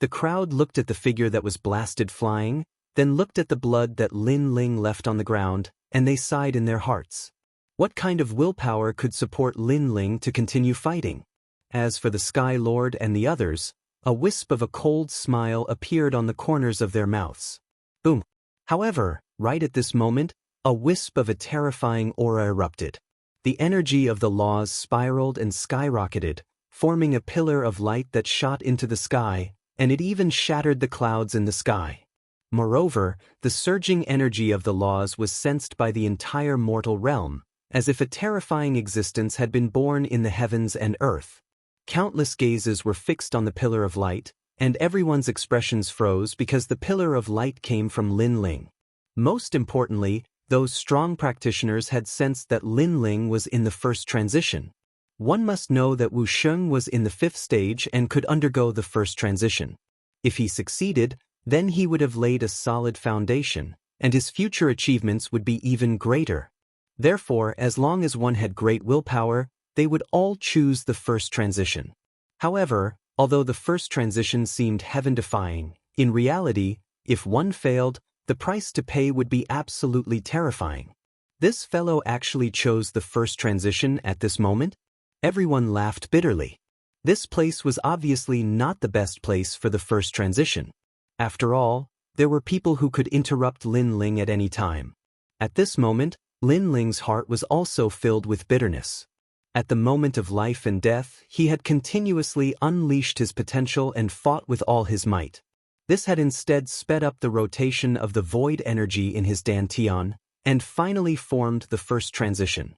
[SPEAKER 1] The crowd looked at the figure that was blasted flying, then looked at the blood that Lin Ling left on the ground, and they sighed in their hearts. What kind of willpower could support Lin Ling to continue fighting? As for the Sky Lord and the others, a wisp of a cold smile appeared on the corners of their mouths. Boom. However, right at this moment, a wisp of a terrifying aura erupted. The energy of the laws spiraled and skyrocketed, forming a pillar of light that shot into the sky, and it even shattered the clouds in the sky. Moreover, the surging energy of the laws was sensed by the entire mortal realm, as if a terrifying existence had been born in the heavens and earth. Countless gazes were fixed on the pillar of light, and everyone's expressions froze because the pillar of light came from Lin Ling. Most importantly, those strong practitioners had sensed that Lin Ling was in the first transition. One must know that Wu Sheng was in the 5th stage and could undergo the first transition. If he succeeded, then he would have laid a solid foundation, and his future achievements would be even greater. Therefore, as long as one had great willpower, they would all choose the first transition. However, although the first transition seemed heaven-defying, in reality, if one failed, the price to pay would be absolutely terrifying. This fellow actually chose the first transition at this moment? Everyone laughed bitterly. This place was obviously not the best place for the first transition. After all, there were people who could interrupt Lin Ling at any time. At this moment, Lin Ling's heart was also filled with bitterness. At the moment of life and death, he had continuously unleashed his potential and fought with all his might. This had instead sped up the rotation of the void energy in his dantian, and finally formed the first transition.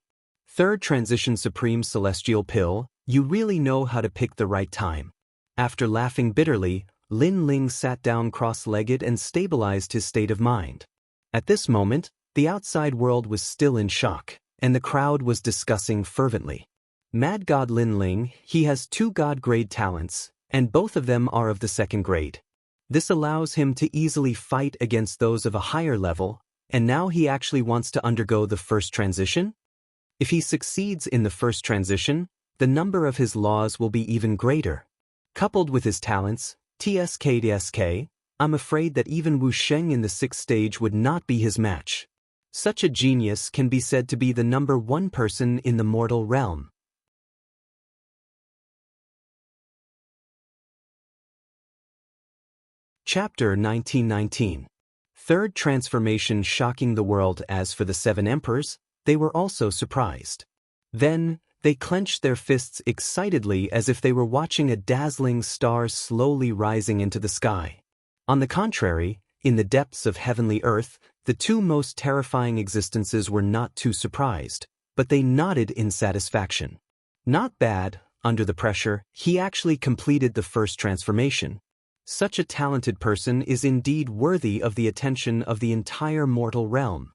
[SPEAKER 1] Third transition. Supreme Celestial Pill, you really know how to pick the right time. After laughing bitterly, Lin Ling sat down cross-legged and stabilized his state of mind. At this moment, the outside world was still in shock, and the crowd was discussing fervently. Mad God Lin Ling, he has 2 God-grade talents, and both of them are of the 2nd grade. This allows him to easily fight against those of a higher level, and now he actually wants to undergo the first transition? If he succeeds in the first transition, the number of his laws will be even greater. Coupled with his talents, TSK, I'm afraid that even Wu Sheng in the 6th stage would not be his match. Such a genius can be said to be the number 1 person in the mortal realm. Chapter 1919. Third transformation shocking the world. As for the 7 emperors, they were also surprised. Then, they clenched their fists excitedly as if they were watching a dazzling star slowly rising into the sky. On the contrary, in the depths of heavenly earth, the 2 most terrifying existences were not too surprised, but they nodded in satisfaction. Not bad, under the pressure, he actually completed the first transformation. Such a talented person is indeed worthy of the attention of the entire mortal realm.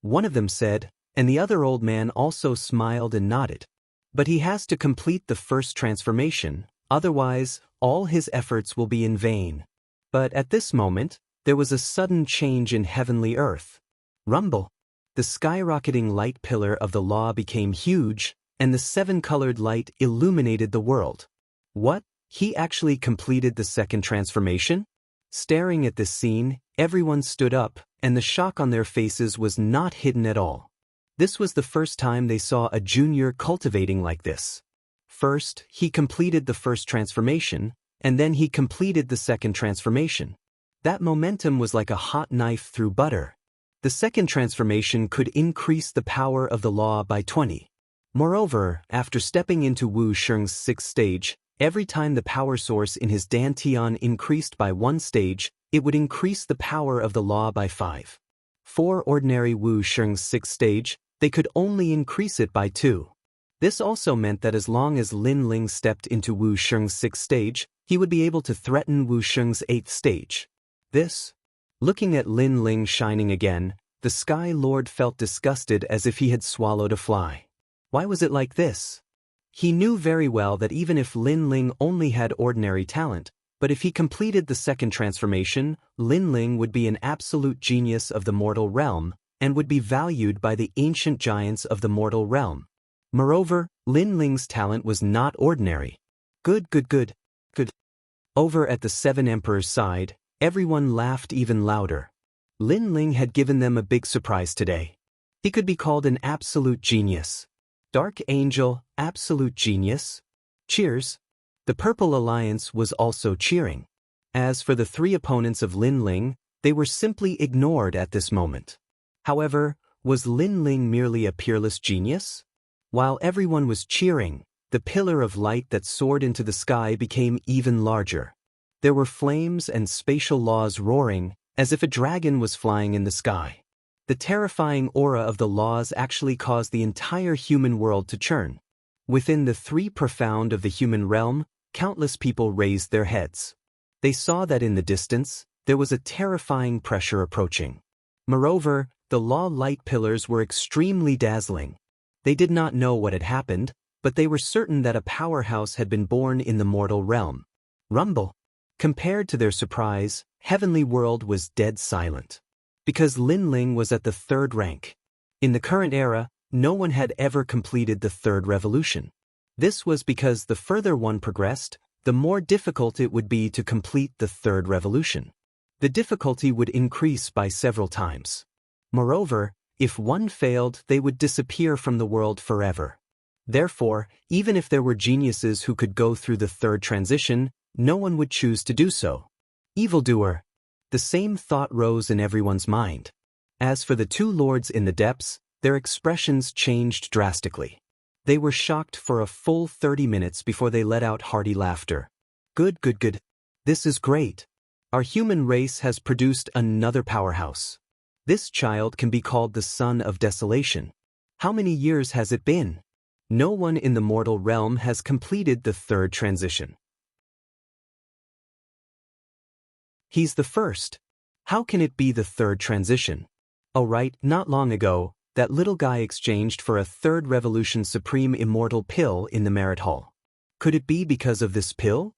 [SPEAKER 1] One of them said, and the other old man also smiled and nodded. But he has to complete the first transformation, otherwise, all his efforts will be in vain. But at this moment, there was a sudden change in heavenly earth. Rumble! The skyrocketing light pillar of the law became huge, and the 7-colored light illuminated the world. What? He actually completed the 2nd transformation? Staring at this scene, everyone stood up, and the shock on their faces was not hidden at all. This was the first time they saw a junior cultivating like this. First, he completed the first transformation, and then he completed the 2nd transformation. That momentum was like a hot knife through butter. The second transformation could increase the power of the law by 20. Moreover, after stepping into Wu Sheng's sixth stage, every time the power source in his dantian increased by 1 stage, it would increase the power of the law by 5. For ordinary Wu Sheng's sixth stage, they could only increase it by 2. This also meant that as long as Lin Ling stepped into Wu Sheng's sixth stage, he would be able to threaten Wu Sheng's eighth stage. Looking at Lin Ling shining again, the Sky Lord felt disgusted as if he had swallowed a fly. Why was it like this? He knew very well that even if Lin Ling only had ordinary talent, but if he completed the second transformation, Lin Ling would be an absolute genius of the mortal realm, and would be valued by the ancient giants of the mortal realm. Moreover, Lin Ling's talent was not ordinary. Good. Over at the Seven Emperors' side, everyone laughed even louder. Lin Ling had given them a big surprise today. He could be called an absolute genius. Dark Angel, absolute genius. Cheers. The Purple Alliance was also cheering. As for the 3 opponents of Lin Ling, they were simply ignored at this moment. However, was Lin Ling merely a peerless genius? While everyone was cheering, the pillar of light that soared into the sky became even larger. There were flames and spatial laws roaring, as if a dragon was flying in the sky. The terrifying aura of the laws actually caused the entire human world to churn. Within the 3 profound of the human realm, countless people raised their heads. They saw that in the distance, there was a terrifying pressure approaching. Moreover, the law light pillars were extremely dazzling. They did not know what had happened, but they were certain that a powerhouse had been born in the mortal realm. Rumble. Compared to their surprise, Heavenly World was dead silent. Because Lin Ling was at the 3rd rank. In the current era, no one had ever completed the 3rd revolution. This was because the further one progressed, the more difficult it would be to complete the 3rd revolution. The difficulty would increase by several times. Moreover, if one failed, they would disappear from the world forever. Therefore, even if there were geniuses who could go through the 3rd transition, no one would choose to do so. Evildoer. The same thought rose in everyone's mind. As for the 2 lords in the depths, their expressions changed drastically. They were shocked for a full 30 minutes before they let out hearty laughter. Good. This is great. Our human race has produced another powerhouse. This child can be called the Son of Desolation. How many years has it been? No one in the mortal realm has completed the 3rd transition. He's the first. How can it be the 3rd transition? Oh right, not long ago, that little guy exchanged for a 3rd revolution supreme immortal pill in the merit hall. Could it be because of this pill?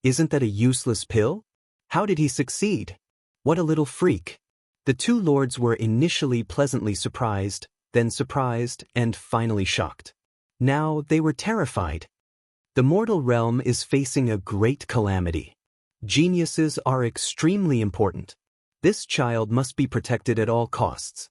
[SPEAKER 1] Isn't that a useless pill? How did he succeed? What a little freak. The 2 lords were initially pleasantly surprised, then surprised, and finally shocked. Now they were terrified. The mortal realm is facing a great calamity. Geniuses are extremely important. This child must be protected at all costs.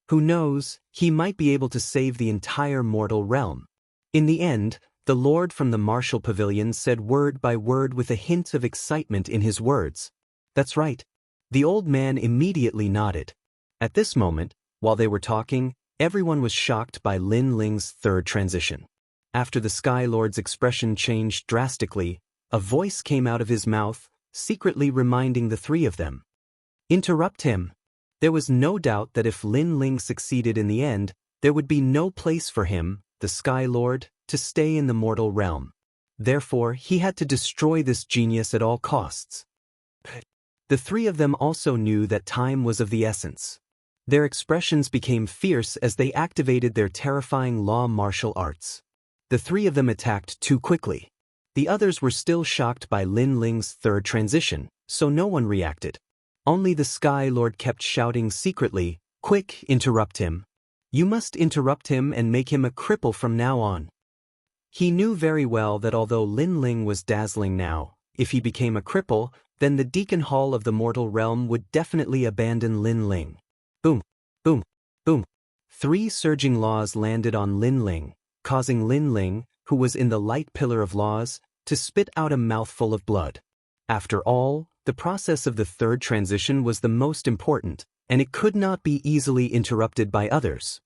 [SPEAKER 1] Who knows, he might be able to save the entire mortal realm. In the end, the Lord from the Martial Pavilion said word by word with a hint of excitement in his words. That's right. The old man immediately nodded. At this moment, while they were talking, everyone was shocked by Lin Ling's 3rd transition. After the Sky Lord's expression changed drastically, a voice came out of his mouth, secretly reminding the 3 of them. Interrupt him. There was no doubt that if Lin Ling succeeded in the end, there would be no place for him, the Sky Lord, to stay in the mortal realm. Therefore, he had to destroy this genius at all costs. The 3 of them also knew that time was of the essence. Their expressions became fierce as they activated their terrifying law martial arts. The 3 of them attacked too quickly. The others were still shocked by Lin Ling's 3rd transition, so no one reacted. Only the Sky Lord kept shouting secretly, "Quick, interrupt him. You must interrupt him and make him a cripple from now on." He knew very well that although Lin Ling was dazzling now, if he became a cripple, then the Deacon Hall of the mortal realm would definitely abandon Lin Ling. Boom, boom, boom. 3 surging laws landed on Lin Ling, causing Lin Ling, who was in the light pillar of laws, to spit out a mouthful of blood. After all, the process of the 3rd transition was the most important, and it could not be easily interrupted by others.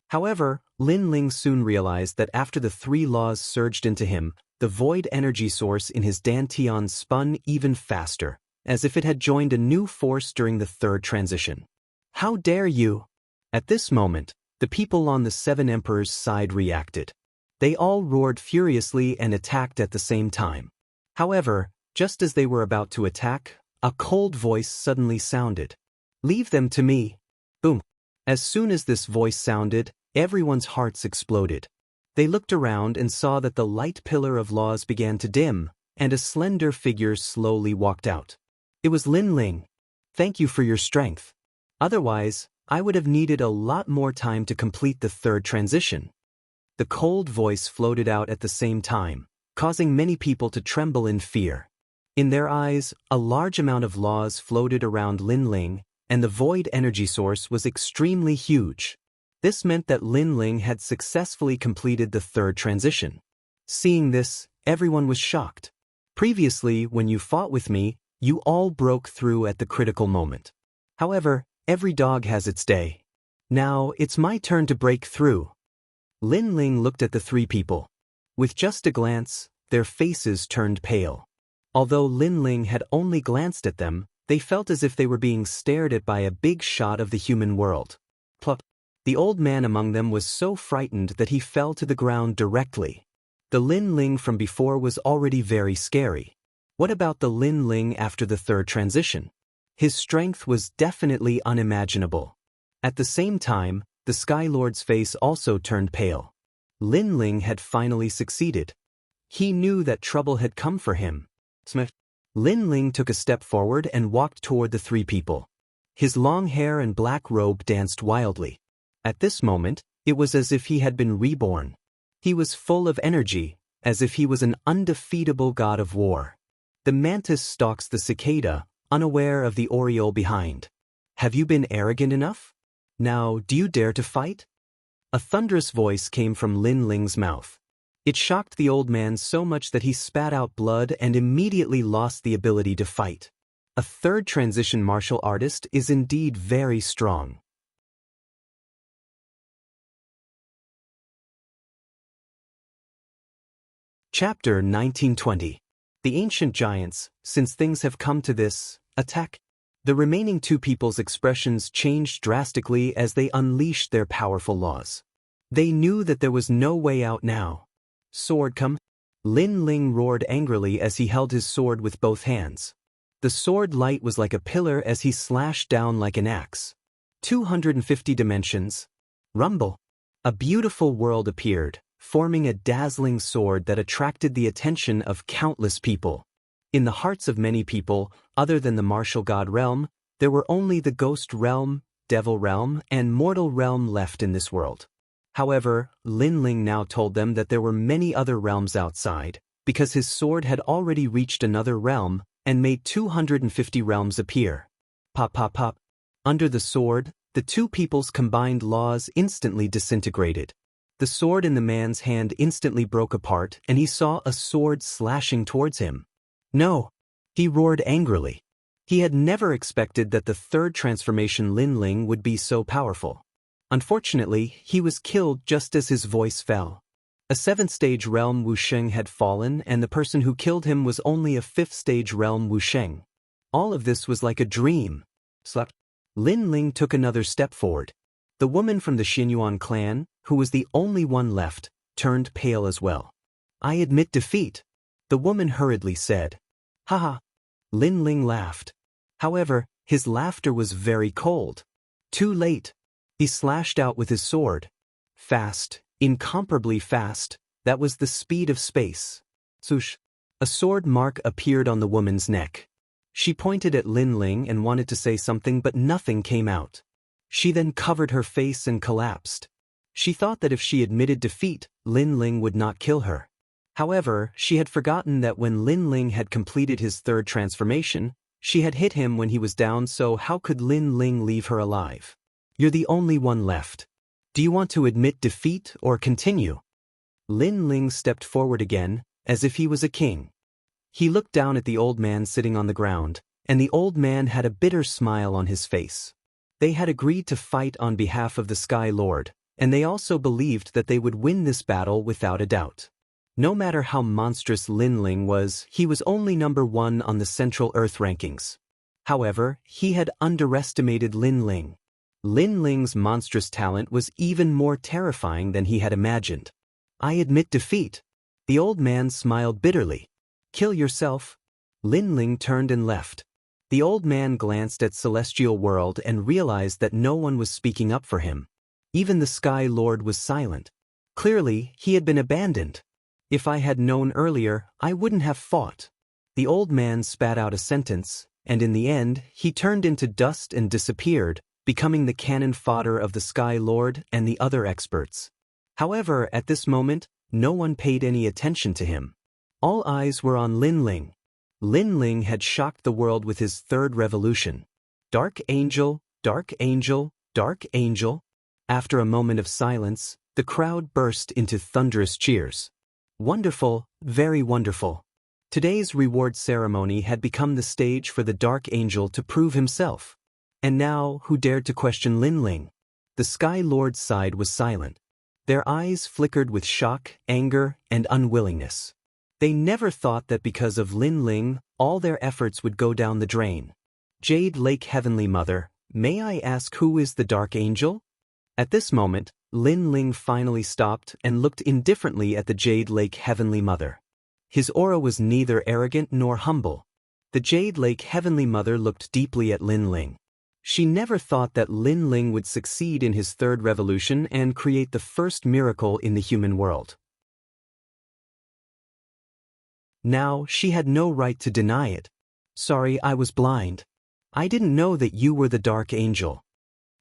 [SPEAKER 1] However, Lin Ling soon realized that after the 3 laws surged into him, the void energy source in his dantian spun even faster, as if it had joined a new force during the 3rd transition. How dare you! At this moment, the people on the 7 emperors' side reacted. They all roared furiously and attacked at the same time. However, just as they were about to attack, a cold voice suddenly sounded. "Leave them to me." Boom. As soon as this voice sounded, everyone's hearts exploded. They looked around and saw that the light pillar of laws began to dim, and a slender figure slowly walked out. It was Lin Ling. "Thank you for your strength. Otherwise, I would have needed a lot more time to complete the 3rd transition." The cold voice floated out at the same time, causing many people to tremble in fear. In their eyes, a large amount of laws floated around Lin Ling, and the void energy source was extremely huge. This meant that Lin Ling had successfully completed the 3rd transition. Seeing this, everyone was shocked. Previously, when you fought with me, you all broke through at the critical moment. However, every dog has its day. Now, it's my turn to break through. Lin Ling looked at the 3 people. With just a glance, their faces turned pale. Although Lin Ling had only glanced at them, they felt as if they were being stared at by a big shot of the human world. Plop. The old man among them was so frightened that he fell to the ground directly. The Lin Ling from before was already very scary. What about the Lin Ling after the 3rd transition? His strength was definitely unimaginable. At the same time, the Sky Lord's face also turned pale. Lin Ling had finally succeeded. He knew that trouble had come for him. Lin Ling took a step forward and walked toward the 3 people. His long hair and black robe danced wildly. At this moment, it was as if he had been reborn. He was full of energy, as if he was an undefeatable god of war. The mantis stalks the cicada, unaware of the oriole behind. "Have you been arrogant enough? Now, do you dare to fight?" A thunderous voice came from Lin Ling's mouth. It shocked the old man so much that he spat out blood and immediately lost the ability to fight. A 3rd transition martial artist is indeed very strong. Chapter 1920. The Ancient Giants, since things have come to this, attack. The remaining 2 people's expressions changed drastically as they unleashed their powerful laws. They knew that there was no way out now. "Sword come!" Lin Ling roared angrily as he held his sword with both hands. The sword light was like a pillar as he slashed down like an axe. 250 dimensions. Rumble. A beautiful world appeared, forming a dazzling sword that attracted the attention of countless people. In the hearts of many people, other than the martial god realm, there were only the ghost realm, devil realm, and mortal realm left in this world. However, Lin Ling now told them that there were many other realms outside, because his sword had already reached another realm and made 250 realms appear. Pop pop pop. Under the sword, the 2 people's combined laws instantly disintegrated. The sword in the man's hand instantly broke apart and he saw a sword slashing towards him. "No!" He roared angrily. He had never expected that the 3rd transformation Lin Ling would be so powerful. Unfortunately, he was killed just as his voice fell. A 7th stage realm Wusheng had fallen and the person who killed him was only a 5th stage realm Wusheng. All of this was like a dream. Slap. Lin Ling took another step forward. The woman from the Xinyuan clan, who was the only one left, turned pale as well. "I admit defeat," the woman hurriedly said. "Haha." Lin Ling laughed. However, his laughter was very cold. Too late. He slashed out with his sword. Fast, incomparably fast, that was the speed of space. Swoosh. A sword mark appeared on the woman's neck. She pointed at Lin Ling and wanted to say something, but nothing came out. She then covered her face and collapsed. She thought that if she admitted defeat, Lin Ling would not kill her. However, she had forgotten that when Lin Ling had completed his 3rd transformation, she had hit him when he was down, so how could Lin Ling leave her alive? "You're the only one left. Do you want to admit defeat or continue?" Lin Ling stepped forward again, as if he was a king. He looked down at the old man sitting on the ground, and the old man had a bitter smile on his face. They had agreed to fight on behalf of the Sky Lord, and they also believed that they would win this battle without a doubt. No matter how monstrous Lin Ling was, he was only number 1 on the Central Earth rankings. However, he had underestimated Lin Ling. Lin Ling's monstrous talent was even more terrifying than he had imagined. "I admit defeat." The old man smiled bitterly. "Kill yourself." Lin Ling turned and left. The old man glanced at Celestial World and realized that no one was speaking up for him. Even the Sky Lord was silent. Clearly, he had been abandoned. "If I had known earlier, I wouldn't have fought." The old man spat out a sentence, and in the end, he turned into dust and disappeared, becoming the cannon fodder of the Sky Lord and the other experts. However, at this moment, no one paid any attention to him. All eyes were on Lin Ling. Lin Ling had shocked the world with his third revolution. Dark Angel, Dark Angel, Dark Angel. After a moment of silence, the crowd burst into thunderous cheers. Wonderful, very wonderful. Today's reward ceremony had become the stage for the Dark Angel to prove himself. And now, who dared to question Lin Ling? The Sky Lord's side was silent. Their eyes flickered with shock, anger, and unwillingness. They never thought that because of Lin Ling, all their efforts would go down the drain. "Jade Lake Heavenly Mother, may I ask who is the Dark Angel?" At this moment, Lin Ling finally stopped and looked indifferently at the Jade Lake Heavenly Mother. His aura was neither arrogant nor humble. The Jade Lake Heavenly Mother looked deeply at Lin Ling. She never thought that Lin Ling would succeed in his third revolution and create the first miracle in the human world. Now, she had no right to deny it. "Sorry, I was blind. I didn't know that you were the Dark Angel."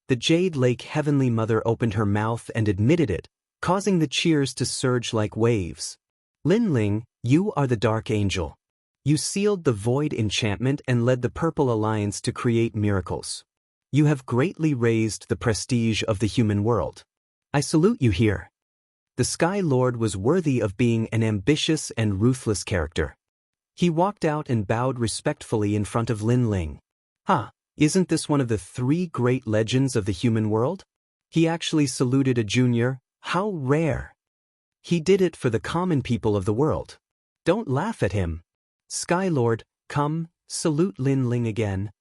[SPEAKER 1] The Jade Lake Heavenly Mother opened her mouth and admitted it, causing the cheers to surge like waves. "Lin Ling, you are the Dark Angel. You sealed the Void enchantment and led the Purple Alliance to create miracles. You have greatly raised the prestige of the human world. I salute you here." The Sky Lord was worthy of being an ambitious and ruthless character. He walked out and bowed respectfully in front of Lin Ling. Isn't this one of the 3 great legends of the human world? He actually saluted a junior. How rare. He did it for the common people of the world. Don't laugh at him. Sky Lord, come, salute Lin Ling again.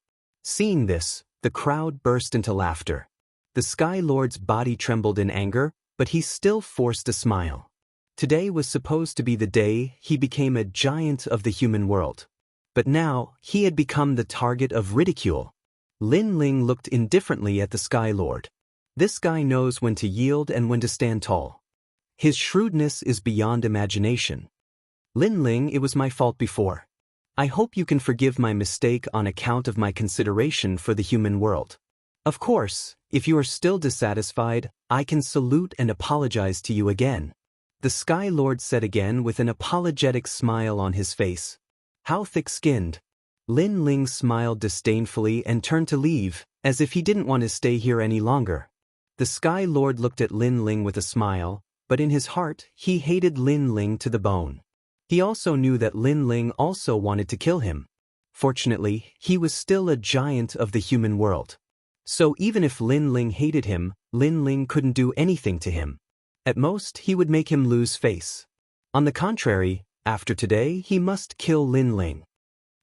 [SPEAKER 1] Seeing this, the crowd burst into laughter. The Sky Lord's body trembled in anger, but he still forced a smile. Today was supposed to be the day he became a giant of the human world. But now, he had become the target of ridicule. Lin Ling looked indifferently at the Sky Lord. This guy knows when to yield and when to stand tall. His shrewdness is beyond imagination. Lin Ling, it was my fault before. I hope you can forgive my mistake on account of my consideration for the human world. Of course, if you are still dissatisfied, I can salute and apologize to you again. The Sky Lord said again with an apologetic smile on his face. How thick-skinned. Lin Ling smiled disdainfully and turned to leave, as if he didn't want to stay here any longer. The Sky Lord looked at Lin Ling with a smile, but in his heart, he hated Lin Ling to the bone. He also knew that Lin Ling also wanted to kill him. Fortunately, he was still a giant of the human world. So even if Lin Ling hated him, Lin Ling couldn't do anything to him. At most, he would make him lose face. On the contrary, after today, he must kill Lin Ling.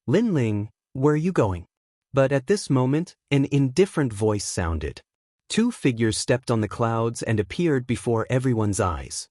[SPEAKER 1] Lin Ling, where are you going? But at this moment, an indifferent voice sounded. 2 figures stepped on the clouds and appeared before everyone's eyes.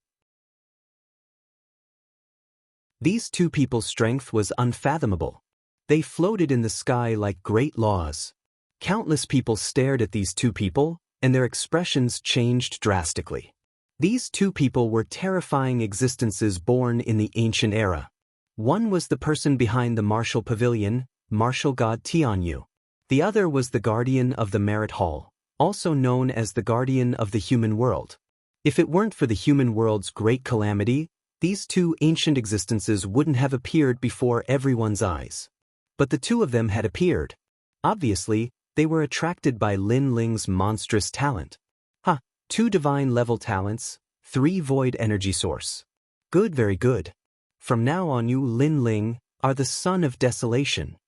[SPEAKER 1] These 2 people's strength was unfathomable. They floated in the sky like great laws. Countless people stared at these 2 people, and their expressions changed drastically. These 2 people were terrifying existences born in the ancient era. One was the person behind the martial pavilion, martial god Tianyu. The other was the guardian of the Merit Hall, also known as the guardian of the human world. If it weren't for the human world's great calamity, these 2 ancient existences wouldn't have appeared before everyone's eyes. But the 2 of them had appeared. Obviously, they were attracted by Lin Ling's monstrous talent. 2 divine-level talents, 3 void energy source. Good, very good. From now on you, Lin Ling, are the son of desolation.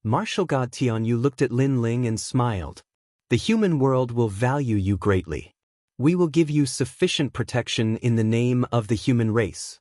[SPEAKER 1] Martial God Tianyu looked at Lin Ling and smiled. The human world will value you greatly. We will give you sufficient protection in the name of the human race.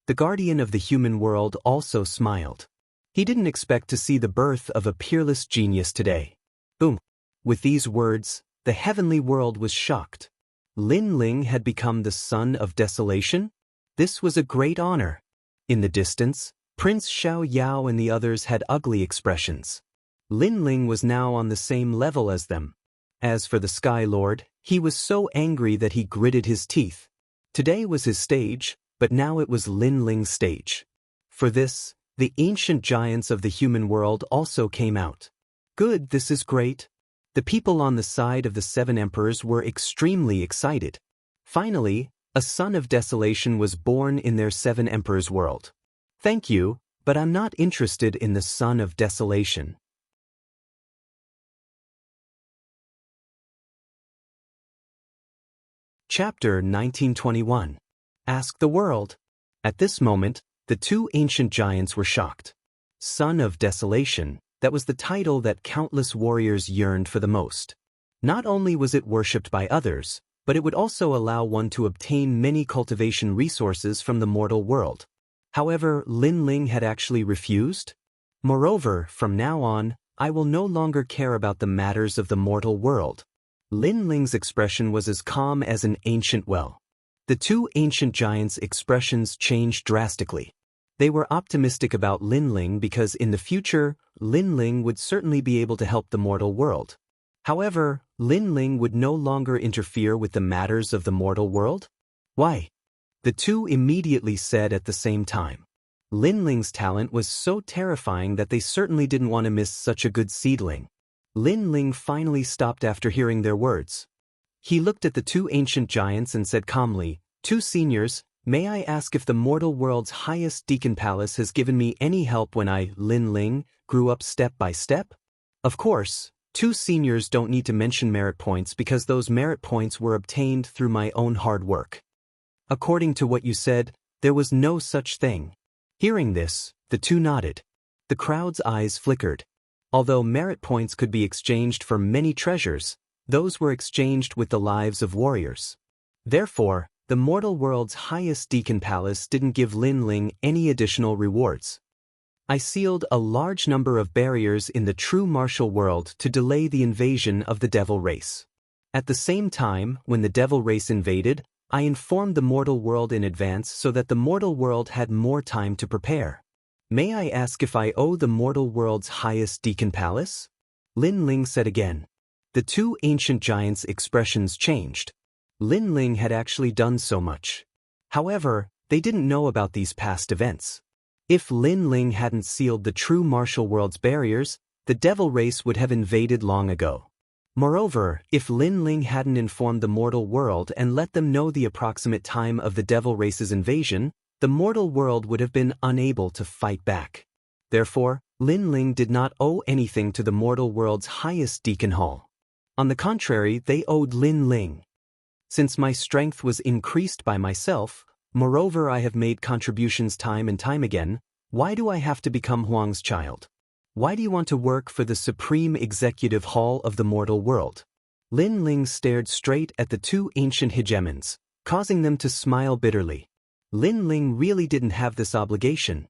[SPEAKER 1] The guardian of the human world also smiled. He didn't expect to see the birth of a peerless genius today. Boom. With these words, the heavenly world was shocked. Lin Ling had become the son of desolation? This was a great honor. In the distance, Prince Xiao Yao and the others had ugly expressions. Lin Ling was now on the same level as them. As for the Sky Lord, he was so angry that he gritted his teeth. Today was his stage, but now it was Lin Ling's stage. For this, the ancient giants of the human world also came out. Good, this is great. The people on the side of the 7 emperors were extremely excited. Finally, a son of desolation was born in their 7 emperors' world. Thank you, but I'm not interested in the son of desolation. Chapter 1921. Ask the World. At this moment, the 2 ancient giants were shocked. Son of Desolation, that was the title that countless warriors yearned for the most. Not only was it worshipped by others, but it would also allow one to obtain many cultivation resources from the mortal world. However, Lin Ling had actually refused. Moreover, from now on, I will no longer care about the matters of the mortal world. Lin Ling's expression was as calm as an ancient well. The 2 ancient giants' expressions changed drastically. They were optimistic about Lin Ling because in the future, Lin Ling would certainly be able to help the mortal world. However, Lin Ling would no longer interfere with the matters of the mortal world? Why? The 2 immediately said at the same time. Lin Ling's talent was so terrifying that they certainly didn't want to miss such a good seedling. Lin Ling finally stopped after hearing their words. He looked at the 2 ancient giants and said calmly, 2 seniors, may I ask if the mortal world's highest deacon palace has given me any help when I, Lin Ling, grew up step by step? Of course, 2 seniors don't need to mention merit points because those merit points were obtained through my own hard work. According to what you said, there was no such thing. Hearing this, the 2 nodded. The crowd's eyes flickered. Although merit points could be exchanged for many treasures, those were exchanged with the lives of warriors. Therefore, the mortal world's highest deacon palace didn't give Lin Ling any additional rewards. I sealed a large number of barriers in the true martial world to delay the invasion of the devil race. At the same time, when the devil race invaded, I informed the mortal world in advance so that the mortal world had more time to prepare. May I ask if I owe the mortal world's highest deacon palace? Lin Ling said again. The 2 ancient giants' expressions changed. Lin Ling had actually done so much. However, they didn't know about these past events. If Lin Ling hadn't sealed the true martial world's barriers, the devil race would have invaded long ago. Moreover, if Lin Ling hadn't informed the mortal world and let them know the approximate time of the devil race's invasion, the mortal world would have been unable to fight back. Therefore, Lin Ling did not owe anything to the mortal world's highest deacon hall. On the contrary, they owed Lin Ling. Since my strength was increased by myself, moreover I have made contributions time and time again, why do I have to become Huang's child? Why do you want to work for the Supreme Executive Hall of the mortal world? Lin Ling stared straight at the 2 ancient hegemons, causing them to smile bitterly. Lin Ling really didn't have this obligation.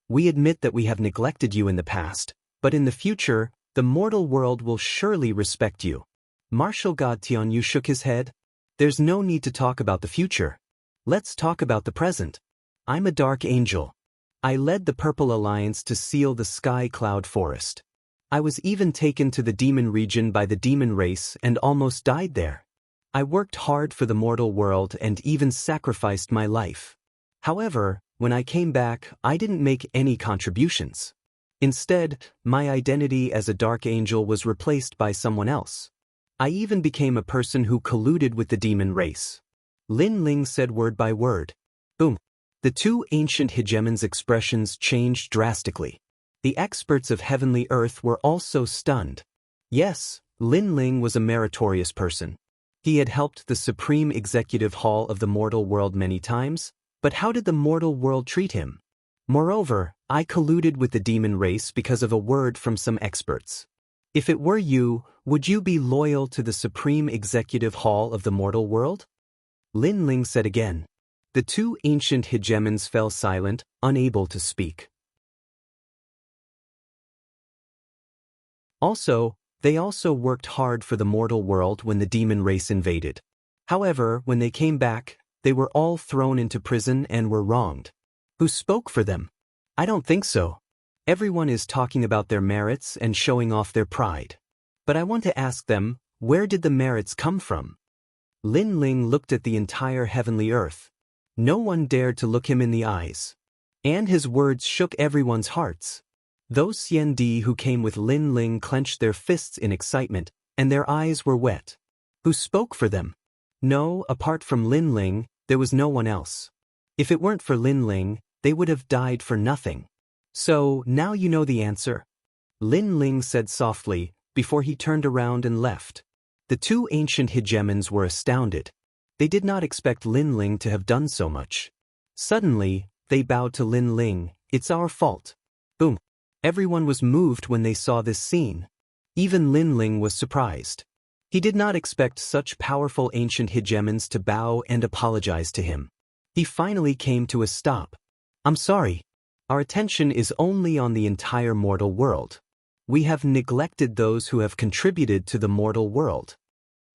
[SPEAKER 1] We admit that we have neglected you in the past, but in the future, the mortal world will surely respect you. Martial God Tianyu shook his head. There's no need to talk about the future. Let's talk about the present. I'm a dark angel. I led the Purple Alliance to seal the Sky Cloud Forest. I was even taken to the demon region by the demon race and almost died there. I worked hard for the mortal world and even sacrificed my life. However, when I came back, I didn't make any contributions. Instead, my identity as a dark angel was replaced by someone else. I even became a person who colluded with the demon race. Lin Ling said word by word. Boom. The 2 ancient hegemons' expressions changed drastically. The experts of heavenly earth were also stunned. Yes, Lin Ling was a meritorious person. He had helped the Supreme Executive Hall of the mortal world many times, but how did the mortal world treat him? Moreover, I colluded with the demon race because of a word from some experts. If it were you, would you be loyal to the Supreme Executive Hall of the mortal world? Lin Ling said again. The two ancient hegemons fell silent, unable to speak. They also worked hard for the mortal world when the demon race invaded. However, when they came back, they were all thrown into prison and were wronged. Who spoke for them? I don't think so. Everyone is talking about their merits and showing off their pride. But I want to ask them, where did the merits come from? Lin Ling looked at the entire heavenly earth. No one dared to look him in the eyes. And his words shook everyone's hearts. Those Xiandi who came with Lin Ling clenched their fists in excitement, and their eyes were wet. Who spoke for them? No, apart from Lin Ling, there was no one else. If it weren't for Lin Ling, they would have died for nothing. So, now you know the answer? Lin Ling said softly, before he turned around and left. The two ancient hegemons were astounded. They did not expect Lin Ling to have done so much. Suddenly, they bowed to Lin Ling. It's our fault. Boom. Everyone was moved when they saw this scene. Even Lin Ling was surprised. He did not expect such powerful ancient hegemons to bow and apologize to him. He finally came to a stop. I'm sorry. Our attention is only on the entire mortal world. We have neglected those who have contributed to the mortal world.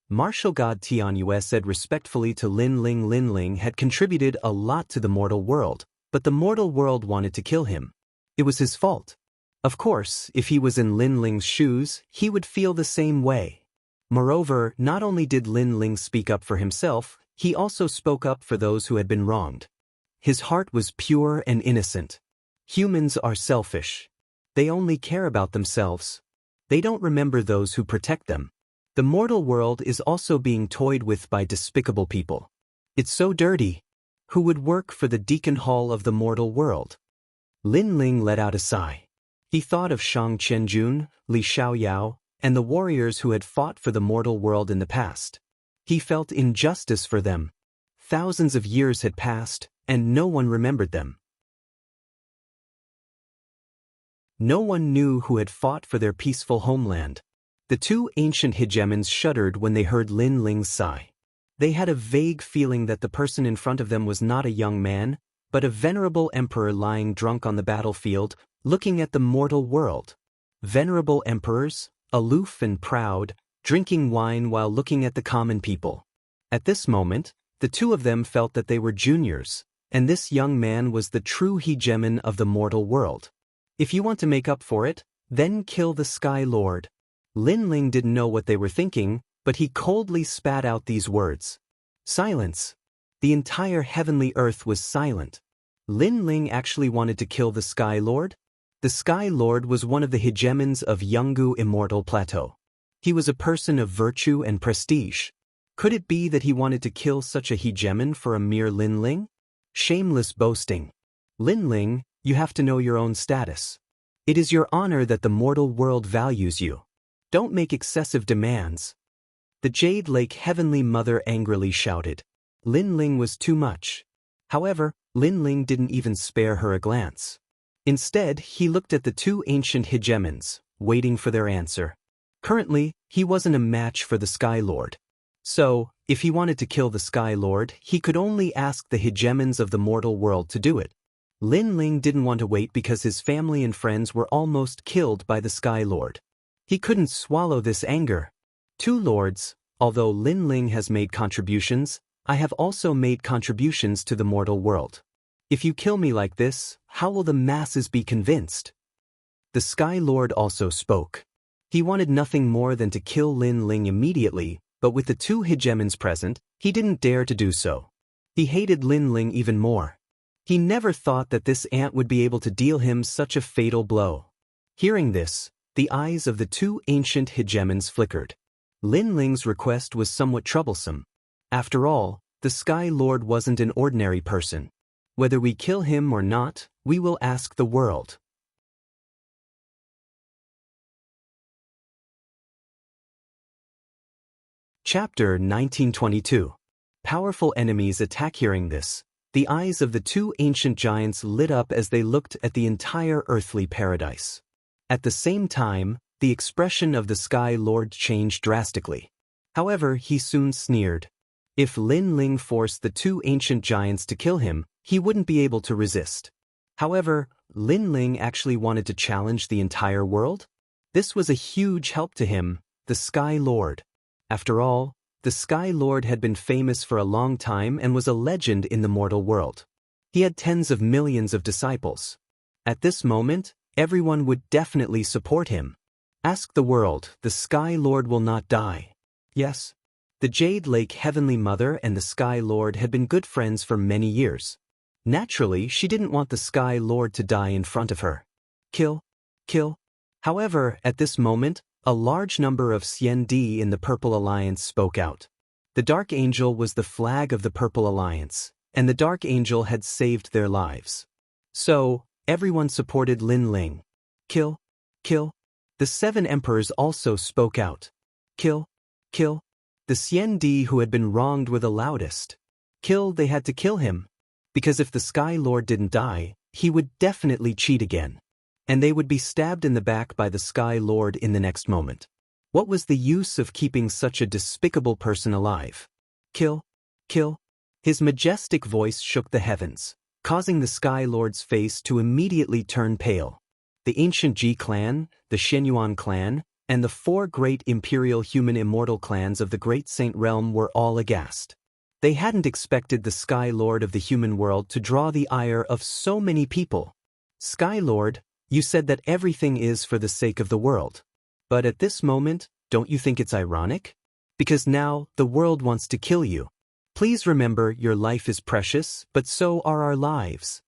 [SPEAKER 1] Martial God Tianyue said respectfully to Lin Ling. Lin Ling had contributed a lot to the mortal world, but the mortal world wanted to kill him. It was his fault. Of course, if he was in Lin Ling's shoes, he would feel the same way. Moreover, not only did Lin Ling speak up for himself, he also spoke up for those who had been wronged. His heart was pure and innocent. Humans are selfish. They only care about themselves. They don't remember those who protect them. The mortal world is also being toyed with by despicable people. It's so dirty. Who would work for the Deacon Hall of the mortal world? Lin Ling let out a sigh. He thought of Shang Qianjun, Li Xiaoyao, and the warriors who had fought for the mortal world in the past. He felt injustice for them. Thousands of years had passed, and no one remembered them. No one knew who had fought for their peaceful homeland. The two ancient hegemons shuddered when they heard Lin Ling's sigh. They had a vague feeling that the person in front of them was not a young man, but a venerable emperor lying drunk on the battlefield, looking at the mortal world. Venerable emperors, aloof and proud, drinking wine while looking at the common people. At this moment, the two of them felt that they were juniors, and this young man was the true hegemon of the mortal world. If you want to make up for it, then kill the Sky Lord. Lin Ling didn't know what they were thinking, but he coldly spat out these words. Silence. The entire heavenly earth was silent. Lin Ling actually wanted to kill the Sky Lord? The Sky Lord was one of the hegemons of Yanggu Immortal Plateau. He was a person of virtue and prestige. Could it be that he wanted to kill such a hegemon for a mere Lin Ling? Shameless boasting. Lin Ling, you have to know your own status. It is your honor that the mortal world values you. Don't make excessive demands. The Jade Lake Heavenly Mother angrily shouted. Lin Ling was too much. However, Lin Ling didn't even spare her a glance. Instead, he looked at the two ancient hegemons, waiting for their answer. Currently, he wasn't a match for the Sky Lord. So, if he wanted to kill the Sky Lord, he could only ask the hegemons of the mortal world to do it. Lin Ling didn't want to wait because his family and friends were almost killed by the Sky Lord. He couldn't swallow this anger. Two lords, although Lin Ling has made contributions, I have also made contributions to the mortal world. If you kill me like this, how will the masses be convinced? The Sky Lord also spoke. He wanted nothing more than to kill Lin Ling immediately, but with the two hegemons present, he didn't dare to do so. He hated Lin Ling even more. He never thought that this ant would be able to deal him such a fatal blow. Hearing this, the eyes of the two ancient hegemons flickered. Lin Ling's request was somewhat troublesome. After all, the Sky Lord wasn't an ordinary person. Whether we kill him or not, we will ask the world. Chapter 1922. Powerful enemies attack. Hearing this, The eyes of the two ancient giants lit up as they looked at the entire earthly paradise. At the same time, the expression of the Sky Lord changed drastically. However, he soon sneered. If Lin Ling forced the two ancient giants to kill him, he wouldn't be able to resist. However, Lin Ling actually wanted to challenge the entire world? This was a huge help to him, the Sky Lord. After all, the Sky Lord had been famous for a long time and was a legend in the mortal world. He had tens of millions of disciples. At this moment, everyone would definitely support him. Ask the world, the Sky Lord will not die. Yes. The Jade Lake Heavenly Mother and the Sky Lord had been good friends for many years. Naturally, she didn't want the Sky Lord to die in front of her. Kill. However, at this moment, a large number of CND in the Purple Alliance spoke out. The Dark Angel was the flag of the Purple Alliance, and the Dark Angel had saved their lives. So, everyone supported Lin Ling. Kill. The 7 emperors also spoke out. Kill. The CND who had been wronged were the loudest. They had to kill him. Because if the Sky Lord didn't die, he would definitely cheat again. And they would be stabbed in the back by the Sky Lord in the next moment. What was the use of keeping such a despicable person alive? Kill. His majestic voice shook the heavens, causing the Sky Lord's face to immediately turn pale. The ancient Ji clan, the Shenyuan clan, and the 4 great imperial human immortal clans of the Great Saint Realm were all aghast. They hadn't expected the Sky Lord of the human world to draw the ire of so many people. Sky Lord, you said that everything is for the sake of the world. But at this moment, don't you think it's ironic? Because now, the world wants to kill you. Please remember your life is precious, but so are our lives.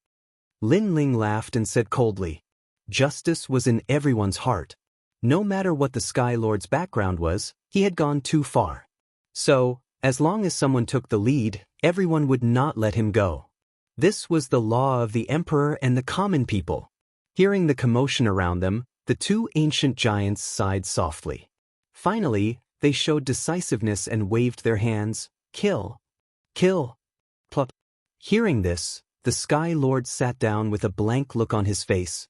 [SPEAKER 1] Lin Ling laughed and said coldly. Justice was in everyone's heart. No matter what the Sky Lord's background was, he had gone too far. So, as long as someone took the lead, everyone would not let him go. This was the law of the Emperor and the common people. Hearing the commotion around them, the 2 ancient giants sighed softly. Finally, they showed decisiveness and waved their hands. Kill. Plop. Hearing this, the Sky Lord sat down with a blank look on his face.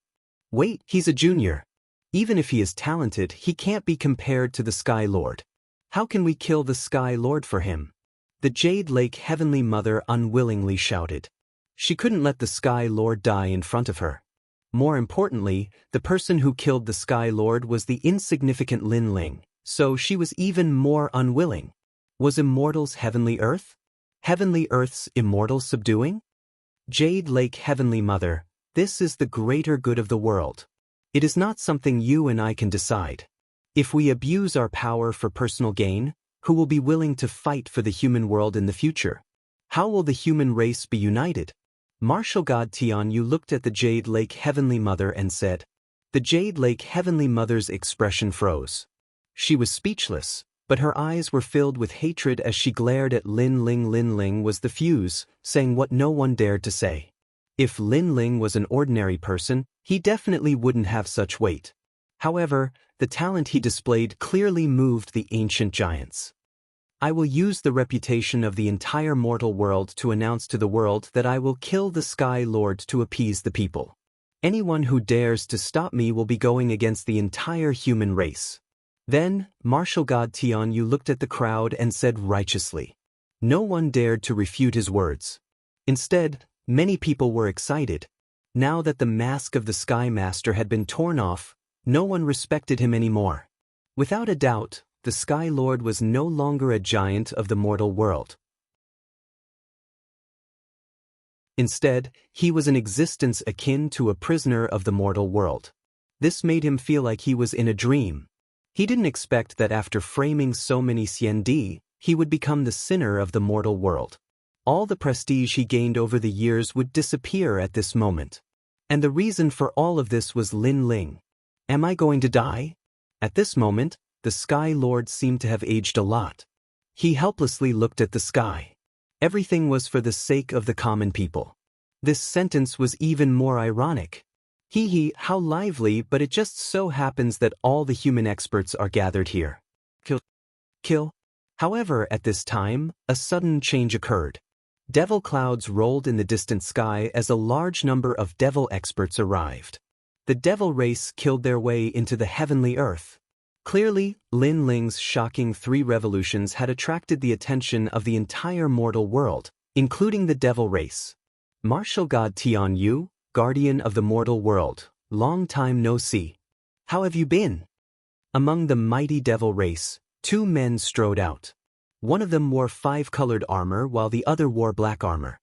[SPEAKER 1] Wait, he's a junior. Even if he is talented, he can't be compared to the Sky Lord. How can we kill the Sky Lord for him? The Jade Lake Heavenly Mother unwillingly shouted. She couldn't let the Sky Lord die in front of her. More importantly, the person who killed the Sky Lord was the insignificant Lin Ling, so she was even more unwilling. Was Immortal's Heavenly Earth? Heavenly Earth's immortal subduing? Jade Lake Heavenly Mother, this is the greater good of the world. It is not something you and I can decide. If we abuse our power for personal gain, who will be willing to fight for the human world in the future? How will the human race be united? Martial God Tianyu looked at the Jade Lake Heavenly Mother and said. The Jade Lake Heavenly Mother's expression froze. She was speechless, but her eyes were filled with hatred as she glared at Lin Ling. Lin Ling was the fuse, saying what no one dared to say. If Lin Ling was an ordinary person, he definitely wouldn't have such weight. However, the talent he displayed clearly moved the ancient giants. I will use the reputation of the entire mortal world to announce to the world that I will kill the Sky Lord to appease the people. Anyone who dares to stop me will be going against the entire human race. Then, Martial God Tianyu looked at the crowd and said righteously. No one dared to refute his words. Instead, many people were excited. Now that the mask of the Sky Master had been torn off, no one respected him anymore. Without a doubt, the Sky Lord was no longer a giant of the mortal world. Instead, he was an existence akin to a prisoner of the mortal world. This made him feel like he was in a dream. He didn't expect that after framing so many CND, he would become the sinner of the mortal world. All the prestige he gained over the years would disappear at this moment. And the reason for all of this was Lin Ling. Am I going to die? At this moment, the Sky Lord seemed to have aged a lot. He helplessly looked at the sky. Everything was for the sake of the common people. This sentence was even more ironic. How lively, but it just so happens that all the human experts are gathered here. Kill. However, at this time, a sudden change occurred. Devil clouds rolled in the distant sky as a large number of devil experts arrived. The devil race killed their way into the heavenly earth. Clearly, Lin Ling's shocking 3 revolutions had attracted the attention of the entire mortal world, including the devil race. Martial God Tian Yu, guardian of the mortal world, long time no see. How have you been? Among the mighty devil race, 2 men strode out. One of them wore 5-colored armor while the other wore black armor.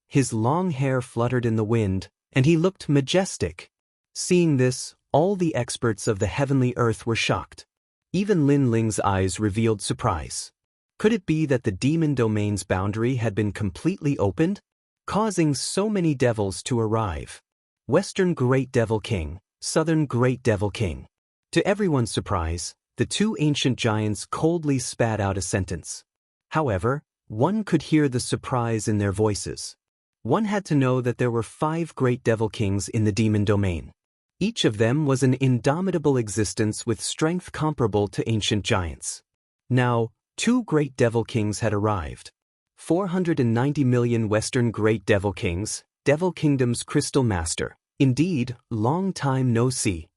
[SPEAKER 1] His long hair fluttered in the wind, and he looked majestic. Seeing this, all the experts of the heavenly earth were shocked. Even Lin Ling's eyes revealed surprise. Could it be that the demon domain's boundary had been completely opened, causing so many devils to arrive? Western Great Devil King, Southern Great Devil King. To everyone's surprise, the 2 ancient giants coldly spat out a sentence. However, one could hear the surprise in their voices. One had to know that there were 5 great devil kings in the demon domain. Each of them was an indomitable existence with strength comparable to ancient giants. Now, 2 great devil kings had arrived. 490 million Western Great Devil Kings, Devil Kingdom's Crystal Master. Indeed, long time no see.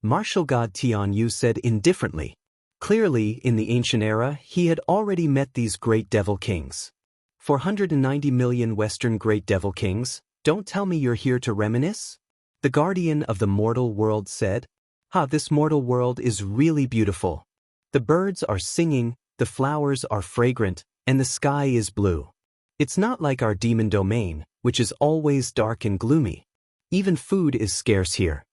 [SPEAKER 1] Martial God Tian Yu said indifferently. Clearly, in the ancient era, he had already met these great devil kings. 490 million Western Great Devil Kings, don't tell me you're here to reminisce? The guardian of the mortal world said. This mortal world is really beautiful. The birds are singing, the flowers are fragrant, and the sky is blue. It's not like our demon domain, which is always dark and gloomy. Even food is scarce here.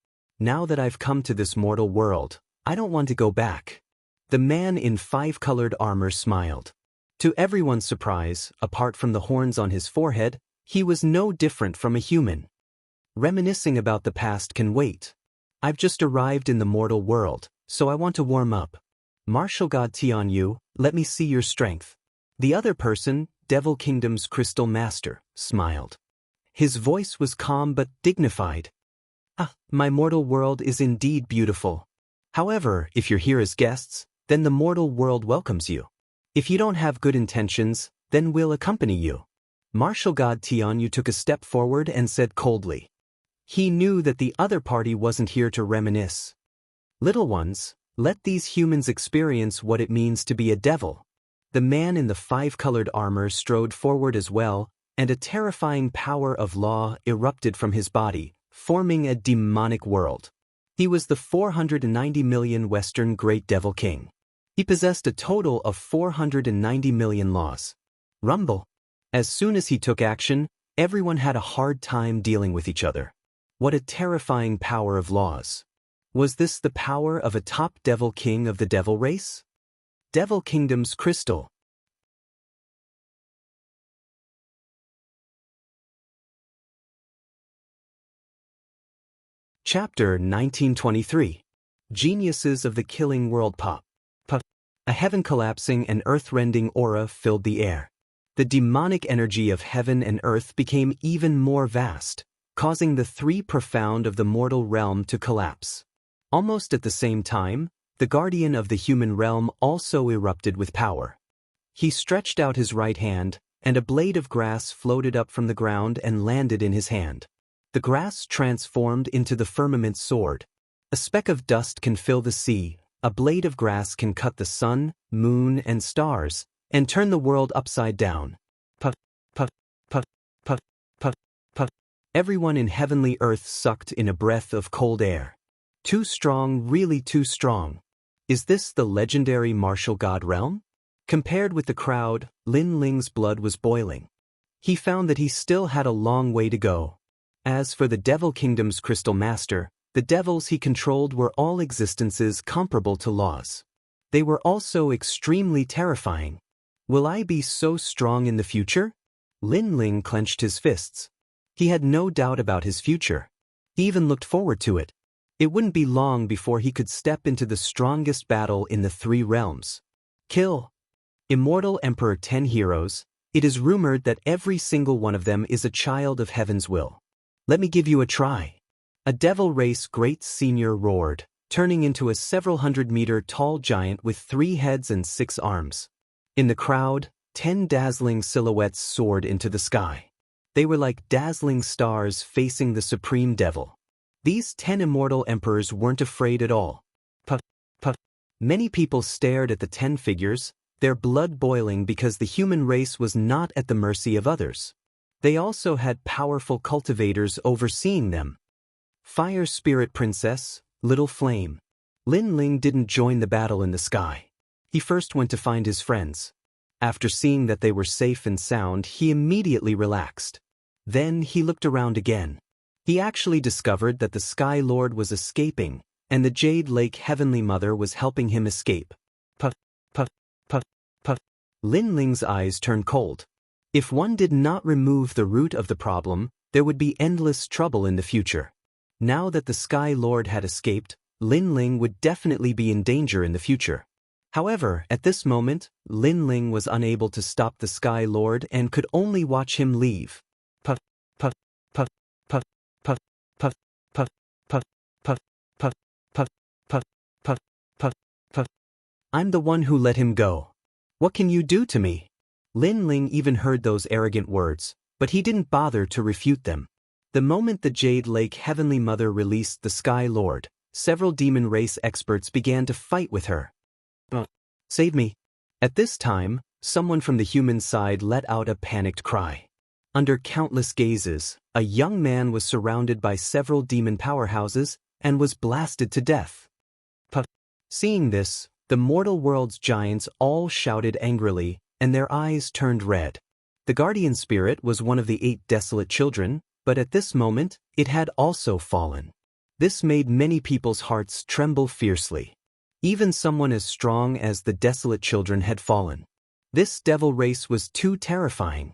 [SPEAKER 1] Now that I've come to this mortal world, I don't want to go back. The man in 5-colored armor smiled. To everyone's surprise, apart from the horns on his forehead, he was no different from a human. Reminiscing about the past can wait. I've just arrived in the mortal world, so I want to warm up. Martial God Tian Yu, let me see your strength. The other person, Devil Kingdom's Crystal Master, smiled. His voice was calm but dignified. My mortal world is indeed beautiful. However, if you're here as guests, then the mortal world welcomes you. If you don't have good intentions, then we'll accompany you. Martial God Tian Yu took a step forward and said coldly. He knew that the other party wasn't here to reminisce. Little ones, let these humans experience what it means to be a devil. The man in the 5-colored armor strode forward as well, and a terrifying power of law erupted from his body, forming a demonic world. He was the 490 million Western Great Devil King. He possessed a total of 490 million laws. Rumble. As soon as he took action, everyone had a hard time dealing with each other. What a terrifying power of laws. Was this the power of a top devil king of the devil race? Devil Kingdom's Crystal. Chapter 1923. Geniuses of the Killing World Pop. A heaven collapsing and earth-rending aura filled the air. The demonic energy of heaven and earth became even more vast, causing the 3 profound of the mortal realm to collapse. Almost at the same time, the guardian of the human realm also erupted with power. He stretched out his right hand, and a blade of grass floated up from the ground and landed in his hand. The grass transformed into the firmament sword. A speck of dust can fill the sea, a blade of grass can cut the sun, moon, and stars, and turn the world upside down. Puff, puff, puff, puff, puff, puff. Everyone in heavenly earth sucked in a breath of cold air. Too strong, really too strong. Is this the legendary martial god realm? Compared with the crowd, Lin Ling's blood was boiling. He found that he still had a long way to go. As for the Devil Kingdom's Crystal Master, the devils he controlled were all existences comparable to laws. They were also extremely terrifying. Will I be so strong in the future? Lin Ling clenched his fists. He had no doubt about his future. He even looked forward to it. It wouldn't be long before he could step into the strongest battle in the 3 realms. Kill. Immortal Emperor 10 heroes. It is rumored that every single one of them is a child of heaven's will. Let me give you a try. A devil race great senior roared, turning into a several hundred-meter tall giant with 3 heads and 6 arms. In the crowd, 10 dazzling silhouettes soared into the sky. They were like dazzling stars facing the supreme devil. These 10 immortal emperors weren't afraid at all. Puff, puff. Many people stared at the 10 figures, their blood boiling because the human race was not at the mercy of others. They also had powerful cultivators overseeing them. Fire Spirit Princess, Little Flame. Lin Ling didn't join the battle in the sky. He first went to find his friends. After seeing that they were safe and sound, he immediately relaxed. Then he looked around again. He actually discovered that the Sky Lord was escaping, and the Jade Lake Heavenly Mother was helping him escape. Puff, puff, puff, puff. Lin Ling's eyes turned cold. If one did not remove the root of the problem, there would be endless trouble in the future. Now that the Sky Lord had escaped, Lin Ling would definitely be in danger in the future. However, at this moment, Lin Ling was unable to stop the Sky Lord and could only watch him leave. Puff, puff, puff, puff, puff, puff, puff, puff, puff, puff, puff, puff, puff, puff, puff. I'm the one who let him go. What can you do to me? Lin Ling even heard those arrogant words, but he didn't bother to refute them. The moment the Jade Lake Heavenly Mother released the Sky Lord, several demon race experts began to fight with her. Save me. At this time, someone from the human side let out a panicked cry. Under countless gazes, a young man was surrounded by several demon powerhouses and was blasted to death. Puff. Seeing this, the mortal world's giants all shouted angrily, and their eyes turned red. The guardian spirit was one of the 8 desolate children, but at this moment, it had also fallen. This made many people's hearts tremble fiercely. Even someone as strong as the desolate children had fallen. This devil race was too terrifying.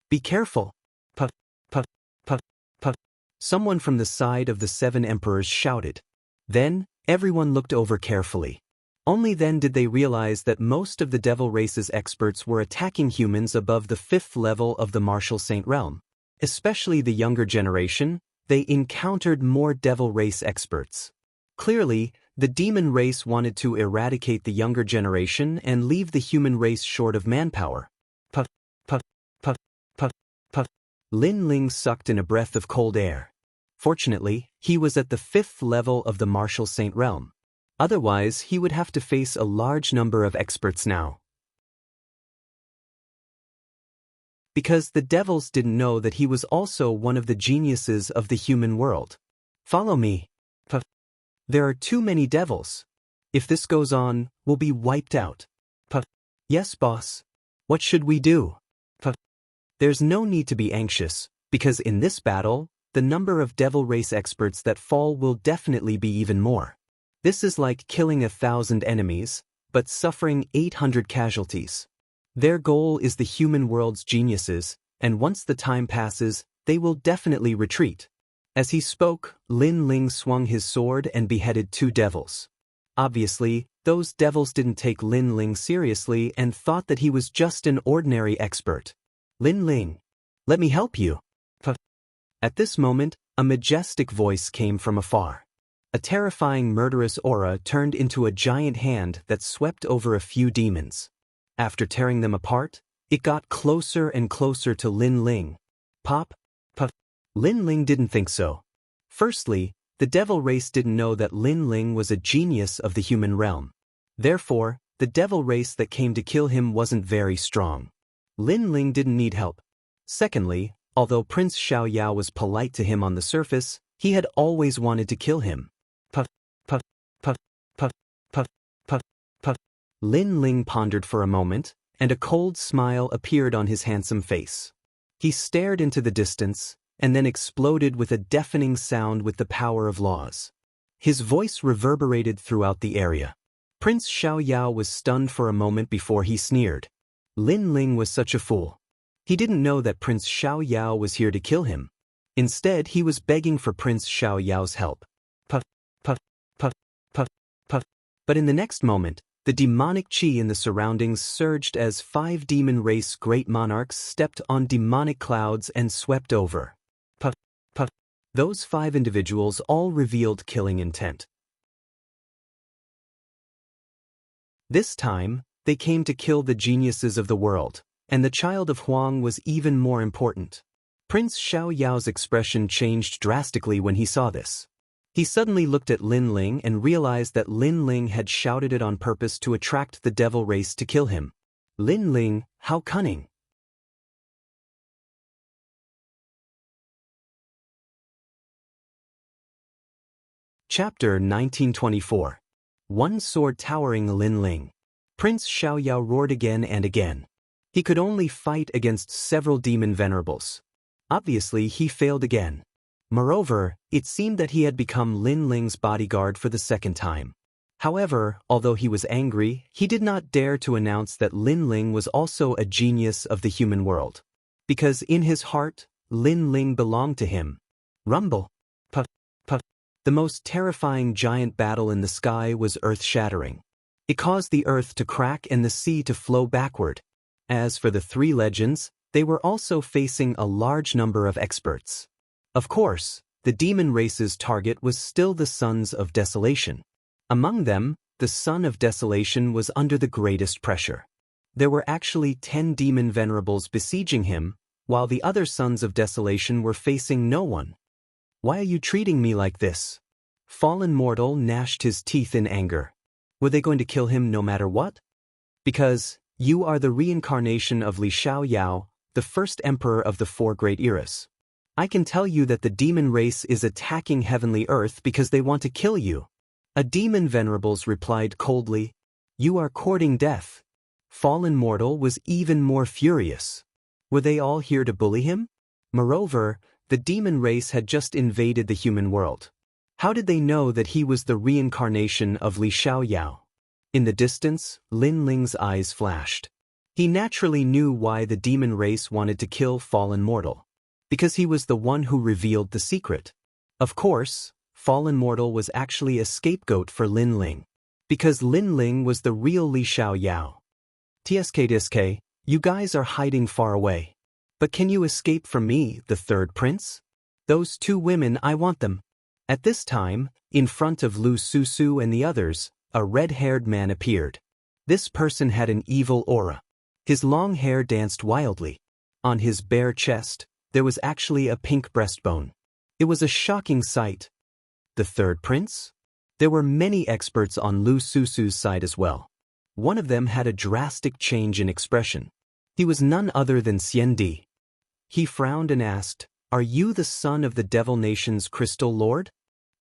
[SPEAKER 1] Be careful. Puff, puff, puff, puff. Someone from the side of the 7 emperors shouted. Then, everyone looked over carefully. Only then did they realize that most of the devil race's experts were attacking humans above the 5th level of the Martial Saint realm. Especially the younger generation, they encountered more devil race experts. Clearly, the demon race wanted to eradicate the younger generation and leave the human race short of manpower. Puff, puff, puff, puff, puff. Lin Ling sucked in a breath of cold air. Fortunately, he was at the 5th level of the Martial Saint realm. Otherwise, he would have to face a large number of experts now. Because the devils didn't know that he was also one of the geniuses of the human world. Follow me. Puff. There are too many devils. If this goes on, we'll be wiped out. Puff. Yes, boss. What should we do? Puff. There's no need to be anxious, because in this battle, the number of devil race experts that fall will definitely be even more. This is like killing 1,000 enemies, but suffering 800 casualties. Their goal is the human world's geniuses, and once the time passes, they will definitely retreat. As he spoke, Lin Ling swung his sword and beheaded 2 devils. Obviously, those devils didn't take Lin Ling seriously and thought that he was just an ordinary expert. Lin Ling, let me help you. Puff. At this moment, a majestic voice came from afar. A terrifying murderous aura turned into a giant hand that swept over a few demons. After tearing them apart, it got closer and closer to Lin Ling. Pop, puff. Lin Ling didn't think so. Firstly, the devil race didn't know that Lin Ling was a genius of the human realm. Therefore, the devil race that came to kill him wasn't very strong. Lin Ling didn't need help. Secondly, although Prince Xiaoyao was polite to him on the surface, he had always wanted to kill him. Puff, puff, puff, puff, puff, puff, puff. Lin Ling pondered for a moment, and a cold smile appeared on his handsome face. He stared into the distance, and then exploded with a deafening sound with the power of laws. His voice reverberated throughout the area. Prince Xiaoyao was stunned for a moment before he sneered. Lin Ling was such a fool. He didn't know that Prince Xiaoyao was here to kill him. Instead, he was begging for Prince Xiaoyao's help. Puff, puff, puff, puff, puff. But in the next moment, the demonic chi in the surroundings surged as 5 demon race great monarchs stepped on demonic clouds and swept over. Puff, puff. Those 5 individuals all revealed killing intent. This time, they came to kill the geniuses of the world, And the child of Huang was even more important. Prince Xiao Yao's expression changed drastically when he saw this. He suddenly looked at Lin Ling and realized that Lin Ling had shouted it on purpose to attract the devil race to kill him. Lin Ling, how cunning! Chapter 1924. One sword towering Lin Ling. Prince Xiao Yao roared again and again. He could only fight against several demon venerables. Obviously, he failed again. Moreover, it seemed that he had become Lin Ling's bodyguard for the second time. However, although he was angry, he did not dare to announce that Lin Ling was also a genius of the human world. Because in his heart, Lin Ling belonged to him. Rumble. Puff, puff. The most terrifying giant battle in the sky was earth-shattering. It caused the earth to crack and the sea to flow backward. As for the three legends, they were also facing a large number of experts. Of course, the demon race's target was still the Sons of Desolation. Among them, the Son of Desolation was under the greatest pressure. There were actually 10 demon venerables besieging him, while the other Sons of Desolation were facing no one. Why are you treating me like this? Fallen Mortal gnashed his teeth in anger. Were they going to kill him no matter what? Because you are the reincarnation of Li Xiao Yao, the first emperor of the four great eras. I can tell you that the demon race is attacking heavenly earth because they want to kill you. A demon venerables replied coldly. You are courting death. Fallen Mortal was even more furious. Were they all here to bully him? Moreover, the demon race had just invaded the human world. How did they know that he was the reincarnation of Li Xiao Yao? In the distance, Lin Ling's eyes flashed. He naturally knew why the demon race wanted to kill Fallen Mortal. Because he was the one who revealed the secret. Of course, Fallen Mortal was actually a scapegoat for Lin Ling. Because Lin Ling was the real Li Xiao Yao. TSK, you guys are hiding far away. But can you escape from me, the third prince? Those two women, I want them. At this time, in front of Lu Susu and the others, a red-haired man appeared. This person had an evil aura. His long hair danced wildly. On his bare chest, there was actually a pink breastbone. It was a shocking sight. The third prince? There were many experts on Lu Susu's side as well. One of them had a drastic change in expression. He was none other than Xian Di. He frowned and asked, Are you the son of the Devil Nation's Crystal Lord?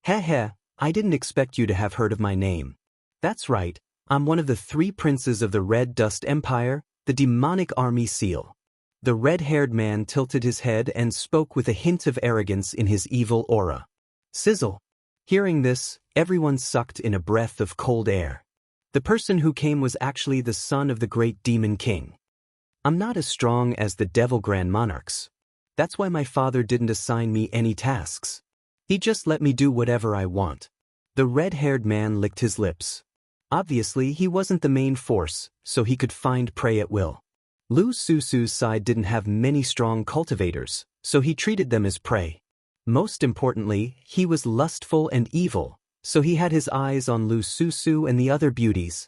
[SPEAKER 1] Heh, I didn't expect you to have heard of my name. That's right, I'm one of the 3 princes of the Red Dust Empire, the demonic army seal. The red-haired man tilted his head and spoke with a hint of arrogance in his evil aura. Sizzle. Hearing this, everyone sucked in a breath of cold air. The person who came was actually the son of the great demon king. I'm not as strong as the devil grand monarchs. That's why my father didn't assign me any tasks. He just let me do whatever I want. The red-haired man licked his lips. Obviously, he wasn't the main force, so he could find prey at will. Lu Susu's side didn't have many strong cultivators, so he treated them as prey. Most importantly, he was lustful and evil, so he had his eyes on Lu Susu and the other beauties.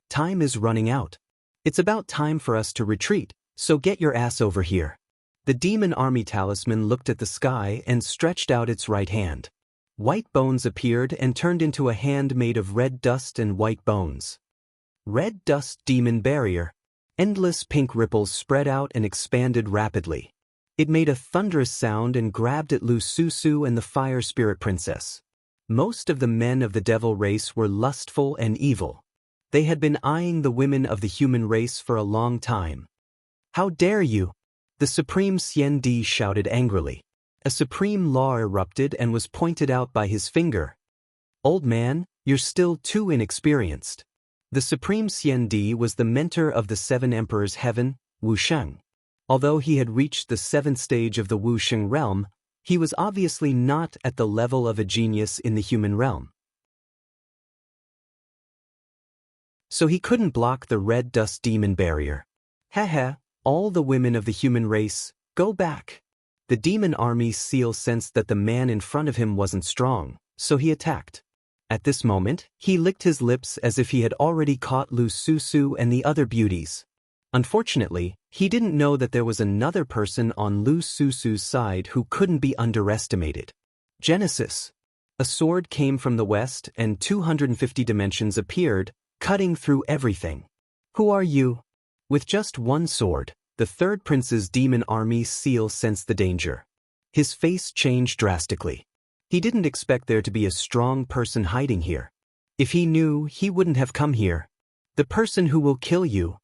[SPEAKER 1] Time is running out. It's about time for us to retreat, so get your ass over here. The demon army talisman looked at the sky and stretched out its right hand. White bones appeared and turned into a hand made of red dust and white bones. Red dust demon barrier. Endless pink ripples spread out and expanded rapidly. It made a thunderous sound and grabbed at Lu Susu and the Fire Spirit Princess. Most of the men of the devil race were lustful and evil. They had been eyeing the women of the human race for a long time. How dare you! The Supreme Xian Di shouted angrily. A supreme law erupted and was pointed out by his finger. Old man, you're still too inexperienced. The Supreme Xian Di was the mentor of the 7 Emperors Heaven, Wusheng. Although he had reached the 7th stage of the Wusheng realm, he was obviously not at the level of a genius in the human realm. So he couldn't block the red dust demon barrier. Haha, all the women of the human race, go back. The demon army seal sensed that the man in front of him wasn't strong, so he attacked. At this moment, he licked his lips as if he had already caught Lu Susu and the other beauties. Unfortunately, He didn't know that there was another person on Lu Susu's side who couldn't be underestimated. Genesis. A sword came from the west and 250 dimensions appeared, cutting through everything. Who are you? With just one sword, the third prince's demon army seal sensed the danger. His face changed drastically. He didn't expect there to be a strong person hiding here. If he knew, he wouldn't have come here. The person who will kill you.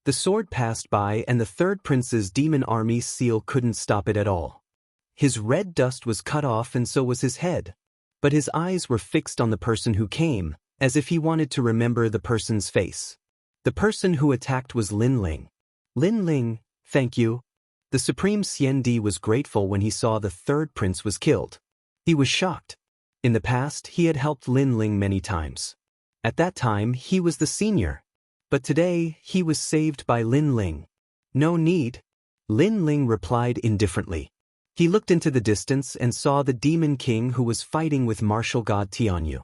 [SPEAKER 1] The sword passed by and the third prince's demon army seal couldn't stop it at all. His red dust was cut off and so was his head. But his eyes were fixed on the person who came, as if he wanted to remember the person's face. The person who attacked was Lin Ling. Lin Ling, thank you. The Supreme Xiandi was grateful when he saw the third prince was killed. He was shocked. In the past, he had helped Lin Ling many times. At that time, he was the senior. But today, he was saved by Lin Ling. No need. Lin Ling replied indifferently. He looked into the distance and saw the Demon King who was fighting with martial god Tianyu.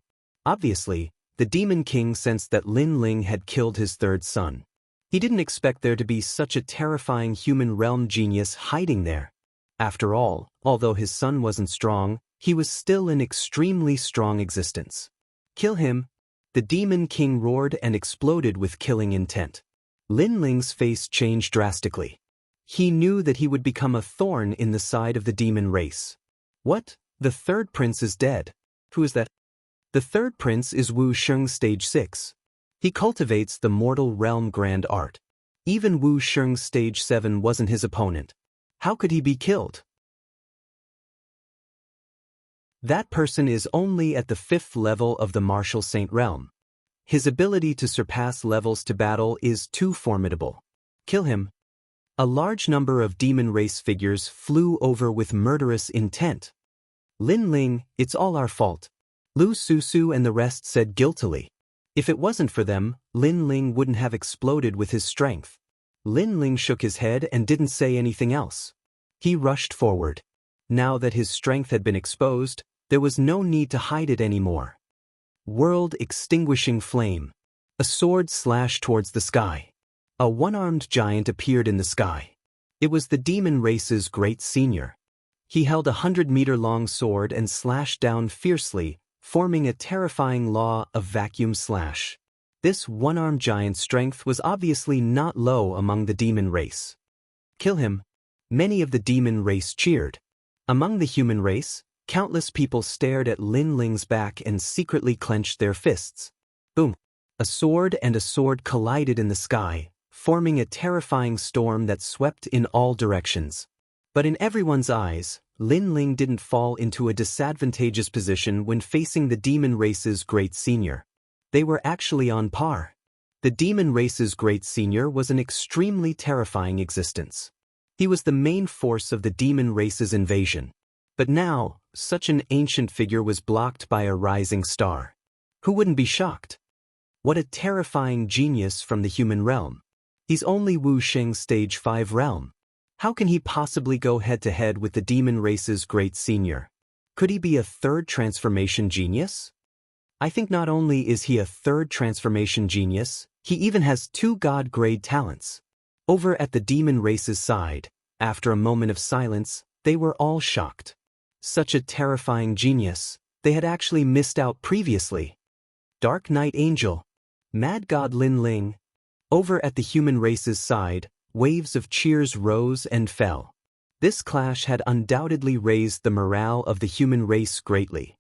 [SPEAKER 1] Obviously, the Demon King sensed that Lin Ling had killed his third son. He didn't expect there to be such a terrifying human realm genius hiding there. After all, although his son wasn't strong, he was still an extremely strong existence. Kill him. The Demon King roared and exploded with killing intent. Lin Ling's face changed drastically. He knew that he would become a thorn in the side of the demon race. What? The third prince is dead. Who is that? The third prince is Wu Sheng Stage 6. He cultivates the mortal realm grand art. Even Wu Sheng Stage 7 wasn't his opponent. How could he be killed? That person is only at the 5th level of the martial saint realm. His ability to surpass levels to battle is too formidable. Kill him. A large number of demon race figures flew over with murderous intent. Lin Ling, it's all our fault. Lu Susu and the rest said guiltily. If it wasn't for them, Lin Ling wouldn't have exploded with his strength. Lin Ling shook his head and didn't say anything else. He rushed forward. Now that his strength had been exposed, there was no need to hide it anymore. World-extinguishing flame. A sword slashed towards the sky. A one-armed giant appeared in the sky. It was the demon race's great senior. He held a 100-meter-long sword and slashed down fiercely, forming a terrifying law of vacuum slash. This one-armed giant's strength was obviously not low among the demon race. Kill him. Many of the demon race cheered. Among the human race, countless people stared at Lin Ling's back and secretly clenched their fists. Boom! A sword and a sword collided in the sky, forming a terrifying storm that swept in all directions. But in everyone's eyes, Lin Ling didn't fall into a disadvantageous position when facing the demon race's great senior. They were actually on par. The demon race's great senior was an extremely terrifying existence. He was the main force of the demon race's invasion. But now, such an ancient figure was blocked by a rising star. Who wouldn't be shocked? What a terrifying genius from the human realm. He's only Wu Sheng Stage 5 realm. How can he possibly go head-to-head with the demon race's great senior? Could he be a third transformation genius? I think not only is he a third transformation genius, he even has 2 god-grade talents. Over at the demon race's side, after a moment of silence, they were all shocked. Such a terrifying genius, they had actually missed out previously. Dark Knight Angel. Mad God Lin Ling. Over at the human race's side, waves of cheers rose and fell. This clash had undoubtedly raised the morale of the human race greatly.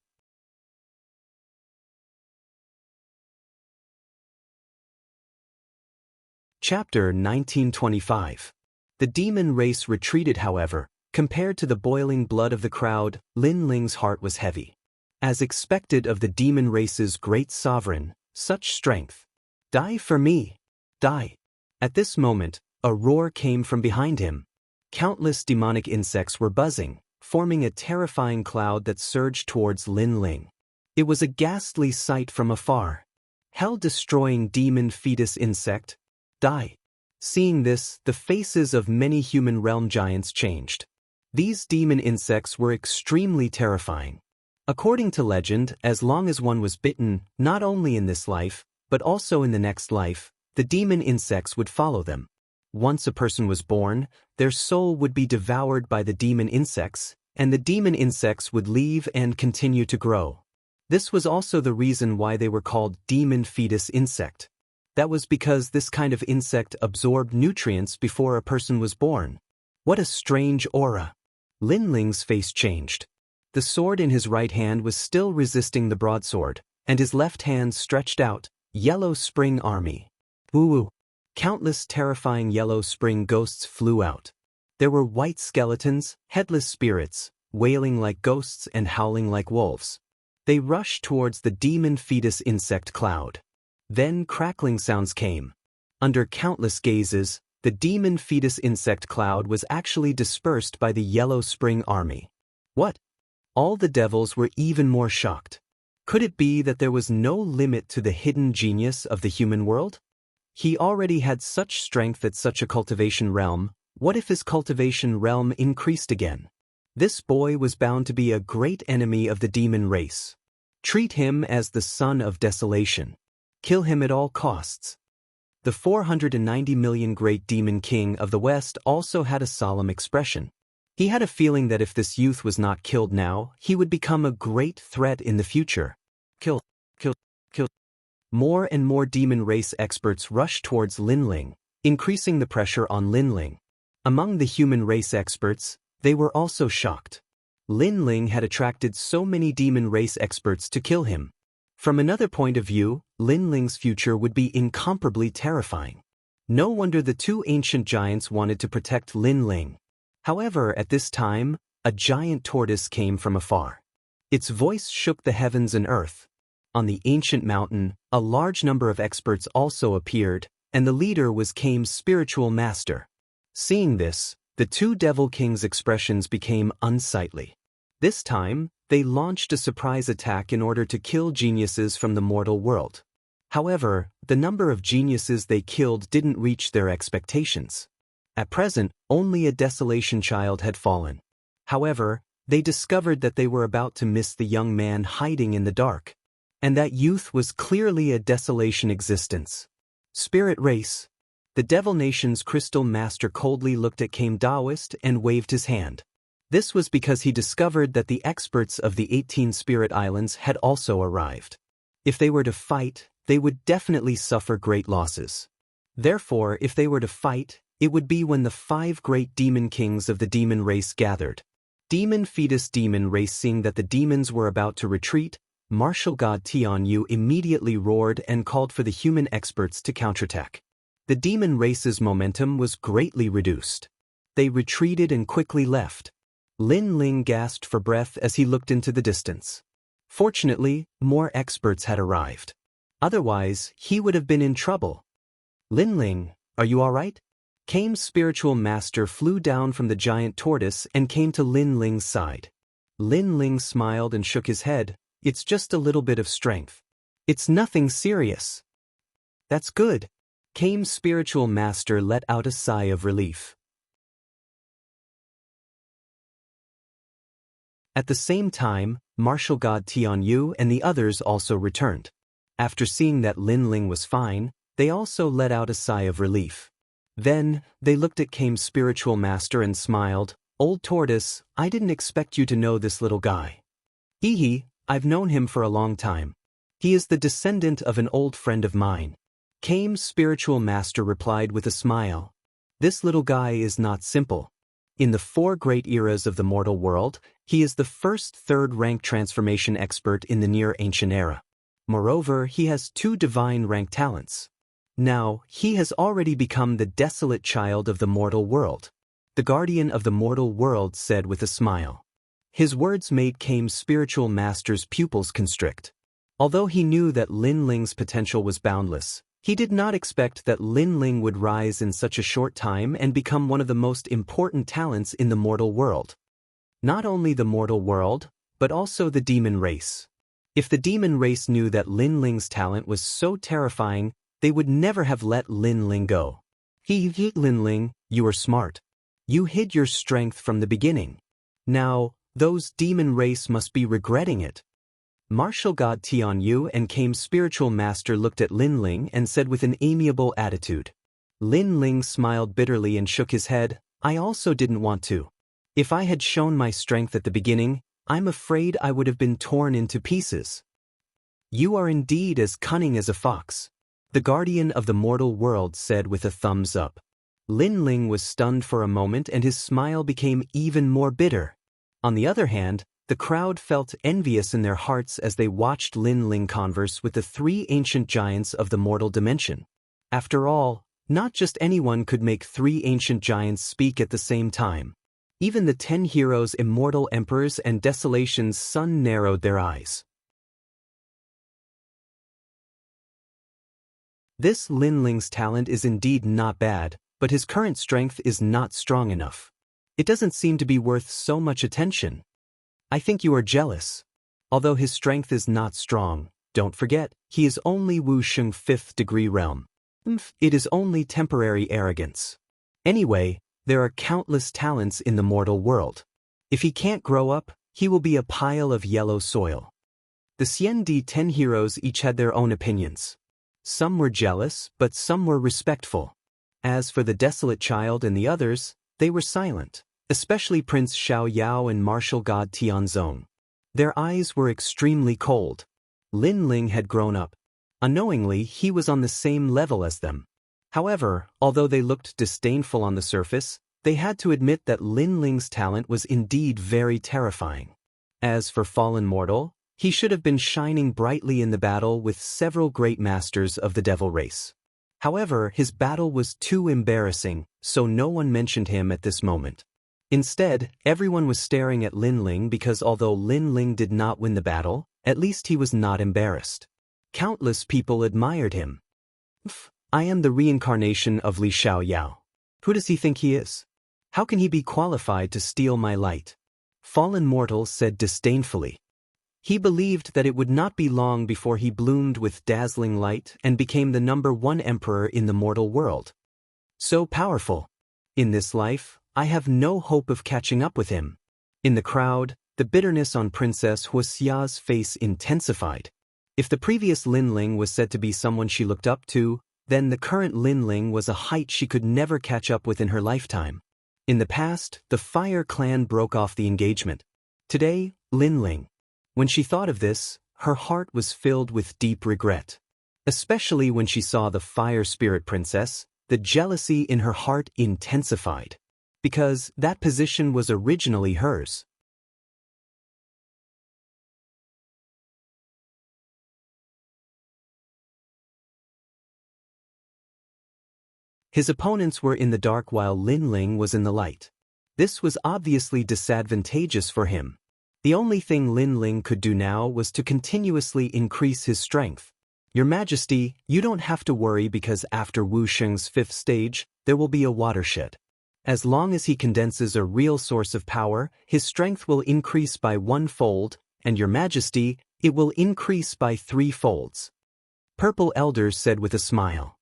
[SPEAKER 1] Chapter 1925. The demon race retreated, however. Compared to the boiling blood of the crowd, Lin Ling's heart was heavy. As expected of the demon race's great sovereign, such strength. Die for me. Die. At this moment, a roar came from behind him. Countless demonic insects were buzzing, forming a terrifying cloud that surged towards Lin Ling. It was a ghastly sight from afar. Hell-destroying demon fetus insect. Die. Seeing this, the faces of many human realm giants changed. These demon insects were extremely terrifying. According to legend, as long as one was bitten, not only in this life, but also in the next life, the demon insects would follow them. Once a person was born, their soul would be devoured by the demon insects, and the demon insects would leave and continue to grow. This was also the reason why they were called demon fetus insect. That was because this kind of insect absorbed nutrients before a person was born. What a strange aura. Lin Ling's face changed. The sword in his right hand was still resisting the broadsword, and his left hand stretched out. Yellow Spring Army. Woo-woo. Countless terrifying yellow spring ghosts flew out. There were white skeletons, headless spirits, wailing like ghosts and howling like wolves. They rushed towards the demon fetus insect cloud. Then crackling sounds came. Under countless gazes, the demon fetus insect cloud was actually dispersed by the Yellow Spring Army. What? All the devils were even more shocked. Could it be that there was no limit to the hidden genius of the human world? He already had such strength at such a cultivation realm. What if his cultivation realm increased again? This boy was bound to be a great enemy of the demon race. Treat him as the son of desolation. Kill him at all costs. The 490 million great demon king of the West also had a solemn expression. He had a feeling that if this youth was not killed now, he would become a great threat in the future. Kill, kill, kill. More and more demon race experts rushed towards Lin Ling, increasing the pressure on Lin Ling. Among the human race experts, they were also shocked. Lin Ling had attracted so many demon race experts to kill him. From another point of view, Lin Ling's future would be incomparably terrifying. No wonder the two ancient giants wanted to protect Lin Ling. However, at this time, a giant tortoise came from afar. Its voice shook the heavens and earth. On the ancient mountain, a large number of experts also appeared, and the leader was Kame's spiritual master. Seeing this, the two devil kings' expressions became unsightly. This time, they launched a surprise attack in order to kill geniuses from the mortal world. However, the number of geniuses they killed didn't reach their expectations. At present, only a desolation child had fallen. However, they discovered that they were about to miss the young man hiding in the dark. And that youth was clearly a desolation existence. Spirit race. The Devil Nation's crystal master coldly looked at Kame Daoist and waved his hand. This was because he discovered that the experts of the 18 Spirit Islands had also arrived. If they were to fight, they would definitely suffer great losses. Therefore, if they were to fight, it would be when the 5 great demon kings of the demon race gathered. Demon fetus demon race. Seeing that the demons were about to retreat, martial god Tianyu immediately roared and called for the human experts to counterattack. The demon race's momentum was greatly reduced. They retreated and quickly left. Lin Ling gasped for breath as he looked into the distance. Fortunately, more experts had arrived. Otherwise, he would have been in trouble. Lin Ling, are you all right? Kame's spiritual master flew down from the giant tortoise and came to Lin Ling's side. Lin Ling smiled and shook his head. It's just a little bit of strength. It's nothing serious. That's good. Kame's spiritual master let out a sigh of relief. At the same time, martial god Tianyu and the others also returned. After seeing that Lin Ling was fine, they also let out a sigh of relief. Then, they looked at Kame's spiritual master and smiled. Old tortoise, I didn't expect you to know this little guy. Hee hee. I've known him for a long time. He is the descendant of an old friend of mine. Kame's spiritual master replied with a smile. This little guy is not simple. In the 4 great eras of the mortal world, he is the first 3rd rank transformation expert in the near ancient era. Moreover, he has 2 divine rank talents. Now, he has already become the desolate child of the mortal world. The guardian of the mortal world said with a smile. His words made Kame's spiritual master's pupils constrict. Although he knew that Lin Ling's potential was boundless, he did not expect that Lin Ling would rise in such a short time and become one of the most important talents in the mortal world. Not only the mortal world, but also the demon race. If the demon race knew that Lin Ling's talent was so terrifying, they would never have let Lin Ling go. Lin Ling, you are smart. You hid your strength from the beginning. Now, those demon race must be regretting it. Martial god Tianyu and Kame's spiritual master looked at Lin Ling and said with an amiable attitude. Lin Ling smiled bitterly and shook his head. I also didn't want to. If I had shown my strength at the beginning, I'm afraid I would have been torn into pieces. You are indeed as cunning as a fox, the guardian of the mortal world said with a thumbs up. Lin Ling was stunned for a moment and his smile became even more bitter. On the other hand, the crowd felt envious in their hearts as they watched Lin Ling converse with the three ancient giants of the mortal dimension. After all, not just anyone could make three ancient giants speak at the same time. Even the 10 heroes, immortal emperors, and Desolation's son narrowed their eyes. This Lin Ling's talent is indeed not bad, but his current strength is not strong enough. It doesn't seem to be worth so much attention. I think you are jealous. Although his strength is not strong, don't forget, he is only Wu Sheng 5th degree realm. It is only temporary arrogance. Anyway, there are countless talents in the mortal world. If he can't grow up, he will be a pile of yellow soil. The CND 10 heroes each had their own opinions. Some were jealous, but some were respectful. As for the desolate child and the others, they were silent, especially Prince Xiao Yao and martial god Tianzong. Their eyes were extremely cold. Lin Ling had grown up. Unknowingly, he was on the same level as them. However, although they looked disdainful on the surface, they had to admit that Lin Ling's talent was indeed very terrifying. As for fallen mortal, he should have been shining brightly in the battle with several great masters of the devil race. However, his battle was too embarrassing, so no one mentioned him at this moment. Instead, everyone was staring at Lin Ling because although Lin Ling did not win the battle, at least he was not embarrassed. Countless people admired him. I am the reincarnation of Li Xiao Yao. Who does he think he is? How can he be qualified to steal my light? Fallen mortal said disdainfully. He believed that it would not be long before he bloomed with dazzling light and became the #1 emperor in the mortal world. So powerful. In this life, I have no hope of catching up with him. In the crowd, the bitterness on Princess Huaxia's face intensified. If the previous Lin Ling was said to be someone she looked up to, then the current Lin Ling was a height she could never catch up with in her lifetime. In the past, the Fire Clan broke off the engagement. Today, Lin Ling. When she thought of this, her heart was filled with deep regret. Especially when she saw the Fire Spirit Princess, the jealousy in her heart intensified. Because that position was originally hers. His opponents were in the dark while Lin Ling was in the light. This was obviously disadvantageous for him. The only thing Lin Ling could do now was to continuously increase his strength. Your Majesty, you don't have to worry because after Wu Sheng's 5th stage, there will be a watershed. As long as he condenses a real source of power, his strength will increase by 1-fold, and Your Majesty, it will increase by 3 folds. Purple Elder said with a smile.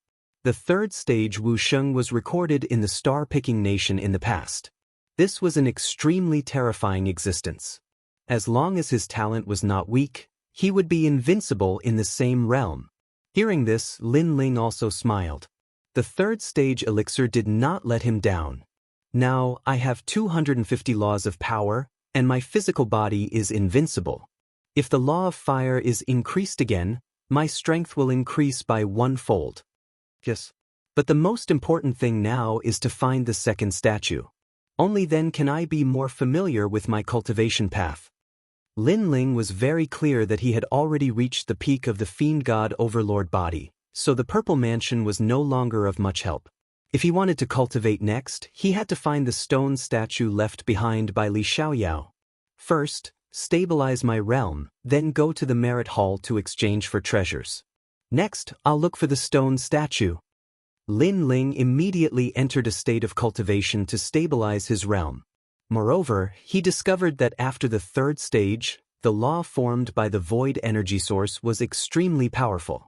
[SPEAKER 1] The 3rd stage Wu Sheng was recorded in the star-picking nation in the past. This was an extremely terrifying existence. As long as his talent was not weak, he would be invincible in the same realm. Hearing this, Lin Ling also smiled. The 3rd stage elixir did not let him down. Now, I have 250 laws of power, and my physical body is invincible. If the law of fire is increased again, my strength will increase by 1-fold. Yes. But the most important thing now is to find the 2nd statue. Only then can I be more familiar with my cultivation path. Lin Ling was very clear that he had already reached the peak of the Fiend God Overlord body, so the Purple Mansion was no longer of much help. If he wanted to cultivate next, he had to find the stone statue left behind by Li Xiaoyao. First, stabilize my realm, then go to the Merit Hall to exchange for treasures. Next, I'll look for the stone statue. Lin Ling immediately entered a state of cultivation to stabilize his realm. Moreover, he discovered that after the 3rd stage, the law formed by the void energy source was extremely powerful.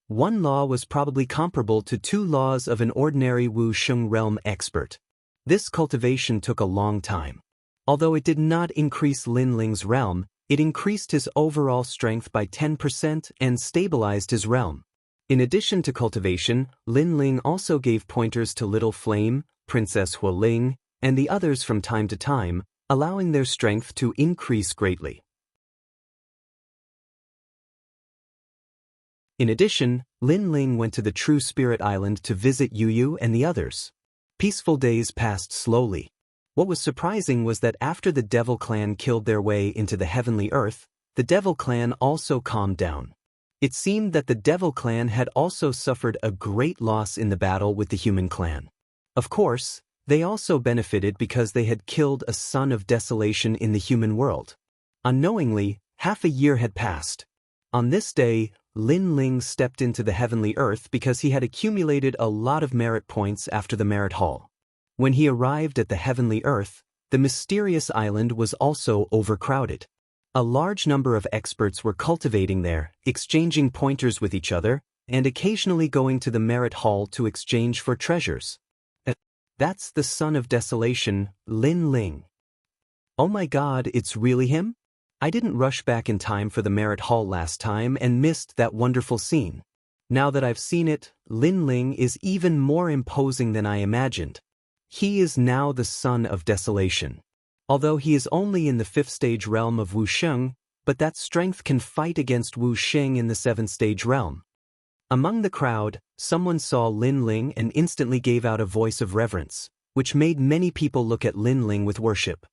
[SPEAKER 1] One law was probably comparable to 2 laws of an ordinary Wu Sheng realm expert. This cultivation took a long time. Although it did not increase Lin Ling's realm, it increased his overall strength by 10% and stabilized his realm. In addition to cultivation, Lin Ling also gave pointers to Little Flame, Princess Hualing, and the others from time to time, allowing their strength to increase greatly. In addition, Lin Ling went to the True Spirit Island to visit Yu Yu and the others. Peaceful days passed slowly. What was surprising was that after the Devil Clan killed their way into the heavenly earth, the Devil Clan also calmed down. It seemed that the Devil Clan had also suffered a great loss in the battle with the Human Clan. Of course, they also benefited because they had killed a son of desolation in the human world. Unknowingly, half a year had passed. On this day, Lin Ling stepped into the heavenly earth because he had accumulated a lot of merit points after the merit hall. When he arrived at the heavenly earth, the mysterious island was also overcrowded. A large number of experts were cultivating there, exchanging pointers with each other, and occasionally going to the merit hall to exchange for treasures. That's the son of desolation, Lin Ling. Oh my god, it's really him? I didn't rush back in time for the merit hall last time and missed that wonderful scene. Now that I've seen it, Lin Ling is even more imposing than I imagined. He is now the son of desolation. Although he is only in the 5th stage realm of Wusheng, but that strength can fight against Wusheng in the 7th stage realm. Among the crowd, someone saw Lin Ling and instantly gave out a voice of reverence, which made many people look at Lin Ling with worship.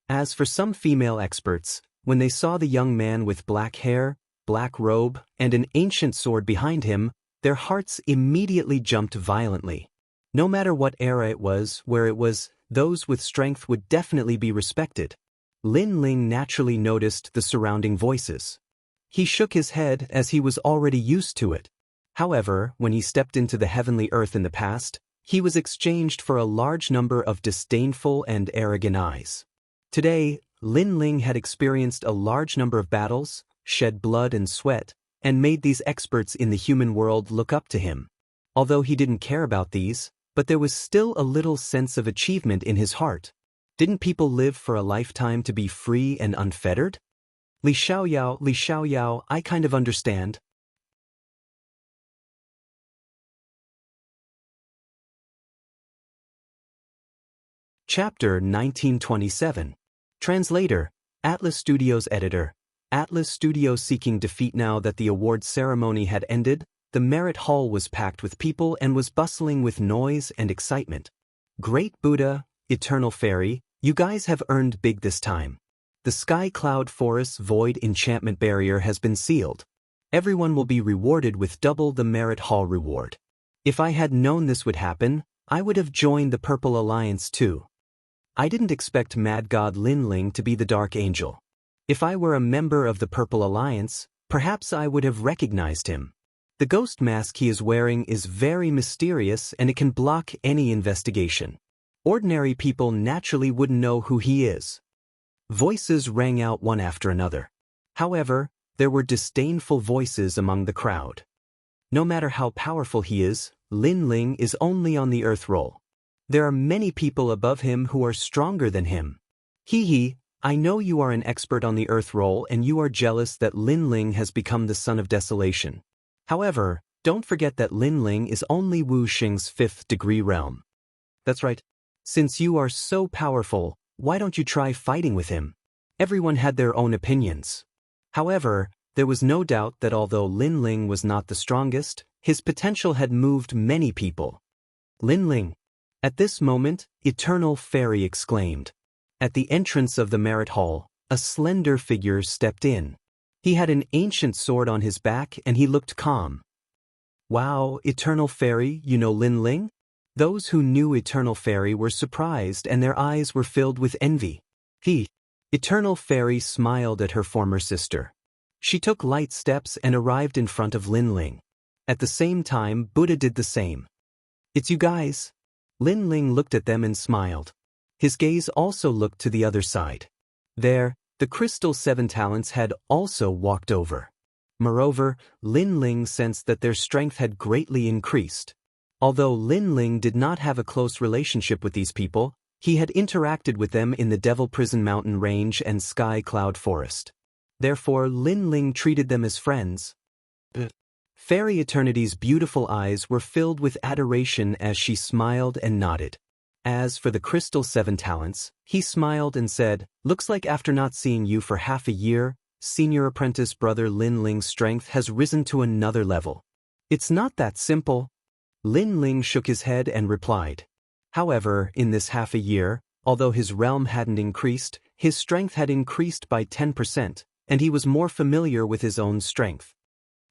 [SPEAKER 1] As for some female experts, when they saw the young man with black hair, black robe, and an ancient sword behind him, their hearts immediately jumped violently. No matter what era it was, where it was, those with strength would definitely be respected. Lin Ling naturally noticed the surrounding voices. He shook his head as he was already used to it. However, when he stepped into the heavenly earth in the past, he was exchanged for a large number of disdainful and arrogant eyes. Today, Lin Ling had experienced a large number of battles, shed blood and sweat, and made these experts in the human world look up to him. Although he didn't care about these, but there was still a little sense of achievement in his heart. Didn't people live for a lifetime to be free and unfettered? Li Xiaoyao, I kind of understand. Chapter 1927. Translator, Atlas Studios Editor. Atlas Studios seeking defeat. Now that the award ceremony had ended, the merit hall was packed with people and was bustling with noise and excitement. Great Buddha, Eternal Fairy, you guys have earned big this time. The Sky Cloud Forest's Void Enchantment Barrier has been sealed. Everyone will be rewarded with double the merit hall reward. If I had known this would happen, I would have joined the Purple Alliance too. I didn't expect Mad God Lin Ling to be the Dark Angel. If I were a member of the Purple Alliance, perhaps I would have recognized him. The ghost mask he is wearing is very mysterious and it can block any investigation. Ordinary people naturally wouldn't know who he is. Voices rang out one after another. However, there were disdainful voices among the crowd. No matter how powerful he is, Lin Ling is only on the earth roll. There are many people above him who are stronger than him. Hee, I know you are an expert on the earth roll and you are jealous that Lin Ling has become the son of desolation. However, don't forget that Lin Ling is only Wu Xing's 5th degree realm. That's right. Since you are so powerful, why don't you try fighting with him? Everyone had their own opinions. However, there was no doubt that although Lin Ling was not the strongest, his potential had moved many people. Lin Ling. At this moment, Eternal Fairy exclaimed. At the entrance of the merit hall, a slender figure stepped in. He had an ancient sword on his back and he looked calm. Wow, Eternal Fairy, you know Lin Ling? Those who knew Eternal Fairy were surprised and their eyes were filled with envy. Eternal Fairy smiled at her former sister. She took light steps and arrived in front of Lin Ling. At the same time, Buddha did the same. It's you guys. Lin Ling looked at them and smiled. His gaze also looked to the other side. There, the Crystal 7 Talents had also walked over. Moreover, Lin Ling sensed that their strength had greatly increased. Although Lin Ling did not have a close relationship with these people, he had interacted with them in the Devil Prison Mountain Range and Sky Cloud Forest. Therefore, Lin Ling treated them as friends. Fairy Eternity's beautiful eyes were filled with adoration as she smiled and nodded. As for the Crystal 7 Talents, he smiled and said, "Looks like after not seeing you for half a year, Senior Apprentice Brother Lin Ling's strength has risen to another level." "It's not that simple." Lin Ling shook his head and replied. However, in this half a year, although his realm hadn't increased, his strength had increased by 10%, and he was more familiar with his own strength.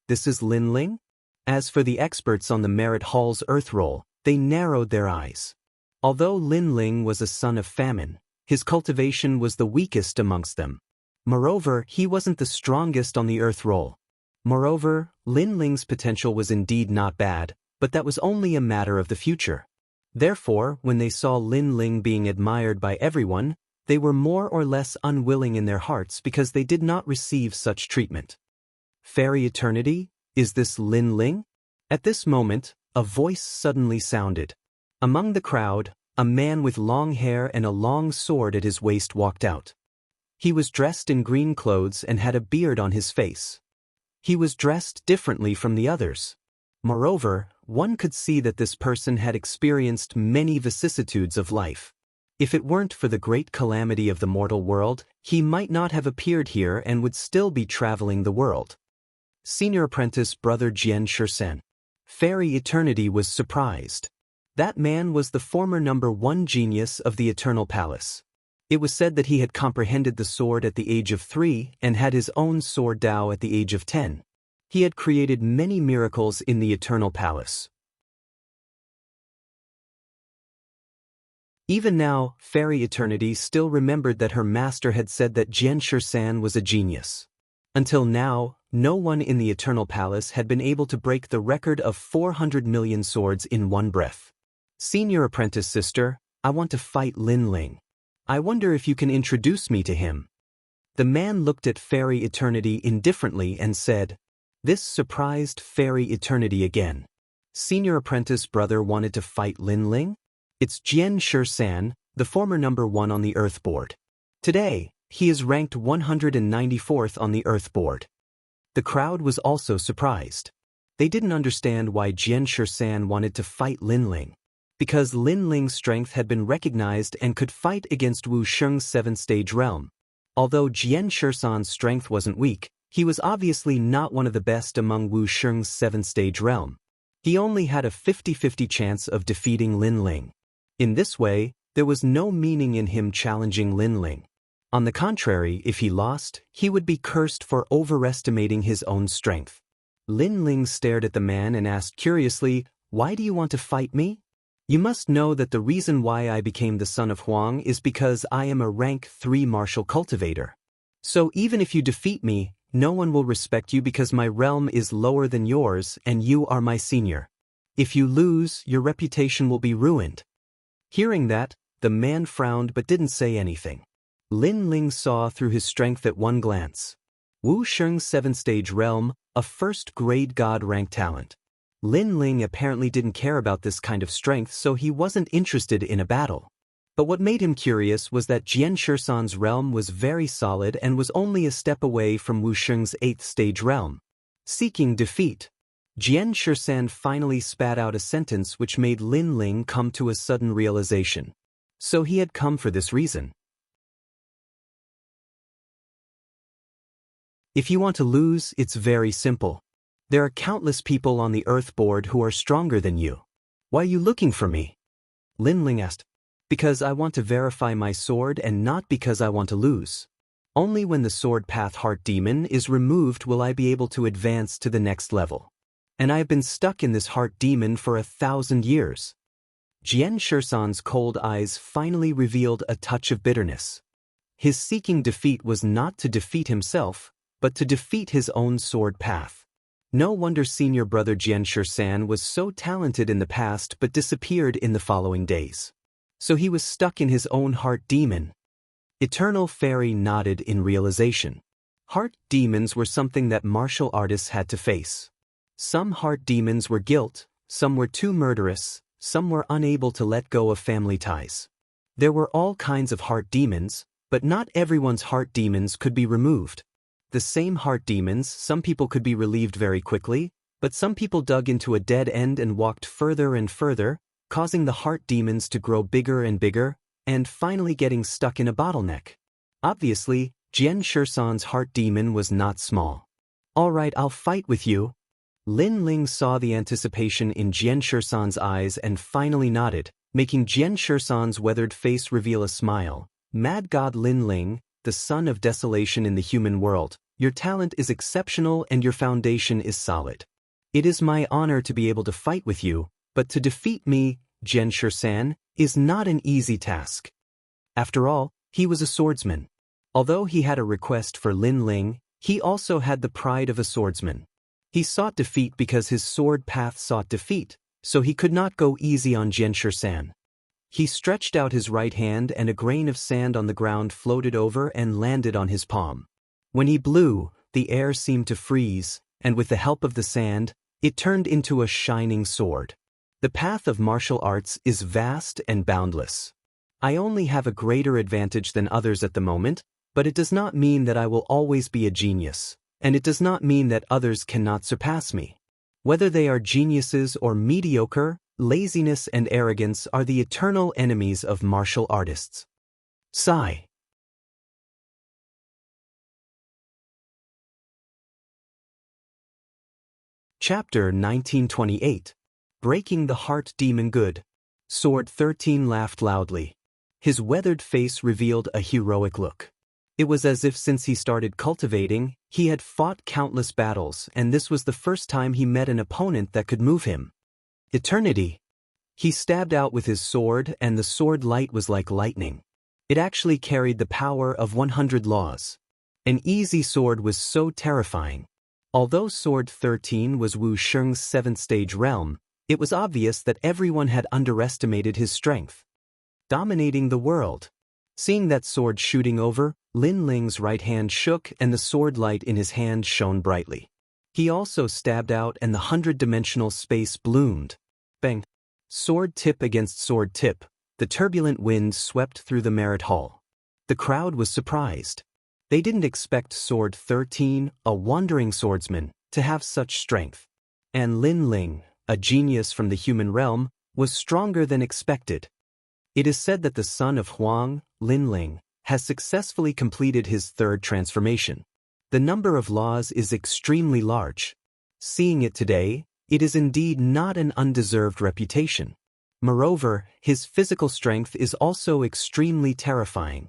[SPEAKER 1] This is Lin Ling? As for the experts on the Merit Hall's Earth Roll, they narrowed their eyes. Although Lin Ling was a son of famine, his cultivation was the weakest amongst them. Moreover, he wasn't the strongest on the Earth Roll. Moreover, Lin Ling's potential was indeed not bad, but that was only a matter of the future. Therefore, when they saw Lin Ling being admired by everyone, they were more or less unwilling in their hearts because they did not receive such treatment. "Fairy Eternity, is this Lin Ling?" At this moment, a voice suddenly sounded. Among the crowd, a man with long hair and a long sword at his waist walked out. He was dressed in green clothes and had a beard on his face. He was dressed differently from the others. Moreover, one could see that this person had experienced many vicissitudes of life. If it weren't for the great calamity of the mortal world, he might not have appeared here and would still be traveling the world. Senior Apprentice Brother Jian Shursen. Fairy Eternity was surprised. That man was the former #1 genius of the Eternal Palace. It was said that he had comprehended the sword at the age of 3 and had his own sword Dao at the age of 10. He had created many miracles in the Eternal Palace. Even now, Fairy Eternity still remembered that her master had said that Jian Shursan was a genius. Until now, no one in the Eternal Palace had been able to break the record of 400 million swords in one breath. "Senior Apprentice Sister, I want to fight Lin Ling. I wonder if you can introduce me to him." The man looked at Fairy Eternity indifferently and said. This surprised Fairy Eternity again. Senior Apprentice Brother wanted to fight Lin Ling? It's Jian Shursan, the former #1 on the Earth Board. Today, he is ranked 194th on the Earth Board. The crowd was also surprised. They didn't understand why Jian Shursan wanted to fight Lin Ling. Because Lin Ling's strength had been recognized and could fight against Wu Sheng's 7th-stage realm. Although Jian Shursan's strength wasn't weak, he was obviously not one of the best among Wu Sheng's 7th-stage realm. He only had a 50-50 chance of defeating Lin Ling. In this way, there was no meaning in him challenging Lin Ling. On the contrary, if he lost, he would be cursed for overestimating his own strength. Lin Ling stared at the man and asked curiously, "Why do you want to fight me?" "You must know that the reason why I became the son of Huang is because I am a rank 3 martial cultivator. So even if you defeat me, no one will respect you because my realm is lower than yours and you are my senior. If you lose, your reputation will be ruined." Hearing that, the man frowned but didn't say anything. Lin Ling saw through his strength at one glance. Wu Sheng's 7th-stage realm, a first-grade god-rank talent. Lin Ling apparently didn't care about this kind of strength, so he wasn't interested in a battle. But what made him curious was that Jian Shursan's realm was very solid and was only a step away from Wu Sheng's 8th-stage realm. Seeking defeat. Jian Shursan finally spat out a sentence which made Lin Ling come to a sudden realization. So he had come for this reason. If you want to lose, it's very simple. There are countless people on the Earth Board who are stronger than you. Why are you looking for me? Lin Ling asked. Because I want to verify my sword and not because I want to lose. Only when the sword path heart demon is removed will I be able to advance to the next level. And I have been stuck in this heart demon for 1,000 years. Jian Shursan's cold eyes finally revealed a touch of bitterness. His seeking defeat was not to defeat himself, but to defeat his own sword path. No wonder senior brother Jian Shursan was so talented in the past but disappeared in the following days. So he was stuck in his own heart demon. Eternal Fairy nodded in realization. Heart demons were something that martial artists had to face. Some heart demons were guilt, some were too murderous, some were unable to let go of family ties. There were all kinds of heart demons, but not everyone's heart demons could be removed. The same heart demons, some people could be relieved very quickly, But some people dug into a dead end and walked further and further, causing the heart demons to grow bigger and bigger, and finally getting stuck in a bottleneck. Obviously, Jian Shisan's heart demon was not small. "Alright, I'll fight with you." Lin Ling saw the anticipation in Jian Shisan's eyes and finally nodded, making Jian Shisan's weathered face reveal a smile. "Mad God Lin Ling, the son of desolation in the human world, your talent is exceptional and your foundation is solid. It is my honor to be able to fight with you, but to defeat me, Jian Shisan, is not an easy task." After all, he was a swordsman. Although he had a request for Lin Ling, he also had the pride of a swordsman. He sought defeat because his sword path sought defeat, so he could not go easy on Jian Shisan. He stretched out his right hand and a grain of sand on the ground floated over and landed on his palm. When he blew, the air seemed to freeze, and with the help of the sand, it turned into a shining sword. The path of martial arts is vast and boundless. I only have a greater advantage than others at the moment, but it does not mean that I will always be a genius, and it does not mean that others cannot surpass me. Whether they are geniuses or mediocre, laziness and arrogance are the eternal enemies of martial artists. Sigh. Chapter 1928. Breaking the Heart Demon Good. Sword 13 laughed loudly. His weathered face revealed a heroic look. It was as if since he started cultivating, he had fought countless battles, and this was the first time he met an opponent that could move him. Eternity. He stabbed out with his sword, and the sword light was like lightning. It actually carried the power of 100 laws. An easy sword was so terrifying. Although Sword 13 was Wu Sheng's 7th stage realm, it was obvious that everyone had underestimated his strength. Dominating the world. Seeing that sword shooting over, Lin Ling's right hand shook and the sword light in his hand shone brightly. He also stabbed out and the 100-dimensional space bloomed. Bang! Sword tip against sword tip, the turbulent wind swept through the Merit Hall. The crowd was surprised. They didn't expect Sword 13, a wandering swordsman, to have such strength. And Lin Ling, a genius from the human realm, was stronger than expected. It is said that the son of Huang, Lin Ling, has successfully completed his third transformation. The number of laws is extremely large. Seeing it today, it is indeed not an undeserved reputation. Moreover, his physical strength is also extremely terrifying.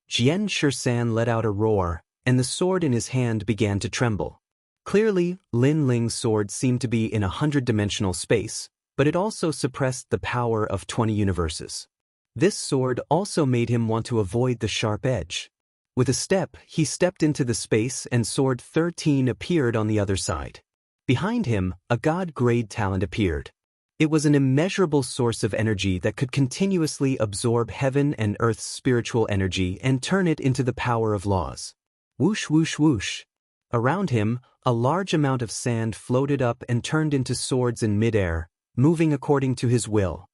[SPEAKER 1] Jian Shisan let out a roar, and the sword in his hand began to tremble. Clearly, Lin Ling's sword seemed to be in a 100-dimensional space, but it also suppressed the power of 20 universes. This sword also made him want to avoid the sharp edge. With a step, he stepped into the space and Sword 13 appeared on the other side. Behind him, a god-grade talent appeared. It was an immeasurable source of energy that could continuously absorb heaven and earth's spiritual energy and turn it into the power of laws. Whoosh whoosh whoosh. Around him, a large amount of sand floated up and turned into swords in midair, moving according to his will.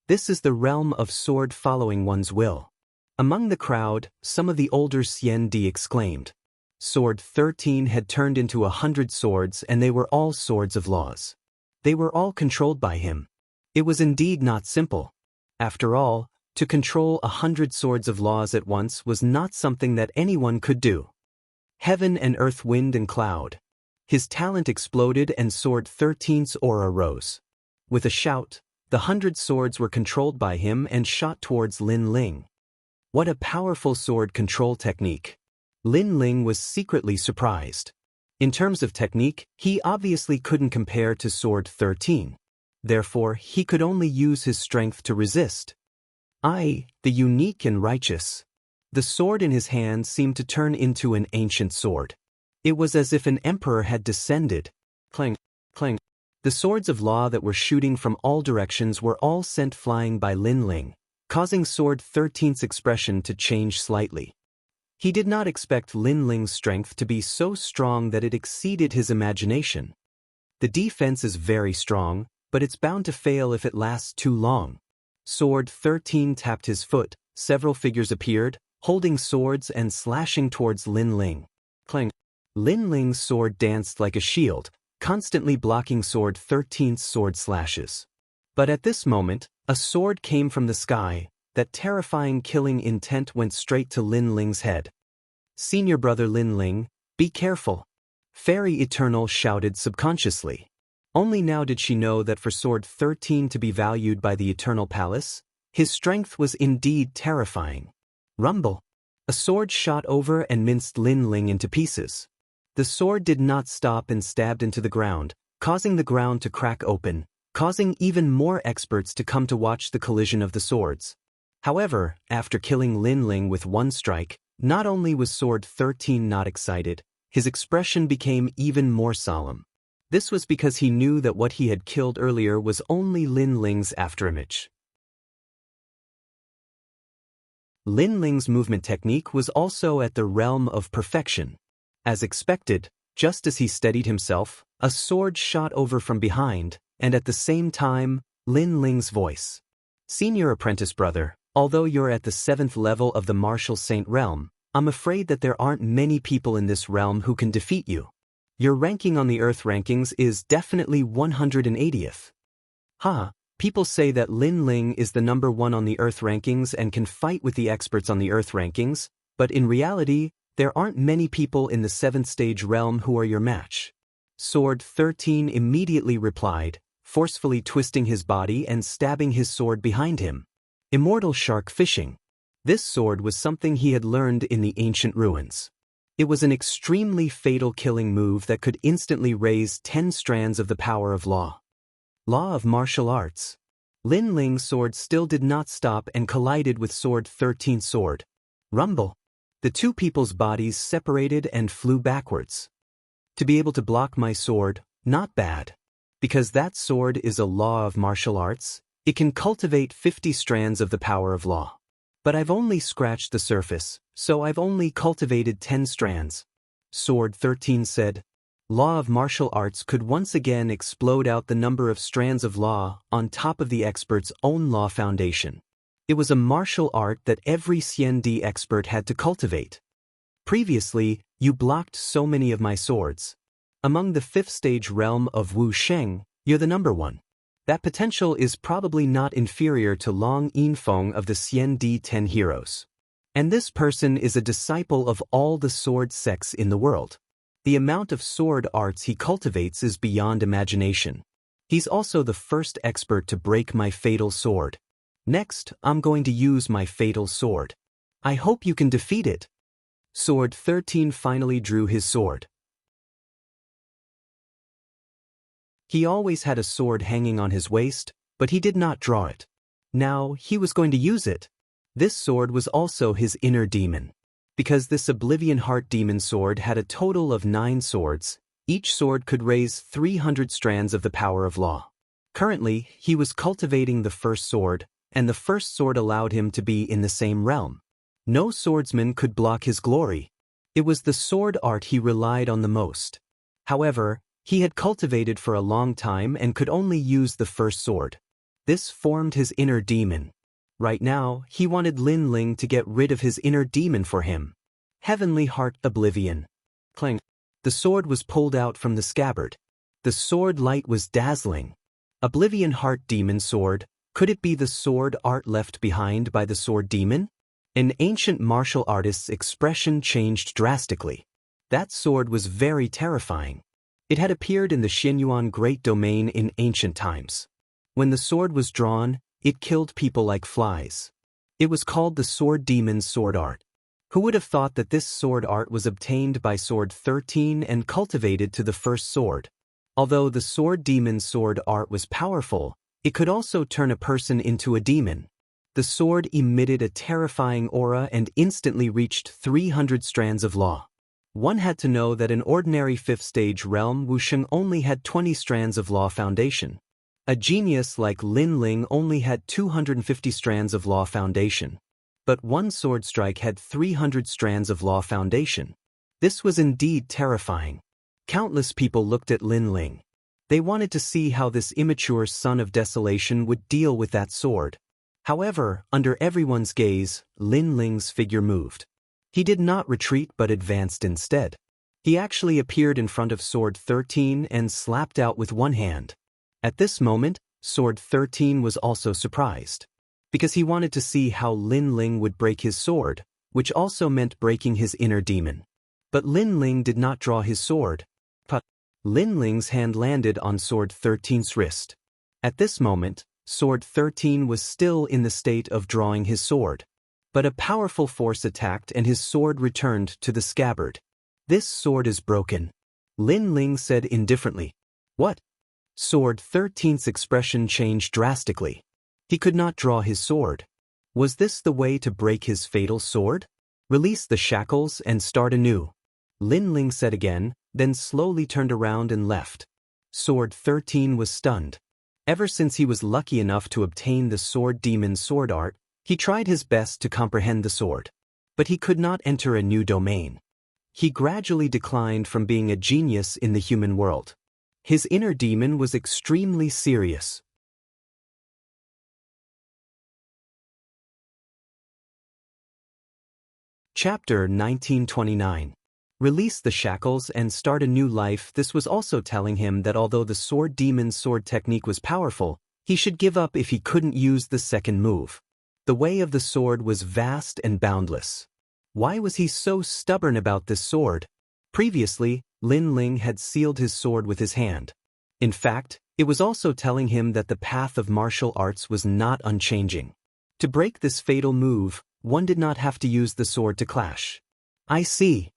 [SPEAKER 1] This is the realm of sword following one's will. Among the crowd, some of the older Xian Di exclaimed. Sword 13 had turned into 100 swords and they were all swords of laws. They were all controlled by him. It was indeed not simple. After all, to control 100 swords of laws at once was not something that anyone could do. Heaven and earth, wind and cloud. His talent exploded and Sword 13's aura rose. With a shout, the 100 swords were controlled by him and shot towards Lin Ling. What a powerful sword control technique. Lin Ling was secretly surprised. In terms of technique, he obviously couldn't compare to Sword 13. Therefore, he could only use his strength to resist. The unique and righteous. The sword in his hand seemed to turn into an ancient sword. It was as if an emperor had descended. Clang, clang. The swords of law that were shooting from all directions were all sent flying by Lin Ling, causing Sword 13's expression to change slightly. He did not expect Lin Ling's strength to be so strong that it exceeded his imagination. The defense is very strong, but it's bound to fail if it lasts too long. Sword 13 tapped his foot, several figures appeared, holding swords and slashing towards Lin Ling. Clang! Lin Ling's sword danced like a shield, constantly blocking Sword 13's sword slashes. But at this moment, a sword came from the sky. That terrifying killing intent went straight to Lin Ling's head. "Senior brother Lin Ling, be careful," Fairy Eternal shouted subconsciously. Only now did she know that for Sword 13 to be valued by the Eternal Palace, his strength was indeed terrifying. Rumble. A sword shot over and minced Lin Ling into pieces. The sword did not stop and stabbed into the ground, causing the ground to crack open, causing even more experts to come to watch the collision of the swords. However, after killing Lin Ling with one strike, not only was Sword 13 not excited, his expression became even more solemn. This was because he knew that what he had killed earlier was only Lin Ling's afterimage. Lin Ling's movement technique was also at the realm of perfection. As expected, just as he steadied himself, a sword shot over from behind, and at the same time, Lin Ling's voice. "Senior apprentice brother, although you're at the 7th level of the Martial Saint realm, I'm afraid that there aren't many people in this realm who can defeat you. Your ranking on the Earth rankings is definitely 180th. People say that Lin Ling is the number 1 on the Earth rankings and can fight with the experts on the Earth rankings, but in reality, there aren't many people in the 7th stage realm who are your match." Sword 13 immediately replied, forcefully twisting his body and stabbing his sword behind him. Immortal Shark Fishing. This sword was something he had learned in the ancient ruins. It was an extremely fatal killing move that could instantly raise 10 strands of the power of law. Law of martial arts. Lin Ling's sword still did not stop and collided with Sword 13's sword. Rumble. The two people's bodies separated and flew backwards. To be able to block my sword, not bad. Because that sword is a law of martial arts, it can cultivate 50 strands of the power of law. But I've only scratched the surface, so I've only cultivated 10 strands. Sword 13 said. Law of martial arts could once again explode out the number of strands of law on top of the expert's own law foundation. It was a martial art that every CND expert had to cultivate. Previously, you blocked so many of my swords. Among the 5th stage realm of Wu Sheng, you're the number 1. That potential is probably not inferior to Long Yinfeng of the CND 10 heroes. And this person is a disciple of all the sword sects in the world. The amount of sword arts he cultivates is beyond imagination. He's also the first expert to break my fatal sword. Next, I'm going to use my fatal sword. I hope you can defeat it. Sword 13 finally drew his sword. He always had a sword hanging on his waist, but he did not draw it. Now, he was going to use it. This sword was also his inner demon. Because this Oblivion Heart Demon sword had a total of 9 swords, each sword could raise 300 strands of the power of law. Currently, he was cultivating the first sword, and the first sword allowed him to be in the same realm. No swordsman could block his glory. It was the sword art he relied on the most. However, he had cultivated for a long time and could only use the first sword. This formed his inner demon. Right now, he wanted Lin Ling to get rid of his inner demon for him. Heavenly Heart Oblivion. Clang. The sword was pulled out from the scabbard. The sword light was dazzling. Oblivion Heart Demon Sword. Could it be the sword art left behind by the sword demon? An ancient martial artist's expression changed drastically. That sword was very terrifying. It had appeared in the Xinyuan Great Domain in ancient times. When the sword was drawn, it killed people like flies. It was called the Sword Demon's sword art. Who would have thought that this sword art was obtained by Sword 13 and cultivated to the first sword? Although the Sword Demon's sword art was powerful, it could also turn a person into a demon. The sword emitted a terrifying aura and instantly reached 300 strands of law. One had to know that an ordinary 5th stage realm Wusheng only had 20 strands of law foundation. A genius like Lin Ling only had 250 strands of law foundation. But one sword strike had 300 strands of law foundation. This was indeed terrifying. Countless people looked at Lin Ling. They wanted to see how this immature son of desolation would deal with that sword. However, under everyone's gaze, Lin Ling's figure moved. He did not retreat but advanced instead. He actually appeared in front of Sword 13 and slapped out with one hand. At this moment, Sword 13 was also surprised, because he wanted to see how Lin Ling would break his sword, which also meant breaking his inner demon. But Lin Ling did not draw his sword. But Lin Ling's hand landed on Sword 13's wrist. At this moment, Sword 13 was still in the state of drawing his sword. But a powerful force attacked and his sword returned to the scabbard. "This sword is broken," Lin Ling said indifferently. "What?" Sword 13's expression changed drastically. He could not draw his sword. Was this the way to break his fatal sword? "Release the shackles and start anew," Lin Ling said again, then slowly turned around and left. Sword 13 was stunned. Ever since he was lucky enough to obtain the Sword Demon's sword art, he tried his best to comprehend the sword. But he could not enter a new domain. He gradually declined from being a genius in the human world. His inner demon was extremely serious. Chapter 1929. Release the shackles and start a new life. This was also telling him that although the Sword Demon's sword technique was powerful, he should give up if he couldn't use the second move. The way of the sword was vast and boundless. Why was he so stubborn about this sword? Previously, Lin Ling had sealed his sword with his hand. In fact, it was also telling him that the path of martial arts was not unchanging. To break this fatal move, one did not have to use the sword to clash. "I see,"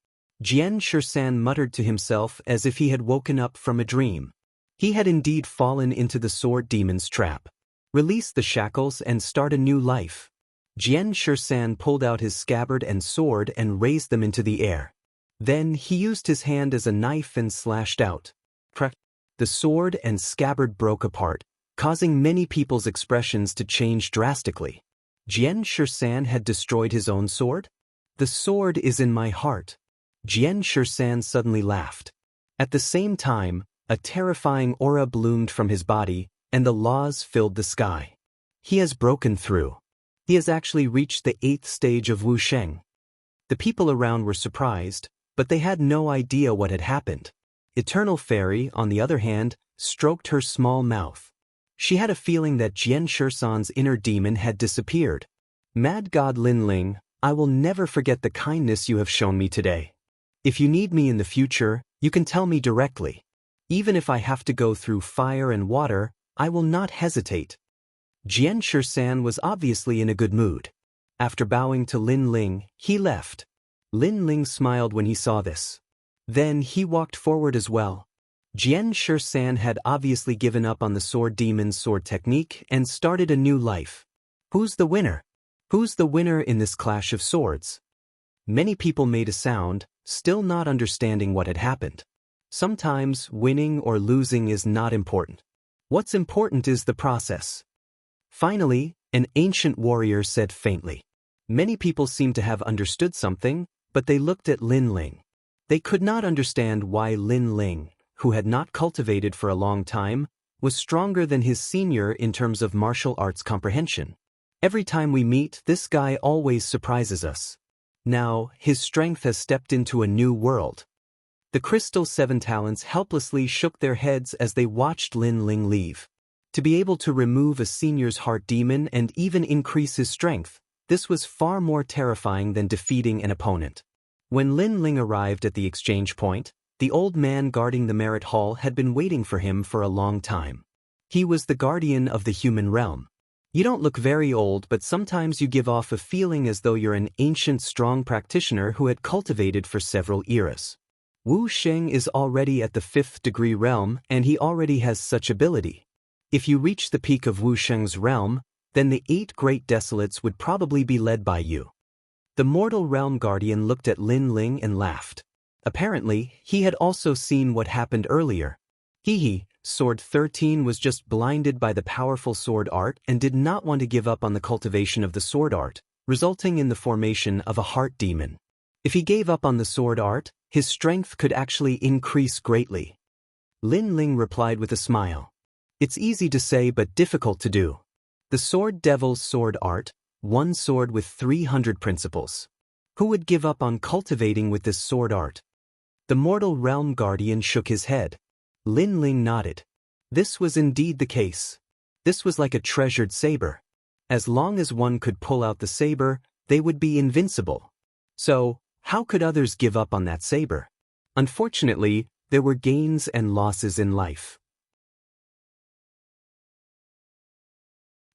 [SPEAKER 1] Jian Shisan muttered to himself as if he had woken up from a dream. He had indeed fallen into the Sword Demon's trap. Release the shackles and start a new life. Jian Shisan pulled out his scabbard and sword and raised them into the air. Then he used his hand as a knife and slashed out. Crack! The sword and scabbard broke apart, causing many people's expressions to change drastically. Jian Shisan had destroyed his own sword? "The sword is in my heart." Jian Shisan suddenly laughed. At the same time, a terrifying aura bloomed from his body, and the laws filled the sky. He has broken through. He has actually reached the 8th stage of Wusheng. The people around were surprised, but they had no idea what had happened. Eternal Fairy, on the other hand, stroked her small mouth. She had a feeling that Jian Shisan's inner demon had disappeared. "Mad God Lin Ling, I will never forget the kindness you have shown me today. If you need me in the future, you can tell me directly. Even if I have to go through fire and water, I will not hesitate." Jian Shisan was obviously in a good mood. After bowing to Lin Ling, he left. Lin Ling smiled when he saw this. Then he walked forward as well. Jian Shisan had obviously given up on the Sword Demon's sword technique and started a new life. Who's the winner? Who's the winner in this clash of swords? Many people made a sound, still not understanding what had happened. Sometimes winning or losing is not important. What's important is the process. Finally, an ancient warrior said faintly. Many people seemed to have understood something, but they looked at Lin Ling. They could not understand why Lin Ling, who had not cultivated for a long time, was stronger than his senior in terms of martial arts comprehension. Every time we meet, this guy always surprises us. Now, his strength has stepped into a new world. The Crystal Seven Talents helplessly shook their heads as they watched Lin Ling leave. To be able to remove a senior's heart demon and even increase his strength, this was far more terrifying than defeating an opponent. When Lin Ling arrived at the exchange point, the old man guarding the merit hall had been waiting for him for a long time. He was the guardian of the human realm. You don't look very old, but sometimes you give off a feeling as though you're an ancient, strong practitioner who had cultivated for several eras. Wu Sheng is already at the 5th degree realm, and he already has such ability. If you reach the peak of Wu Sheng's realm, then the 8 great desolates would probably be led by you. The mortal realm guardian looked at Lin Ling and laughed. Apparently, he had also seen what happened earlier. Sword 13 was just blinded by the powerful sword art and did not want to give up on the cultivation of the sword art, resulting in the formation of a heart demon. If he gave up on the sword art, his strength could actually increase greatly. Lin Ling replied with a smile. It's easy to say but difficult to do. The Sword Devil's sword art, one sword with 300 principles. Who would give up on cultivating with this sword art? The mortal realm guardian shook his head. Lin Ling nodded. This was indeed the case. This was like a treasured saber. As long as one could pull out the saber, they would be invincible. So, how could others give up on that saber? Unfortunately, there were gains and losses in life.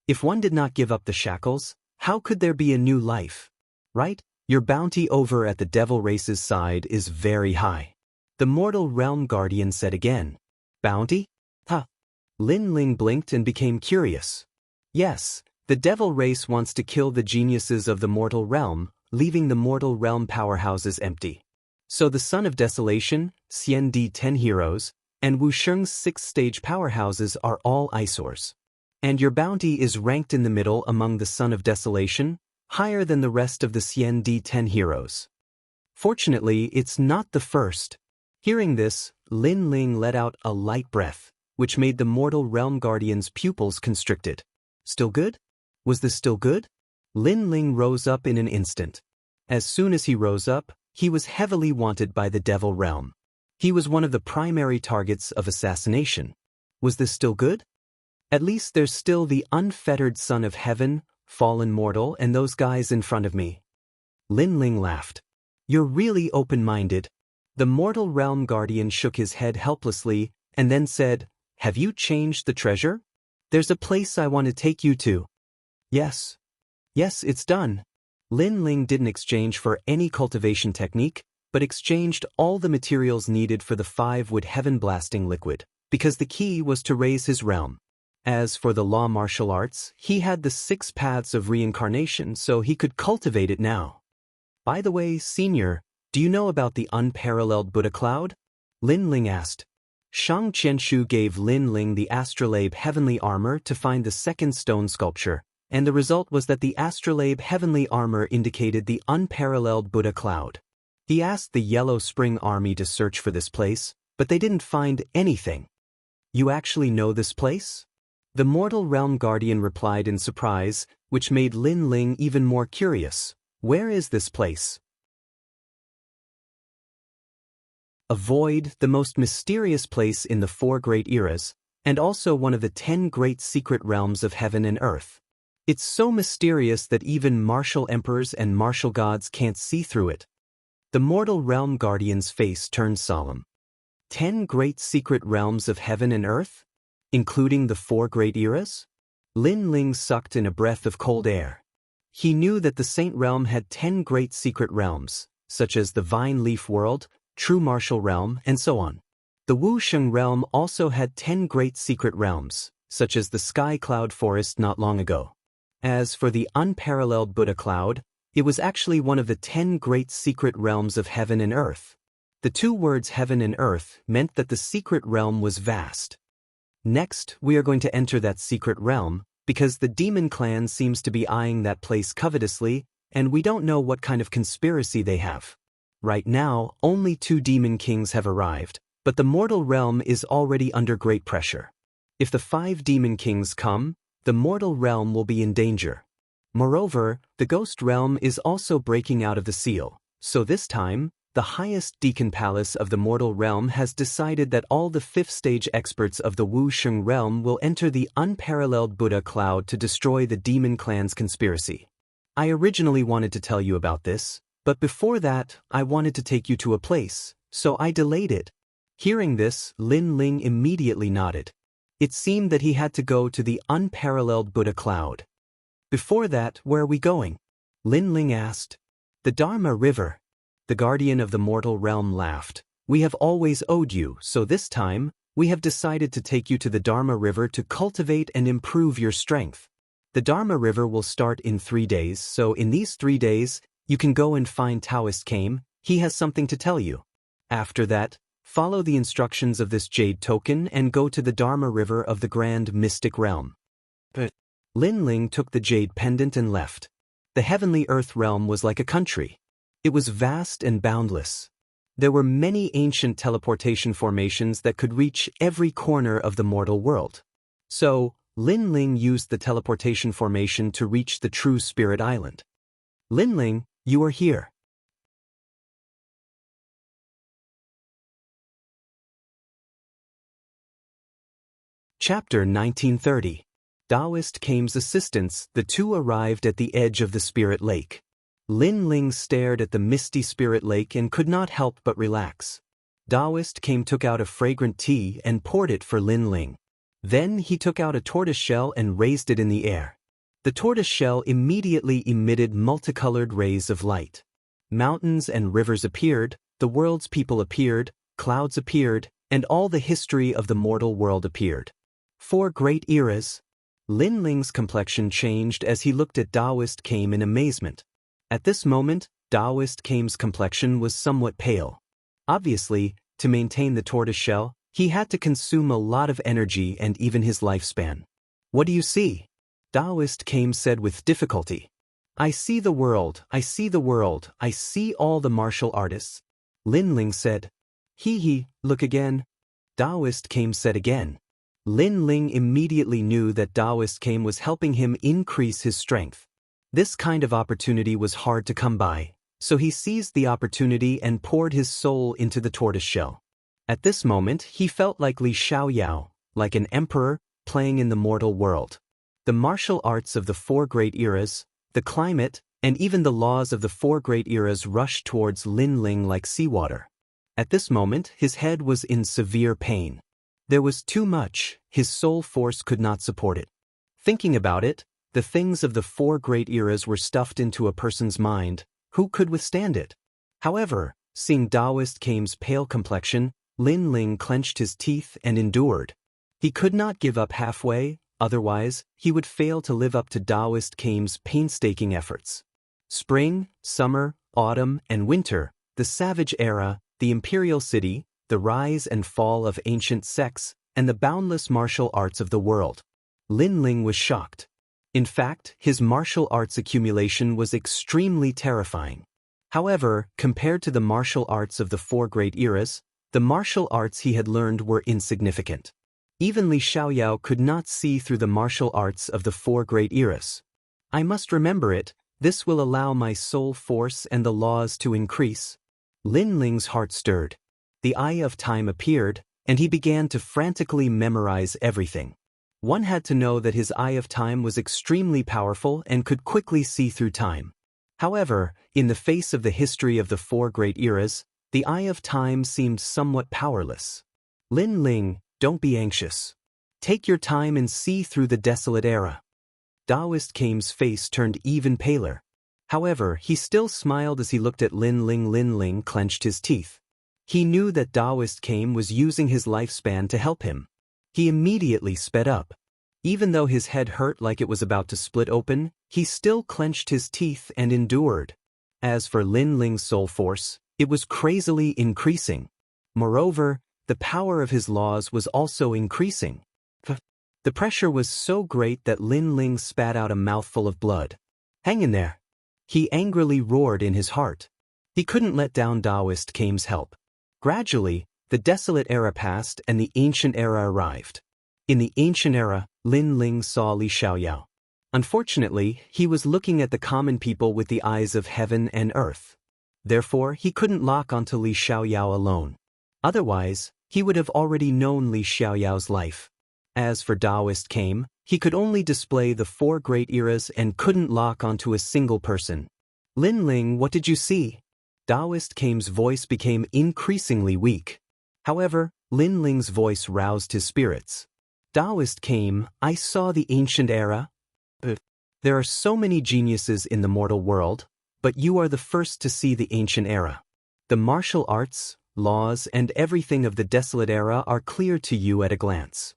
[SPEAKER 1] If one did not give up the shackles, how could there be a new life? Right? Your bounty over at the devil race's side is very high. The mortal realm guardian said again. Bounty? Huh. Lin Ling blinked and became curious. Yes, the devil race wants to kill the geniuses of the mortal realm, leaving the mortal realm powerhouses empty. So the Son of Desolation, Xian Di 10 Heroes, and Wu Sheng's 6-stage powerhouses are all eyesores. And your bounty is ranked in the middle among the Son of Desolation, higher than the rest of the Xian Di 10 Heroes. Fortunately, it's not the first. Hearing this, Lin Ling let out a light breath, which made the mortal realm guardian's pupils constricted. Still good? Was this still good? Lin Ling rose up in an instant. As soon as he rose up, he was heavily wanted by the devil realm. He was one of the primary targets of assassination. Was this still good? At least there's still the unfettered son of heaven, fallen mortal, and those guys in front of me. Lin Ling laughed. You're really open-minded. The mortal realm guardian shook his head helplessly and then said, Have you changed the treasure? There's a place I want to take you to. Yes. Yes, it's done. Lin Ling didn't exchange for any cultivation technique, but exchanged all the materials needed for the 5-wood heaven-blasting liquid, because the key was to raise his realm. As for the law martial arts, he had the 6 paths of reincarnation, so he could cultivate it now. By the way, Senior, do you know about the unparalleled Buddha cloud? Lin Ling asked. Shang Qianshu gave Lin Ling the astrolabe heavenly armor to find the 2nd stone sculpture, and the result was that the astrolabe heavenly armor indicated the unparalleled Buddha cloud. He asked the Yellow Spring Army to search for this place, but they didn't find anything. You actually know this place? The mortal realm guardian replied in surprise, which made Lin Ling even more curious. Where is this place? A void, the most mysterious place in the 4 great eras, and also one of the 10 great secret realms of heaven and earth. It's so mysterious that even martial emperors and martial gods can't see through it. The mortal realm guardian's face turned solemn. 10 great secret realms of heaven and earth? Including the 4 great eras? Lin Ling sucked in a breath of cold air. He knew that the Saint Realm had 10 great secret realms, such as the Vine Leaf World, True Martial Realm, and so on. The Wu Sheng Realm also had 10 great secret realms, such as the Sky Cloud Forest not long ago. As for the unparalleled Buddha Cloud, it was actually one of the 10 great secret realms of heaven and earth. The 2 words heaven and earth meant that the secret realm was vast. Next, we are going to enter that secret realm, because the demon clan seems to be eyeing that place covetously, and we don't know what kind of conspiracy they have. Right now, only 2 demon kings have arrived, but the mortal realm is already under great pressure. If the 5 demon kings come, the mortal realm will be in danger. Moreover, the ghost realm is also breaking out of the seal, so this time, the highest deacon palace of the mortal realm has decided that all the 5th stage experts of the Wu Sheng realm will enter the unparalleled Buddha cloud to destroy the demon clan's conspiracy. I originally wanted to tell you about this, but before that, I wanted to take you to a place, so I delayed it. Hearing this, Lin Ling immediately nodded. It seemed that he had to go to the unparalleled Buddha cloud. Before that, where are we going? Lin Ling asked. The Dharma River. The guardian of the mortal realm laughed. We have always owed you, so this time, we have decided to take you to the Dharma River to cultivate and improve your strength. The Dharma River will start in 3 days, so in these 3 days, you can go and find Taoist Kame. He has something to tell you. After that, follow the instructions of this jade token and go to the Dharma River of the Grand Mystic Realm. But Lin Ling took the jade pendant and left. The heavenly earth realm was like a country. It was vast and boundless. There were many ancient teleportation formations that could reach every corner of the mortal world. So, Lin Ling used the teleportation formation to reach the true spirit island. Lin Ling, you are here. Chapter 1930. Taoist Kame's assistants. The two arrived at the edge of the spirit lake. Lin Ling stared at the misty spirit lake and could not help but relax. Taoist Kame took out a fragrant tea and poured it for Lin Ling. Then he took out a tortoise shell and raised it in the air. The tortoise shell immediately emitted multicolored rays of light. Mountains and rivers appeared, the world's people appeared, clouds appeared, and all the history of the mortal world appeared. 4 great eras. Lin Ling's complexion changed as he looked at Taoist Kame in amazement. At this moment, Taoist Kame's complexion was somewhat pale. Obviously, to maintain the tortoise shell, he had to consume a lot of energy and even his lifespan. What do you see? Taoist Kame said with difficulty. I see the world, I see the world, I see all the martial artists. Lin Ling said. He, look again. Taoist Kame said again. Lin Ling immediately knew that Taoist Kame was helping him increase his strength. This kind of opportunity was hard to come by, so he seized the opportunity and poured his soul into the tortoise shell. At this moment, he felt like Li Xiaoyao, like an emperor, playing in the mortal world. The martial arts of the 4 great eras, the climate, and even the laws of the 4 great eras rushed towards Lin Ling like seawater. At this moment, his head was in severe pain. There was too much, his soul force could not support it. Thinking about it, the things of the 4 great eras were stuffed into a person's mind. Who could withstand it? However, seeing Taoist Kame's pale complexion, Lin Ling clenched his teeth and endured. He could not give up halfway, otherwise, he would fail to live up to Taoist Kame's painstaking efforts. Spring, summer, autumn, and winter, the savage era, the imperial city, the rise and fall of ancient sects, and the boundless martial arts of the world. Lin Ling was shocked. In fact, his martial arts accumulation was extremely terrifying. However, compared to the martial arts of the 4 great eras, the martial arts he had learned were insignificant. Even Li Xiaoyao could not see through the martial arts of the 4 great eras. I must remember it, this will allow my soul force and the laws to increase. Lin Ling's heart stirred. The Eye of Time appeared, and he began to frantically memorize everything. One had to know that his Eye of Time was extremely powerful and could quickly see through time. However, in the face of the history of the 4 great eras, the Eye of Time seemed somewhat powerless. Lin Ling, don't be anxious. Take your time and see through the desolate era. Taoist Kame's face turned even paler. However, he still smiled as he looked at Lin Ling. Lin Ling clenched his teeth. He knew that Taoist Kame was using his lifespan to help him. He immediately sped up. Even though his head hurt like it was about to split open, he still clenched his teeth and endured. As for Lin Ling's soul force, it was crazily increasing. Moreover, the power of his laws was also increasing. The pressure was so great that Lin Ling spat out a mouthful of blood. Hang in there. He angrily roared in his heart. He couldn't let down Taoist Kame's help. Gradually, the desolate era passed and the ancient era arrived. In the ancient era, Lin Ling saw Li Xiaoyao. Unfortunately, he was looking at the common people with the eyes of heaven and earth. Therefore, he couldn't lock onto Li Xiaoyao alone. Otherwise, he would have already known Li Xiaoyao's life. As for Taoist Kame, he could only display the 4 great eras and couldn't lock onto a single person. Lin Ling, what did you see? Taoist Kame's voice became increasingly weak. However, Lin Ling's voice roused his spirits. Taoist Kame, I saw the ancient era. There are so many geniuses in the mortal world, but you are the first to see the ancient era. The martial arts, laws, and everything of the desolate era are clear to you at a glance.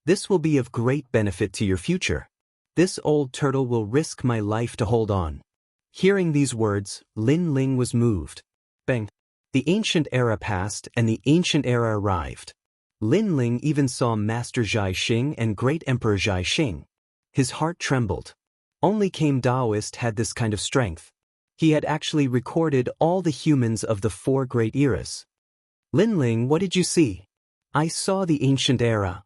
[SPEAKER 1] This will be of great benefit to your future. This old turtle will risk my life to hold on. Hearing these words, Lin Ling was moved. Bang! The ancient era passed and the ancient era arrived. Lin Ling even saw Master Zhai Xing and Great Emperor Zhai Xing. His heart trembled. Only Kame Taoist had this kind of strength. He had actually recorded all the humans of the 4 great eras. Lin Ling, what did you see? I saw the ancient era.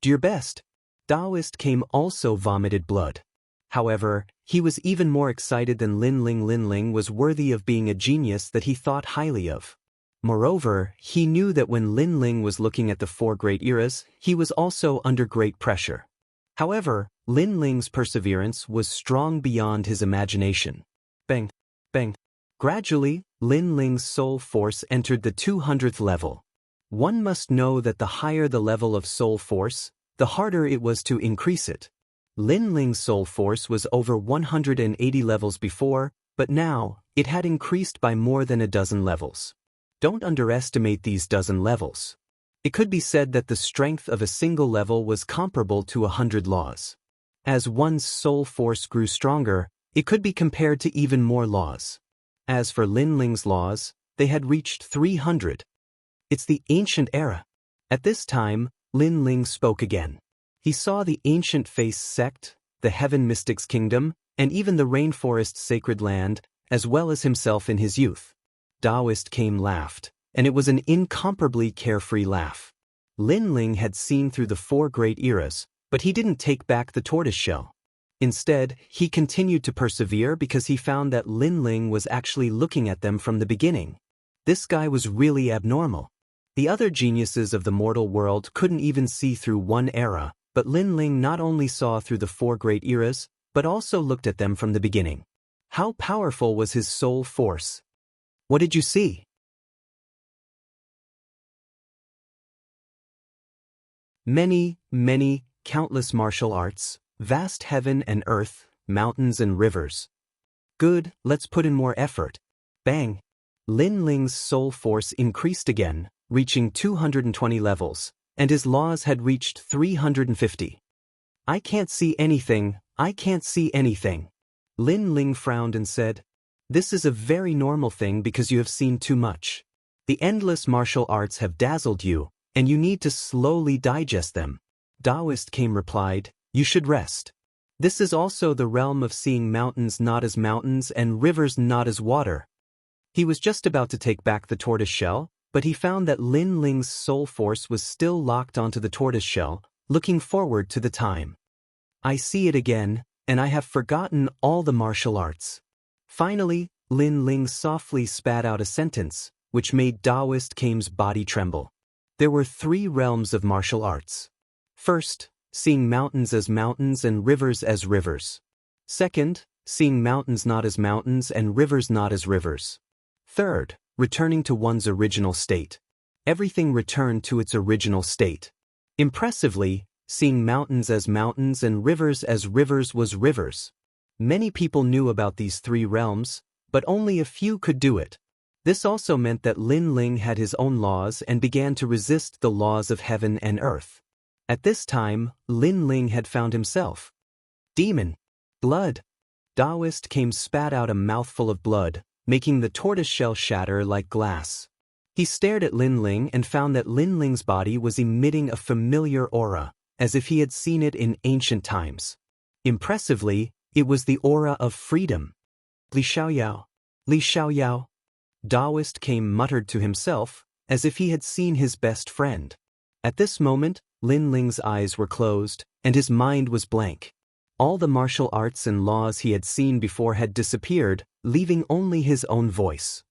[SPEAKER 1] Do your best. Taoist Kame also vomited blood. However, he was even more excited than Lin Ling. Lin Ling was worthy of being a genius that he thought highly of. Moreover, he knew that when Lin Ling was looking at the four great eras, he was also under great pressure. However, Lin Ling's perseverance was strong beyond his imagination. Bang, bang. Gradually, Lin Ling's soul force entered the 200th level. One must know that the higher the level of soul force, the harder it was to increase it. Lin Ling's soul force was over 180 levels before, but now, it had increased by more than a dozen levels. Don't underestimate these dozen levels. It could be said that the strength of a single level was comparable to 100 laws. As one's soul force grew stronger, it could be compared to even more laws. As for Lin Ling's laws, they had reached 300. It's the ancient era. At this time, Lin Ling spoke again. He saw the ancient face sect, the heaven mystics kingdom, and even the rainforest sacred land, as well as himself in his youth. Taoist came laughed, and it was an incomparably carefree laugh. Lin Ling had seen through the four great eras, but he didn't take back the tortoiseshell. Instead, he continued to persevere because he found that Lin Ling was actually looking at them from the beginning. This guy was really abnormal. The other geniuses of the mortal world couldn't even see through one era, but Lin Ling not only saw through the four great eras, but also looked at them from the beginning. How powerful was his soul force? What did you see? Many, countless martial arts, vast heaven and earth, mountains and rivers. Good, let's put in more effort. Bang! Lin Ling's soul force increased again, reaching 220 levels, and his laws had reached 350. I can't see anything, I can't see anything. Lin Ling frowned and said, "This is a very normal thing because you have seen too much. The endless martial arts have dazzled you, and you need to slowly digest them." Taoist came replied, "You should rest. This is also the realm of seeing mountains not as mountains and rivers not as water." He was just about to take back the tortoise shell, but he found that Lin Ling's soul force was still locked onto the tortoise shell, looking forward to the time. "I see it again, and I have forgotten all the martial arts." Finally, Lin Ling softly spat out a sentence, which made Taoist Kame's body tremble. There were 3 realms of martial arts. First, seeing mountains as mountains and rivers as rivers. Second, seeing mountains not as mountains and rivers not as rivers. Third, returning to one's original state. Everything returned to its original state. Impressively, seeing mountains as mountains and rivers as rivers was rivers. Many people knew about these 3 realms, but only a few could do it. This also meant that Lin Ling had his own laws and began to resist the laws of heaven and earth. At this time, Lin Ling had found himself. Demon. Blood. Taoist Kame spat out a mouthful of blood, making the tortoiseshell shatter like glass. He stared at Lin Ling and found that Lin Ling's body was emitting a familiar aura, as if he had seen it in ancient times. Impressively, it was the aura of freedom. Li Xiaoyao. Li Xiaoyao. Taoist Kame muttered to himself, as if he had seen his best friend. At this moment, Lin Ling's eyes were closed, and his mind was blank. All the martial arts and laws he had seen before had disappeared, leaving only his own voice.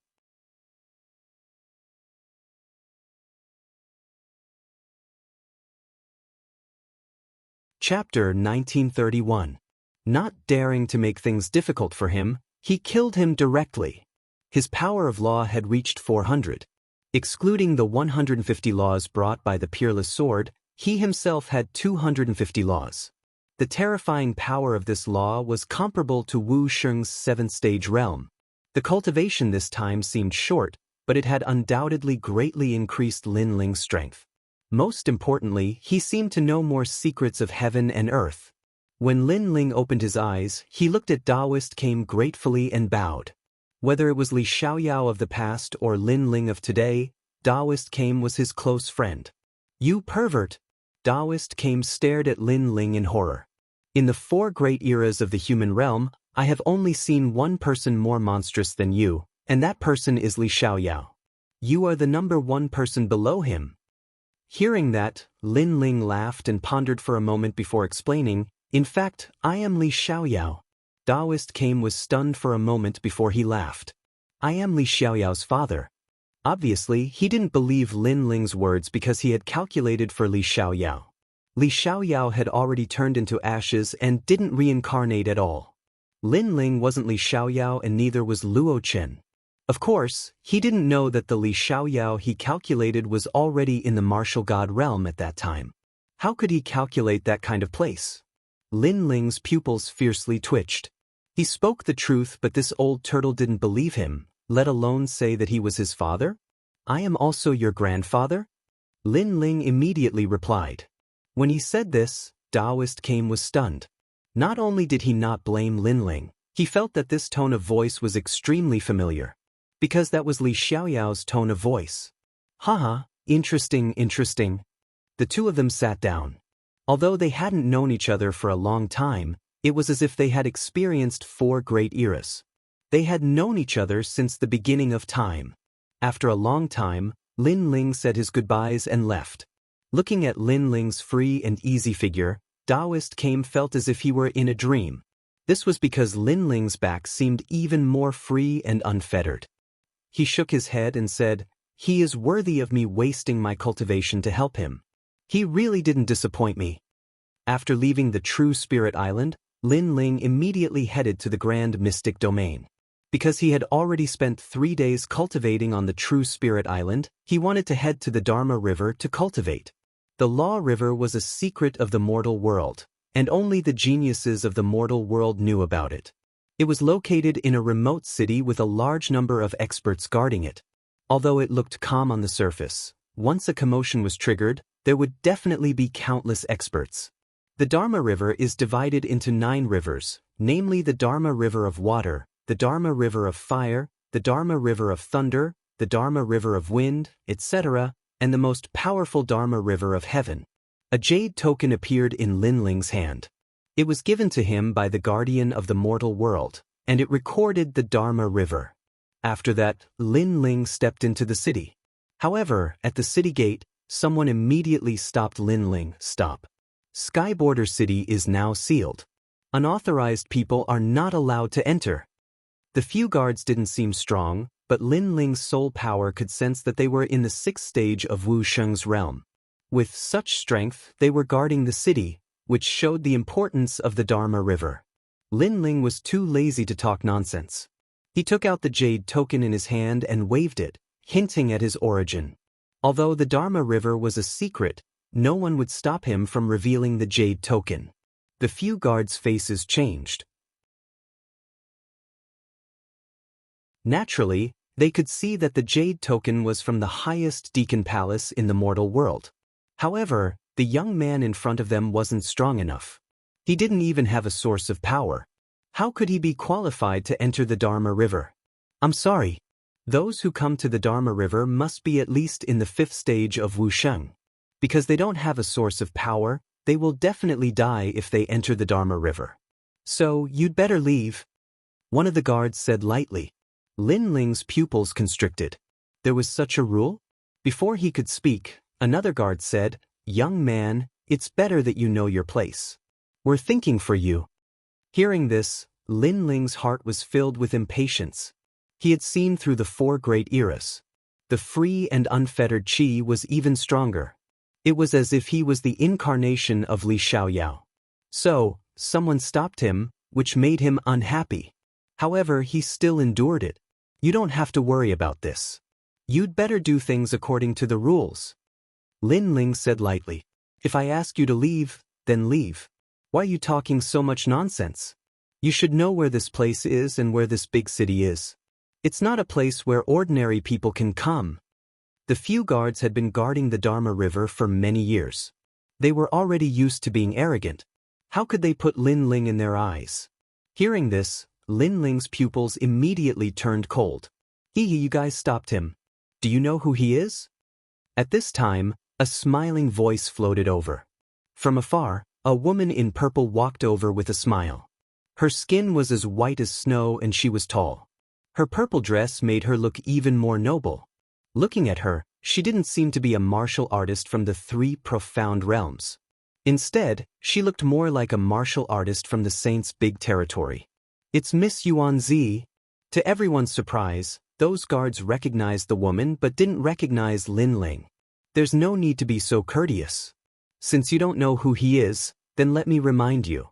[SPEAKER 1] Chapter 1931. Not daring to make things difficult for him, he killed him directly. His power of law had reached 400. Excluding the 150 laws brought by the peerless sword, he himself had 250 laws. The terrifying power of this law was comparable to Wu Sheng's 7th-stage realm. The cultivation this time seemed short, but it had undoubtedly greatly increased Lin Ling's strength. Most importantly, he seemed to know more secrets of heaven and earth. When Lin Ling opened his eyes, he looked at Taoist Kame gratefully and bowed. Whether it was Li Xiaoyao of the past or Lin Ling of today, Taoist Kame was his close friend. "You pervert!" Taoist Kame stared at Lin Ling in horror. "In the 4 great eras of the human realm, I have only seen one person more monstrous than you, and that person is Li Xiaoyao. You are the number 1 person below him." Hearing that, Lin Ling laughed and pondered for a moment before explaining, "In fact, I am Li Xiaoyao." Taoist Kame was stunned for a moment before he laughed. "I am Li Xiaoyao's father." Obviously, he didn't believe Lin Ling's words because he had calculated for Li Xiaoyao. Li Xiaoyao had already turned into ashes and didn't reincarnate at all. Lin Ling wasn't Li Xiaoyao and neither was Luo Chen. Of course, he didn't know that the Li Xiaoyao he calculated was already in the martial god realm at that time. How could he calculate that kind of place? Lin Ling's pupils fiercely twitched. He spoke the truth, but this old turtle didn't believe him, let alone say that he was his father? I am also your grandfather? Lin Ling immediately replied. When he said this, Taoist Kame was stunned. Not only did he not blame Lin Ling, he felt that this tone of voice was extremely familiar. Because that was Li Xiaoyao's tone of voice. Haha, interesting. The two of them sat down. Although they hadn't known each other for a long time, it was as if they had experienced 4 great eras. They had known each other since the beginning of time. After a long time, Lin Ling said his goodbyes and left. Looking at Lin Ling's free and easy figure, Taoist Kame felt as if he were in a dream. This was because Lin Ling's back seemed even more free and unfettered. He shook his head and said, "He is worthy of me wasting my cultivation to help him. He really didn't disappoint me." After leaving the True Spirit Island, Lin Ling immediately headed to the Grand Mystic Domain. Because he had already spent 3 days cultivating on the True Spirit Island, he wanted to head to the Dharma River to cultivate. The Law River was a secret of the mortal world, and only the geniuses of the mortal world knew about it. It was located in a remote city with a large number of experts guarding it. Although it looked calm on the surface, once a commotion was triggered, there would definitely be countless experts. The Dharma River is divided into 9 rivers, namely the Dharma River of Water, the Dharma River of Fire, the Dharma River of Thunder, the Dharma River of Wind, etc., and the most powerful Dharma River of Heaven. A jade token appeared in Lin Ling's hand. It was given to him by the guardian of the mortal world, and it recorded the Dharma River. After that, Lin Ling stepped into the city. However, at the city gate, someone immediately stopped Lin Ling. Stop. Sky Border City is now sealed. Unauthorized people are not allowed to enter. The few guards didn't seem strong, but Lin Ling's soul power could sense that they were in the 6th stage of Wu Sheng's realm. With such strength, they were guarding the city, which showed the importance of the Dharma River. Lin Ling was too lazy to talk nonsense. He took out the jade token in his hand and waved it, hinting at his origin. Although the Dharma River was a secret, no one would stop him from revealing the jade token. The few guards' faces changed. Naturally, they could see that the jade token was from the highest Deacon Palace in the mortal world. However, the young man in front of them wasn't strong enough. He didn't even have a source of power. How could he be qualified to enter the Dharma River? I'm sorry. Those who come to the Dharma River must be at least in the 5th stage of Wu Sheng. Because they don't have a source of power, they will definitely die if they enter the Dharma River. So, you'd better leave. One of the guards said lightly. Lin Ling's pupils constricted. There was such a rule? Before he could speak, another guard said, "Young man, it's better that you know your place. We're thinking for you." Hearing this, Lin Ling's heart was filled with impatience. He had seen through the 4 great eras. The free and unfettered qi was even stronger. It was as if he was the incarnation of Li Xiaoyao. So, someone stopped him, which made him unhappy. However, he still endured it. You don't have to worry about this. You'd better do things according to the rules. Lin Ling said lightly. If I ask you to leave, then leave. Why are you talking so much nonsense? You should know where this place is and where this big city is. It's not a place where ordinary people can come. The few guards had been guarding the Dharma River for many years. They were already used to being arrogant. How could they put Lin Ling in their eyes? Hearing this, Lin Ling's pupils immediately turned cold. You guys stopped him. Do you know who he is? At this time, a smiling voice floated over. From afar, a woman in purple walked over with a smile. Her skin was as white as snow and she was tall. Her purple dress made her look even more noble. Looking at her, she didn't seem to be a martial artist from the 3 profound realms. Instead, she looked more like a martial artist from the Saints' big territory. It's Miss Yuan Zi. To everyone's surprise, Those guards recognized the woman but didn't recognize Lin Ling. There's no need to be so courteous. Since you don't know who he is, then let me remind you.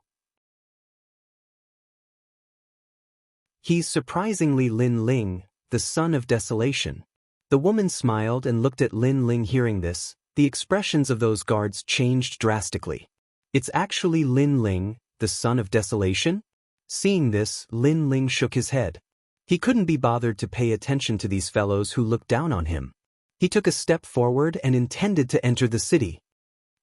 [SPEAKER 1] He's surprisingly Lin Ling, the son of desolation. The woman smiled and looked at Lin Ling. Hearing this, the expressions of those guards changed drastically. It's actually Lin Ling, the son of desolation? Seeing this, Lin Ling shook his head. He couldn't be bothered to pay attention to these fellows who looked down on him. He took a step forward and intended to enter the city.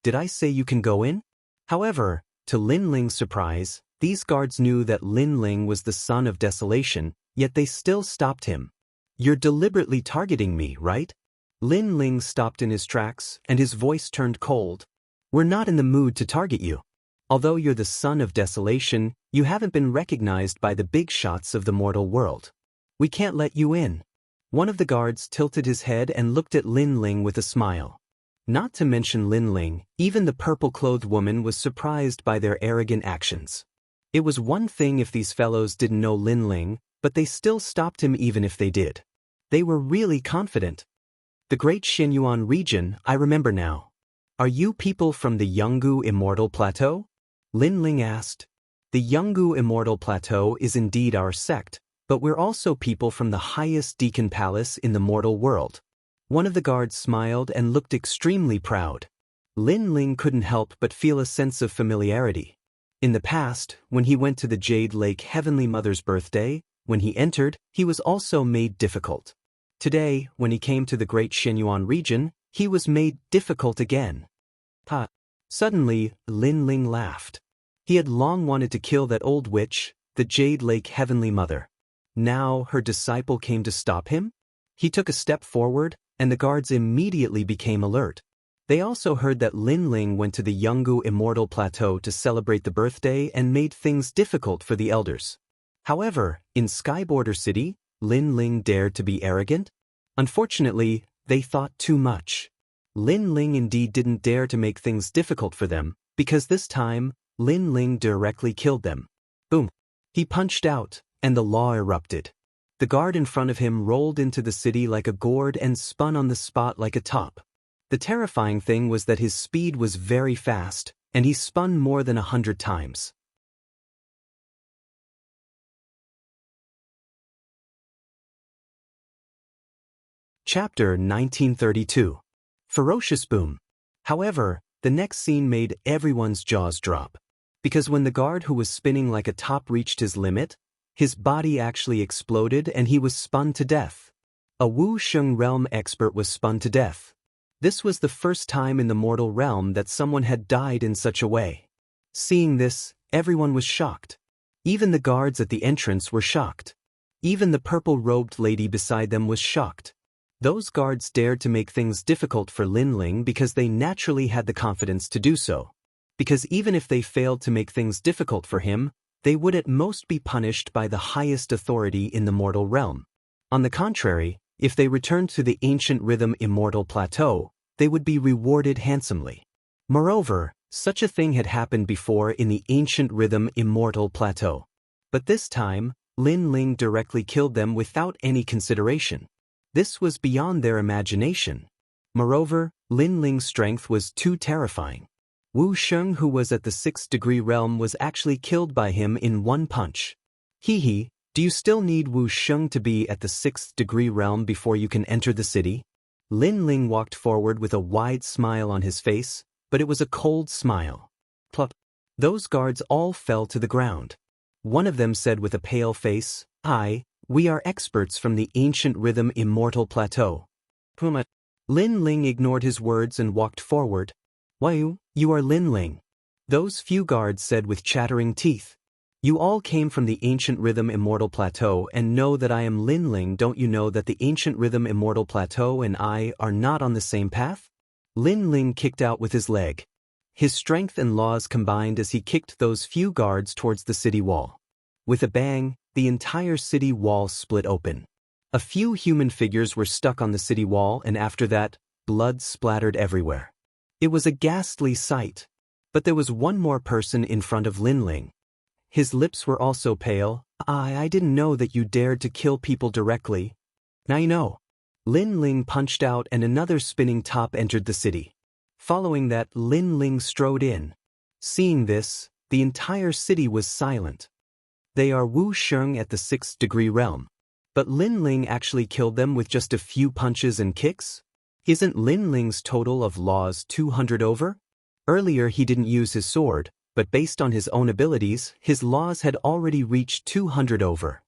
[SPEAKER 1] Did I say you can go in? However, to Lin Ling's surprise, these guards knew that Lin Ling was the son of desolation, yet they still stopped him. You're deliberately targeting me, right? Lin Ling stopped in his tracks, and his voice turned cold. We're not in the mood to target you. Although you're the son of desolation, you haven't been recognized by the big shots of the mortal world. We can't let you in. One of the guards tilted his head and looked at Lin Ling with a smile. Not to mention Lin Ling, even the purple-clothed woman was surprised by their arrogant actions. It was one thing if these fellows didn't know Lin Ling, but they still stopped him even if they did. They were really confident. The Great Xinyuan region, I remember now. Are you people from the Yungu Immortal Plateau? Lin Ling asked. The Yungu Immortal Plateau is indeed our sect, but we're also people from the highest Deacon Palace in the mortal world. One of the guards smiled and looked extremely proud. Lin Ling couldn't help but feel a sense of familiarity. In the past, when he went to the Jade Lake Heavenly Mother's birthday, when he entered, he was also made difficult. Today, when he came to the Great Xinyuan region, he was made difficult again. Ha! Suddenly, Lin Ling laughed. He had long wanted to kill that old witch, the Jade Lake Heavenly Mother. Now her disciple came to stop him? He took a step forward, and the guards immediately became alert. They also heard that Lin Ling went to the Yungu Immortal Plateau to celebrate the birthday and made things difficult for the elders. However, in Skyborder City, Lin Ling dared to be arrogant? Unfortunately, they thought too much. Lin Ling indeed didn't dare to make things difficult for them, because this time, Lin Ling directly killed them. Boom! He punched out, and the law erupted. The guard in front of him rolled into the city like a gourd and spun on the spot like a top. The terrifying thing was that his speed was very fast, and he spun more than 100 times. Chapter 1932. Ferocious Boom. However, the next scene made everyone's jaws drop. Because when the guard who was spinning like a top reached his limit, his body actually exploded and he was spun to death. A Wu Sheng realm expert was spun to death. This was the first time in the mortal realm that someone had died in such a way. Seeing this, everyone was shocked. Even the guards at the entrance were shocked. Even the purple-robed lady beside them was shocked. Those guards dared to make things difficult for Lin Ling because they naturally had the confidence to do so. Because even if they failed to make things difficult for him, they would at most be punished by the highest authority in the mortal realm. On the contrary, if they returned to the ancient rhythm Immortal Plateau, they would be rewarded handsomely. Moreover, such a thing had happened before in the ancient rhythm Immortal Plateau. But this time, Lin Ling directly killed them without any consideration. This was beyond their imagination. Moreover, Lin Ling's strength was too terrifying. Wu Sheng, who was at the 6th degree realm, was actually killed by him in one punch. Hee, do you still need Wu Sheng to be at the 6th degree realm before you can enter the city? Lin Ling walked forward with a wide smile on his face, but it was a cold smile. Plop. Those guards all fell to the ground. One of them said with a pale face, We are experts from the ancient rhythm Immortal Plateau. Puma. Lin Ling ignored his words and walked forward. Why, you are Lin Ling. Those few guards said with chattering teeth. You all came from the ancient rhythm Immortal Plateau and know that I am Lin Ling. Don't you know that the ancient rhythm Immortal Plateau and I are not on the same path? Lin Ling kicked out with his leg. His strength and laws combined as he kicked those few guards towards the city wall. With a bang, the entire city wall split open. A few human figures were stuck on the city wall, and after that, blood splattered everywhere. It was a ghastly sight. But there was one more person in front of Lin Ling. His lips were also pale. I didn't know that you dared to kill people directly. I know. Lin Ling punched out and another spinning top entered the city. Following that, Lin Ling strode in. Seeing this, the entire city was silent. They are Wu Sheng at the 6th degree realm. But Lin Ling actually killed them with just a few punches and kicks? Isn't Lin Ling's total of laws 200 over? Earlier he didn't use his sword, but based on his own abilities, his laws had already reached 200 over.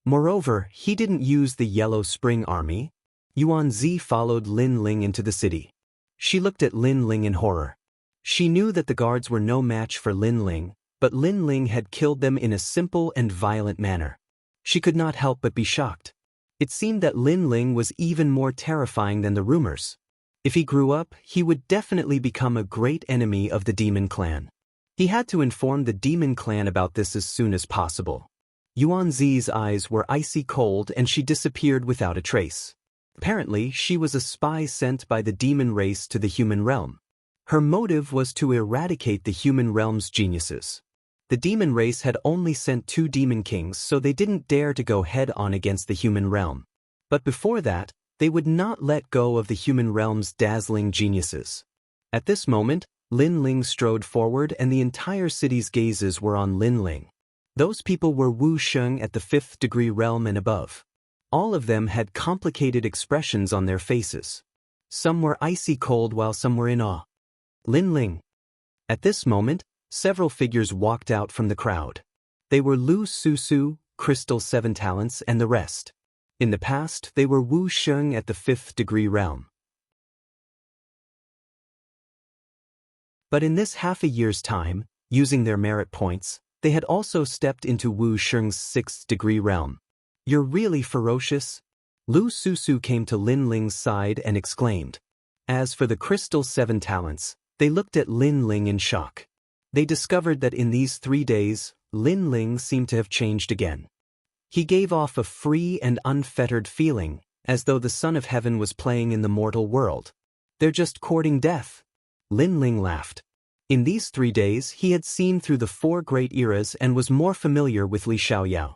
[SPEAKER 1] Moreover, he didn't use the Yellow Spring Army. Yuan Zi followed Lin Ling into the city. She looked at Lin Ling in horror. She knew that the guards were no match for Lin Ling, but Lin Ling had killed them in a simple and violent manner. She could not help but be shocked. It seemed that Lin Ling was even more terrifying than the rumors. If he grew up, he would definitely become a great enemy of the Demon Clan. He had to inform the Demon Clan about this as soon as possible. Yuan Zi's eyes were icy cold and she disappeared without a trace. Apparently, she was a spy sent by the demon race to the human realm. Her motive was to eradicate the human realm's geniuses. The demon race had only sent 2 demon kings, so they didn't dare to go head-on against the human realm. But before that, they would not let go of the human realm's dazzling geniuses. At this moment, Lin Ling strode forward and the entire city's gazes were on Lin Ling. Those people were Wu Sheng at the 5th degree realm and above. All of them had complicated expressions on their faces. Some were icy cold while some were in awe. Lin Ling. At this moment, several figures walked out from the crowd. They were Lu Susu, Crystal 7 Talents and the rest. In the past, they were Wu Sheng at the 5th degree realm. But in this half a year's time, using their merit points, they had also stepped into Wu Sheng's 6th degree realm. You're really ferocious? Lu Susu came to Lin Ling's side and exclaimed. As for the Crystal 7 Talents, they looked at Lin Ling in shock. They discovered that in these 3 days, Lin Ling seemed to have changed again. He gave off a free and unfettered feeling, as though the Son of Heaven was playing in the mortal world. They're just courting death. Lin Ling laughed. In these 3 days, he had seen through the 4 great eras and was more familiar with Li Xiaoyao.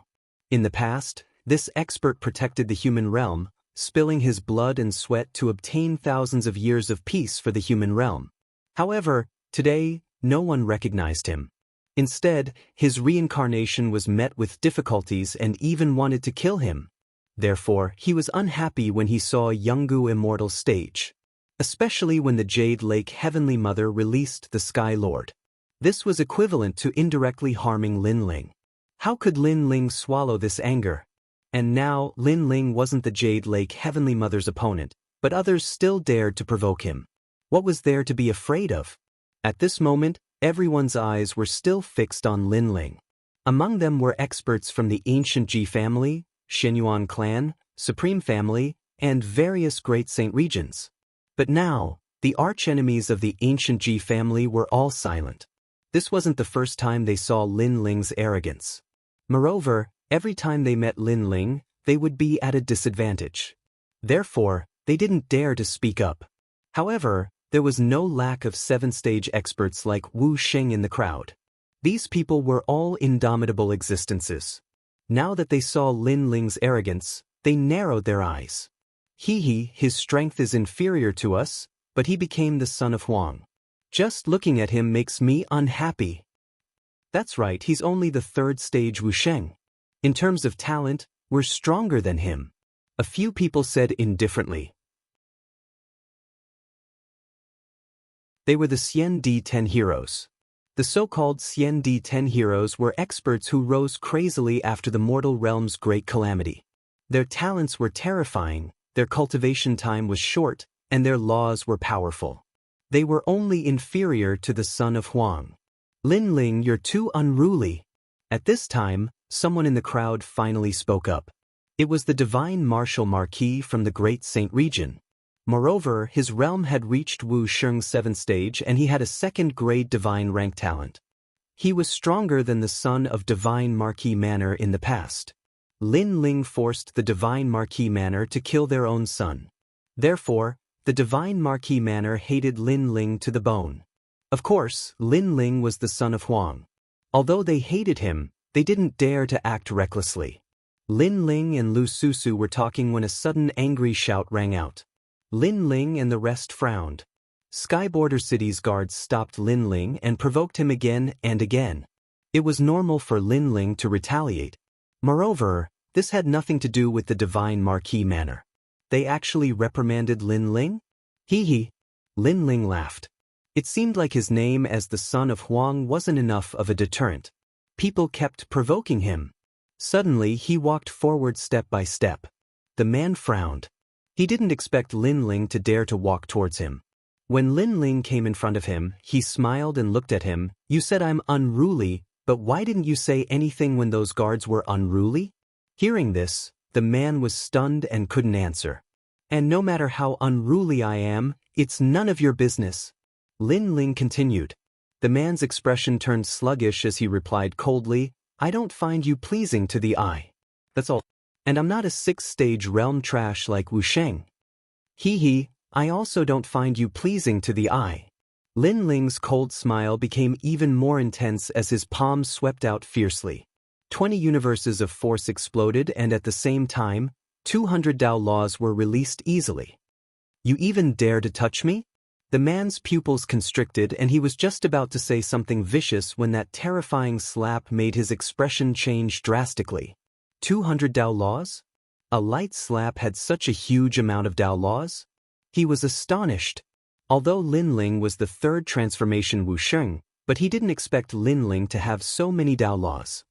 [SPEAKER 1] In the past, this expert protected the human realm, spilling his blood and sweat to obtain thousands of years of peace for the human realm. However, today, no one recognized him. Instead, his reincarnation was met with difficulties and even wanted to kill him. Therefore, he was unhappy when he saw Yungu Immortal's stage. Especially when the Jade Lake Heavenly Mother released the Sky Lord. This was equivalent to indirectly harming Lin Ling. How could Lin Ling swallow this anger? And now, Lin Ling wasn't the Jade Lake Heavenly Mother's opponent, but others still dared to provoke him. What was there to be afraid of? At this moment, everyone's eyes were still fixed on Lin Ling. Among them were experts from the ancient Ji family, Xinyuan clan, Supreme family, and various great saint regions. But now, the archenemies of the ancient Ji family were all silent. This wasn't the first time they saw Lin Ling's arrogance. Moreover, every time they met Lin Ling, they would be at a disadvantage. Therefore, they didn't dare to speak up. However, there was no lack of 7th-stage experts like Wu Sheng in the crowd. These people were all indomitable existences. Now that they saw Lin Ling's arrogance, they narrowed their eyes. His strength is inferior to us, but he became the son of Huang. Just looking at him makes me unhappy. That's right, he's only the 3rd-stage Wu Sheng. In terms of talent, we're stronger than him. A few people said indifferently. They were the Xian D10 heroes. The so-called Xian D10 heroes were experts who rose crazily after the mortal realm's great calamity. Their talents were terrifying, their cultivation time was short, and their laws were powerful. They were only inferior to the son of Huang. Lin Ling, you're too unruly. At this time, someone in the crowd finally spoke up. It was the divine martial marquis from the Great Saint region. Moreover, his realm had reached Wu Sheng's 7th stage and he had a 2nd-grade divine rank talent. He was stronger than the son of Divine Marquis Manor in the past. Lin Ling forced the Divine Marquis Manor to kill their own son. Therefore, the Divine Marquis Manor hated Lin Ling to the bone. Of course, Lin Ling was the son of Huang. Although they hated him, they didn't dare to act recklessly. Lin Ling and Lu Susu were talking when a sudden angry shout rang out. Lin Ling and the rest frowned. Skyborder City's guards stopped Lin Ling and provoked him again and again. It was normal for Lin Ling to retaliate. Moreover, this had nothing to do with the divine Marquis manner. They actually reprimanded Lin Ling? Hee hee. Lin Ling laughed. It seemed like his name as the son of Huang wasn't enough of a deterrent. People kept provoking him. Suddenly he walked forward step by step. The man frowned. He didn't expect Lin Ling to dare to walk towards him. When Lin Ling came in front of him, he smiled and looked at him. You said I'm unruly, but why didn't you say anything when those guards were unruly? Hearing this, the man was stunned and couldn't answer. And no matter how unruly I am, it's none of your business. Lin Ling continued. The man's expression turned sluggish as he replied coldly, I don't find you pleasing to the eye. That's all. And I'm not a sixth-stage realm trash like Wu Sheng. Hee hee, I also don't find you pleasing to the eye. Lin Ling's cold smile became even more intense as his palms swept out fiercely. 20 universes of force exploded and at the same time, 200 Dao laws were released easily. You even dare to touch me? The man's pupils constricted and he was just about to say something vicious when that terrifying slap made his expression change drastically. 200 Dao laws? A light slap had such a huge amount of Dao laws? He was astonished. Although Lin Ling was the third transformation Wu Sheng, but he didn't expect Lin Ling to have so many Dao laws.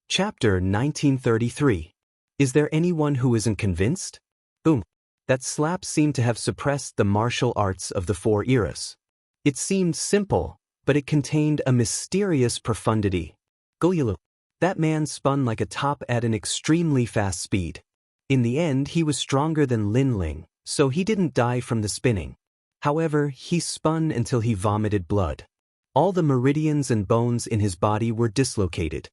[SPEAKER 1] Chapter 1933. Is there anyone who isn't convinced? Boom. That slap seemed to have suppressed the martial arts of the four eras. It seemed simple, but it contained a mysterious profundity. Gulyalu. That man spun like a top at an extremely fast speed. In the end, he was stronger than Lin Ling, so he didn't die from the spinning. However, he spun until he vomited blood. All the meridians and bones in his body were dislocated.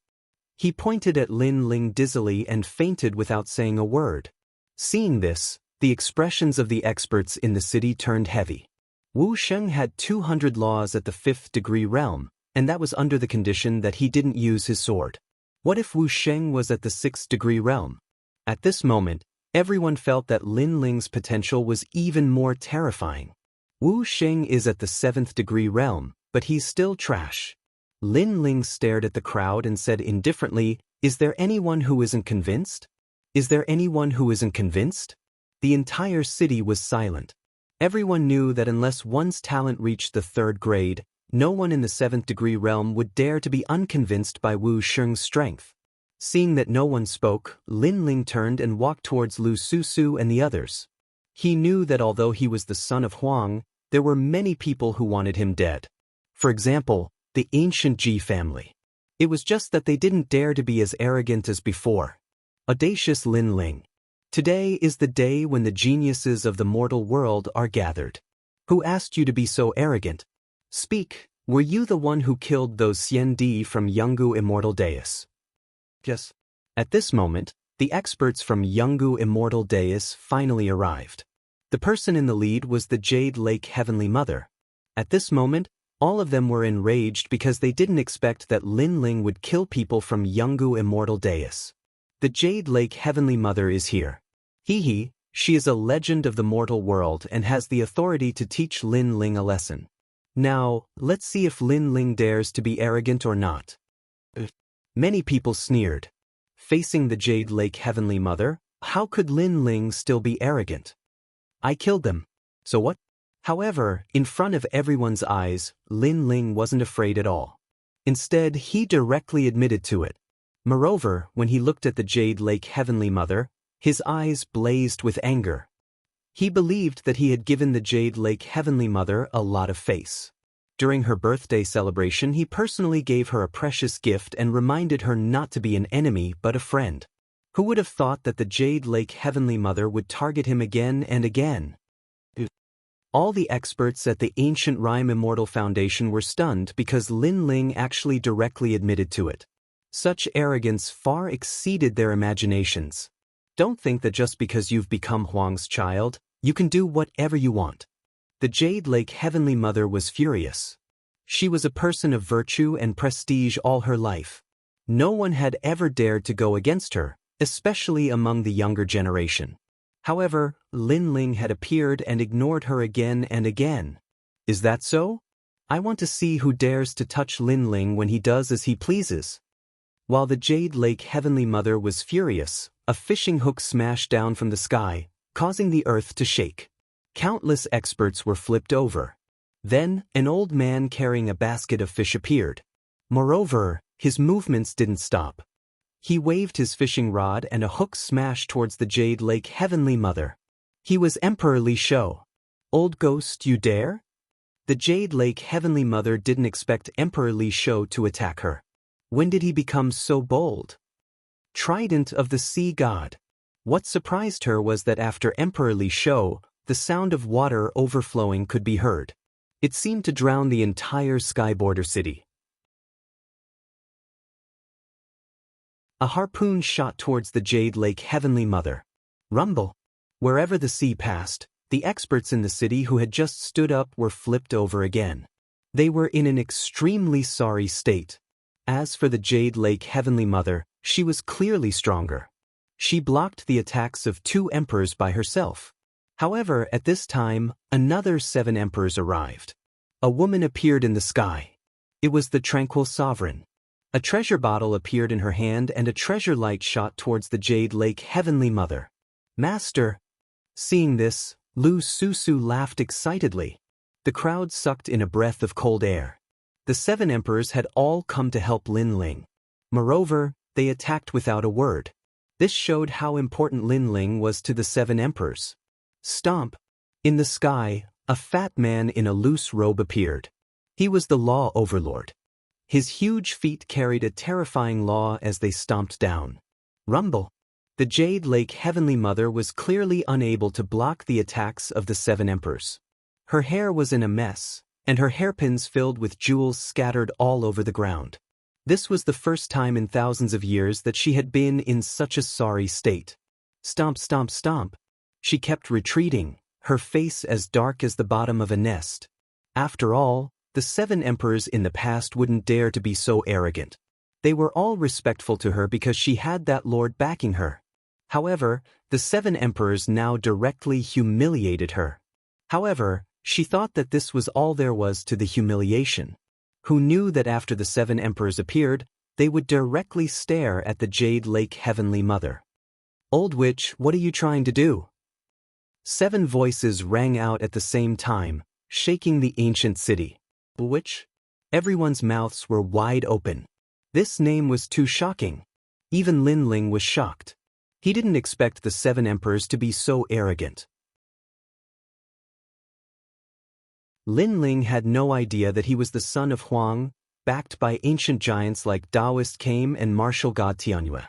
[SPEAKER 1] He pointed at Lin Ling dizzily and fainted without saying a word. Seeing this, the expressions of the experts in the city turned heavy. Wu Sheng had 200 laws at the 5th degree realm, and that was under the condition that he didn't use his sword. What if Wu Sheng was at the 6th degree realm? At this moment, everyone felt that Lin Ling's potential was even more terrifying. Wu Sheng is at the 7th degree realm, but he's still trash. Lin Ling stared at the crowd and said indifferently, Is there anyone who isn't convinced? Is there anyone who isn't convinced? The entire city was silent. Everyone knew that unless one's talent reached the 3rd grade, no one in the 7th degree realm would dare to be unconvinced by Wu Sheng's strength. Seeing that no one spoke, Lin Ling turned and walked towards Lu Susu and the others. He knew that although he was the son of Huang, there were many people who wanted him dead. For example, the ancient Ji family. It was just that they didn't dare to be as arrogant as before. Audacious Lin Ling. Today is the day when the geniuses of the mortal world are gathered. Who asked you to be so arrogant? Speak, were you the one who killed those Xian Di from Yungu Immortal Dais? Yes. At this moment, the experts from Yungu Immortal Dais finally arrived. The person in the lead was the Jade Lake Heavenly Mother. At this moment, all of them were enraged because they didn't expect that Lin Ling would kill people from Yungu Immortal Dais. The Jade Lake Heavenly Mother is here. Hee hee, she is a legend of the mortal world and has the authority to teach Lin Ling a lesson. Now, let's see if Lin Ling dares to be arrogant or not. Many people sneered. Facing the Jade Lake Heavenly Mother, how could Lin Ling still be arrogant? I killed them. So what? However, in front of everyone's eyes, Lin Ling wasn't afraid at all. Instead, he directly admitted to it. Moreover, when he looked at the Jade Lake Heavenly Mother, his eyes blazed with anger. He believed that he had given the Jade Lake Heavenly Mother a lot of face. During her birthday celebration, he personally gave her a precious gift and reminded her not to be an enemy but a friend. Who would have thought that the Jade Lake Heavenly Mother would target him again and again? All the experts at the Ancient Rhyme Immortal Foundation were stunned because Lin Ling actually directly admitted to it. Such arrogance far exceeded their imaginations. Don't think that just because you've become Huang's child, you can do whatever you want. The Jade Lake Heavenly Mother was furious. She was a person of virtue and prestige all her life. No one had ever dared to go against her, especially among the younger generation. However, Lin Ling had appeared and ignored her again and again. Is that so? I want to see who dares to touch Lin Ling when he does as he pleases. While the Jade Lake Heavenly Mother was furious, a fishing hook smashed down from the sky, causing the earth to shake. Countless experts were flipped over. Then, an old man carrying a basket of fish appeared. Moreover, his movements didn't stop. He waved his fishing rod and a hook smashed towards the Jade Lake Heavenly Mother. He was Emperor Li Shou. Old ghost, you dare? The Jade Lake Heavenly Mother didn't expect Emperor Li Shou to attack her. When did he become so bold? Trident of the Sea God. What surprised her was that after Emperor Li Shou, the sound of water overflowing could be heard. It seemed to drown the entire sky border city. A harpoon shot towards the Jade Lake Heavenly Mother. Rumble. Wherever the sea passed, the experts in the city who had just stood up were flipped over again. They were in an extremely sorry state. As for the Jade Lake Heavenly Mother, she was clearly stronger. She blocked the attacks of 2 emperors by herself. However, at this time, another 7 emperors arrived. A woman appeared in the sky. It was the Tranquil Sovereign. A treasure bottle appeared in her hand and a treasure light shot towards the Jade Lake Heavenly Mother. Master! Seeing this, Lu Susu laughed excitedly. The crowd sucked in a breath of cold air. The 7 emperors had all come to help Lin Ling. Moreover, they attacked without a word. This showed how important Lin Ling was to the 7 emperors. Stomp! In the sky, a fat man in a loose robe appeared. He was the Law Overlord. His huge feet carried a terrifying law as they stomped down. Rumble! The Jade Lake Heavenly Mother was clearly unable to block the attacks of the 7 emperors. Her hair was in a mess, and her hairpins filled with jewels scattered all over the ground. This was the first time in thousands of years that she had been in such a sorry state. Stomp, stomp, stomp. She kept retreating, her face as dark as the bottom of a nest. After all, the 7 emperors in the past wouldn't dare to be so arrogant. They were all respectful to her because she had that lord backing her. However, the 7 emperors now directly humiliated her. However, she thought that this was all there was to the humiliation. Who knew that after the 7 emperors appeared, they would directly stare at the Jade Lake Heavenly Mother. Old witch, what are you trying to do? 7 voices rang out at the same time, shaking the ancient city. Witch? Everyone's mouths were wide open. This name was too shocking. Even Lin Ling was shocked. He didn't expect the 7 emperors to be so arrogant. Lin Ling had no idea that he was the son of Huang, backed by ancient giants like Taoist Kame and martial god Tianyue.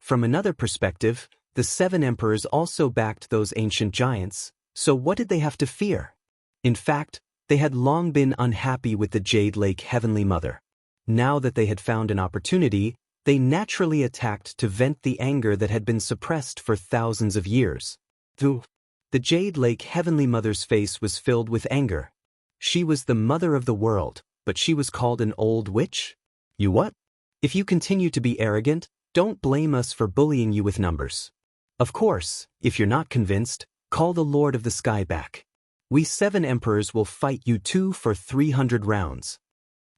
[SPEAKER 1] From another perspective, the 7 emperors also backed those ancient giants, so what did they have to fear? In fact, they had long been unhappy with the Jade Lake Heavenly Mother. Now that they had found an opportunity, they naturally attacked to vent the anger that had been suppressed for thousands of years. The Jade Lake Heavenly Mother's face was filled with anger. She was the mother of the world, but she was called an old witch? You what? If you continue to be arrogant, don't blame us for bullying you with numbers. Of course, if you're not convinced, call the Lord of the Sky back. We 7 emperors will fight you 2 for 300 rounds.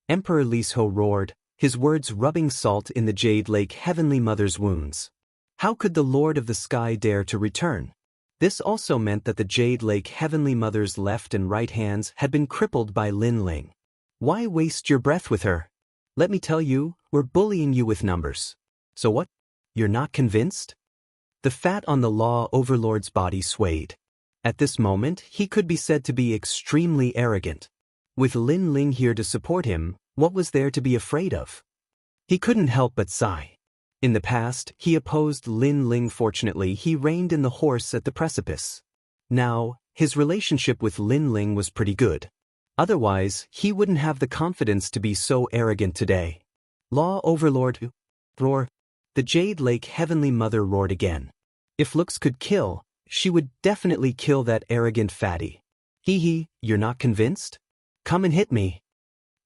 [SPEAKER 1] Emperor Li Shou roared, his words rubbing salt in the Jade Lake Heavenly Mother's wounds. How could the Lord of the Sky dare to return? This also meant that the Jade Lake Heavenly Mother's left and right hands had been crippled by Lin Ling. Why waste your breath with her? Let me tell you, we're bullying you with numbers. So what? You're not convinced? The fat on the Law Overlord's body swayed. At this moment, he could be said to be extremely arrogant. With Lin Ling here to support him, what was there to be afraid of? He couldn't help but sigh. In the past, he opposed Lin Ling. Fortunately, he reined in the horse at the precipice. Now, his relationship with Lin Ling was pretty good. Otherwise, he wouldn't have the confidence to be so arrogant today. Law Overlord, roar. The Jade Lake Heavenly Mother roared again. If looks could kill, she would definitely kill that arrogant fatty. Hee hee, you're not convinced? Come and hit me.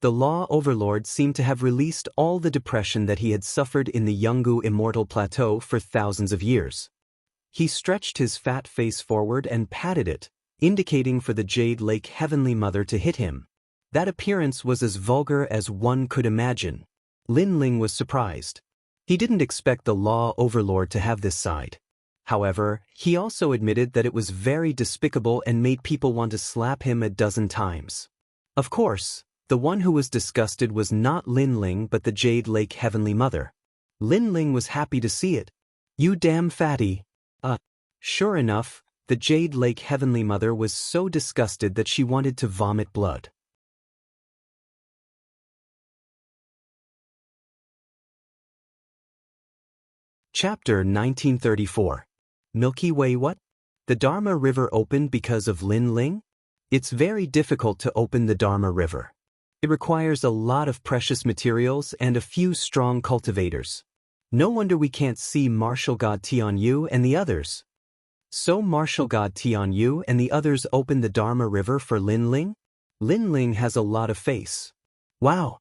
[SPEAKER 1] The Law Overlord seemed to have released all the depression that he had suffered in the Yungu Immortal Plateau for thousands of years. He stretched his fat face forward and patted it, indicating for the Jade Lake Heavenly Mother to hit him. That appearance was as vulgar as one could imagine. Lin Ling was surprised. He didn't expect the Law Overlord to have this side. However, he also admitted that it was very despicable and made people want to slap him a dozen times. Of course, the one who was disgusted was not Lin Ling but the Jade Lake Heavenly Mother. Lin Ling was happy to see it. "You damn fatty." Sure enough, the Jade Lake Heavenly Mother was so disgusted that she wanted to vomit blood. Chapter 1934. Milky Way. What? The Dharma River opened because of Lin Ling? It's very difficult to open the Dharma River. It requires a lot of precious materials and a few strong cultivators. No wonder we can't see Martial God Tianyu and the others. So Martial God Tianyu and the others opened the Dharma River for Lin Ling? Lin Ling has a lot of face. Wow!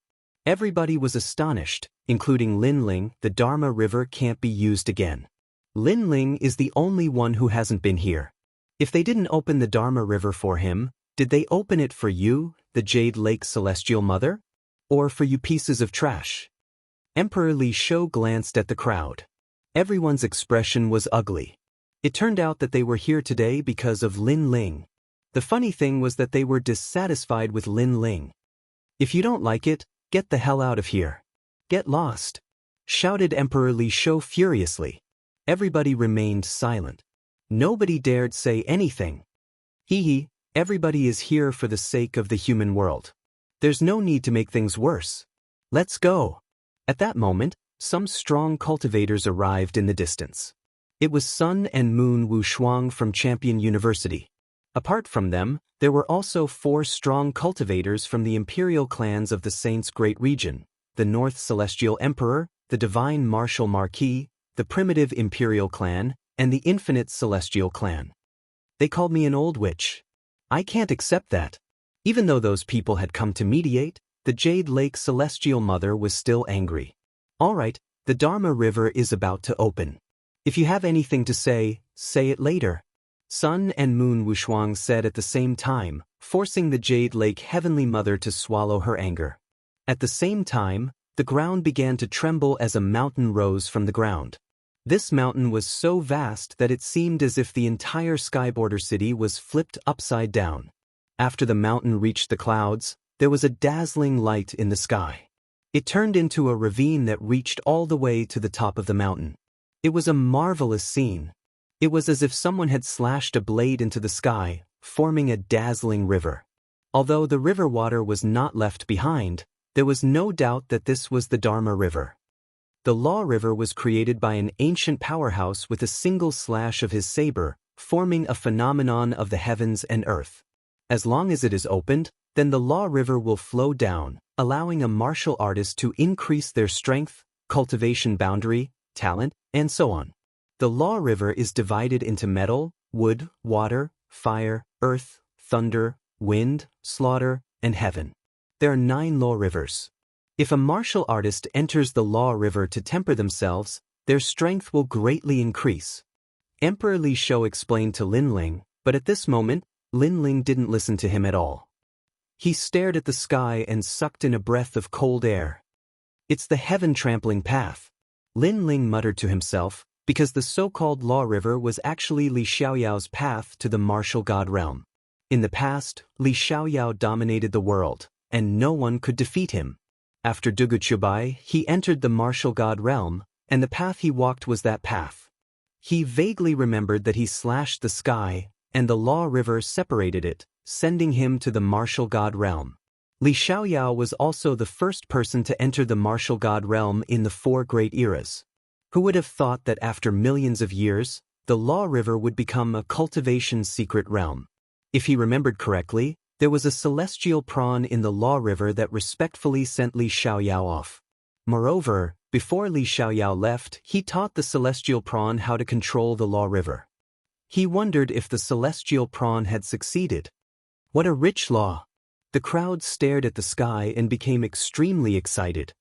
[SPEAKER 1] Everybody was astonished, including Lin Ling. The Dharma River can't be used again. Lin Ling is the only one who hasn't been here. If they didn't open the Dharma River for him, did they open it for you, the Jade Lake Celestial Mother? Or for you pieces of trash? Emperor Li Shou glanced at the crowd. Everyone's expression was ugly. It turned out that they were here today because of Lin Ling. The funny thing was that they were dissatisfied with Lin Ling. "If you don't like it, get the hell out of here. Get lost," shouted Emperor Li Shou furiously. Everybody remained silent. Nobody dared say anything. Hee, everybody is here for the sake of the human world. There's no need to make things worse. Let's go. At that moment, some strong cultivators arrived in the distance. It was Sun and Moon Wushuang from Champion University. Apart from them, there were also 4 strong cultivators from the imperial clans of the Saints' Great Region, the North Celestial Emperor, the Divine Martial Marquis, the Primitive Imperial Clan, and the Infinite Celestial Clan. They called me an old witch. I can't accept that. Even though those people had come to mediate, the Jade Lake Celestial Mother was still angry. All right, the Dharma River is about to open. If you have anything to say it later. Sun and Moon Wushuang said at the same time, forcing the Jade Lake Heavenly Mother to swallow her anger. At the same time, the ground began to tremble as a mountain rose from the ground. This mountain was so vast that it seemed as if the entire Skyborder city was flipped upside down. After the mountain reached the clouds, there was a dazzling light in the sky. It turned into a ravine that reached all the way to the top of the mountain. It was a marvelous scene. It was as if someone had slashed a blade into the sky, forming a dazzling river. Although the river water was not left behind, there was no doubt that this was the Dharma River. The Law River was created by an ancient powerhouse with a single slash of his saber, forming a phenomenon of the heavens and earth. As long as it is opened, then the Law River will flow down, allowing a martial artist to increase their strength, cultivation boundary, talent, and so on. The Law River is divided into metal, wood, water, fire, earth, thunder, wind, slaughter, and heaven. There are 9 Law Rivers. If a martial artist enters the Law River to temper themselves, their strength will greatly increase. Emperor Li Shou explained to Lin Ling, but at this moment, Lin Ling didn't listen to him at all. He stared at the sky and sucked in a breath of cold air. It's the heaven-trampling path. Lin Ling muttered to himself, because the so-called Law River was actually Li Xiaoyao's path to the martial god realm. In the past, Li Xiaoyao dominated the world, and no one could defeat him. After Duguchubai, he entered the martial god realm, and the path he walked was that path. He vaguely remembered that he slashed the sky, and the Law River separated it, sending him to the martial god realm. Li Xiaoyao was also the first person to enter the martial god realm in the 4 great eras. Who would have thought that after millions of years, the Law River would become a cultivation secret realm? If he remembered correctly, there was a celestial prawn in the Law River that respectfully sent Li Xiaoyao off. Moreover, before Li Xiaoyao left, he taught the celestial prawn how to control the Law River. He wondered if the celestial prawn had succeeded. What a rich law! The crowd stared at the sky and became extremely excited.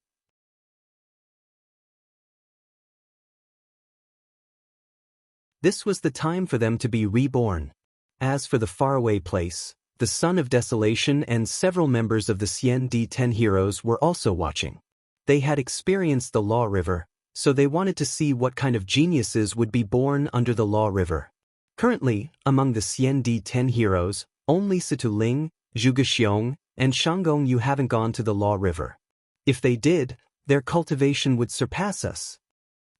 [SPEAKER 1] This was the time for them to be reborn. As for the faraway place, the Son of Desolation and several members of the Cien de Ten Heroes were also watching. They had experienced the Law River, so they wanted to see what kind of geniuses would be born under the Law River. Currently, among the Cien de Ten Heroes, only Situ Ling, Zhuge Xiong, and Shanggong Yu haven't gone to the Law River. If they did, their cultivation would surpass us.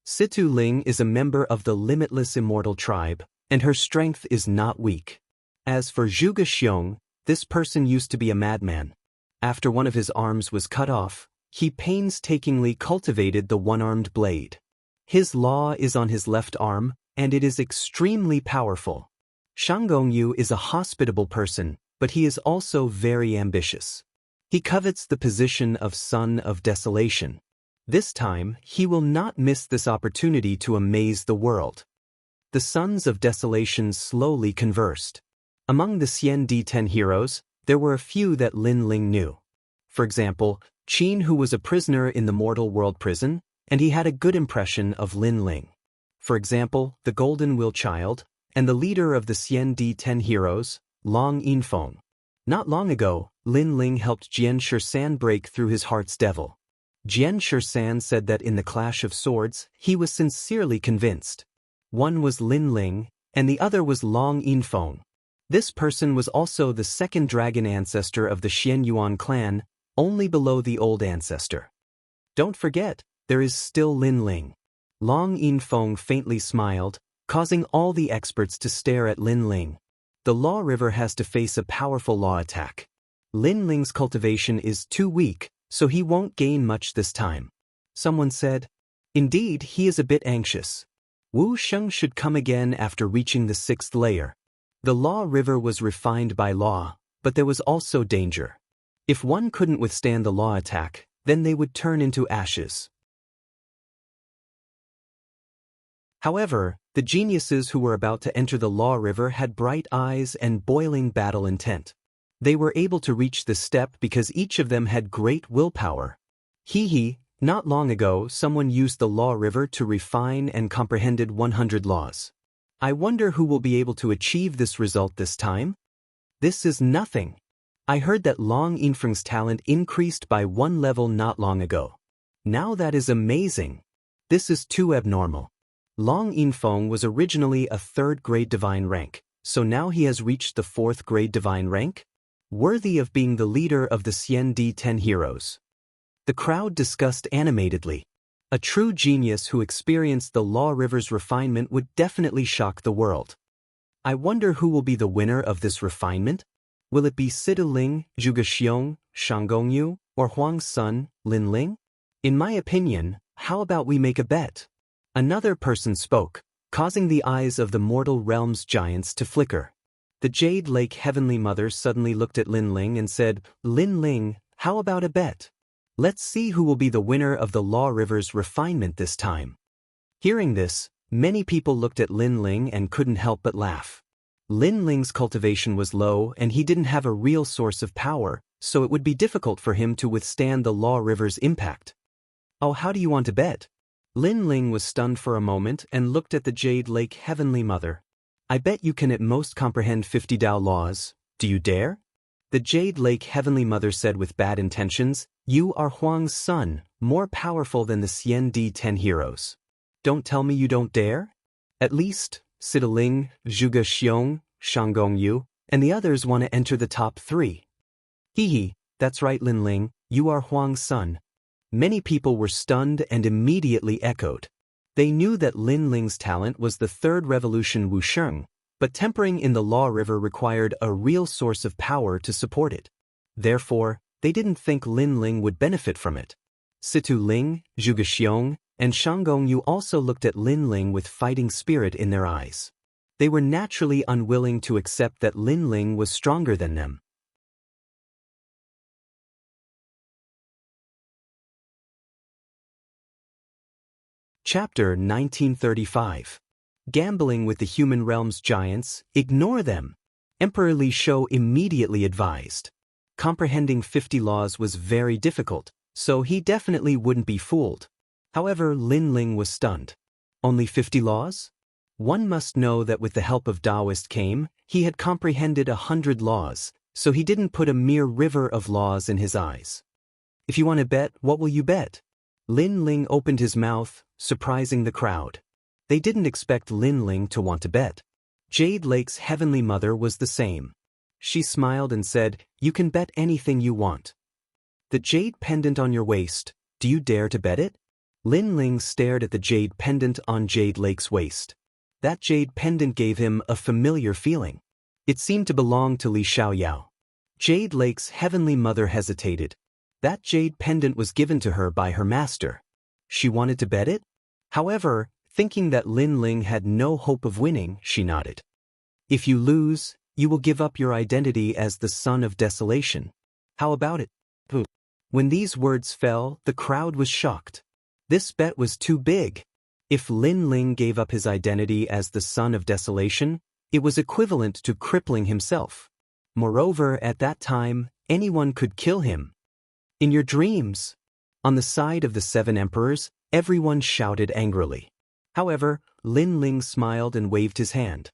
[SPEAKER 1] Situ Ling is a member of the Limitless Immortal tribe, and her strength is not weak. As for Zhuge Xiong, this person used to be a madman. After one of his arms was cut off, he painstakingly cultivated the one-armed blade. His law is on his left arm, and it is extremely powerful. Shanggong Yu is a hospitable person, but he is also very ambitious. He covets the position of Son of Desolation. This time, he will not miss this opportunity to amaze the world. The Sons of Desolation slowly conversed. Among the Cien de Ten Heroes, there were a few that Lin Ling knew. For example, Qin, who was a prisoner in the mortal world prison, and he had a good impression of Lin Ling. For example, the Golden Will Child, and the leader of the Cien de Ten Heroes, Long Yinfeng. Not long ago, Lin Ling helped Jian Shisan break through his heart's devil. Jian Shisan said that in the clash of swords, he was sincerely convinced. One was Lin Ling, and the other was Long Yinfeng. This person was also the second dragon ancestor of the Xian Yuan clan, only below the old ancestor. Don't forget, there is still Lin Ling. Long Yinfeng faintly smiled, causing all the experts to stare at Lin Ling. The Law River has to face a powerful law attack. Lin Ling's cultivation is too weak, so he won't gain much this time. Someone said, "Indeed, he is a bit anxious. Wu Sheng should come again after reaching the 6th layer." The Law River was refined by law, but there was also danger. If one couldn't withstand the law attack, then they would turn into ashes. However, the geniuses who were about to enter the Law River had bright eyes and boiling battle intent. They were able to reach this step because each of them had great willpower. Not long ago someone used the Law River to refine and comprehended 100 laws. I wonder who will be able to achieve this result this time? This is nothing. I heard that Long Yinfeng's talent increased by 1 level not long ago. Now that is amazing. This is too abnormal. Long Yinfeng was originally a 3rd grade divine rank, so now he has reached the 4th grade divine rank? Worthy of being the leader of the Cien de Ten Heroes. The crowd discussed animatedly. A true genius who experienced the Law River's refinement would definitely shock the world. I wonder who will be the winner of this refinement? Will it be Situ Ling, Zhuge Xiong, Shanggong Yu, or Huang's son, Lin Ling? In my opinion, how about we make a bet? Another person spoke, causing the eyes of the mortal realm's giants to flicker. The Jade Lake Heavenly Mother suddenly looked at Lin Ling and said, "Lin Ling, how about a bet? Let's see who will be the winner of the Law River's refinement this time." Hearing this, many people looked at Lin Ling and couldn't help but laugh. Lin Ling's cultivation was low and he didn't have a real source of power, so it would be difficult for him to withstand the Law River's impact. "Oh, how do you want to bet?" Lin Ling was stunned for a moment and looked at the Jade Lake Heavenly Mother. "I bet you can at most comprehend 50 Dao laws. Do you dare?" The Jade Lake Heavenly Mother said with bad intentions, "You are Huang's son, more powerful than the Cien de Ten Heroes. Don't tell me you don't dare? At least, Situ Ling, Zhuge Xiong, Shanggong Yu, and the others want to enter the top 3. That's right, Lin Ling, you are Huang's son." Many people were stunned and immediately echoed. They knew that Lin Ling's talent was the 3rd revolution Wu Sheng, but tempering in the Law River required a real source of power to support it. Therefore, they didn't think Lin Ling would benefit from it. Situ Ling, Zhuge Xiong, and Shanggong Yu also looked at Lin Ling with fighting spirit in their eyes. They were naturally unwilling to accept that Lin Ling was stronger than them. Chapter 1935. Gambling with the Human Realm's Giants, Ignore Them. Emperor Li Shou immediately advised. comprehending 50 laws was very difficult, so he definitely wouldn't be fooled. However, Lin Ling was stunned. Only 50 laws? One must know that with the help of Taoist came, he had comprehended 100 laws, so he didn't put a mere river of laws in his eyes. If you want to bet, what will you bet? Lin Ling opened his mouth, surprising the crowd. They didn't expect Lin Ling to want to bet. Jade Lake's heavenly mother was the same. She smiled and said, "You can bet anything you want." "The jade pendant on your waist, do you dare to bet it?" Lin Ling stared at the jade pendant on Jade Lake's waist. That jade pendant gave him a familiar feeling. It seemed to belong to Li Xiaoyao. Jade Lake's heavenly mother hesitated. That jade pendant was given to her by her master. She wanted to bet it? However, thinking that Lin Ling had no hope of winning, she nodded. "If you lose, you will give up your identity as the son of desolation. How about it?" When these words fell, the crowd was shocked. This bet was too big. If Lin Ling gave up his identity as the son of desolation, it was equivalent to crippling himself. Moreover, at that time, anyone could kill him. "In your dreams!" On the side of the 7 emperors, everyone shouted angrily. However, Lin Ling smiled and waved his hand.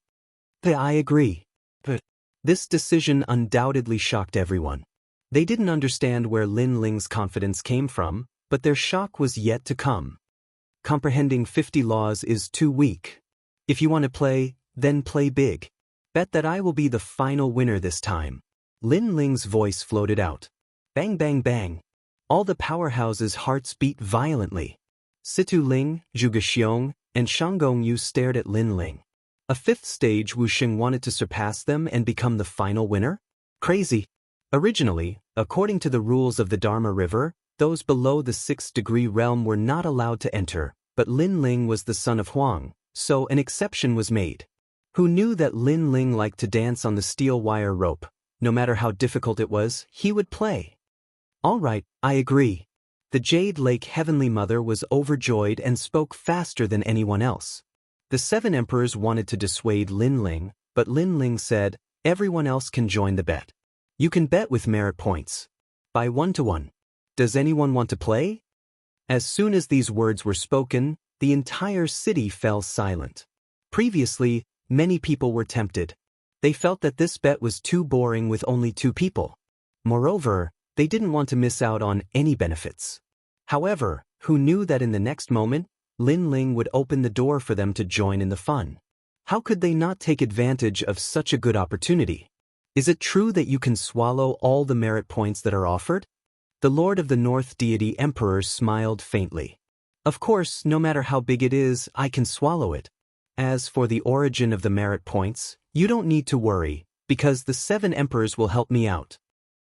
[SPEAKER 1] "I agree." But this decision undoubtedly shocked everyone. They didn't understand where Lin Ling's confidence came from, but their shock was yet to come. Comprehending 50 laws is too weak. If you want to play, then play big. Bet that I will be the final winner this time. Lin Ling's voice floated out. Bang bang bang. All the powerhouses' hearts beat violently. Situ Ling, Zhuge Xiong, and Shang Gongyu stared at Lin Ling. A 5th stage Wuxing wanted to surpass them and become the final winner? Crazy. Originally, according to the rules of the Dharma River, those below the 6th degree realm were not allowed to enter, but Lin Ling was the son of Huang, so an exception was made. Who knew that Lin Ling liked to dance on the steel wire rope? No matter how difficult it was, he would play. "All right, I agree." The Jade Lake Heavenly Mother was overjoyed and spoke faster than anyone else. The 7 emperors wanted to dissuade Lin Ling, but Lin Ling said, "Everyone else can join the bet. You can bet with merit points. By 1 to 1. Does anyone want to play?" As soon as these words were spoken, the entire city fell silent. Previously, many people were tempted. They felt that this bet was too boring with only 2 people. Moreover, they didn't want to miss out on any benefits. However, who knew that in the next moment, Lin Ling would open the door for them to join in the fun? How could they not take advantage of such a good opportunity? Is it true that you can swallow all the merit points that are offered? The Lord of the North Deity Emperor smiled faintly. "Of course, no matter how big it is, I can swallow it. As for the origin of the merit points, you don't need to worry, because the 7 emperors will help me out."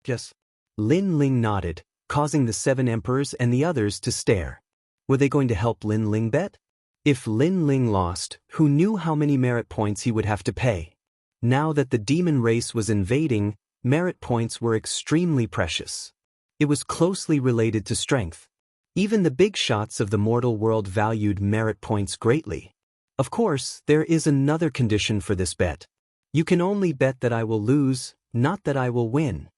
[SPEAKER 1] "Yes." Lin Ling nodded, causing the 7 emperors and the others to stare. Were they going to help Lin Ling bet? If Lin Ling lost, who knew how many merit points he would have to pay? Now that the demon race was invading, merit points were extremely precious. It was closely related to strength. Even the big shots of the mortal world valued merit points greatly. Of course, there is another condition for this bet. You can only bet that I will lose, not that I will win.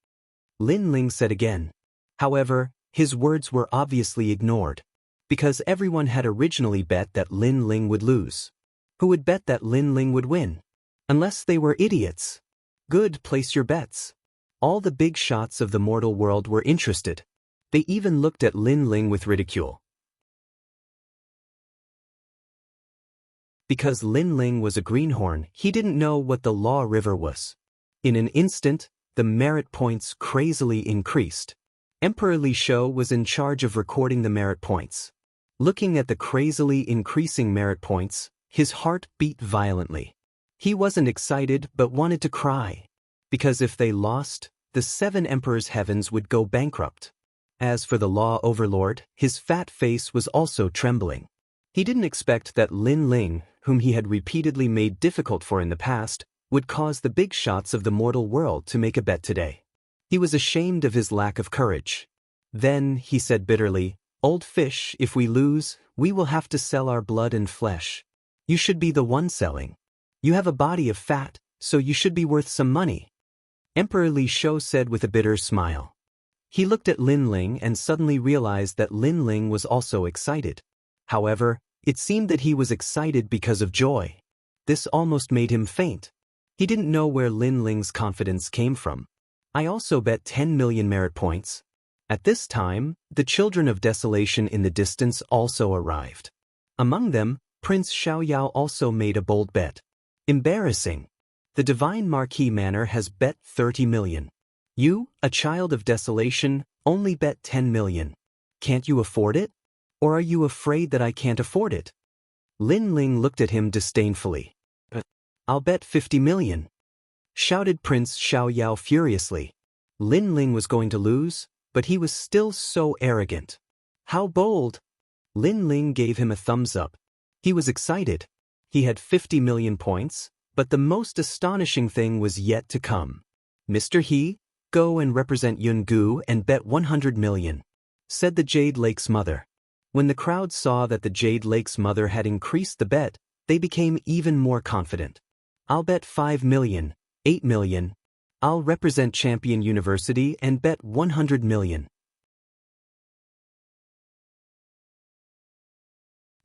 [SPEAKER 1] Lin Ling said again. However, his words were obviously ignored, because everyone had originally bet that Lin Ling would lose. Who would bet that Lin Ling would win? Unless they were idiots. Good, place your bets. All the big shots of the mortal world were interested. They even looked at Lin Ling with ridicule. Because Lin Ling was a greenhorn, he didn't know what the Law River was. In an instant, the merit points crazily increased. Emperor Li Shou was in charge of recording the merit points. Looking at the crazily increasing merit points, his heart beat violently. He wasn't excited but wanted to cry. Because if they lost, the 7 emperors' heavens would go bankrupt. As for the Law Overlord, his fat face was also trembling. He didn't expect that Lin Ling, whom he had repeatedly made difficult for in the past, would cause the big shots of the mortal world to make a bet today. He was ashamed of his lack of courage. Then, he said bitterly, "Old fish, if we lose, we will have to sell our blood and flesh. You should be the one selling. You have a body of fat, so you should be worth some money." Emperor Li Shou said with a bitter smile. He looked at Lin Ling and suddenly realized that Lin Ling was also excited. However, it seemed that he was excited because of joy. This almost made him faint. He didn't know where Lin Ling's confidence came from. I also bet 10 million merit points. At this time, the children of desolation in the distance also arrived. Among them, Prince Xiaoyao also made a bold bet. Embarrassing. The Divine Marquis Manor has bet 30 million. You, a child of desolation, only bet 10 million. Can't you afford it? Or are you afraid that I can't afford it? Lin Ling looked at him disdainfully. I'll bet 50 million. Shouted Prince Xiaoyao furiously. Lin Ling was going to lose, but he was still so arrogant. How bold! Lin Ling gave him a thumbs up. He was excited. He had 50 million points, but the most astonishing thing was yet to come. Mr. He, go and represent Yungu and bet 100 million, said the Jade Lake's mother. When the crowd saw that the Jade Lake's mother had increased the bet, they became even more confident. I'll bet 5 million, 8 million. I'll represent Champion University and bet 100 million.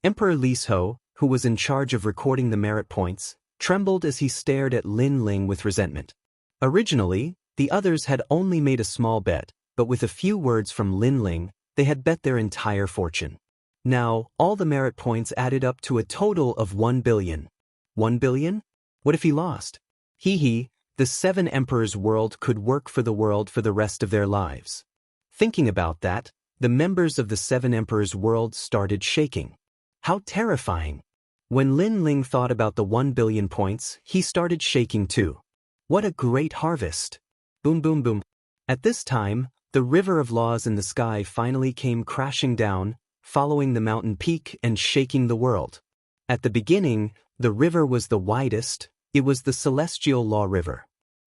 [SPEAKER 1] Emperor Li Shou, who was in charge of recording the merit points, trembled as he stared at Lin Ling with resentment. Originally, the others had only made a small bet, but with a few words from Lin Ling, they had bet their entire fortune. Now, all the merit points added up to a total of 1 billion. 1 billion? What if he lost? The 7 Emperors' world could work for the rest of their lives. Thinking about that, the members of the 7 Emperors' world started shaking. How terrifying! When Lin Ling thought about the 1 billion points, he started shaking too. What a great harvest! Boom boom boom. At this time, the river of laws in the sky finally came crashing down, following the mountain peak and shaking the world. At the beginning, the river was the widest. It was the Celestial Law River.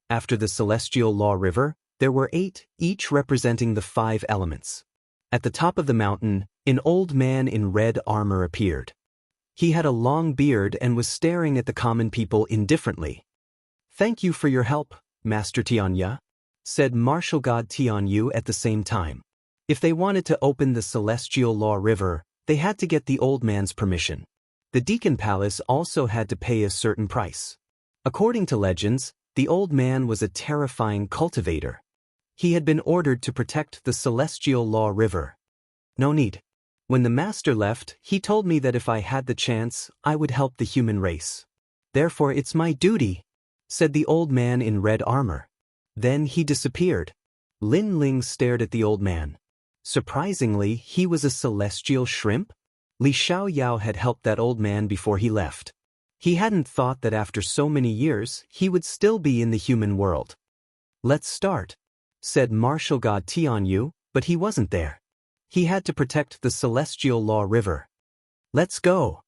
[SPEAKER 1] After the Celestial Law River, there were 8, each representing the 5 elements. At the top of the mountain, an old man in red armor appeared. He had a long beard and was staring at the common people indifferently. "Thank you for your help, Master Tianya," said Martial God Tianyu at the same time. If they wanted to open the Celestial Law River, they had to get the old man's permission. The Deacon Palace also had to pay a certain price. According to legends, the old man was a terrifying cultivator. He had been ordered to protect the Celestial Law River. No need. When the master left, he told me that if I had the chance, I would help the human race. Therefore it's my duty, said the old man in red armor. Then he disappeared. Lin Ling stared at the old man. Surprisingly, he was a celestial shrimp? Li Xiaoyao had helped that old man before he left. He hadn't thought that after so many years, he would still be in the human world. Let's start, said Martial God Tianyu, but he wasn't there. He had to protect the Celestial Law River. Let's go.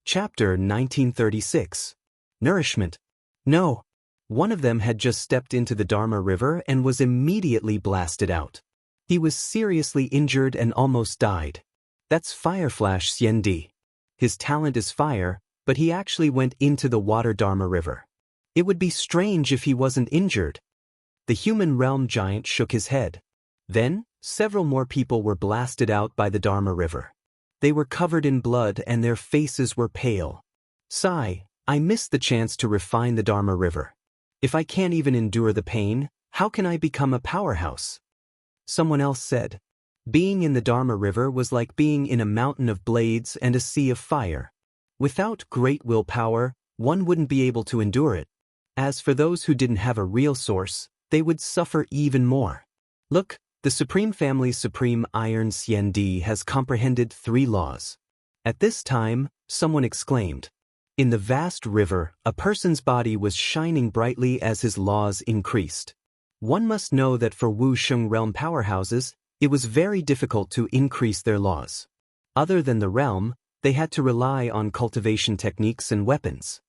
[SPEAKER 1] Chapter 1936. Nourishment. No. One of them had just stepped into the Dharma River and was immediately blasted out. He was seriously injured and almost died. That's Fireflash Xiandi. His talent is fire, but he actually went into the water Dharma River. It would be strange if he wasn't injured. The human realm giant shook his head. Then, several more people were blasted out by the Dharma River. They were covered in blood and their faces were pale. Sigh, I missed the chance to refine the Dharma River. If I can't even endure the pain, how can I become a powerhouse? Someone else said. Being in the Dharma River was like being in a mountain of blades and a sea of fire. Without great willpower, one wouldn't be able to endure it. As for those who didn't have a real source, they would suffer even more. Look, the Supreme Family's Supreme Iron Xiandi has comprehended 3 laws. At this time, someone exclaimed. In the vast river, a person's body was shining brightly as his laws increased. One must know that for Wu Sheng realm powerhouses, it was very difficult to increase their laws. Other than the realm, they had to rely on cultivation techniques and weapons.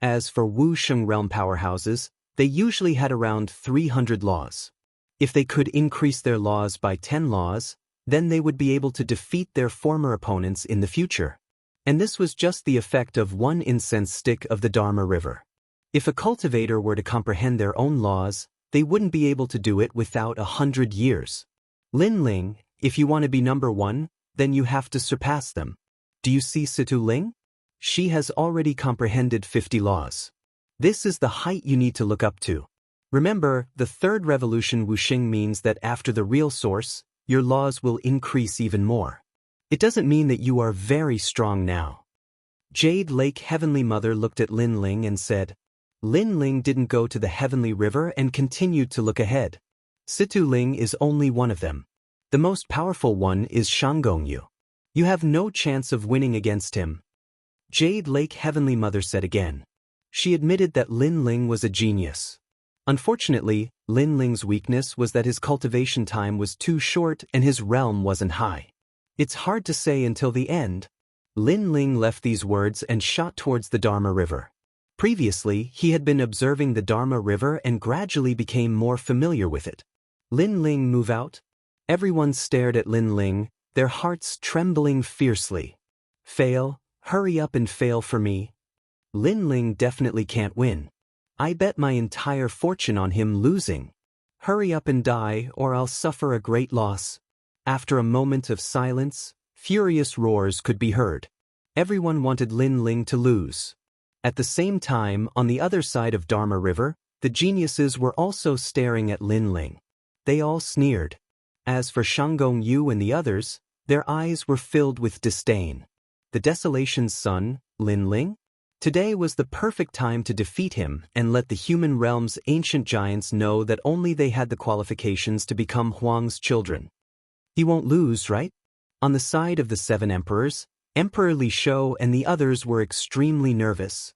[SPEAKER 1] As for Wu Sheng realm powerhouses, they usually had around 300 laws. If they could increase their laws by 10 laws, then they would be able to defeat their former opponents in the future. And this was just the effect of one incense stick of the Dharma river. If a cultivator were to comprehend their own laws, they wouldn't be able to do it without 100 years. Lin Ling, if you want to be number one, then you have to surpass them. Do you see Situ Ling? She has already comprehended 50 laws. This is the height you need to look up to. Remember, the third revolution Wuxing means that after the real source, your laws will increase even more. It doesn't mean that you are very strong now. Jade Lake Heavenly Mother looked at Lin Ling and said, Lin Ling didn't go to the Heavenly River and continued to look ahead. Situ Ling is only one of them. The most powerful one is Shanggongyu. You have no chance of winning against him. Jade Lake Heavenly Mother said again. She admitted that Lin Ling was a genius. Unfortunately, Lin Ling's weakness was that his cultivation time was too short and his realm wasn't high. It's hard to say until the end. Lin Ling left these words and shot towards the Dharma River. Previously, he had been observing the Dharma River and gradually became more familiar with it. Lin Ling move out? Everyone stared at Lin Ling, their hearts trembling fiercely. Fail, hurry up and fail for me. Lin Ling definitely can't win. I bet my entire fortune on him losing. Hurry up and die or I'll suffer a great loss. After a moment of silence, furious roars could be heard. Everyone wanted Lin Ling to lose. At the same time, on the other side of Dharma River, the geniuses were also staring at Lin Ling. They all sneered. As for Shanggongyu and the others, their eyes were filled with disdain. The Desolation's son, Lin Ling? Today was the perfect time to defeat him and let the human realm's ancient giants know that only they had the qualifications to become Huang's children. He won't lose, right? On the side of the 7 emperors, Emperor Li Shou and the others were extremely nervous.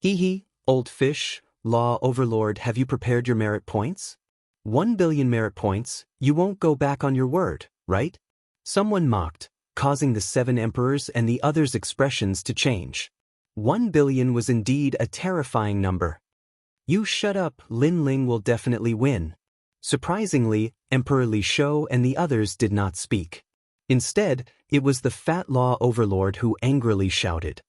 [SPEAKER 1] Hee, old fish, law overlord, have you prepared your merit points? 1 billion merit points, you won't go back on your word, right? Someone mocked, causing the 7 emperors and the others' expressions to change. 1 billion was indeed a terrifying number. You shut up, Lin Ling will definitely win. Surprisingly, Emperor Li Shou and the others did not speak. Instead, it was the fat law overlord who angrily shouted.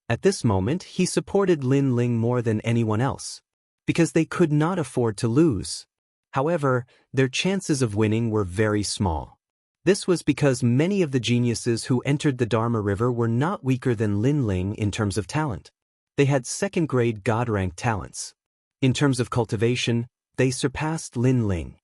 [SPEAKER 1] At this moment, he supported Lin Ling more than anyone else, because they could not afford to lose. However, their chances of winning were very small. This was because many of the geniuses who entered the Dharma River were not weaker than Lin Ling in terms of talent. They had second-grade God-ranked talents. In terms of cultivation, they surpassed Lin Ling.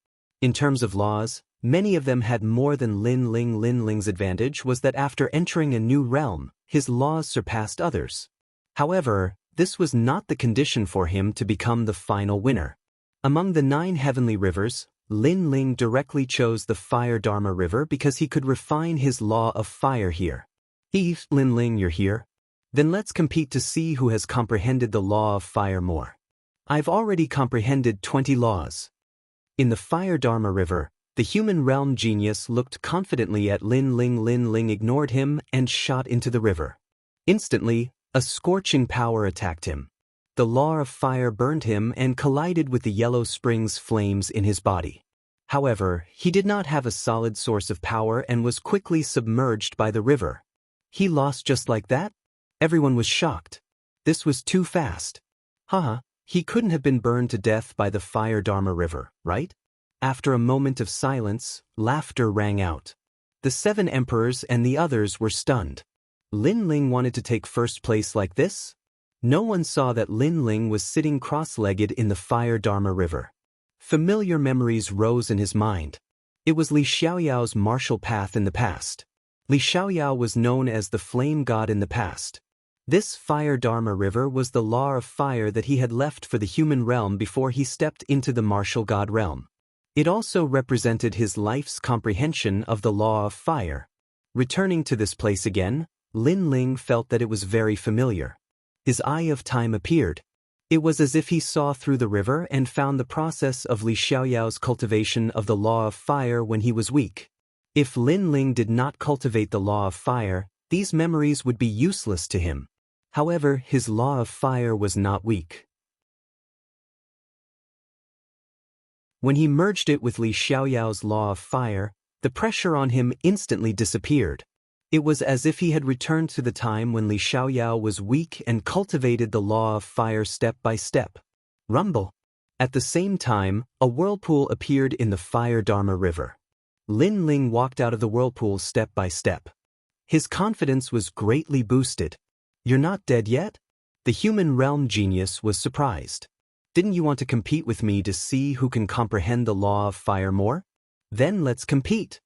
[SPEAKER 1] In terms of laws, many of them had more than Lin Ling. Lin Ling's advantage was that after entering a new realm, his laws surpassed others. However, this was not the condition for him to become the final winner. Among the 9 heavenly rivers, Lin Ling directly chose the Fire Dharma River because he could refine his law of fire here. Lin Ling, you're here? Then let's compete to see who has comprehended the law of fire more. I've already comprehended 20 laws. In the Fire Dharma River, the human realm genius looked confidently at Lin Ling. Lin Ling ignored him and shot into the river. Instantly, a scorching power attacked him. The law of fire burned him and collided with the yellow spring's flames in his body. However, he did not have a solid source of power and was quickly submerged by the river. He lost just like that? Everyone was shocked. This was too fast. Haha, he couldn't have been burned to death by the Fire Dharma River, right? After a moment of silence, laughter rang out. The 7 emperors and the others were stunned. Lin Ling wanted to take first place like this? No one saw that Lin Ling was sitting cross-legged in the Fire Dharma River. Familiar memories rose in his mind. It was Li Xiaoyao's martial path in the past. Li Xiaoyao was known as the Flame God in the past. This Fire Dharma River was the law of fire that he had left for the human realm before he stepped into the martial god realm. It also represented his life's comprehension of the law of fire. Returning to this place again, Lin Ling felt that it was very familiar. His eye of time appeared. It was as if he saw through the river and found the process of Li Xiaoyao's cultivation of the law of fire when he was weak. If Lin Ling did not cultivate the law of fire, these memories would be useless to him. However, his law of fire was not weak. When he merged it with Li Xiaoyao's law of fire, The pressure on him instantly disappeared. It was as if he had returned to the time when Li Xiaoyao was weak and cultivated the law of fire step by step. Rumble. At the same time, a whirlpool appeared in the Fire Dharma River. Lin Ling walked out of the whirlpool step by step. His confidence was greatly boosted. "You're not dead yet?" The human realm genius was surprised. "Didn't you want to compete with me to see who can comprehend the law of fire more? Then let's compete."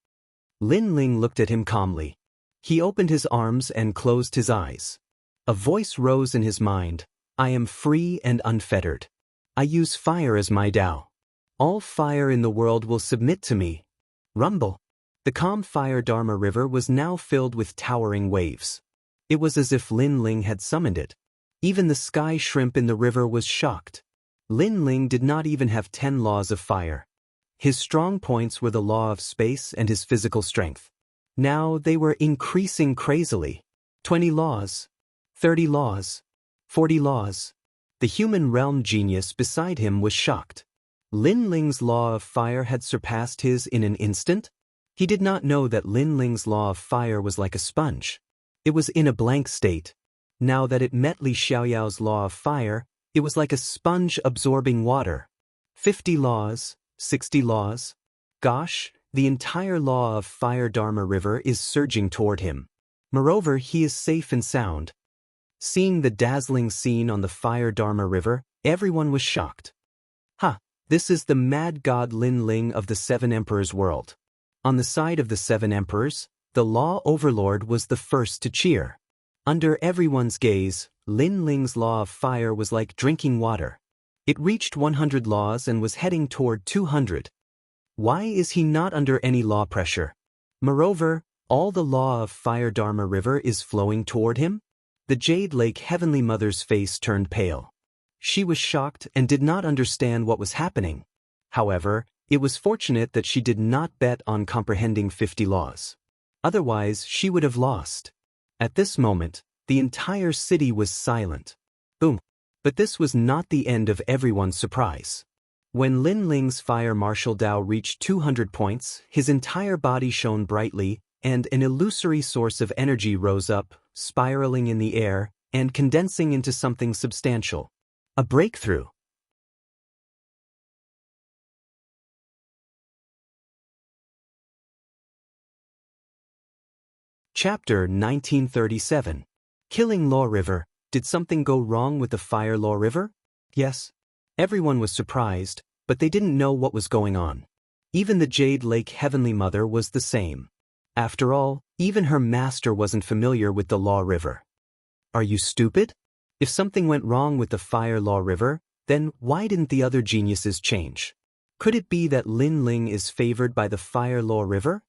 [SPEAKER 1] Lin Ling looked at him calmly. He opened his arms and closed his eyes. A voice rose in his mind. "I am free and unfettered. I use fire as my Tao. All fire in the world will submit to me." Rumble. The calm Fire Dharma River was now filled with towering waves. It was as if Lin Ling had summoned it. Even the sky shrimp in the river was shocked. Lin Ling did not even have 10 laws of fire. His strong points were the law of space and his physical strength. Now they were increasing crazily. 20 laws. 30 laws. 40 laws. The human realm genius beside him was shocked. Lin Ling's law of fire had surpassed his in an instant? He did not know that Lin Ling's law of fire was like a sponge. It was in a blank state. Now that it met Li Xiaoyao's law of fire, it was like a sponge absorbing water. 50 laws, 60 laws. Gosh, the entire law of Fire Dharma River is surging toward him. Moreover, he is safe and sound. Seeing the dazzling scene on the Fire Dharma River, everyone was shocked. This is the mad god Lin Ling of the Seven Emperors world. On the side of the Seven Emperors, the Law Overlord was the first to cheer. Under everyone's gaze, Lin Ling's law of fire was like drinking water. It reached 100 laws and was heading toward 200. Why is he not under any law pressure? Moreover, all the law of Fire Dharma River is flowing toward him? The Jade Lake Heavenly Mother's face turned pale. She was shocked and did not understand what was happening. However, it was fortunate that she did not bet on comprehending 50 laws. Otherwise, she would have lost. At this moment, the entire city was silent. Boom. But this was not the end of everyone's surprise. When Lin Ling's fire martial Tao reached 200 points, his entire body shone brightly, and an illusory source of energy rose up, spiraling in the air, and condensing into something substantial. A breakthrough. Chapter 1937. Killing Law River. Did something go wrong with the Fire Law River? Yes. Everyone was surprised, but they didn't know what was going on. Even the Jade Lake Heavenly Mother was the same. After all, even her master wasn't familiar with the Law River. Are you stupid? If something went wrong with the Fire Law River, then why didn't the other geniuses change? Could it be that Lin Ling is favored by the Fire Law River?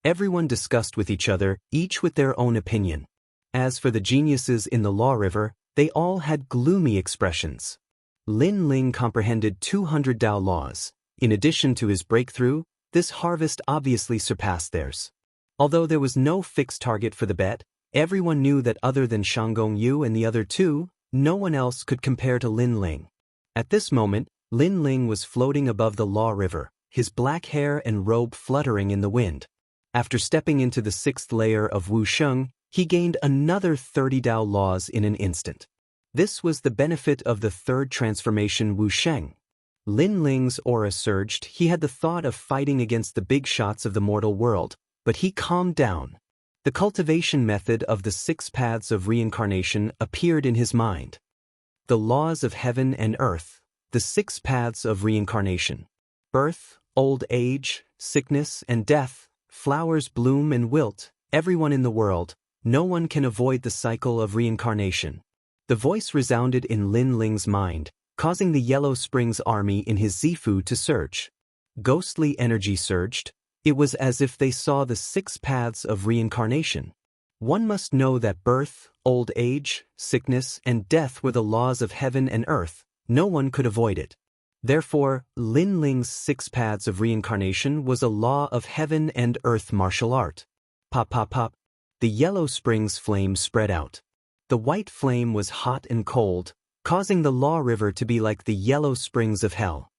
[SPEAKER 1] Everyone discussed with each other, each with their own opinion. As for the geniuses in the Law River, they all had gloomy expressions. Lin Ling comprehended 200 Tao laws. In addition to his breakthrough, this harvest obviously surpassed theirs. Although there was no fixed target for the bet, everyone knew that other than Shanggong Yu and the other two, no one else could compare to Lin Ling. At this moment, Lin Ling was floating above the Law River, his black hair and robe fluttering in the wind. After stepping into the 6th layer of Wu Sheng, he gained another 30 Tao laws in an instant. This was the benefit of the 3rd transformation Wu Sheng. Lin Ling's aura surged. He had the thought of fighting against the big shots of the mortal world, but he calmed down. The cultivation method of the 6 paths of reincarnation appeared in his mind. The laws of heaven and earth, the 6 paths of reincarnation. Birth, old age, sickness, and death, flowers bloom and wilt, everyone in the world, no one can avoid the cycle of reincarnation. The voice resounded in Lin Ling's mind, causing the Yellow Springs army in his Zifu to surge. Ghostly energy surged. It was as if they saw the 6 paths of reincarnation. One must know that birth, old age, sickness, and death were the laws of heaven and earth. No one could avoid it. Therefore, Lin Ling's 6 paths of reincarnation was a law of heaven and earth martial art. Pop, pop, pop. The Yellow Springs flame spread out. The white flame was hot and cold, causing the Law River to be like the Yellow Springs of hell.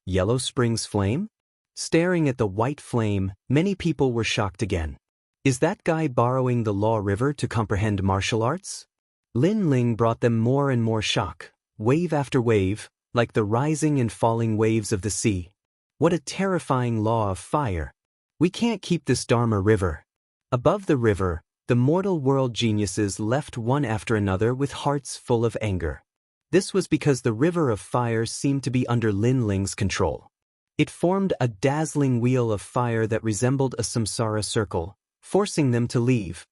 [SPEAKER 1] Yellow Springs flame? Staring at the white flame, many people were shocked again. Is that guy borrowing the Law River to comprehend martial arts? Lin Ling brought them more and more shock, wave after wave, like the rising and falling waves of the sea. What a terrifying law of fire! We can't keep this Dharma river. Above the river, the mortal world geniuses left one after another with hearts full of anger. This was because the river of fire seemed to be under Lin Ling's control. It formed a dazzling wheel of fire that resembled a samsara circle, forcing them to leave.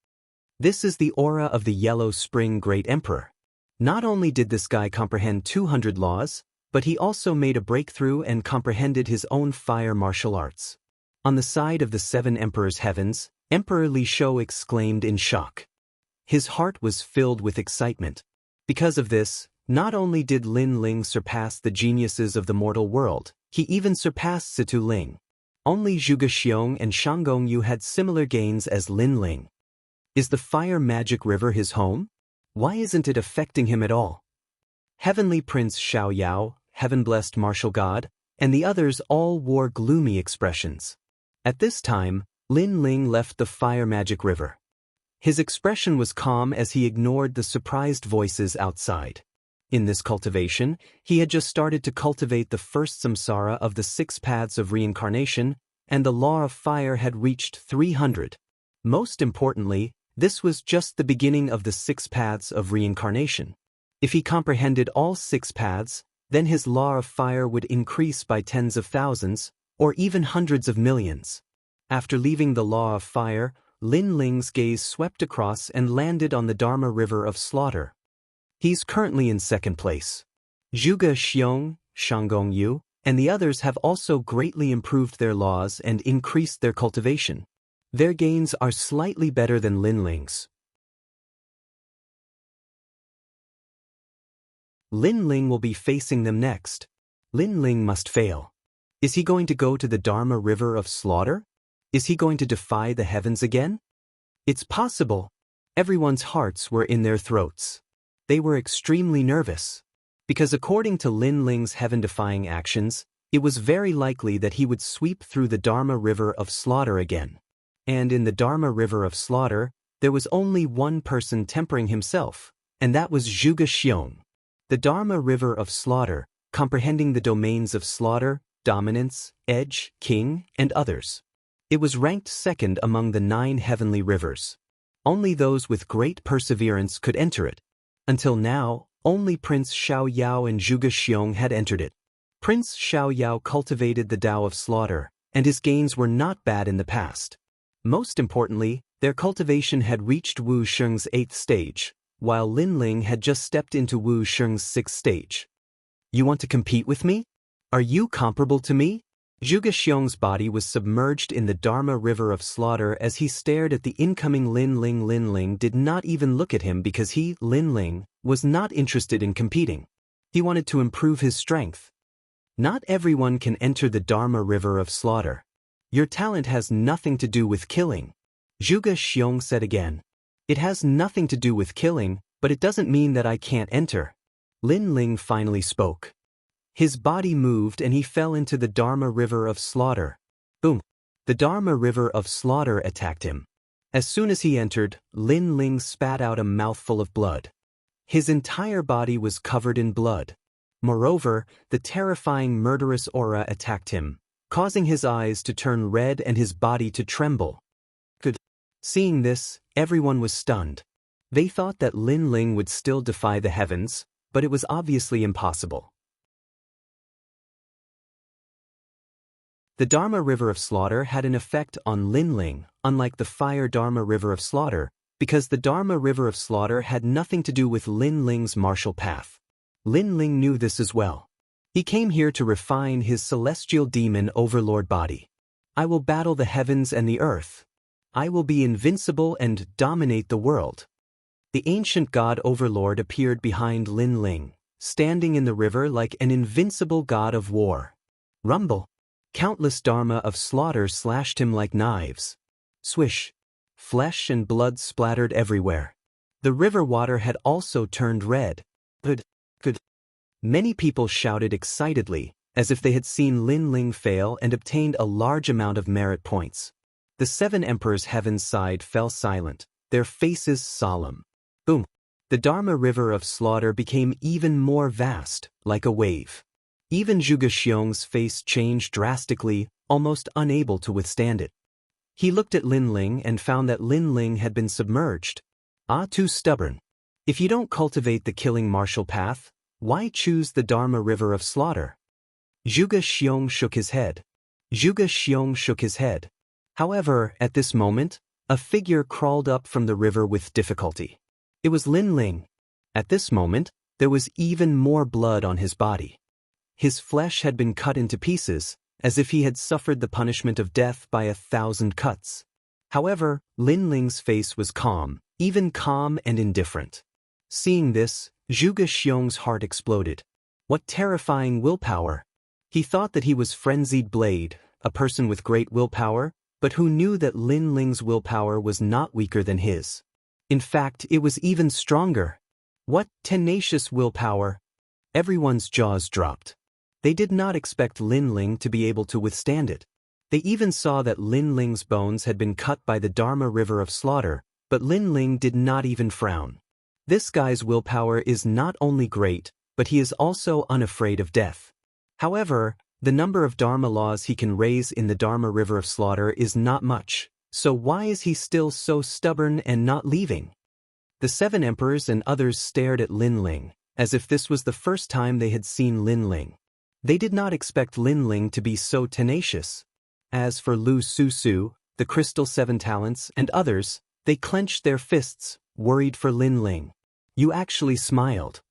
[SPEAKER 1] This is the aura of the Yellow Spring Great Emperor. Not only did this guy comprehend 200 laws, but he also made a breakthrough and comprehended his own fire martial arts. On the side of the Seven Emperors' heavens, Emperor Li Shou exclaimed in shock. His heart was filled with excitement. Because of this, not only did Lin Ling surpass the geniuses of the mortal world, he even surpassed Situ Ling. Only Zhuge Xiong and Shanggong Yu had similar gains as Lin Ling. Is the fire magic river his home? Why isn't it affecting him at all? Heavenly Prince Xiao Yao, Heaven-blessed martial god, and the others all wore gloomy expressions. At this time, Lin Ling left the fire magic river. His expression was calm as he ignored the surprised voices outside. In this cultivation, he had just started to cultivate the first samsara of the 6 paths of reincarnation, and the law of fire had reached 300. Most importantly, this was just the beginning of the 6 paths of reincarnation. If he comprehended all 6 paths, then his law of fire would increase by tens of thousands, or even hundreds of millions. After leaving the law of fire, Lin Ling's gaze swept across and landed on the Dharma River of Slaughter. He's currently in 2nd place. Zhuge Xiong, Shanggong Yu, and the others have also greatly improved their laws and increased their cultivation. Their gains are slightly better than Lin Ling's. Lin Ling will be facing them next. Lin Ling must fail. Is he going to go to the Dharma River of Slaughter? Is he going to defy the heavens again? It's possible. Everyone's hearts were in their throats. They were extremely nervous. Because according to Lin Ling's heaven-defying actions, it was very likely that he would sweep through the Dharma River of Slaughter again. And in the Dharma River of Slaughter, there was only one person tempering himself, and that was Zhuge Xiong. The Dharma River of Slaughter, comprehending the domains of slaughter, dominance, edge, king, and others. It was ranked 2nd among the 9 heavenly rivers. Only those with great perseverance could enter it. Until now, only Prince Xiao Yao and Zhuge Xiong had entered it. Prince Xiao Yao cultivated the Tao of Slaughter, and his gains were not bad in the past. Most importantly, their cultivation had reached Wu Sheng's 8th stage, while Lin Ling had just stepped into Wu Sheng's 6th stage. You want to compete with me? Are you comparable to me? Zhuge Xiong's body was submerged in the Dharma River of Slaughter as he stared at the incoming Lin Ling. Lin Ling did not even look at him because he, Lin Ling, was not interested in competing. He wanted to improve his strength. Not everyone can enter the Dharma River of Slaughter. Your talent has nothing to do with killing. Zhuge Xiong said again. It has nothing to do with killing, but it doesn't mean that I can't enter. Lin Ling finally spoke. His body moved and he fell into the Dharma River of Slaughter. Boom! The Dharma River of Slaughter attacked him. As soon as he entered, Lin Ling spat out a mouthful of blood. His entire body was covered in blood. Moreover, the terrifying murderous aura attacked him, causing his eyes to turn red and his body to tremble. Good. Seeing this, everyone was stunned. They thought that Lin Ling would still defy the heavens, but it was obviously impossible. The Dharma River of Slaughter had an effect on Lin Ling, unlike the Fire Dharma River of Slaughter, because the Dharma River of Slaughter had nothing to do with Lin Ling's martial path. Lin Ling knew this as well. He came here to refine his celestial demon overlord body. I will battle the heavens and the earth. I will be invincible and dominate the world. The ancient god overlord appeared behind Lin Ling, standing in the river like an invincible god of war. Rumble! Countless Dharma of Slaughter slashed him like knives. Swish! Flesh and blood splattered everywhere. The river water had also turned red. Good. Many people shouted excitedly, as if they had seen Lin Ling fail and obtained a large amount of merit points. The 7 emperors heaven's side fell silent, their faces solemn. Boom! The Dharma river of slaughter became even more vast, like a wave. Even Zhuge Xiong's face changed drastically, almost unable to withstand it. He looked at Lin Ling and found that Lin Ling had been submerged. Ah, too stubborn. If you don't cultivate the killing martial path, why choose the Dharma river of slaughter? Zhuge Xiong shook his head. Zhuge Xiong shook his head. However, at this moment, a figure crawled up from the river with difficulty. It was Lin Ling. At this moment, there was even more blood on his body. His flesh had been cut into pieces, as if he had suffered the punishment of death by 1,000 cuts. However, Lin Ling's face was calm, even calm and indifferent. Seeing this, Zhuge Xiong's heart exploded. What terrifying willpower! He thought that he was Frenzied Blade, a person with great willpower, but who knew that Lin Ling's willpower was not weaker than his. In fact, it was even stronger. What tenacious willpower! Everyone's jaws dropped. They did not expect Lin Ling to be able to withstand it. They even saw that Lin Ling's bones had been cut by the Dharma river of slaughter, but Lin Ling did not even frown. This guy's willpower is not only great, but he is also unafraid of death. However, the number of Dharma laws he can raise in the Dharma river of slaughter is not much, so why is he still so stubborn and not leaving? The 7 emperors and others stared at Lin Ling, as if this was the first time they had seen Lin Ling. They did not expect Lin Ling to be so tenacious. As for Lu Susu, the Crystal 7 Talents, and others, they clenched their fists, worried for Lin Ling. You actually smiled.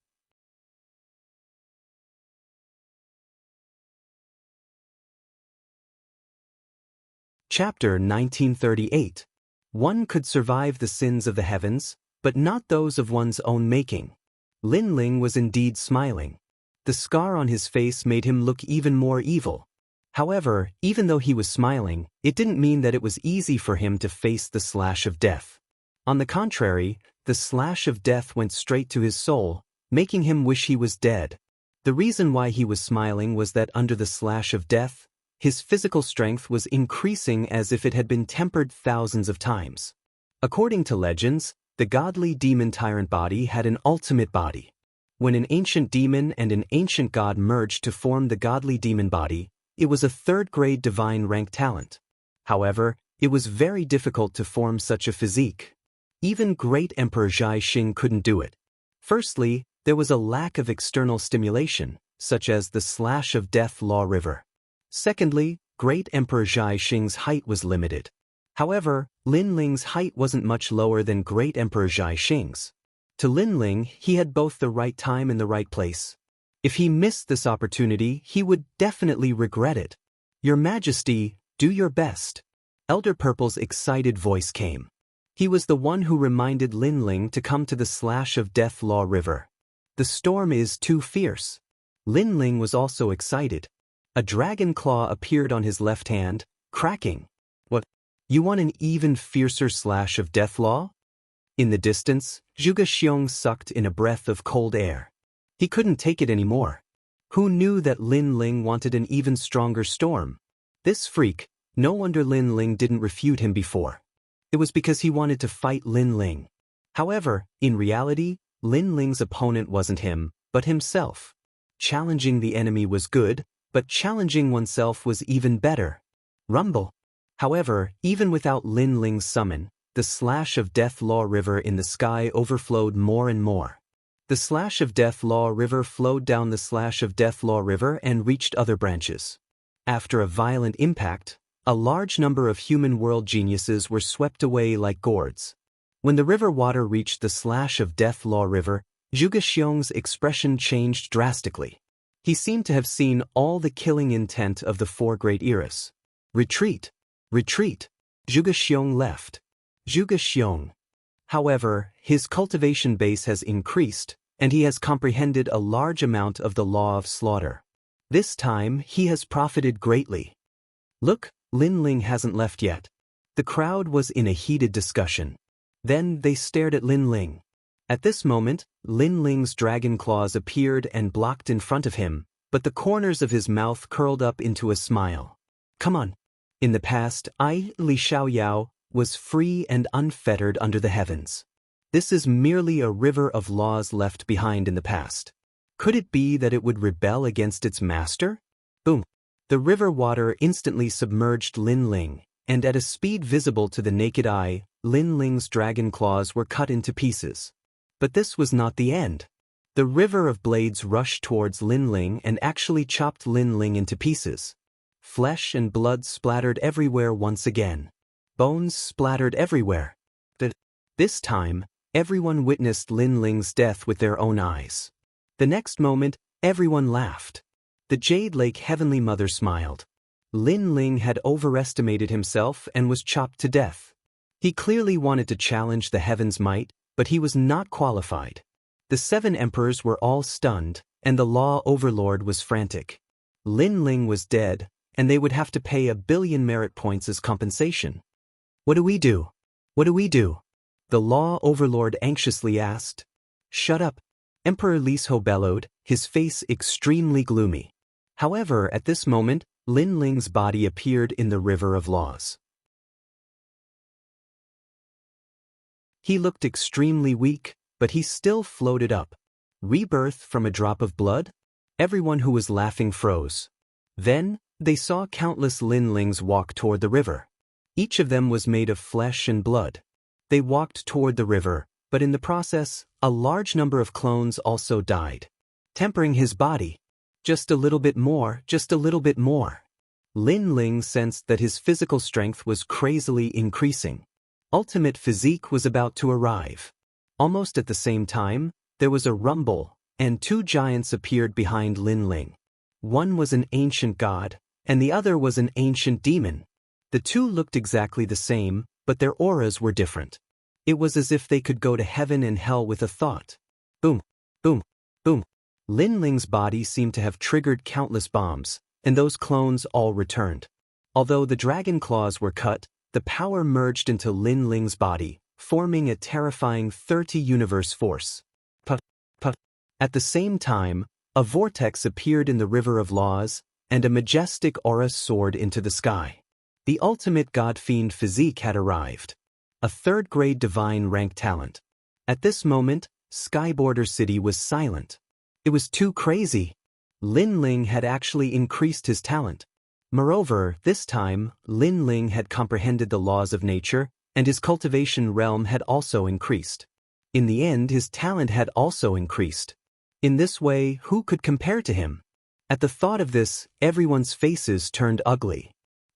[SPEAKER 1] Chapter 1938. One could survive the sins of the heavens, but not those of one's own making. Lin Ling was indeed smiling. The scar on his face made him look even more evil. However, even though he was smiling, it didn't mean that it was easy for him to face the slash of death. On the contrary, the slash of death went straight to his soul, making him wish he was dead. The reason why he was smiling was that under the slash of death, his physical strength was increasing as if it had been tempered thousands of times. According to legends, the godly demon tyrant body had an ultimate body. When an ancient demon and an ancient god merged to form the godly demon body, it was a 3rd-grade divine rank talent. However, it was very difficult to form such a physique. Even great Emperor Zhai Xing couldn't do it. Firstly, there was a lack of external stimulation, such as the slash of death law river. Secondly, great Emperor Zhai Xing's height was limited. However, Lin Ling's height wasn't much lower than great Emperor Zhai Xing's. To Lin Ling, he had both the right time and the right place. If he missed this opportunity, he would definitely regret it. Your Majesty, do your best. Elder Purple's excited voice came. He was the one who reminded Lin Ling to come to the slash of death law river. The storm is too fierce. Lin Ling was also excited. A dragon claw appeared on his left hand, cracking. What? You want an even fiercer slash of death law? In the distance, Zhuge Xiong sucked in a breath of cold air. He couldn't take it anymore. Who knew that Lin Ling wanted an even stronger storm? This freak, no wonder Lin Ling didn't refute him before. It was because he wanted to fight Lin Ling. However, in reality, Lin Ling's opponent wasn't him, but himself. Challenging the enemy was good, but challenging oneself was even better. Rumble. However, even without Lin Ling's summon, the slash of death law river in the sky overflowed more and more. The slash of death law river flowed down the slash of death law river and reached other branches. After a violent impact, a large number of human world geniuses were swept away like gourds. When the river water reached the slash of death law river, Zhuge Xiong's expression changed drastically. He seemed to have seen all the killing intent of the 4 great eras. Retreat! Retreat! Zhuge Xiong left. Zhuge Xiong. However, his cultivation base has increased, and he has comprehended a large amount of the law of slaughter. This time, he has profited greatly. Look, Lin Ling hasn't left yet. The crowd was in a heated discussion. Then they stared at Lin Ling. At this moment, Lin Ling's dragon claws appeared and blocked in front of him, but the corners of his mouth curled up into a smile. Come on. In the past, Li Xiaoyao was free and unfettered under the heavens. This is merely a river of laws left behind in the past. Could it be that it would rebel against its master? Boom. The river water instantly submerged Lin Ling, and at a speed visible to the naked eye, Lin Ling's dragon claws were cut into pieces. But this was not the end. The river of blades rushed towards Lin Ling and actually chopped Lin Ling into pieces. Flesh and blood splattered everywhere once again. Bones splattered everywhere. This time, everyone witnessed Lin Ling's death with their own eyes. The next moment, everyone laughed. The Jade Lake Heavenly Mother smiled. Lin Ling had overestimated himself and was chopped to death. He clearly wanted to challenge the heavens' might, but he was not qualified. The 7 emperors were all stunned, and the law overlord was frantic. Lin Ling was dead, and they would have to pay 1 billion merit points as compensation. What do we do? What do we do? The law overlord anxiously asked. Shut up, Emperor Liso bellowed, his face extremely gloomy. However, at this moment, Lin Ling's body appeared in the river of laws. He looked extremely weak, but he still floated up. Rebirth from a drop of blood? Everyone who was laughing froze. Then, they saw countless Lin Lings walk toward the river. Each of them was made of flesh and blood. They walked toward the river, but in the process, a large number of clones also died. Tempering his body. Just a little bit more, just a little bit more. Lin Ling sensed that his physical strength was crazily increasing. Ultimate physique was about to arrive. Almost at the same time, there was a rumble, and 2 giants appeared behind Lin Ling. One was an ancient god, and the other was an ancient demon. The 2 looked exactly the same, but their auras were different. It was as if they could go to heaven and hell with a thought. Boom, boom, boom. Lin Ling's body seemed to have triggered countless bombs, and those clones all returned. Although the dragon claws were cut, the power merged into Lin Ling's body, forming a terrifying 30-universe force. At the same time, a vortex appeared in the river of laws, and a majestic aura soared into the sky. The ultimate god-fiend physique had arrived. A 3rd-grade divine rank talent. At this moment, Skyborder City was silent. It was too crazy. Lin Ling had actually increased his talent. Moreover, this time, Lin Ling had comprehended the laws of nature, and his cultivation realm had also increased. In the end, his talent had also increased. In this way, who could compare to him? At the thought of this, everyone's faces turned ugly.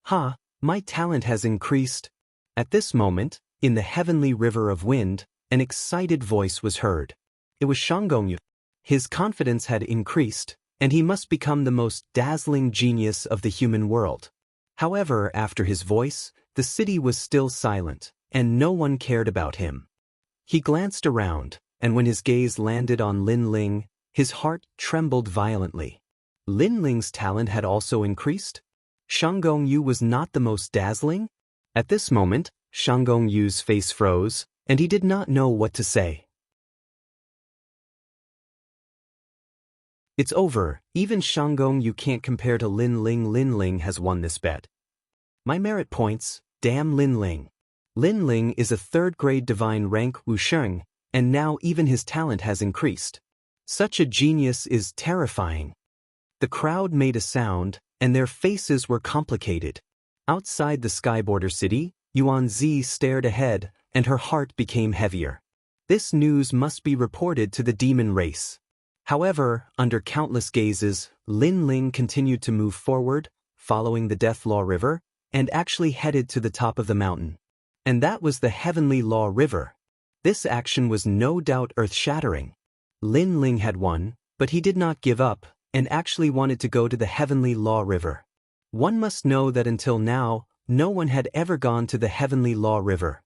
[SPEAKER 1] Ha, my talent has increased. At this moment, in the heavenly river of wind, an excited voice was heard. It was Shanggongyu. His confidence had increased, and he must become the most dazzling genius of the human world. However, after his voice, the city was still silent, and no one cared about him. He glanced around, and when his gaze landed on Lin Ling, his heart trembled violently. Lin Ling's talent had also increased? Shanggongyu was not the most dazzling? At this moment, Shanggong-yu's face froze, and he did not know what to say. It's over, even Shanggong-yu can't compare to Lin Ling. Lin Ling has won this bet. My merit points, damn Lin Ling. Lin Ling is a 3rd-grade divine rank Wusheng, and now even his talent has increased. Such a genius is terrifying. The crowd made a sound, and their faces were complicated. Outside the Skyborder City, Yuan Zi stared ahead, and her heart became heavier. This news must be reported to the demon race. However, under countless gazes, Lin Ling continued to move forward, following the Death Law River, and actually headed to the top of the mountain. And that was the Heavenly Law River. This action was no doubt earth-shattering. Lin Ling had won, but he did not give up, and actually wanted to go to the Heavenly Law River. One must know that until now, no one had ever gone to the Heavenly Law River.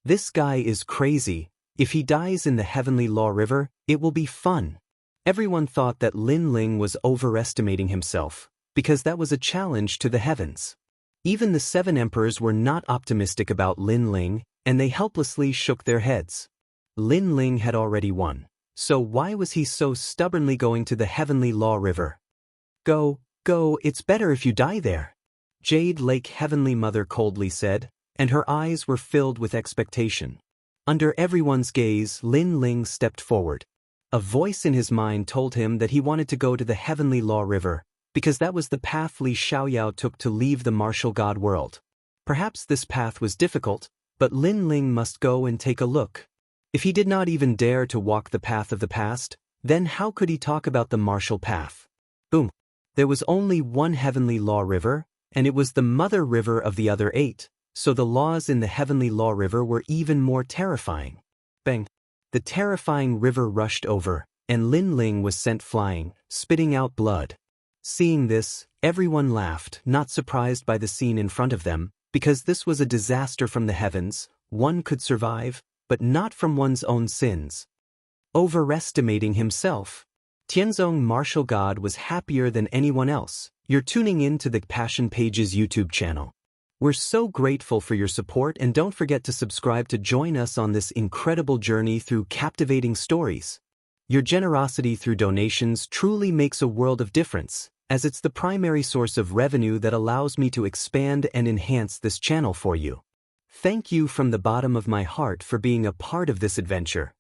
[SPEAKER 1] This guy is crazy. If he dies in the Heavenly Law River, it will be fun. Everyone thought that Lin Ling was overestimating himself, because that was a challenge to the heavens. Even the 7 emperors were not optimistic about Lin Ling, and they helplessly shook their heads. Lin Ling had already won, so why was he so stubbornly going to the Heavenly Law River? Go, go, it's better if you die there. Jade Lake Heavenly Mother coldly said, and her eyes were filled with expectation. Under everyone's gaze, Lin Ling stepped forward. A voice in his mind told him that he wanted to go to the Heavenly Law River, because that was the path Li Xiaoyao took to leave the martial god world. Perhaps this path was difficult, but Lin Ling must go and take a look. If he did not even dare to walk the path of the past, then how could he talk about the martial path? Boom. There was only one Heavenly Law River, and it was the mother river of the other 8, so the laws in the Heavenly Law River were even more terrifying. Bang. The terrifying river rushed over, and Lin Ling was sent flying, spitting out blood. Seeing this, everyone laughed, not surprised by the scene in front of them, because this was a disaster from the heavens. One could survive, but not from one's own sins. Overestimating himself. Tianzong Martial God was happier than anyone else. You're tuning in to the Passion Pages YouTube channel. We're so grateful for your support, and don't forget to subscribe to join us on this incredible journey through captivating stories. Your generosity through donations truly makes a world of difference, as it's the primary source of revenue that allows me to expand and enhance this channel for you. Thank you from the bottom of my heart for being a part of this adventure.